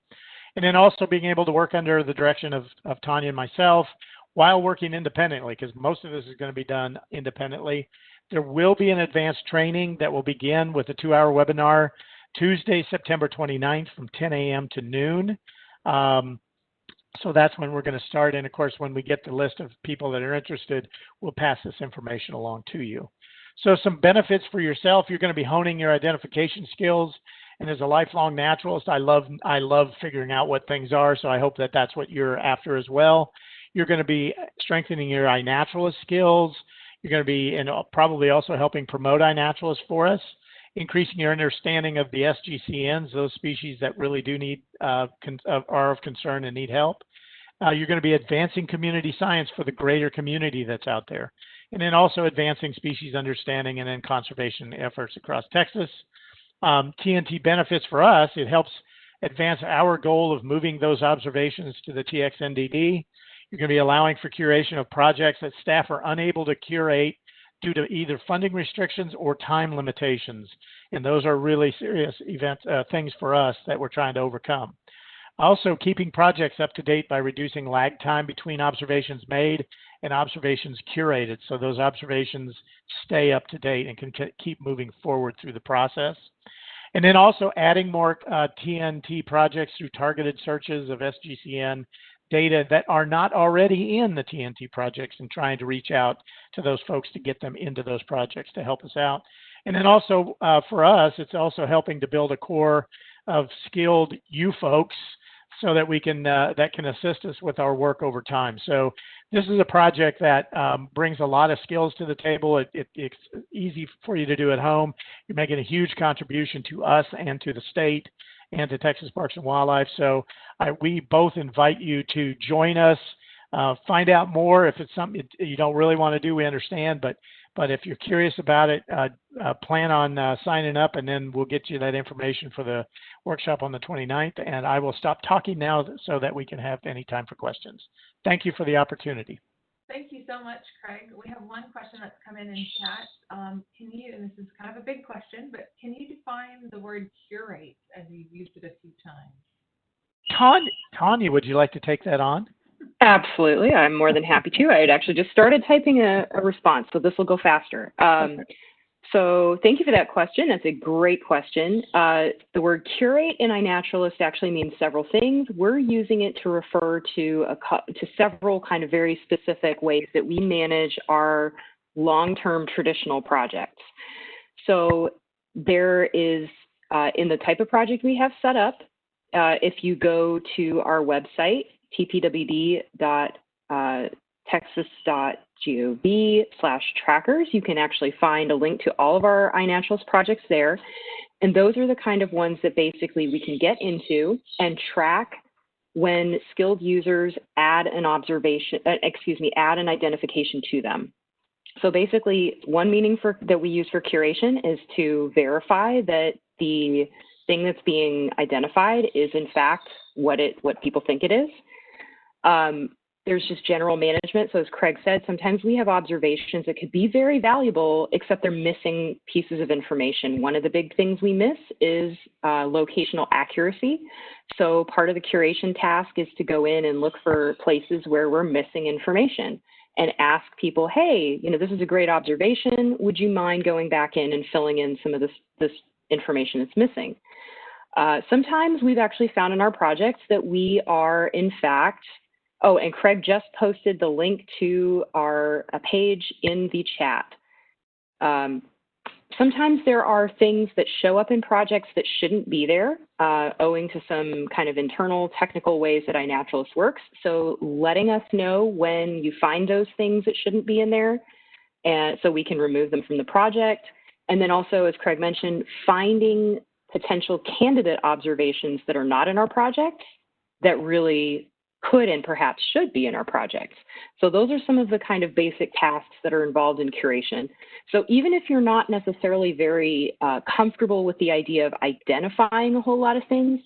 And then also being able to work under the direction of Tanya and myself while working independently, because most of this is going to be done independently. There will be an advanced training that will begin with a 2-hour webinar Tuesday, September 29th from 10 a.m. to noon. So that's when we're going to start. And of course, when we get the list of people that are interested, we'll pass this information along to you. So some benefits for yourself: you're going to be honing your identification skills. And as a lifelong naturalist, I love figuring out what things are. So I hope that that's what you're after as well. You're going to be strengthening your iNaturalist skills. You're going to be probably also helping promote iNaturalist for us, increasing your understanding of the SGCNs, those species that really do need are of concern and need help. You're going to be advancing community science for the greater community that's out there, and then also advancing species understanding and then conservation efforts across Texas. TNT benefits for us: it helps advance our goal of moving those observations to the TXNDD. You're going to be allowing for curation of projects that staff are unable to curate due to either funding restrictions or time limitations. And those are really serious things for us that we're trying to overcome. Also, keeping projects up to date by reducing lag time between observations made and observations curated, so those observations stay up to date and can keep moving forward through the process. And then also adding more TNT projects through targeted searches of SGCN data that are not already in the TNT projects, and trying to reach out to those folks to get them into those projects to help us out. And then also for us, it's also helping to build a core of skilled you folks so that we can that can assist us with our work over time. So this is a project that brings a lot of skills to the table. It's easy for you to do at home. You're making a huge contribution to us and to the state and to Texas Parks and Wildlife. So we both invite you to join us, find out more. If it's something you don't really want to do, we understand, but if you're curious about it, plan on signing up, and then we'll get you that information for the workshop on the 29th. And I will stop talking now so that we can have any time for questions. Thank you for the opportunity. Thank you so much, Craig. We have one question that's come in chat. Can you, and this is kind of a big question, but can you define the word curate, as you've used it a few times? Tanya, would you like to take that on? Absolutely. I'm more than happy to. I had actually just started typing a response, so this will go faster. So thank you for that question. That's a great question. The word curate in iNaturalist actually means several things. We're using it to refer to several kind of very specific ways that we manage our long-term traditional projects. So there is, in the type of project we have set up, if you go to our website, tpwd.texas.gov/trackers, you can actually find a link to all of our iNaturalist projects there. And those are the kind of ones that basically we can get into and track when skilled users add an add an identification to them. So basically, one meaning that we use for curation is to verify that the thing that's being identified is in fact what people think it is. There's just general management. So as Craig said, sometimes we have observations that could be very valuable, except they're missing pieces of information. One of the big things we miss is locational accuracy. So part of the curation task is to go in and look for places where we're missing information and ask people, hey, this is a great observation. Would you mind going back in and filling in some of this information that's missing? Sometimes we've actually found in our projects that we are, in fact, and Craig just posted the link to a page in the chat. Sometimes there are things that show up in projects that shouldn't be there, owing to some kind of internal technical ways that iNaturalist works. So letting us know when you find those things that shouldn't be in there, and so we can remove them from the project. And then also, as Craig mentioned, finding potential candidate observations that are not in our project that really could and perhaps should be in our projects. So those are some of the kind of basic tasks that are involved in curation. So even if you're not necessarily very comfortable with the idea of identifying a whole lot of things,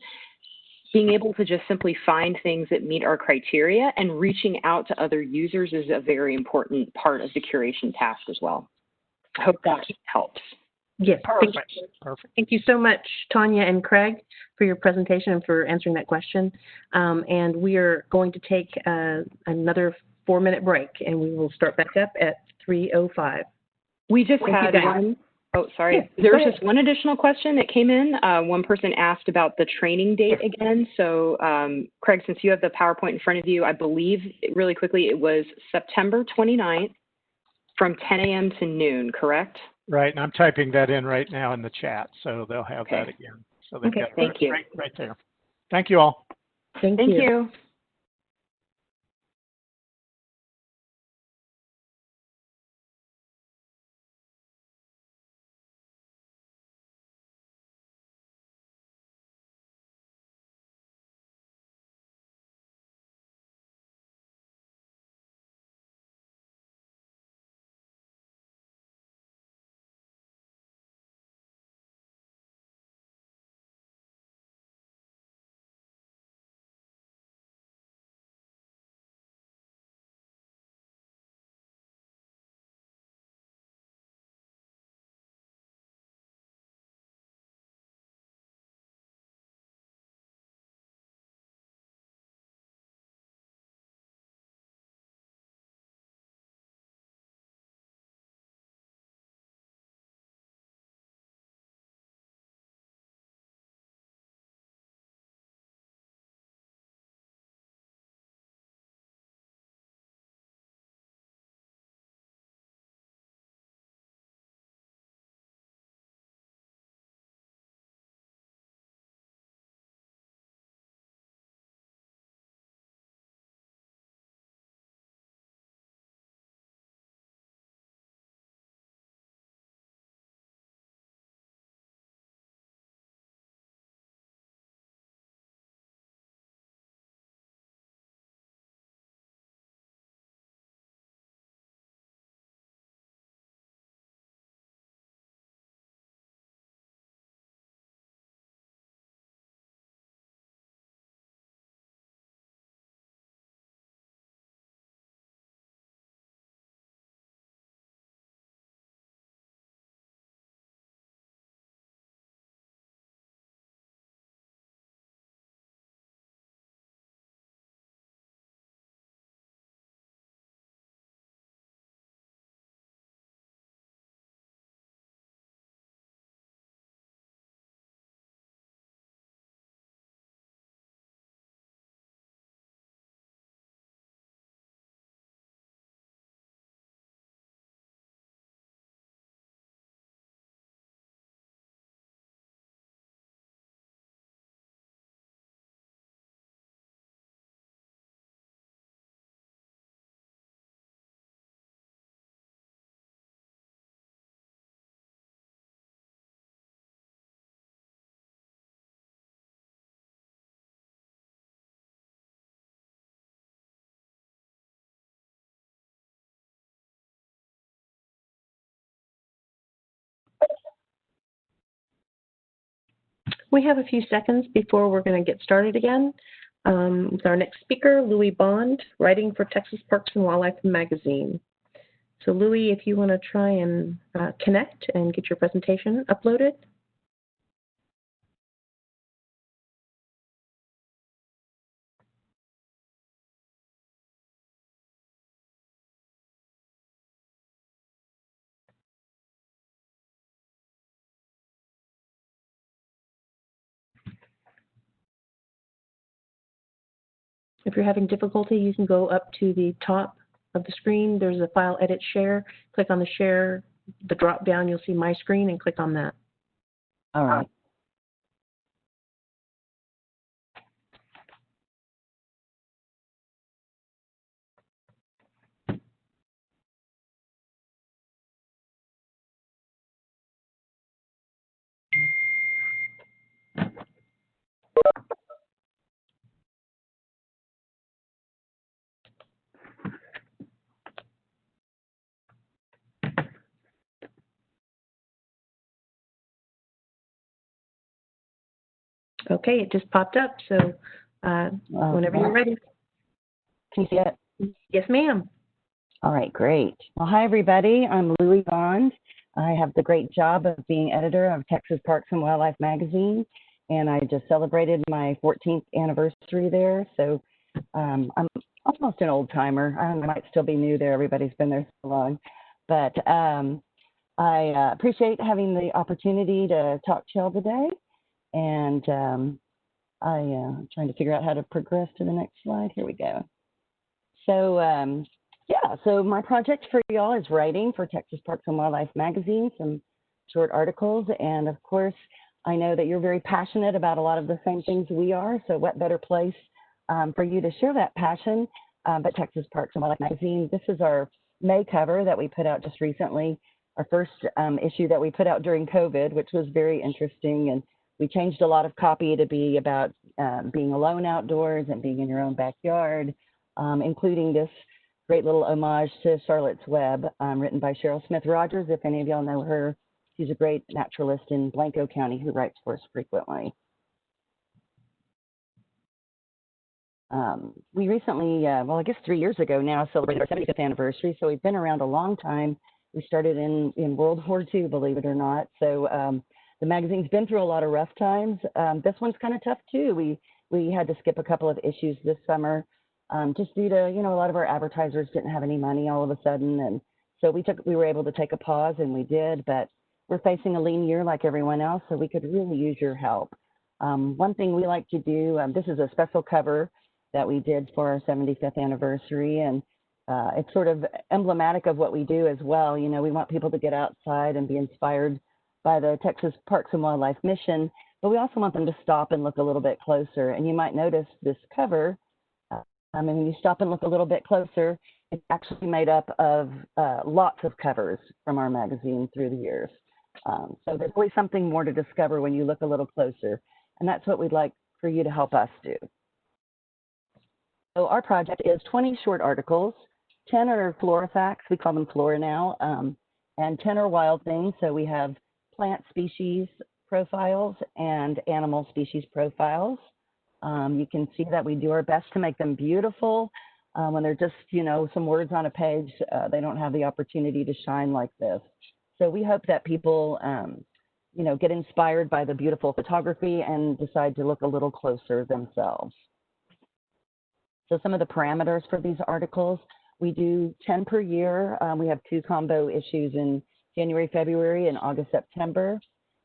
being able to just simply find things that meet our criteria and reaching out to other users is a very important part of the curation task as well. I hope that helps. Yes. Perfect. Perfect. Thank you so much, Tanya and Craig, for your presentation and for answering that question. And we are going to take another 4-minute break, and we will start back up at 3:05. We just had one. Oh, sorry. Yeah, There was just one additional question that came in. One person asked about the training date again. So, Craig, since you have the PowerPoint in front of you, I believe really quickly it was September 29th from 10 a.m. to noon, correct? Right, and I'm typing that in right now in the chat, so they'll have that again. So they've got it right there. Thank you all. Thank you. We have a few seconds before we're going to get started again with our next speaker, Louis Bond, writing for Texas Parks and Wildlife Magazine. So Louis, if you want to try and connect and get your presentation uploaded. If you're having difficulty, you can go up to the top of the screen. There's a file edit share. Click on the share, the drop down, you'll see my screen, and click on that. All right. Okay, it just popped up, so whenever you're ready. Can you see it? Yes, ma'am. All right, great. Well, hi, everybody. I'm Louis Bond. I have the great job of being editor of Texas Parks and Wildlife magazine, and I just celebrated my 14th anniversary there. So I'm almost an old timer. I might still be new there. Everybody's been there so long. But I appreciate having the opportunity to talk to y'all today. And I'm trying to figure out how to progress to the next slide. Here we go. So yeah, so my project for y'all is writing for Texas Parks and Wildlife magazine, some short articles. And of course, I know that you're very passionate about a lot of the same things we are. So what better place for you to share that passion but Texas Parks and Wildlife magazine. This is our May cover that we put out just recently, our first issue that we put out during COVID, which was very interesting. And we changed a lot of copy to be about being alone outdoors and being in your own backyard, including this great little homage to Charlotte's Web, written by Cheryl Smith Rogers. If any of y'all know her, she's a great naturalist in Blanco County who writes for us frequently. We recently, well, I guess 3 years ago now, celebrated our 75th anniversary. So we've been around a long time. We started in World War II, believe it or not. So the magazine's been through a lot of rough times. This one's kind of tough too. We had to skip a couple of issues this summer. Just due to, you know, a lot of our advertisers didn't have any money all of a sudden. And so we were able to take a pause, and we did, but we're facing a lean year like everyone else, so we could really use your help. One thing we like to do, this is a special cover that we did for our 75th anniversary, and it's sort of emblematic of what we do as well. You know, we want people to get outside and be inspired by the Texas Parks and Wildlife mission, but we also want them to stop and look a little bit closer. And you might notice this cover, and when you stop and look a little bit closer, it's actually made up of lots of covers from our magazine through the years. So there's always something more to discover when you look a little closer, and that's what we'd like for you to help us do. So our project is 20 short articles. 10 are flora facts, we call them flora now, and 10 are wild things. So we have plant species profiles and animal species profiles. You can see that we do our best to make them beautiful. When they're just, you know, some words on a page, they don't have the opportunity to shine like this. So we hope that people, you know, get inspired by the beautiful photography and decide to look a little closer themselves. So some of the parameters for these articles, we do 10 per year. We have 2 combo issues in January, February, and August, September.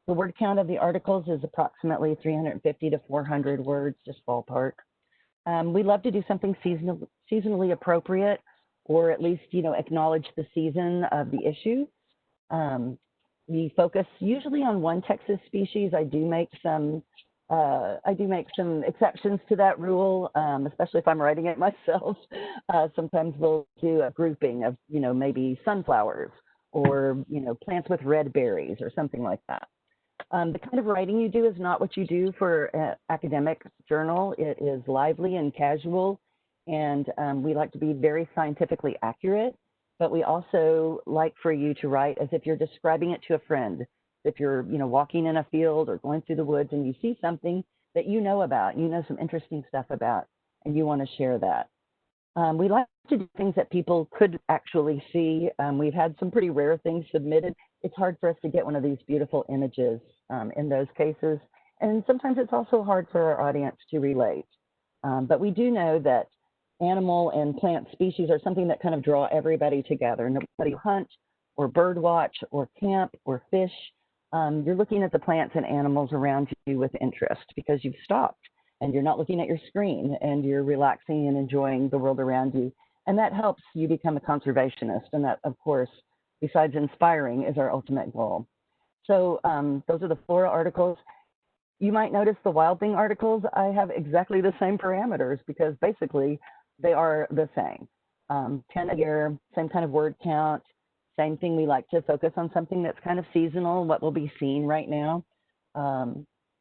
The word count of the articles is approximately 350 to 400 words, just ballpark. We love to do something seasonally appropriate, or at least, you know, acknowledge the season of the issue. We focus usually on one Texas species. I do make some exceptions to that rule, especially if I'm writing it myself. Sometimes we'll do a grouping of, you know, maybe sunflowers or, you know, plants with red berries or something like that. The kind of writing you do is not what you do for an academic journal. It is lively and casual, and we like to be very scientifically accurate, but we also like for you to write as if you're describing it to a friend. If you're, you know, walking in a field or going through the woods and you see something that you know about, you know some interesting stuff about, and you want to share that. We like to do things that people could actually see. We've had some pretty rare things submitted. It's hard for us to get one of these beautiful images in those cases. And sometimes it's also hard for our audience to relate. But we do know that animal and plant species are something that kind of draw everybody together. Nobody hunt or bird watch or camp or fish. You're looking at the plants and animals around you with interest because you've stopped and you're not looking at your screen and you're relaxing and enjoying the world around you. And that helps you become a conservationist. And that, of course, besides inspiring, is our ultimate goal. So those are the flora articles. You might notice the wild thing articles, I have exactly the same parameters because basically they are the same. 10 a year, same kind of word count. Same thing, we like to focus on something that's kind of seasonal, what will be seen right now.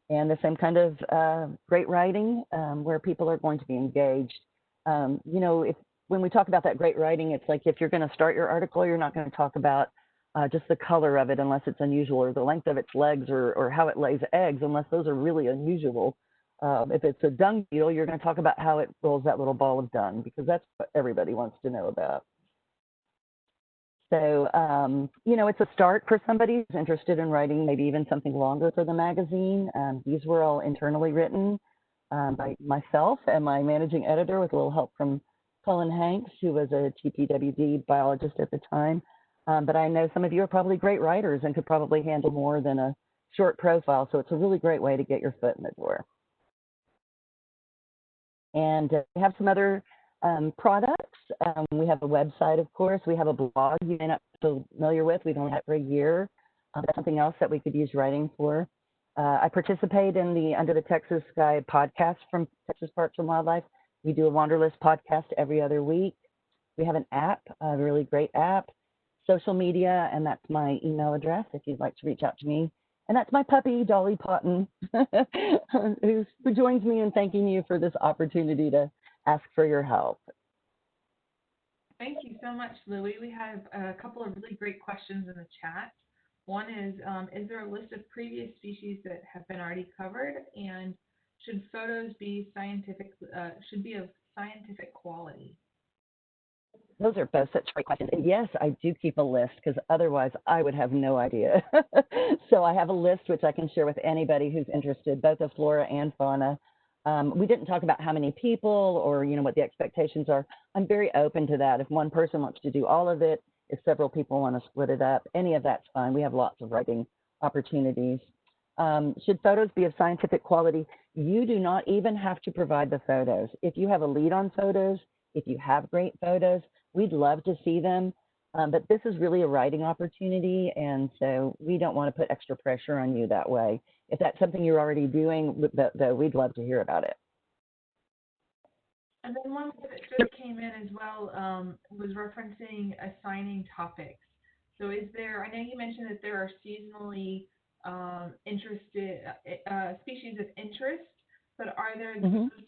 And the same kind of great writing where people are going to be engaged. You know, when we talk about that great writing, it's like if you're going to start your article, you're not going to talk about just the color of it unless it's unusual, or the length of its legs, or how it lays eggs, unless those are really unusual. If it's a dung beetle, you're going to talk about how it rolls that little ball of dung, because that's what everybody wants to know about. So, you know, it's a start for somebody who's interested in writing maybe even something longer for the magazine. These were all internally written by myself and my managing editor with a little help from Colin Hanks, who was a TPWD biologist at the time. But I know some of you are probably great writers and could probably handle more than a short profile. So it's a really great way to get your foot in the door. And we have some other products. We have a website, of course. We have a blog you may not be familiar with. We've only had it for a year. That's something else that we could use writing for. I participate in the Under the Texas Sky podcast from Texas Parks and Wildlife. We do a Wanderlist podcast every other week. We have an app, a really great app, social media, and that's my email address if you'd like to reach out to me. And that's my puppy, Dolly Potton, who joins me in thanking you for this opportunity to ask for your help. Thank you so much, Louie. We have a couple of really great questions in the chat. One is there a list of previous species that have been already covered? And should photos be should be of scientific quality? Those are both such great questions. And yes, I do keep a list because otherwise I would have no idea. So I have a list which I can share with anybody who's interested, both of flora and fauna. We didn't talk about how many people or, you know, what the expectations are. I'm very open to that. If one person wants to do all of it, if several people want to split it up, any of that's fine. We have lots of writing opportunities. Should photos be of scientific quality? You do not even have to provide the photos. If you have a lead on photos, if you have great photos, we'd love to see them. But this is really a writing opportunity, and so we don't want to put extra pressure on you that way. If that's something you're already doing, though, we'd love to hear about it. And then one that just came in as well was referencing assigning topics. So is there, I know you mentioned that there are seasonally interested species of interest, but are there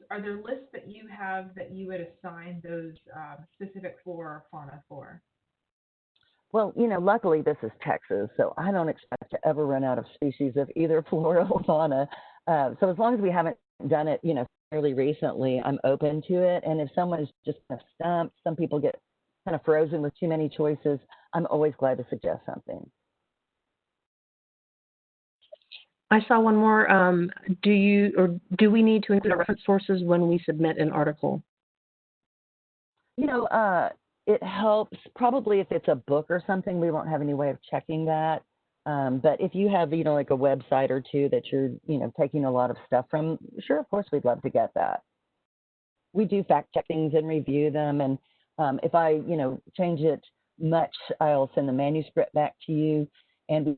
are there lists that you have that you would assign those specific flora or fauna for? Well, you know, luckily this is Texas, so I don't expect to ever run out of species of either flora or fauna. So as long as we haven't done it, you know, fairly recently, I'm open to it. And if someone is just kind of stumped, some people get kind of frozen with too many choices, I'm always glad to suggest something. I saw one more. Do we need to include our reference sources when we submit an article? You know, it helps probably if it's a book or something, we won't have any way of checking that. But if you have, you know, like a website or two that you're, you know, taking a lot of stuff from, sure, of course, we'd love to get that. We do fact check things and review them. And if I, you know, change it much, I'll send the manuscript back to you and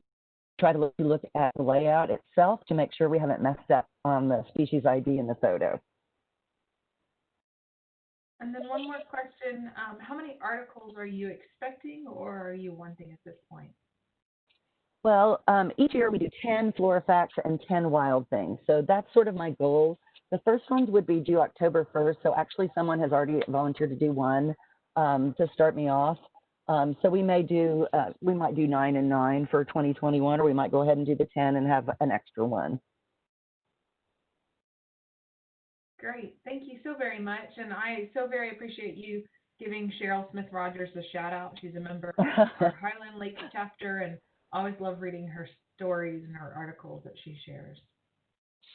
try to look at the layout itself to make sure we haven't messed up on the species ID in the photo. And then one more question, how many articles are you expecting or are you wanting at this point? Well, each year we do 10 flora facts and 10 wild things. So that's sort of my goal. The first ones would be due October 1st. So actually someone has already volunteered to do one to start me off. So we might do 9 and 9 for 2021, or we might go ahead and do the 10 and have an extra one. Great. Thank you so very much. And I so very appreciate you giving Cheryl Smith-Rogers a shout out. She's a member of our Highland Lake chapter, and always love reading her stories and her articles that she shares.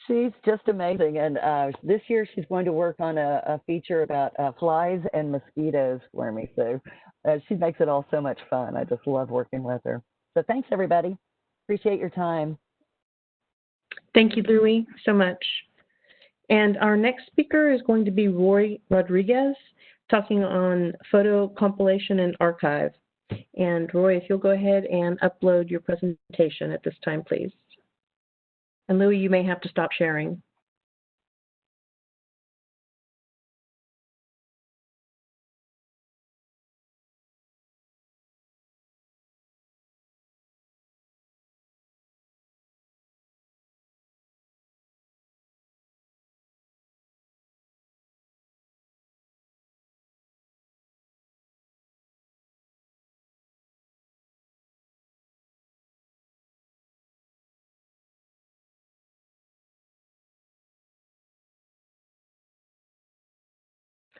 She's just amazing. And this year she's going to work on a feature about flies and mosquitoes for me. So she makes it all so much fun. I just love working with her. So thanks, everybody. Appreciate your time. Thank you, Louie, so much. And our next speaker is going to be Roy Rodriguez, talking on photo compilation and archive. And Roy, if you'll go ahead and upload your presentation at this time, please. And Louie, you may have to stop sharing.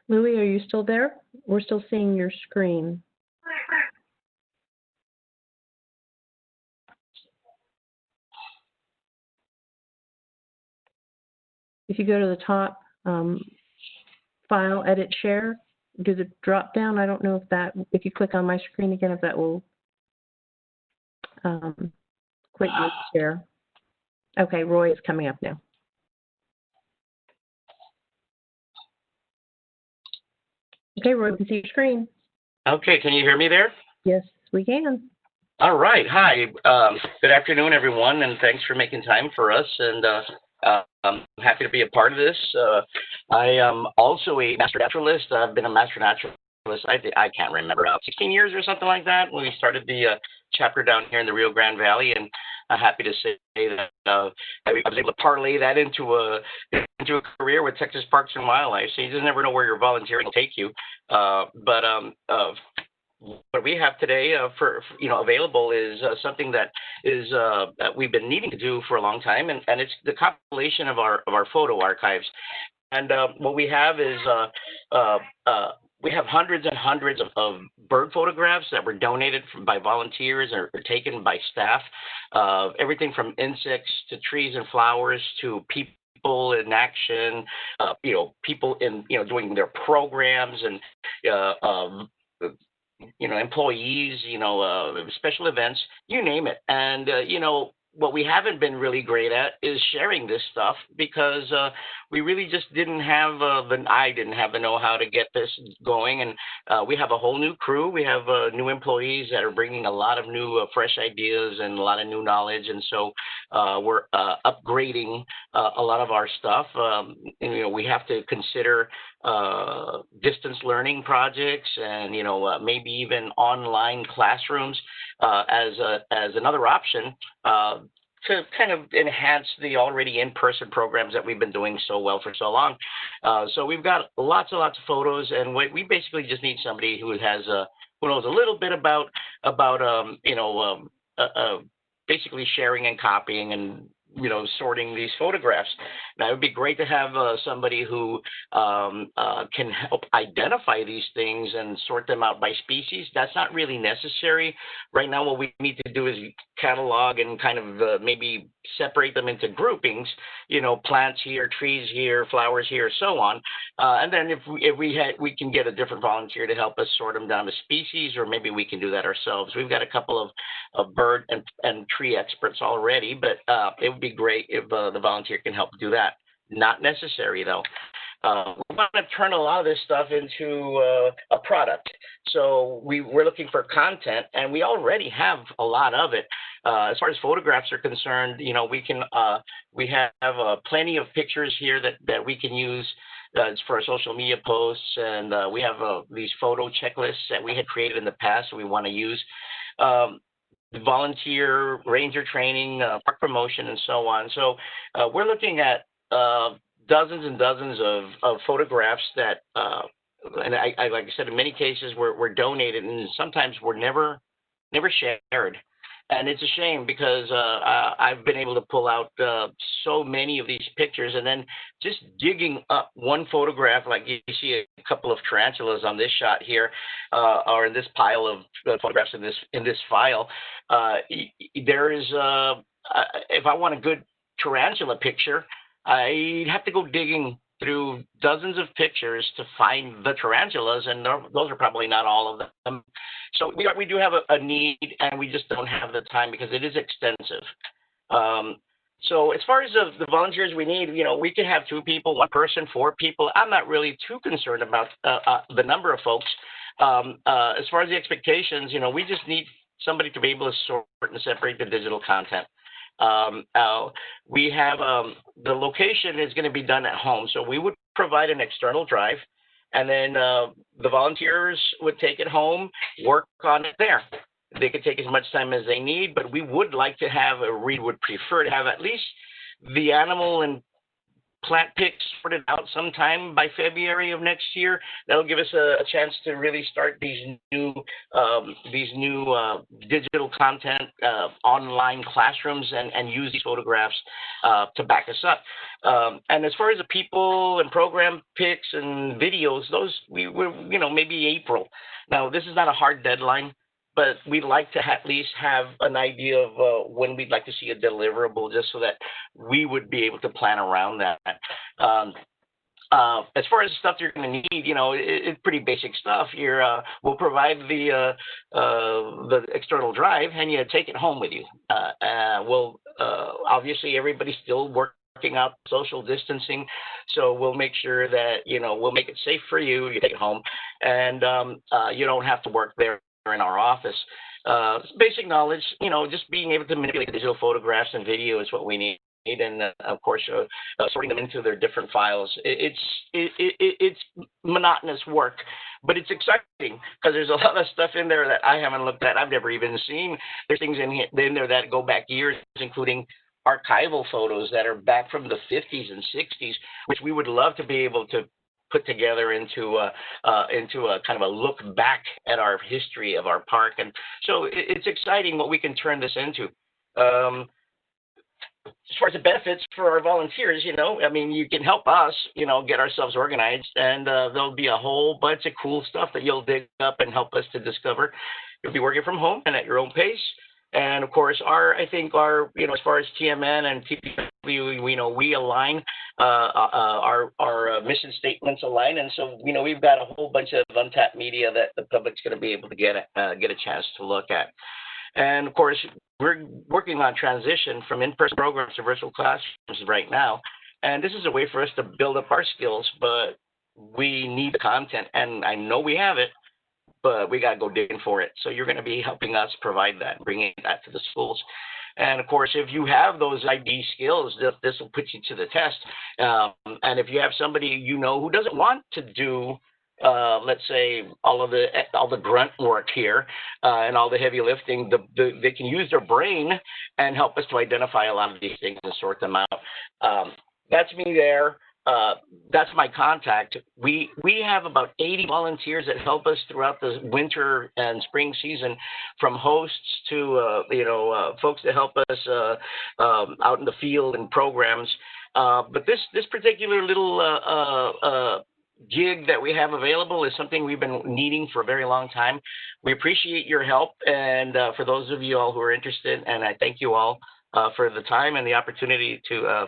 Louie, are you still there? We're still seeing your screen. If you go to the top, File, Edit, Share, do the drop down. I don't know if you click on my screen again, if that will click your share. Okay, Roy is coming up now. Okay, Roy, we can see your screen. Okay, can you hear me there? Yes, we can. All right. Hi. Good afternoon, everyone, and thanks for making time for us. And I'm happy to be a part of this. I am also a master naturalist. I've been a master naturalist, I can't remember, about 16 years or something like that when we started the chapter down here in the Rio Grande Valley. And I'm happy to say that I was able to parlay that into a career with Texas Parks and Wildlife. So you just never know where your volunteering will take you. What we have today available is something that is that we've been needing to do for a long time, and it's the compilation of our photo archives. And what we have is we have hundreds and hundreds of bird photographs that were donated by volunteers or taken by staff. Everything from insects to trees and flowers to people in action, people in doing their programs and employees, special events, you name it. And, what we haven't been really great at is sharing this stuff because we really just didn't have I didn't have the know-how to get this going. And we have a whole new crew. We have new employees that are bringing a lot of new fresh ideas and a lot of new knowledge. And so we're upgrading a lot of our stuff. We have to consider distance learning projects and, maybe even online classrooms as another option to kind of enhance the already in-person programs that we've been doing so well for so long. So we've got lots and lots of photos, and we basically just need somebody who knows a little bit about basically sharing and copying and sorting these photographs. Now, it would be great to have somebody who can help identify these things and sort them out by species. That's not really necessary. Right now, what we need to do is catalog and kind of maybe separate them into groupings, plants here, trees here, flowers here, so on. And then if we can get a different volunteer to help us sort them down to species, or maybe we can do that ourselves. We've got a couple of bird and tree experts already, but it would be great if the volunteer can help do that. Not necessary, though. We want to turn a lot of this stuff into a product. So we're looking for content, and we already have a lot of it. As far as photographs are concerned, we have plenty of pictures here that we can use for our social media posts, and we have these photo checklists that we had created in the past that we want to use. Volunteer, ranger training, park promotion, and so on. So we're looking at dozens and dozens of photographs that, and I like I said, in many cases were donated, and sometimes were never shared. And it's a shame because I've been able to pull out so many of these pictures, and then just digging up one photograph, like you see a couple of tarantulas on this shot here, or in this pile of photographs in this file. There is, if I want a good tarantula picture, I'd have to go digging through dozens of pictures to find the tarantulas, and those are probably not all of them. So we do have a need, and we just don't have the time because it is extensive. So as far as the volunteers we need, we can have 2 people, 1 person, 4 people. I'm not really too concerned about the number of folks. As far as the expectations, we just need somebody to be able to sort and separate the digital content. We have the location is going to be done at home, so we would provide an external drive, and then the volunteers would take it home, work on it there. They could take as much time as they need, but we would like to have, we would prefer to have at least the animal and plant pics sorted out sometime by February of next year. That'll give us a chance to really start these new digital content online classrooms and use these photographs to back us up. And as far as the people and program pics and videos, those we're maybe April. Now, this is not a hard deadline, but we'd like to at least have an idea of when we'd like to see a deliverable, just so that we would be able to plan around that. As far as the stuff you're going to need, it's pretty basic stuff. We'll provide the external drive, and you take it home with you. We'll obviously everybody's still working out social distancing, so we'll make sure that we'll make it safe for you. You take it home, and you don't have to work there in our office. Basic knowledge, just being able to manipulate digital photographs and video is what we need. And of course, sorting them into their different files. It's monotonous work, but it's exciting because there's a lot of stuff in there that I haven't looked at. I've never even seen. There's things in there that go back years, including archival photos that are back from the 50s and 60s, which we would love to be able to put together into a kind of a look back at our history of our park. And so it's exciting what we can turn this into. As far as the benefits for our volunteers, you can help us, get ourselves organized, and there'll be a whole bunch of cool stuff that you'll dig up and help us to discover. You'll be working from home and at your own pace. And of course, as far as TMN and TPWD, we align, our mission statements align. And so, we've got a whole bunch of untapped media that the public's going to be able to get a chance to look at. And of course, we're working on transition from in-person programs to virtual classrooms right now. And this is a way for us to build up our skills, but we need the content. And I know we have it, but we got to go digging for it. So you're going to be helping us provide that, bringing that to the schools. And of course, if you have those ID skills, this will put you to the test. And if you have somebody who doesn't want to do let's say all the grunt work here and all the heavy lifting, they can use their brain and help us to identify a lot of these things and sort them out. That's me there. That's my contact. We have about 80 volunteers that help us throughout the winter and spring season, from hosts to folks that help us out in the field and programs. But this particular little gig that we have available is something we've been needing for a very long time. We appreciate your help, and for those of you all who are interested, and I thank you all for the time and the opportunity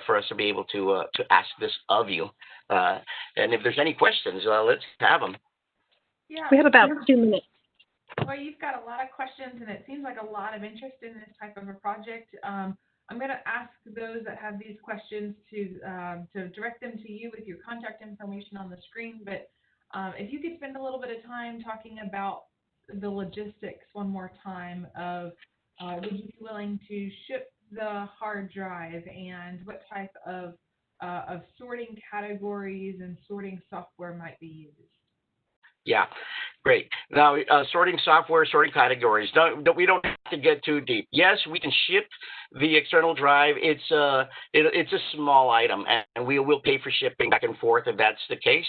for us to be able to ask this of you. And if there's any questions, let's have them. Yeah, we have about 2 minutes. Well, you've got a lot of questions, and it seems like a lot of interest in this type of a project. I'm going to ask those that have these questions to direct them to you with your contact information on the screen. But if you could spend a little bit of time talking about the logistics one more time of would you be willing to ship the hard drive, and what type of sorting categories and sorting software might be used? Yeah, great. Now, sorting software, sorting categories. We don't have to get too deep. Yes, we can ship the external drive. It's a small item, and we will pay for shipping back and forth if that's the case.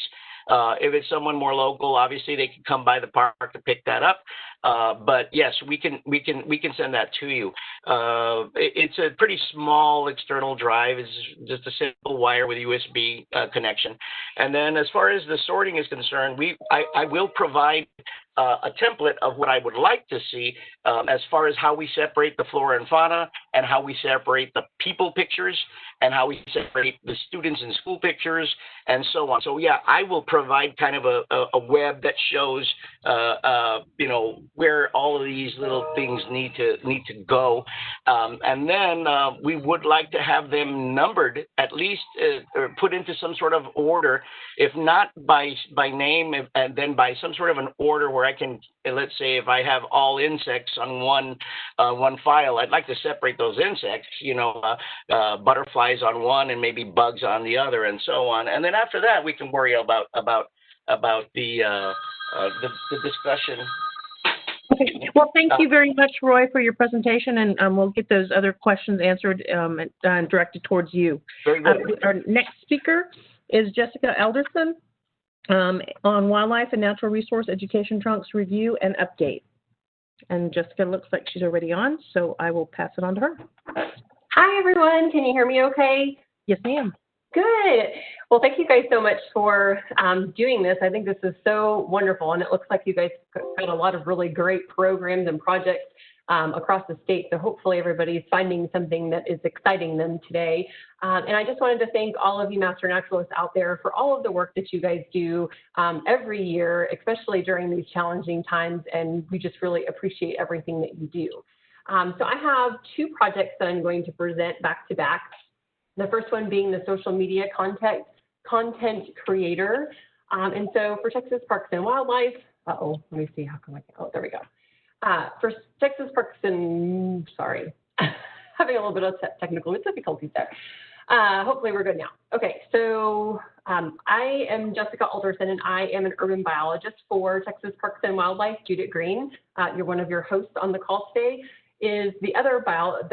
If it's someone more local, obviously they can come by the park to pick that up. But yes, we can send that to you. It's a pretty small external drive. It's just a simple wire with USB connection. And then as far as the sorting is concerned, I will provide a template of what I would like to see as far as how we separate the flora and fauna, and how we separate the people pictures, and how we separate the students and school pictures, and so on. So yeah, I will provide kind of a web that shows where all of these little things need to go, and then we would like to have them numbered, at least or put into some sort of order, if not by name, and then by some sort of an order where I can, let's say if I have all insects on one file, I'd like to separate those insects, butterflies on one and maybe bugs on the other, and so on. And then after that, we can worry about the discussion. Okay. Well, thank you very much, Roy, for your presentation, and we'll get those other questions answered and directed towards you. Very good. Our next speaker is Jessica Elderson on Wildlife and Natural Resource Education Trunks Review and Update. And Jessica looks like she's already on, so I will pass it on to her. Hi, everyone. Can you hear me okay? Yes, ma'am. Good. Well, thank you guys so much for doing this. I think this is so wonderful, and it looks like you guys got a lot of really great programs and projects across the state. So hopefully everybody's finding something that is exciting them today. And I just wanted to thank all of you Master Naturalists out there for all of the work that you guys do every year, especially during these challenging times. And we just really appreciate everything that you do. So I have 2 projects that I'm going to present back to back. The first one being the social media content creator. And so for Texas Parks and Wildlife, let me see, how come I can, there we go. For Texas Parks and, sorry, having a little bit of technical difficulties there. Hopefully we're good now. Okay, so I am Jessica Alderson, and I am an urban biologist for Texas Parks and Wildlife. Judit Green, you're one of your hosts on the call today, is the other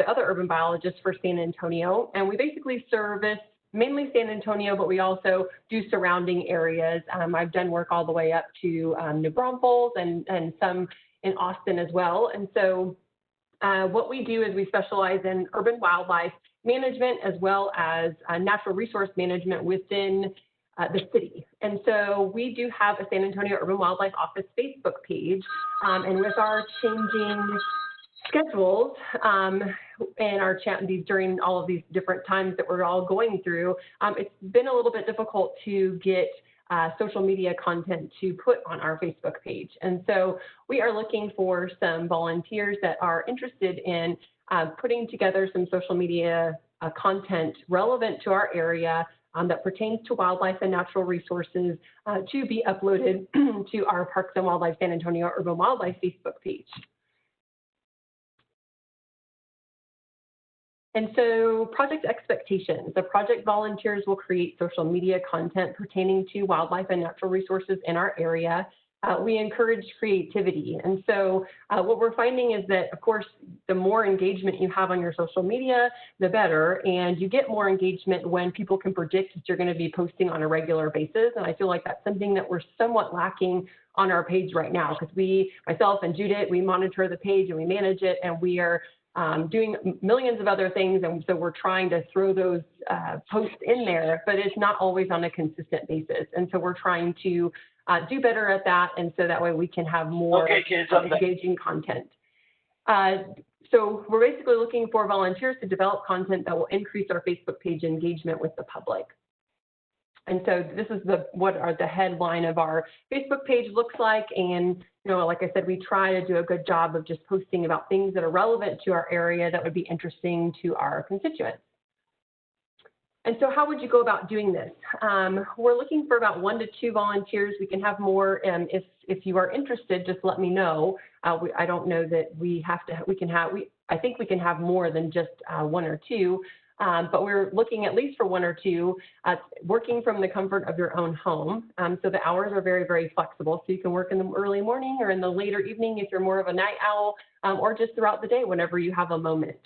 urban biologist for San Antonio. And we basically service mainly San Antonio, but we also do surrounding areas. I've done work all the way up to New Braunfels and some in Austin as well. And so what we do is we specialize in urban wildlife management as well as natural resource management within the city. And so we do have a San Antonio Urban Wildlife Office Facebook page. And with our changing schedules and our during all of these different times that we're all going through, it's been a little bit difficult to get social media content to put on our Facebook page. And so we are looking for some volunteers that are interested in putting together some social media content relevant to our area that pertains to wildlife and natural resources to be uploaded to our Parks and Wildlife San Antonio Urban Wildlife Facebook page. And so project expectations. The project volunteers will create social media content pertaining to wildlife and natural resources in our area. We encourage creativity. And so what we're finding is that, of course, the more engagement you have on your social media, the better. And you get more engagement when people can predict that you're going to be posting on a regular basis. And I feel like that's something that we're somewhat lacking on our page right now, because myself and Judit, we monitor the page and we manage it, and we are doing millions of other things, and so we're trying to throw those posts in there, but it's not always on a consistent basis. And so we're trying to do better at that, and so that way we can have more engaging content. So we're basically looking for volunteers to develop content that will increase our Facebook page engagement with the public. And so this is what the headline of our Facebook page looks like. And, like I said, we try to do a good job of just posting about things that are relevant to our area that would be interesting to our constituents. And so how would you go about doing this? We're looking for about 1 to 2 volunteers. We can have more. If you are interested, just let me know. I don't know that I think we can have more than just 1 or 2. But we're looking at least for 1 or 2, working from the comfort of your own home. So the hours are very, very flexible. So you can work in the early morning or in the later evening if you're more of a night owl, or just throughout the day whenever you have a moment.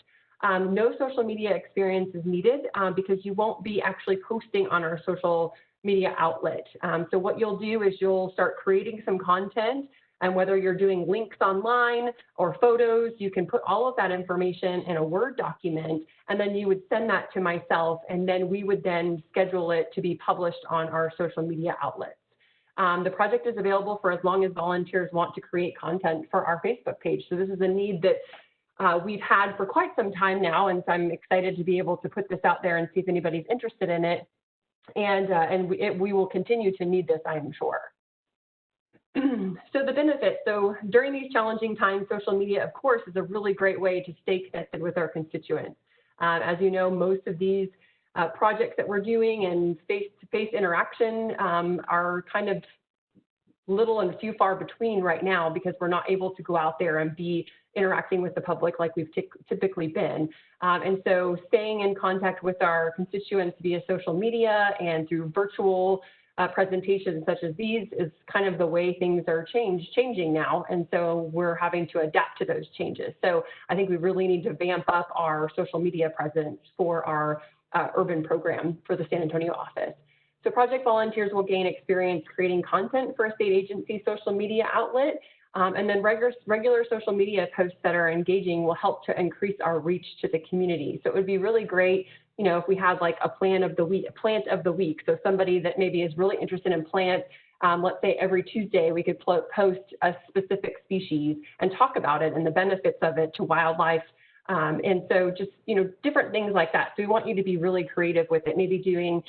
No social media experience is needed because you won't be actually posting on our social media outlet. So what you'll do is you'll start creating some content. And whether you're doing links online or photos, you can put all of that information in a Word document, and then you would send that to myself, and then we would then schedule it to be published on our social media outlets. The project is available for as long as volunteers want to create content for our Facebook page. So this is a need that we've had for quite some time now, and so I'm excited to be able to put this out there and see if anybody's interested in it. And we will continue to need this, I am sure. So the benefits, so during these challenging times, social media, of course, is a really great way to stay connected with our constituents. As you know, most of these projects that we're doing and face-to-face interaction are kind of little and few far between right now because we're not able to go out there and be interacting with the public like we've typically been. And so staying in contact with our constituents via social media and through virtual presentations such as these is kind of the way things are changing now. And so we're having to adapt to those changes. So I think we really need to vamp up our social media presence for our urban program for the San Antonio office. So project volunteers will gain experience creating content for a state agency social media outlet. And then regular social media posts that are engaging will help to increase our reach to the community. So it would be really great, if we had like a plant of the week, so somebody that maybe is really interested in plants, let's say every Tuesday we could post a specific species and talk about it and the benefits of it to wildlife. And so just, different things like that. So we want you to be really creative with it, maybe doing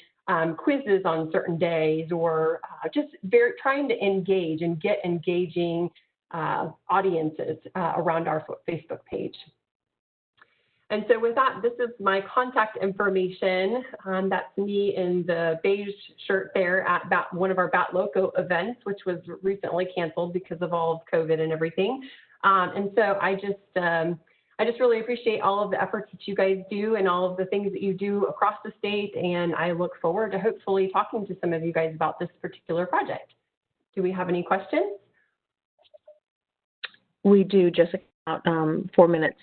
quizzes on certain days, or just trying to engage and get engaging audiences around our Facebook page. And so with that, this is my contact information. That's me in the beige shirt there at one of our Bat Loco events, which was recently canceled because of all of COVID and everything. And so I just really appreciate all of the efforts that you guys do and all of the things that you do across the state. And I look forward to hopefully talking to some of you guys about this particular project. Do we have any questions? We do, Jessica, about 4 minutes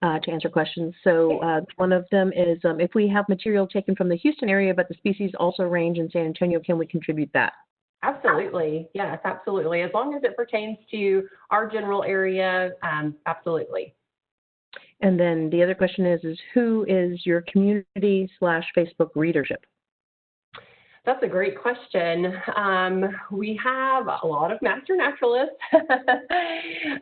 to answer questions. So one of them is, if we have material taken from the Houston area, but the species also range in San Antonio, can we contribute that? Absolutely. Yes, absolutely. As long as it pertains to our general area, absolutely. And then the other question is who is your community/Facebook readership? That's a great question. We have a lot of master naturalists,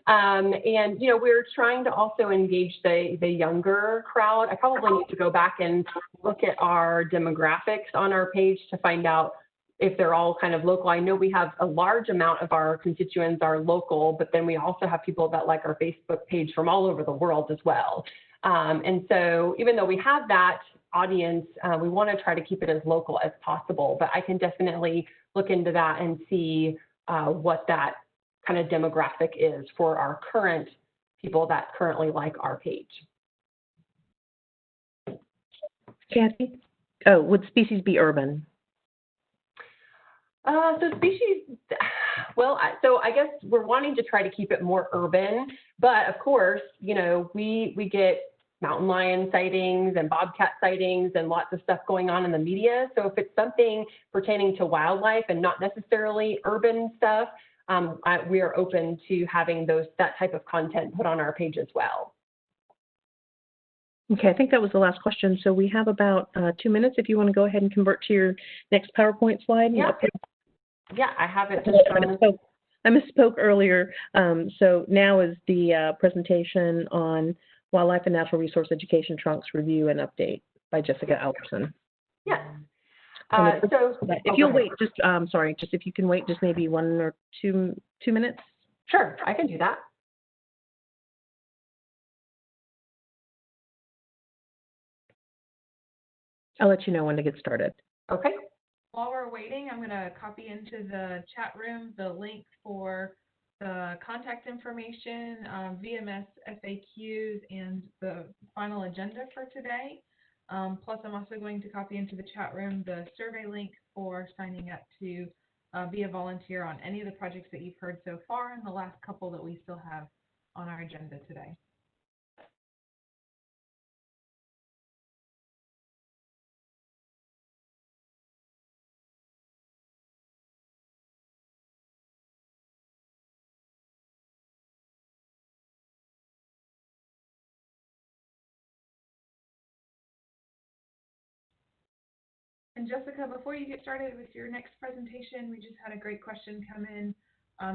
and we're trying to also engage the younger crowd. I probably need to go back and look at our demographics on our page to find out if they're all kind of local. I know we have a large amount of our constituents are local, but then we also have people that like our Facebook page from all over the world as well. And so even though we have that audience, we want to try to keep it as local as possible, but I can definitely look into that and see what that kind of demographic is for our current people that currently like our page. Kathy? Oh, would species be urban? So species, well, so I guess we're wanting to try to keep it more urban, but of course, we get mountain lion sightings and bobcat sightings and lots of stuff going on in the media. So if it's something pertaining to wildlife and not necessarily urban stuff, we are open to having that type of content put on our page as well. Okay, I think that was the last question. So we have about 2 minutes if you want to go ahead and convert to your next PowerPoint slide. Yeah, yeah, I have it. I misspoke earlier. So now is the presentation on Wildlife and Natural Resource Education Trunks Review and Update by Jessica Alderson. Yes. If you'll wait, just if you can wait just maybe 1 or 2 minutes. Sure, I can do that. I'll let you know when to get started. Okay. While we're waiting, I'm going to copy into the chat room the link for the contact information, VMS FAQs, and the final agenda for today. Plus, I'm also going to copy into the chat room the survey link for signing up to be a volunteer on any of the projects that you've heard so far and the last couple that we still have on our agenda today. And Jessica, before you get started with your next presentation, we just had a great question come in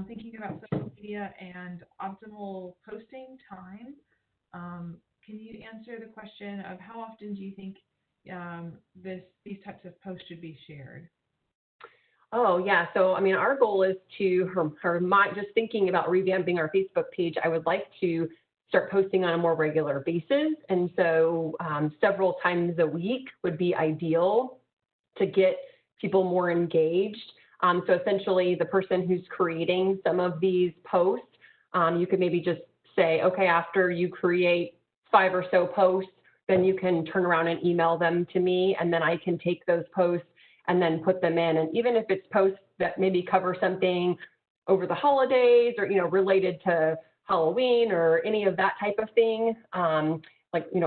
thinking about social media and optimal posting time. Can you answer the question of how often do you think these types of posts should be shared? Oh, yeah. So, I mean, our goal is to, just thinking about revamping our Facebook page, I would like to start posting on a more regular basis. And so several times a week would be ideal to get people more engaged. So essentially the person who's creating some of these posts, you could maybe just say, okay, after you create 5 or so posts, then you can turn around and email them to me, and then I can take those posts and then put them in. And even if it's posts that maybe cover something over the holidays or, related to Halloween or any of that type of thing,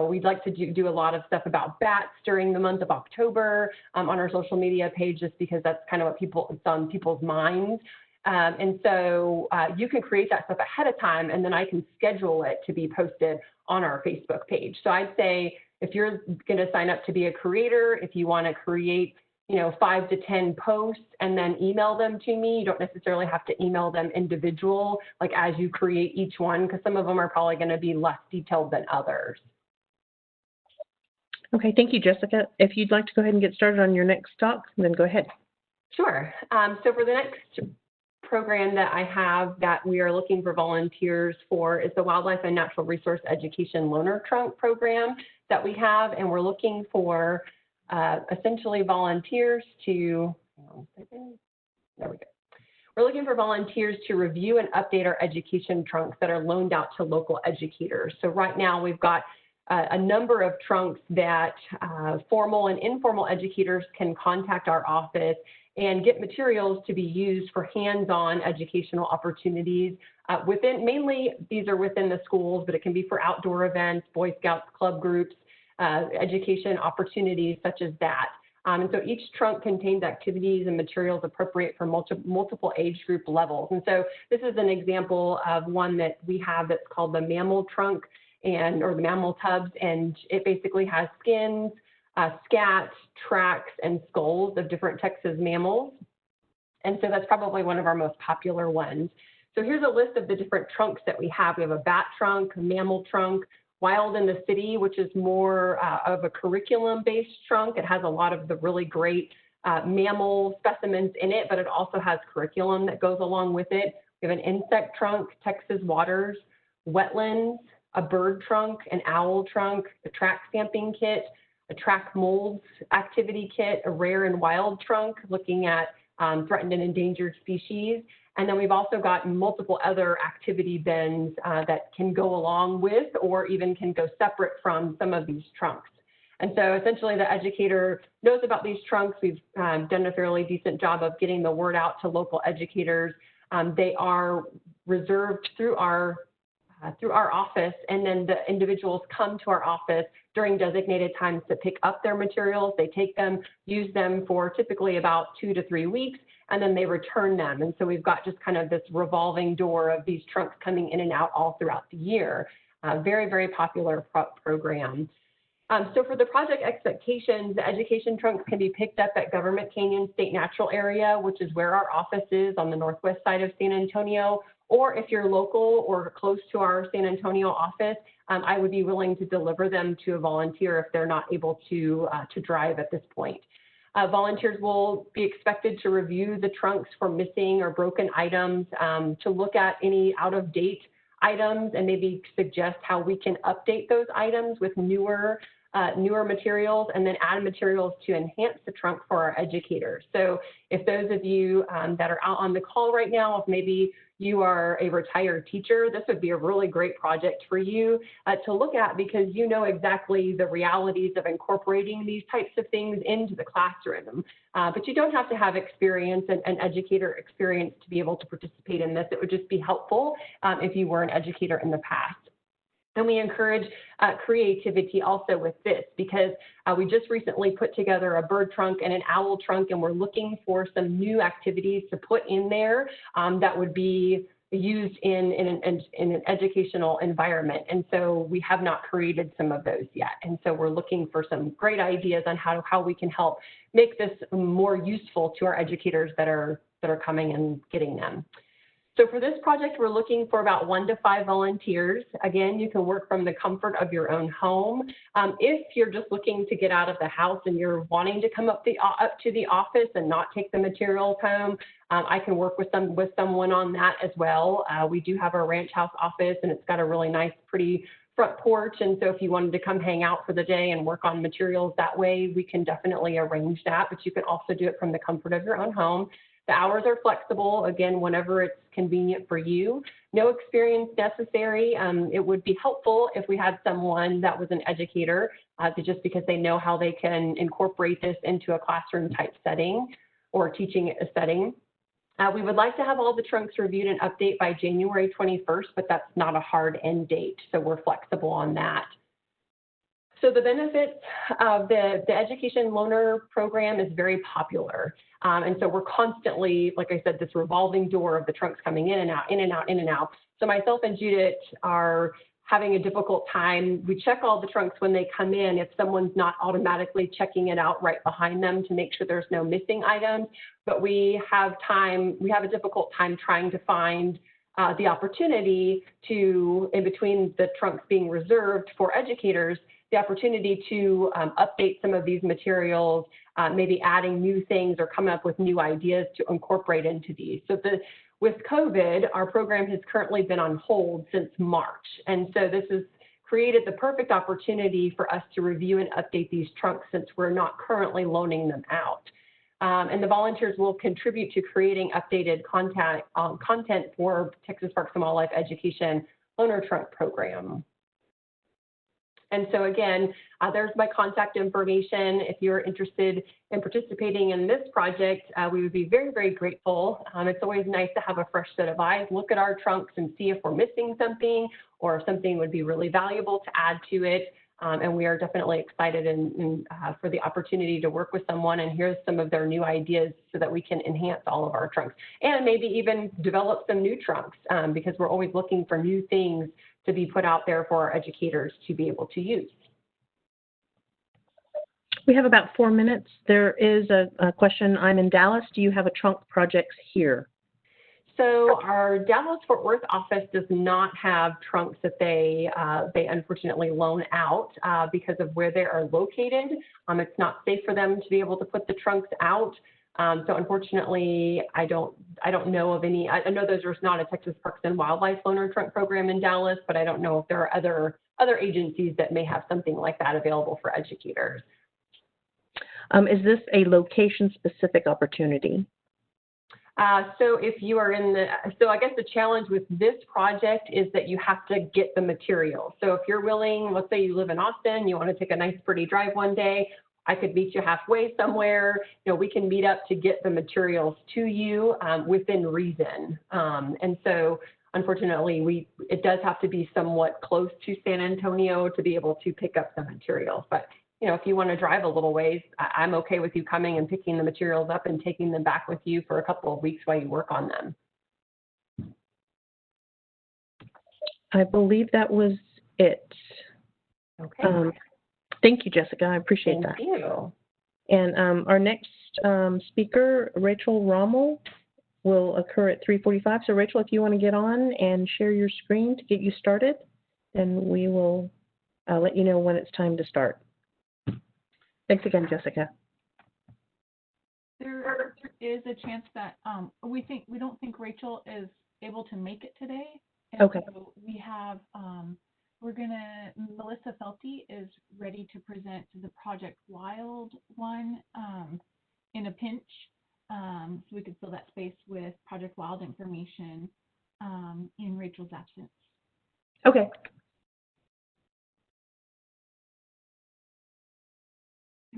we'd like to do a lot of stuff about bats during the month of October on our social media page, just because that's kind of what it's on people's minds. And so you can create that stuff ahead of time, and then I can schedule it to be posted on our Facebook page. So I'd say, if you're going to sign up to be a creator, if you want to create 5 to 10 posts and then email them to me. You don't necessarily have to email them individual, like as you create each one, because some of them are probably going to be less detailed than others. Okay, thank you, Jessica. If you'd like to go ahead and get started on your next talk, then go ahead. Sure. So for the next program that I have that we are looking for volunteers for is the Wildlife and Natural Resource Education Loaner Trunk program that we have, and we're looking for essentially volunteers to, there we go. We're looking for volunteers to review and update our education trunks that are loaned out to local educators. So right now we've got a number of trunks that formal and informal educators can contact our office and get materials to be used for hands-on educational opportunities mainly these are within the schools, but it can be for outdoor events, Boy Scouts, club groups, education opportunities such as that. And so each trunk contains activities and materials appropriate for multiple age group levels. And so this is an example of one that we have that's called the mammal trunk or the mammal tubs, and it basically has skins, scat, tracks, and skulls of different Texas mammals. And so that's probably one of our most popular ones. So here's a list of the different trunks that we have. We have a bat trunk, a mammal trunk, Wild in the City, which is more of a curriculum-based trunk. It has a lot of the really great mammal specimens in it, but it also has curriculum that goes along with it. We have an insect trunk, Texas Waters, wetlands, a bird trunk, an owl trunk, a track stamping kit, a track molds activity kit, a rare and wild trunk looking at threatened and endangered species. And then we've also got multiple other activity bins that can go along with or even can go separate from some of these trunks. And so essentially the educator knows about these trunks. We've done a fairly decent job of getting the word out to local educators. They are reserved through our office, and then the individuals come to our office during designated times to pick up their materials. They take them, use them for typically about 2 to 3 weeks, and then they return them. And so we've got just kind of this revolving door of these trunks coming in and out all throughout the year. Very, very popular program. So for the project expectations, the education trunks can be picked up at Government Canyon State Natural Area, which is where our office is on the northwest side of San Antonio. Or if you're local or close to our San Antonio office, I would be willing to deliver them to a volunteer if they're not able to drive at this point. Volunteers will be expected to review the trunks for missing or broken items, to look at any out-of-date items and maybe suggest how we can update those items with newer materials, and then add materials to enhance the trunk for our educators. So if those of you that are out on the call right now, if maybe you are a retired teacher, this would be a really great project for you to look at, because you know exactly the realities of incorporating these types of things into the classroom. But you don't have to have experience and educator experience to be able to participate in this. It would just be helpful if you were an educator in the past. And we encourage creativity also with this, because we just recently put together a bird trunk and an owl trunk, and we're looking for some new activities to put in there that would be used in an educational environment. And so we have not created some of those yet. And so we're looking for some great ideas on how we can help make this more useful to our educators that are coming and getting them. So for this project, we're looking for about 1 to 5 volunteers. Again, you can work from the comfort of your own home. If you're just looking to get out of the house and you're wanting to come up to the office and not take the materials home, I can work with someone on that as well. We do have our ranch house office, and it's got a really nice, pretty front porch. And so if you wanted to come hang out for the day and work on materials that way, we can definitely arrange that. But you can also do it from the comfort of your own home. The hours are flexible, again, whenever it's convenient for you. No experience necessary. It would be helpful if we had someone that was an educator, just because they know how they can incorporate this into a classroom type setting or teaching setting. We would like to have all the trunks reviewed and update by January 21st, but that's not a hard end date, so we're flexible on that. So the benefits of the education loaner program is very popular. And so we're constantly, like I said, this revolving door of the trunks coming in and out, in and out, in and out. So myself and Judit are having a difficult time. We check all the trunks when they come in if someone's not automatically checking it out right behind them to make sure there's no missing items. But we have a difficult time trying to find the opportunity to, in between the trunks being reserved for educators, the opportunity to update some of these materials, maybe adding new things or coming up with new ideas to incorporate into these. So with COVID, our program has currently been on hold since March. And so this has created the perfect opportunity for us to review and update these trunks since we're not currently loaning them out. And the volunteers will contribute to creating updated content for Texas Parks and Wildlife Education Loaner Trunk Program. And so again, there's my contact information. If you're interested in participating in this project, we would be very, very grateful. It's always nice to have a fresh set of eyes, look at our trunks and see if we're missing something or if something would be really valuable to add to it. And we are definitely excited for the opportunity to work with someone and hear some of their new ideas so that we can enhance all of our trunks and maybe even develop some new trunks because we're always looking for new things to be put out there for our educators to be able to use. We have about 4 minutes. There is a question. I'm in Dallas. Do you have a trunk project here? So our Dallas-Fort Worth office does not have trunks that they unfortunately loan out because of where they are located. It's not safe for them to be able to put the trunks out. So unfortunately, I don't know of any. I know there's not a Texas Parks and Wildlife Loaner Trunk Program in Dallas, but I don't know if there are other agencies that may have something like that available for educators. Is this a location-specific opportunity? So if you are so I guess the challenge with this project is that you have to get the material. So if you're willing, let's say you live in Austin, you want to take a nice pretty drive one day, I could meet you halfway somewhere. You know, we can meet up to get the materials to you within reason. And so unfortunately, it does have to be somewhat close to San Antonio to be able to pick up the materials. But you know, if you want to drive a little ways, I'm okay with you coming and picking the materials up and taking them back with you for a couple of weeks while you work on them. I believe that was it. Okay. Thank you, Jessica. I appreciate that. Thank you. And our next speaker, Rachel Rommel, will occur at 3:45. So Rachel, if you want to get on and share your screen to get you started, then we will let you know when it's time to start. Thanks again, Jessica. There is a chance that we don't think Rachel is able to make it today. And okay. So we have Melissa Felty is ready to present the Project Wild one in a pinch. So we could fill that space with Project Wild information in Rachel's absence. Okay.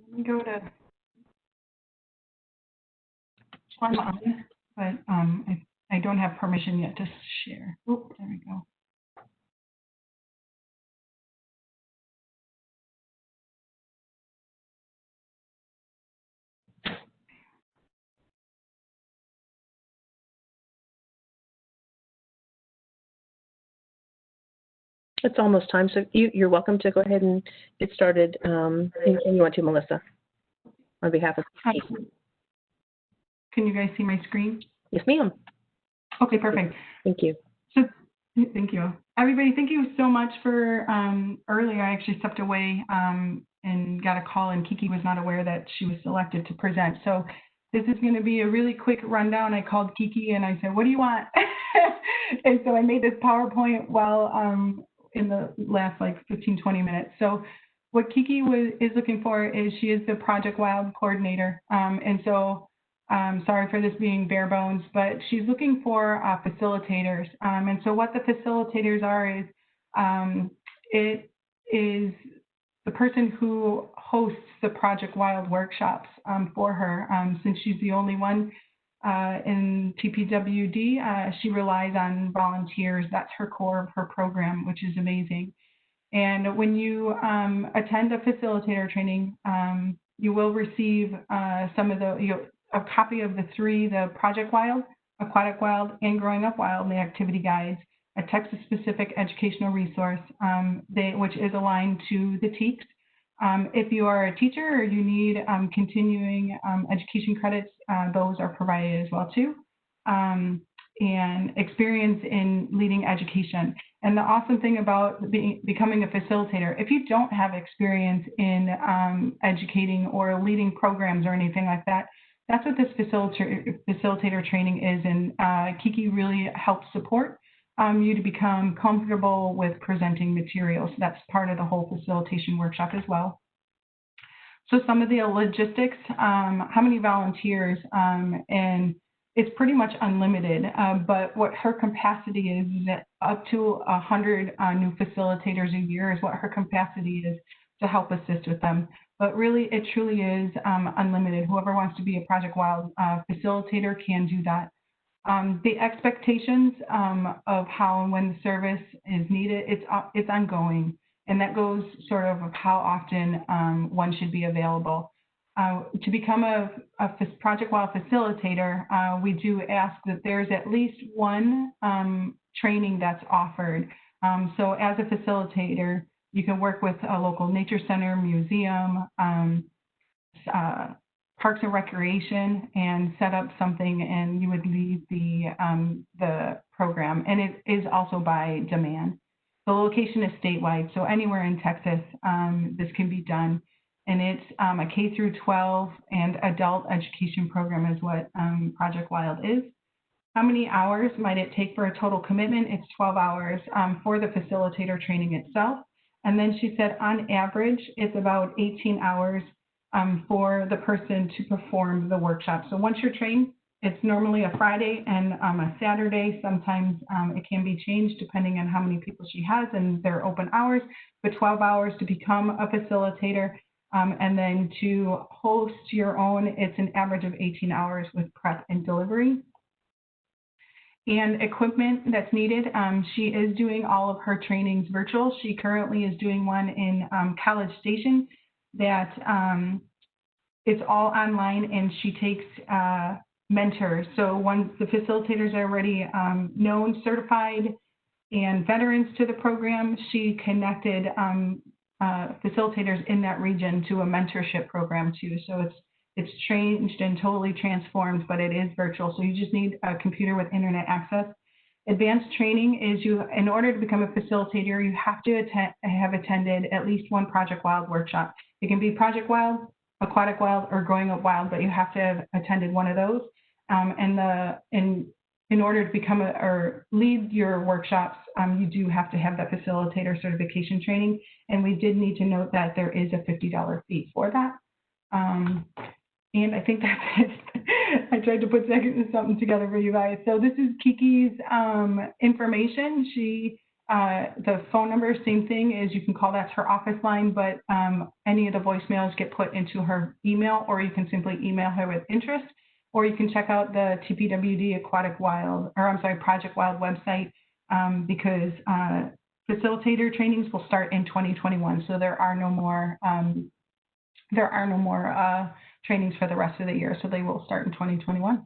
Let me go to I'm on, but I don't have permission yet to share. Oh, there we go. It's almost time, so you're welcome to go ahead and get started. And you want to, Melissa, on behalf of the team. Can you guys see my screen? Yes, ma'am. Okay, perfect. Thank you. So, thank you. Everybody, thank you so much for earlier. I actually stepped away and got a call, and Kiki was not aware that she was selected to present. So this is going to be a really quick rundown. I called Kiki and I said, what do you want? And so I made this PowerPoint while in the last like 15, 20 minutes. So what Kiki is looking for is she is the Project Wild coordinator. And so sorry for this being bare bones, but she's looking for facilitators. And so what the facilitators are is it is the person who hosts the Project Wild workshops for her. Since she's the only one in TPWD, she relies on volunteers. That's her core of her program, which is amazing. And when you attend a facilitator training, you will receive some of a copy of the Project Wild, Aquatic Wild, and Growing Up Wild, and the activity guides. a Texas-specific educational resource, which is aligned to the TEKS. If you are a teacher or you need continuing education credits, those are provided as well too. And experience in leading education. And the awesome thing about becoming a facilitator, if you don't have experience in educating or leading programs or anything like that, that's what this facilitator training is. And Kiki really helps support you to become comfortable with presenting materials. That's part of the whole facilitation workshop as well. So some of the logistics, how many volunteers, and it's pretty much unlimited, but what her capacity is that up to 100 new facilitators a year is what her capacity is to help assist with them. But really, it truly is unlimited. Whoever wants to be a Project WILD facilitator can do that. The expectations of how and when the service is needed, it's ongoing. And that goes sort of how often one should be available. To become a Project WILD facilitator, we do ask that there's at least one training that's offered. So as a facilitator, you can work with a local nature center, museum, Parks and Recreation, and set up something, and you would lead the program. And it is also by demand. The location is statewide, so anywhere in Texas, this can be done. And it's a K through 12 and adult education program is what Project WILD is. How many hours might it take for a total commitment? It's 12 hours for the facilitator training itself. And then she said on average, it's about 18 hours for the person to perform the workshop. So once you're trained, it's normally a Friday and a Saturday. Sometimes it can be changed depending on how many people she has and their open hours, but 12 hours to become a facilitator. And then to host your own, it's an average of 18 hours with prep and delivery. And equipment that's needed, she is doing all of her trainings virtual. She currently is doing one in College Station that it's all online, and she takes mentors. So once the facilitators are already known, certified, and veterans to the program, she connected facilitators in that region to a mentorship program too. So it's changed and totally transformed, but it is virtual. So you just need a computer with internet access. Advanced training is in order to become a facilitator, you have to have attended at least one Project WILD workshop. It can be Project WILD, Aquatic WILD, or Growing Up WILD, but you have to have attended one of those. In order to become or lead your workshops, you do have to have that facilitator certification training. And we did need to note that there is a $50 fee for that. And I think that's it. I tried to put something together for you guys. So this is Kiki's information. The phone number, same thing, is you can call, that's her office line, but any of the voicemails get put into her email, or you can simply email her with interest. Or you can check out the TPWD Project WILD website because facilitator trainings will start in 2021. So there are no more trainings for the rest of the year. So they will start in 2021.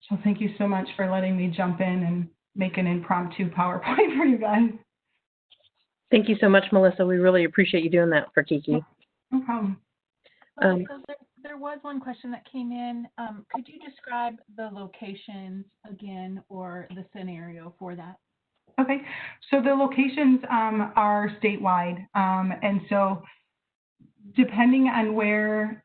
So thank you so much for letting me jump in and make an impromptu PowerPoint for you guys. Thank you so much, Melissa. We really appreciate you doing that for Kiki. No problem. So there was one question that came in. Could you describe the locations again, or the scenario for that? Okay, so the locations are statewide, and so depending on where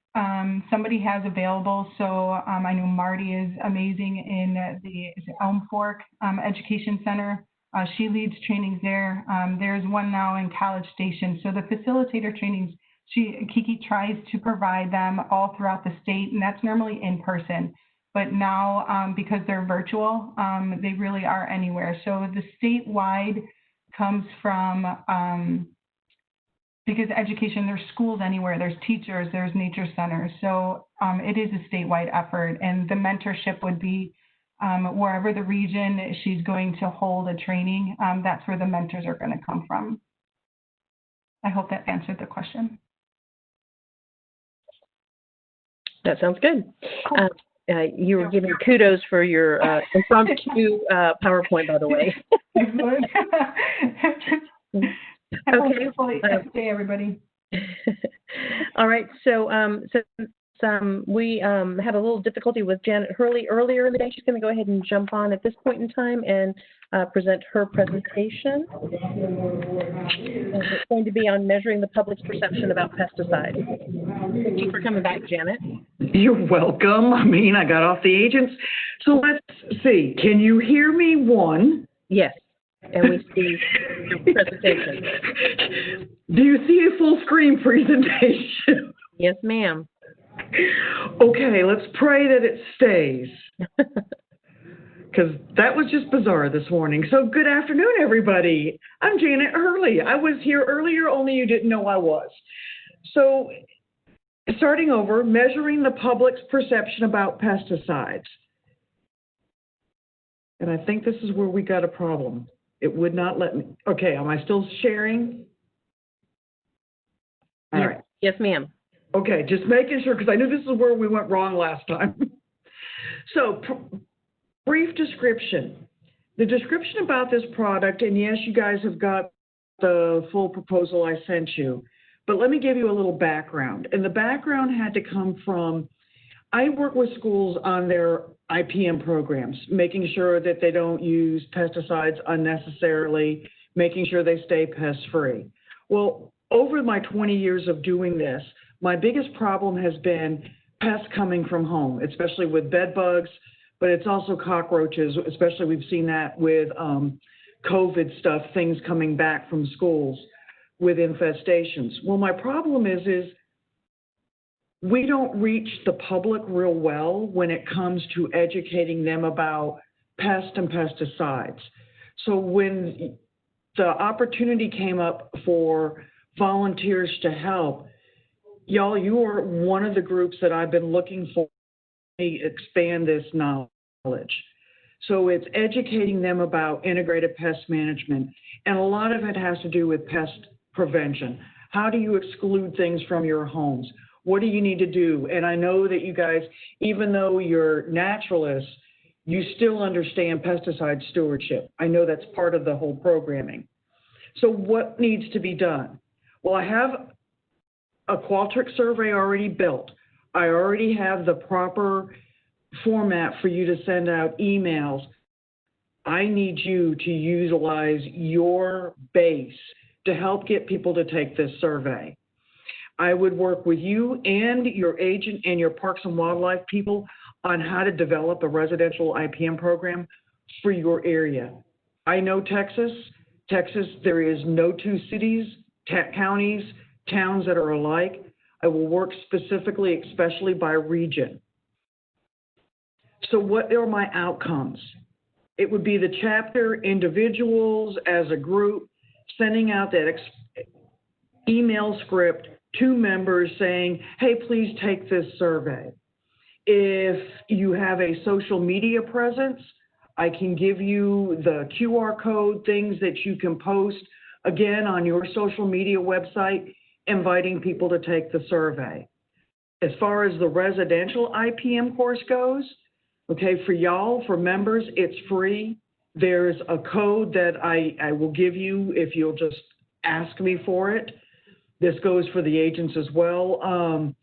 somebody has available, so I know Marty is amazing in the Elm Fork Education Center. She leads trainings there. There's one now in College Station. So the facilitator trainings, Kiki tries to provide them all throughout the state, and that's normally in person. But now, because they're virtual, they really are anywhere. So the statewide comes from, because education, there's schools anywhere, there's teachers, there's nature centers. So it is a statewide effort, and the mentorship would be wherever the region she's going to hold a training, that's where the mentors are going to come from. I hope that answered the question. That sounds good. Cool. You were giving kudos for your impromptu PowerPoint, by the way. Excellent. Have a Okay. wonderful day, everybody. All right. So since we had a little difficulty with Janet Hurley earlier in the day, she's going to go ahead and jump on at this point in time and present her presentation. And it's going to be on measuring the public's perception about pesticides. Thank you for coming back, Janet. You're welcome. I mean, I got off the agents. So let's see. Can you hear me? One. Yes. And we see your presentation. Do you see a full screen presentation? Yes, ma'am. Okay, let's pray that it stays. Because that was just bizarre this morning. So good afternoon, everybody. I'm Janet Hurley. I was here earlier, only you didn't know I was. So starting over, measuring the public's perception about pesticides. And I think this is where we got a problem. It would not let me. Okay, am I still sharing? All right. Yes, ma'am. Okay, just making sure, because I knew this is where we went wrong last time. So, brief description. The description about this product, and yes, you guys have got the full proposal I sent you, but let me give you a little background. And the background had to come from, I work with schools on their IPM programs, making sure that they don't use pesticides unnecessarily, making sure they stay pest-free. Well, over my 20 years of doing this, my biggest problem has been pests coming from home, especially with bed bugs, but it's also cockroaches, especially we've seen that with COVID stuff, things coming back from schools with infestations. Well, my problem is we don't reach the public real well when it comes to educating them about pests and pesticides. So when the opportunity came up for volunteers to help, y'all, you are one of the groups that I've been looking for to expand this knowledge. So it's educating them about integrated pest management, and a lot of it has to do with pest prevention. How do you exclude things from your homes? What do you need to do? And I know that you guys, even though you're naturalists, you still understand pesticide stewardship. I know that's part of the whole programming. So what needs to be done? Well, I have a Qualtrics survey already built. I already have the proper format for you to send out emails. I need you to utilize your base to help get people to take this survey. I would work with you and your agent and your Parks and Wildlife people on how to develop a residential IPM program for your area. I know Texas, there is no two cities, counties, towns that are alike. I will work specifically, especially by region. So what are my outcomes? It would be the chapter, individuals as a group, sending out that email script to members saying, hey, please take this survey. If you have a social media presence, I can give you the QR code, things that you can post, again, on your social media website, inviting people to take the survey. As far as the residential IPM course goes, okay, for y'all, for members, it's free. There's a code that I will give you if you'll just ask me for it. This goes for the agents as well.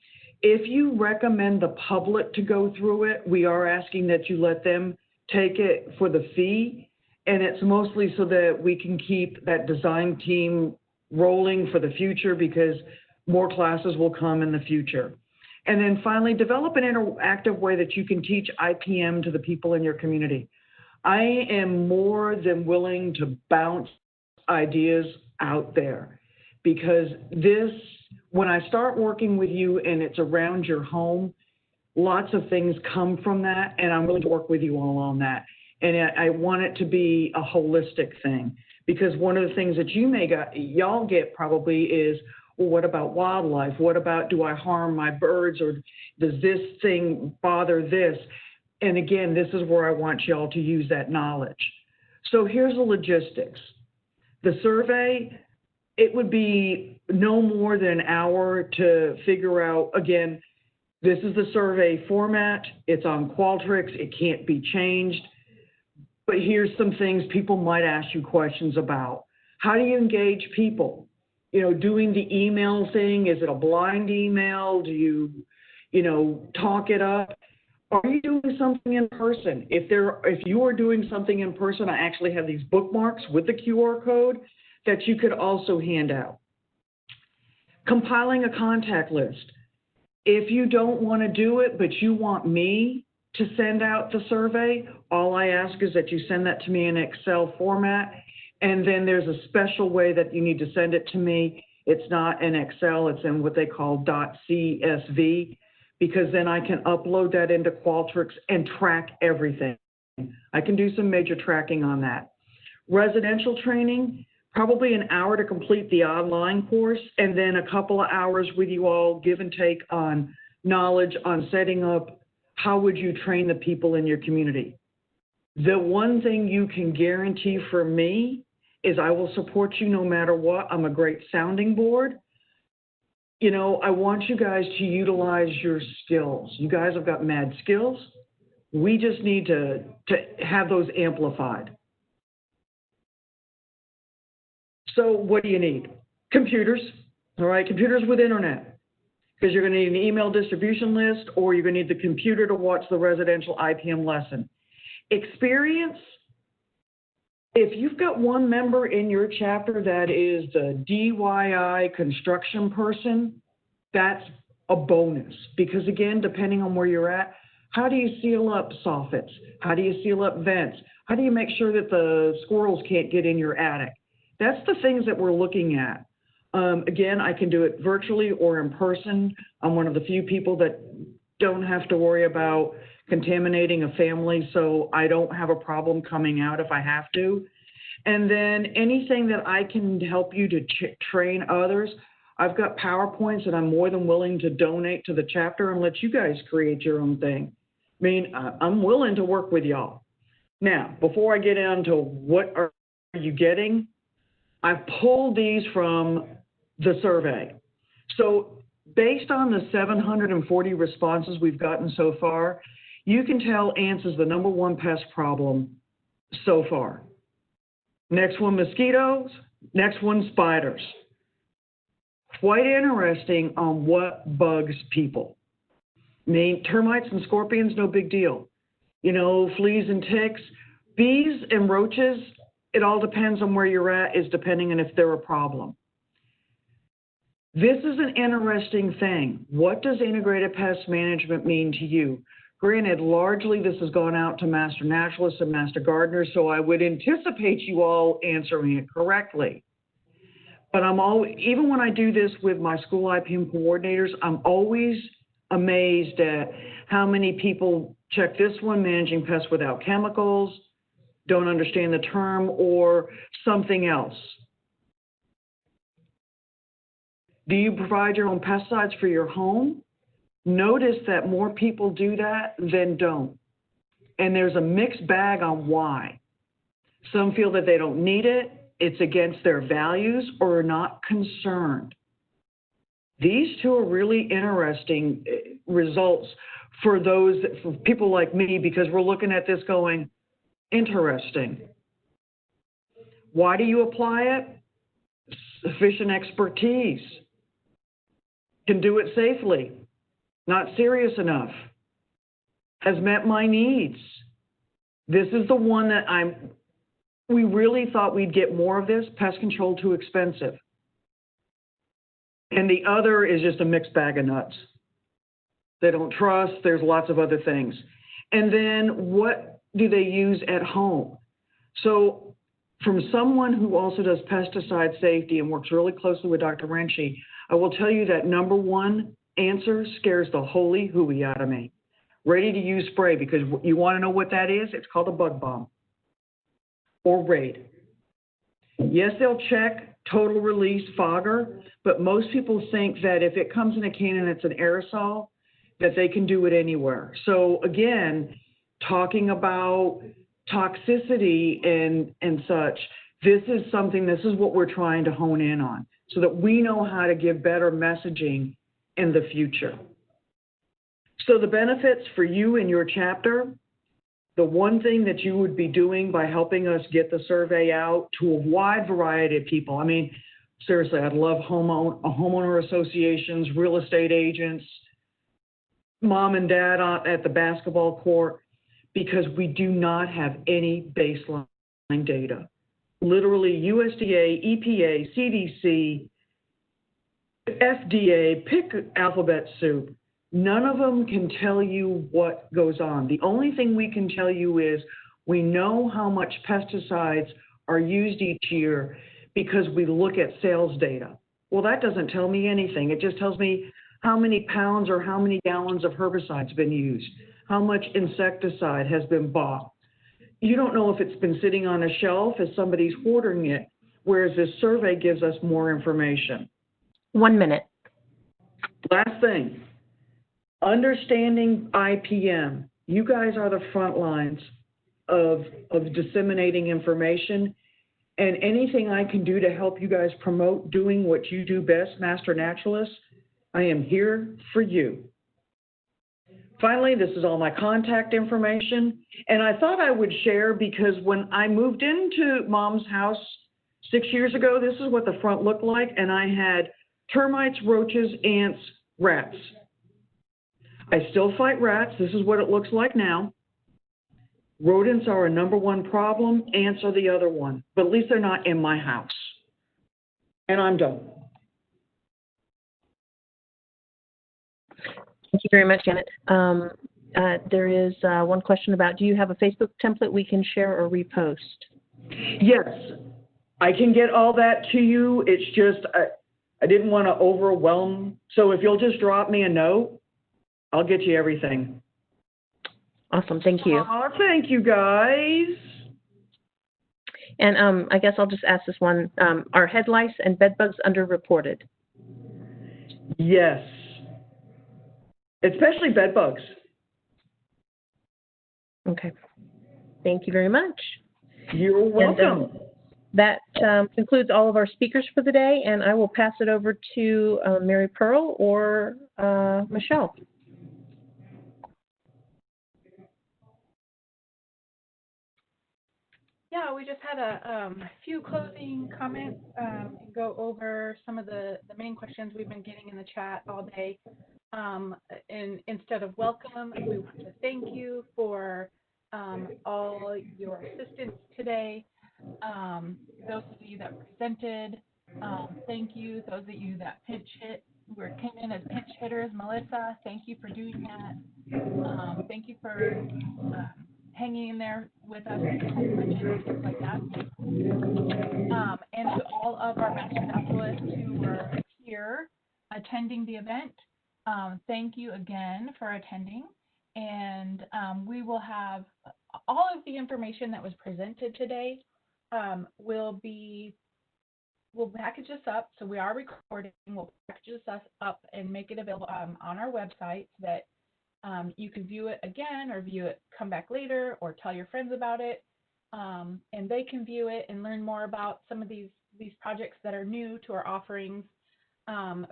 If you recommend the public to go through it, we are asking that you let them take it for the fee. And it's mostly so that we can keep that design team rolling for the future, because more classes will come in the future. And then finally, develop an interactive way that you can teach IPM to the people in your community. I am more than willing to bounce ideas out there, because this, when I start working with you and it's around your home, lots of things come from that, and I'm willing to work with you all on that. And I want it to be a holistic thing, because one of the things that y'all get probably is, well, what about wildlife? What about, do I harm my birds, or does this thing bother this? And again, this is where I want y'all to use that knowledge. So here's the logistics. The survey, it would be no more than an hour to figure out, again, This is the survey format. It's on Qualtrics. It can't be changed. But here's some things people might ask you questions about. How do you engage people? You know, doing the email thing, is it a blind email? Do you, talk it up? Are you doing something in person? If you are doing something in person, I actually have these bookmarks with the QR code that you could also hand out. Compiling a contact list. If you don't want to do it, but you want me to send out the survey, all I ask is that you send that to me in Excel format, and then there's a special way that you need to send it to me. It's not in Excel, it's in what they call .csv, because then I can upload that into Qualtrics and track everything. I can do some major tracking on that. Residential training, probably an hour to complete the online course, and then a couple of hours with you all, give and take on knowledge on setting up how would you train the people in your community. The one thing you can guarantee for me is I will support you no matter what. I'm a great sounding board. I want you guys to utilize your skills. You guys have got mad skills. We just need to have those amplified. So what do you need? Computers, all right? Computers with internet, because you're going to need an email distribution list, or you're going to need the computer to watch the residential IPM lesson. Experience, if you've got one member in your chapter that is the DIY construction person, that's a bonus. Because again, depending on where you're at, how do you seal up soffits? How do you seal up vents? How do you make sure that the squirrels can't get in your attic? That's the things that we're looking at. Again, I can do it virtually or in person. I'm one of the few people that don't have to worry about contaminating a family, so I don't have a problem coming out if I have to. And then anything that I can help you to train others, I've got PowerPoints that I'm more than willing to donate to the chapter and let you guys create your own thing. I mean, I'm willing to work with y'all. Now, before I get into what are you getting, I've pulled these from the survey. So based on the 740 responses we've gotten so far, you can tell ants is the #1 pest problem so far. Next one, mosquitoes. Next one, spiders. Quite interesting on what bugs people. I mean, termites and scorpions, no big deal. Fleas and ticks. Bees and roaches, it all depends on where you're at, is depending on if they're a problem. This is an interesting thing. What does integrated pest management mean to you? Granted, largely this has gone out to master naturalists and master gardeners, so I would anticipate you all answering it correctly. But even when I do this with my school IPM coordinators, I'm always amazed at how many people check this one, managing pests without chemicals, don't understand the term, or something else. Do you provide your own pesticides for your home? Notice that more people do that than don't. And there's a mixed bag on why. Some feel that they don't need it, it's against their values, or are not concerned. These two are really interesting results for people like me, because we're looking at this going, interesting. Why do you apply it? Sufficient expertise. Can do it safely. Not serious enough. Has met my needs. This is the one that we really thought we'd get more of this. Pest control too expensive. And the other is just a mixed bag of nuts. They don't trust. There's lots of other things. And then what do they use at home? So from someone who also does pesticide safety and works really closely with Dr. Renshi, I will tell you that #1 answer scares the holy hooey out of me. Ready to use spray, because you want to know what that is? It's called a bug bomb or Raid. Yes, they'll check total release fogger, but most people think that if it comes in a can and it's an aerosol, that they can do it anywhere. So again, talking about toxicity and such, this is what we're trying to hone in on, so that we know how to give better messaging in the future. So the benefits for you and your chapter, the one thing that you would be doing by helping us get the survey out to a wide variety of people. I mean, seriously, I'd love homeowner associations, real estate agents, mom and dad at the basketball court, because we do not have any baseline data. Literally USDA, EPA, CDC, FDA, pick alphabet soup. None of them can tell you what goes on. The only thing we can tell you is we know how much pesticides are used each year because we look at sales data. Well, that doesn't tell me anything. It just tells me how many pounds or how many gallons of herbicide's been used, how much insecticide has been bought. You don't know if it's been sitting on a shelf, if somebody's hoarding it, whereas this survey gives us more information. 1 minute. Last thing, understanding IPM. You guys are the front lines of disseminating information, and anything I can do to help you guys promote doing what you do best, Master Naturalists, I am here for you. Finally, this is all my contact information, and I thought I would share because when I moved into Mom's house 6 years ago, this is what the front looked like, and I had termites, roaches, ants, rats. I still fight rats. This is what it looks like now. Rodents are a #1 problem. Ants are the other one, but at least they're not in my house. And I'm done. Thank you very much, Janet. There is one question about, do you have a Facebook template we can share or repost? Yes, I can get all that to you. It's just, I didn't want to overwhelm. So if you'll just drop me a note, I'll get you everything. Awesome, thank you. Oh, thank you, guys. And I guess I'll just ask this one. Are head lice and bed bugs underreported? Yes. Especially bed bugs. Okay. Thank you very much. You're welcome. And, that concludes all of our speakers for the day, and I will pass it over to Mary Pearl or Michelle. Yeah, we just had a few closing comments and go over some of the main questions we've been getting in the chat all day. And instead of welcome, we want to thank you for all your assistance today. Those of you that presented, thank you. Those of you that pinch hit, came in as pinch hitters, Melissa, thank you for doing that. Thank you for hanging in there with us, things like that. And to all of our Master Naturalists who were here attending the event, thank you again for attending. And we will have all of the information that was presented today. We'll package this up. So we are recording. We'll package this up and make it available on our website so that you can view it again or view it, come back later, or tell your friends about it. And they can view it and learn more about some of these projects that are new to our offerings,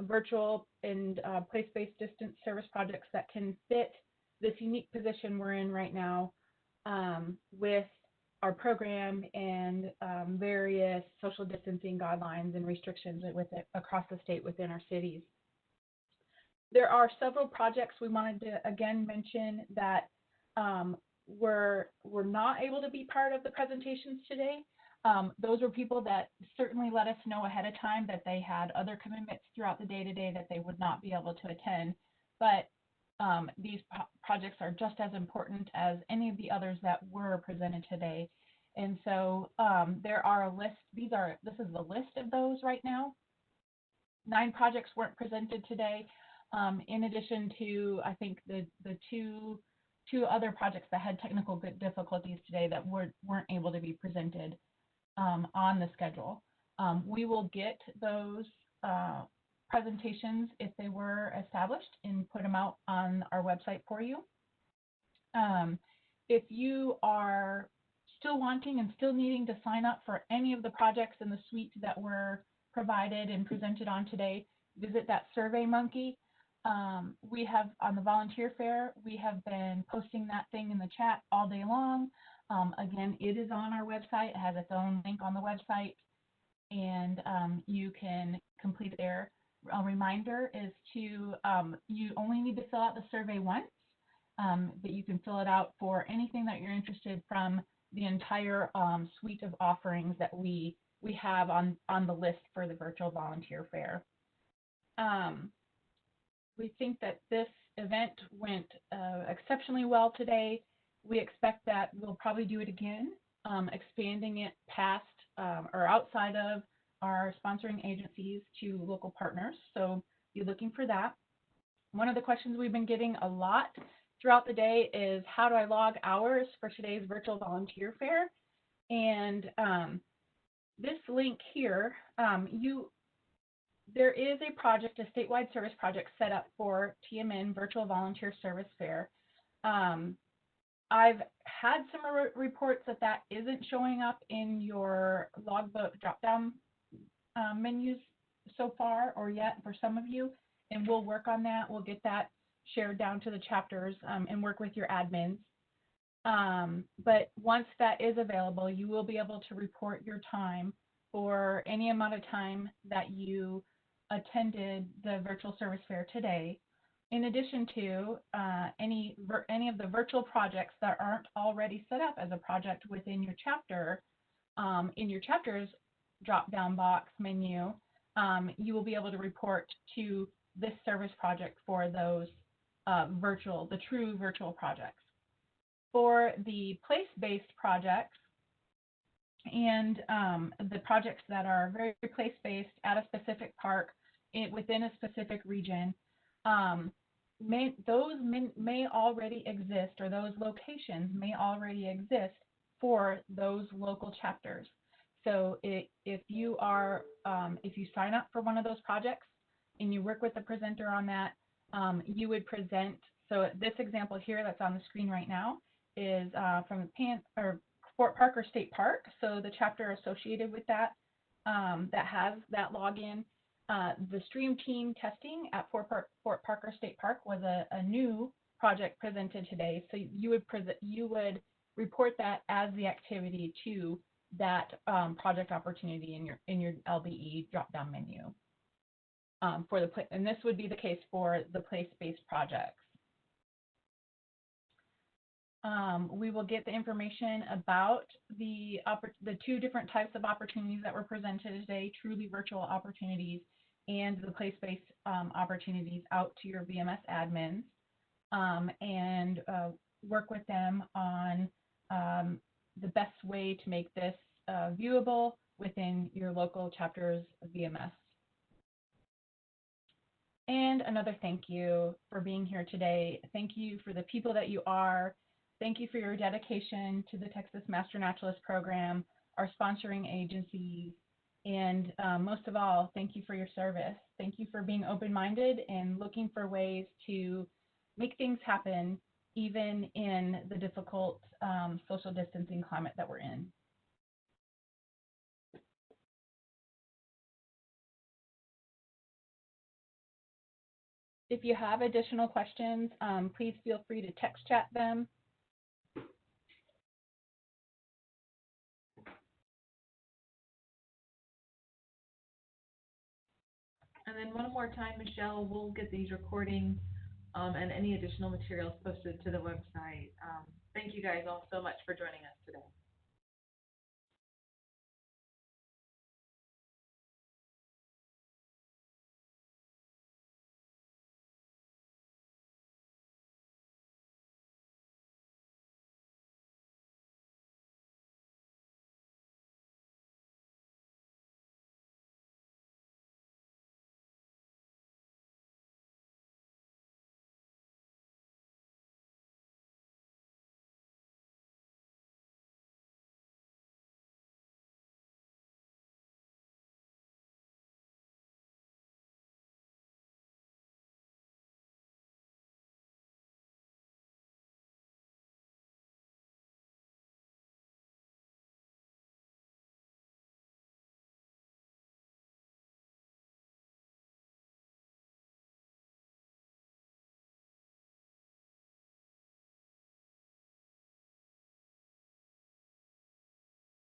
virtual and place-based distance service projects that can fit this unique position we're in right now with our program and various social distancing guidelines and restrictions with it across the state within our cities. There are several projects we wanted to again mention that were not able to be part of the presentations today. Those were people that certainly let us know ahead of time that they had other commitments throughout the day today that they would not be able to attend. But these projects are just as important as any of the others that were presented today. And so there are a list. This is the list of those right now. 9 projects weren't presented today. In addition to, I think, the two other projects that had technical difficulties today that weren't able to be presented on the schedule. We will get those presentations if they were established and put them out on our website for you. If you are still wanting and still needing to sign up for any of the projects in the suite that were provided and presented on today, visit that SurveyMonkey. We have, on the volunteer fair, we have been posting that thing in the chat all day long. Again, it is on our website. It has its own link on the website, and you can complete it there. A reminder is to, you only need to fill out the survey once, but you can fill it out for anything that you're interested from the entire suite of offerings that we have on the list for the virtual volunteer fair. We think that this event went exceptionally well today. We expect that we'll probably do it again, expanding it past or outside of our sponsoring agencies to local partners. So be looking for that. One of the questions we've been getting a lot throughout the day is, how do I log hours for today's virtual volunteer fair? And this link here, there is a project, a statewide service project set up for TMN Virtual Volunteer Service Fair. I've had some reports that isn't showing up in your logbook drop-down menus so far or yet for some of you, and we'll work on that. We'll get that shared down to the chapters and work with your admins. But once that is available, you will be able to report your time for any amount of time that you attended the virtual service fair today, in addition to any of the virtual projects that aren't already set up as a project within your chapter. In your chapter's drop-down box menu, you will be able to report to this service project for those the true virtual projects. For the place-based projects and the projects that are very place-based at a specific park within a specific region, those may already exist, or those locations may already exist for those local chapters. So if you sign up for one of those projects and you work with the presenter on that, you would present. So this example here that's on the screen right now is from Fort Parker State Park. So the chapter associated with that that has that login. The stream team testing at Fort Parker State Park was a new project presented today. So you would report that as the activity to that project opportunity in your LBE drop-down menu. And this would be the case for the place-based projects. We will get the information about the two different types of opportunities that were presented today, truly virtual opportunities and the place-based opportunities, out to your VMS admins, and work with them on the best way to make this viewable within your local chapter's VMS. And another thank you for being here today. Thank you for the people that you are. Thank you for your dedication to the Texas Master Naturalist Program, our sponsoring agencies, and most of all, thank you for your service. Thank you for being open-minded and looking for ways to make things happen, even in the difficult social distancing climate that we're in. If you have additional questions, please feel free to text chat them. And then one more time, Michelle, we'll get these recordings and any additional materials posted to the website. Thank you guys all so much for joining us today.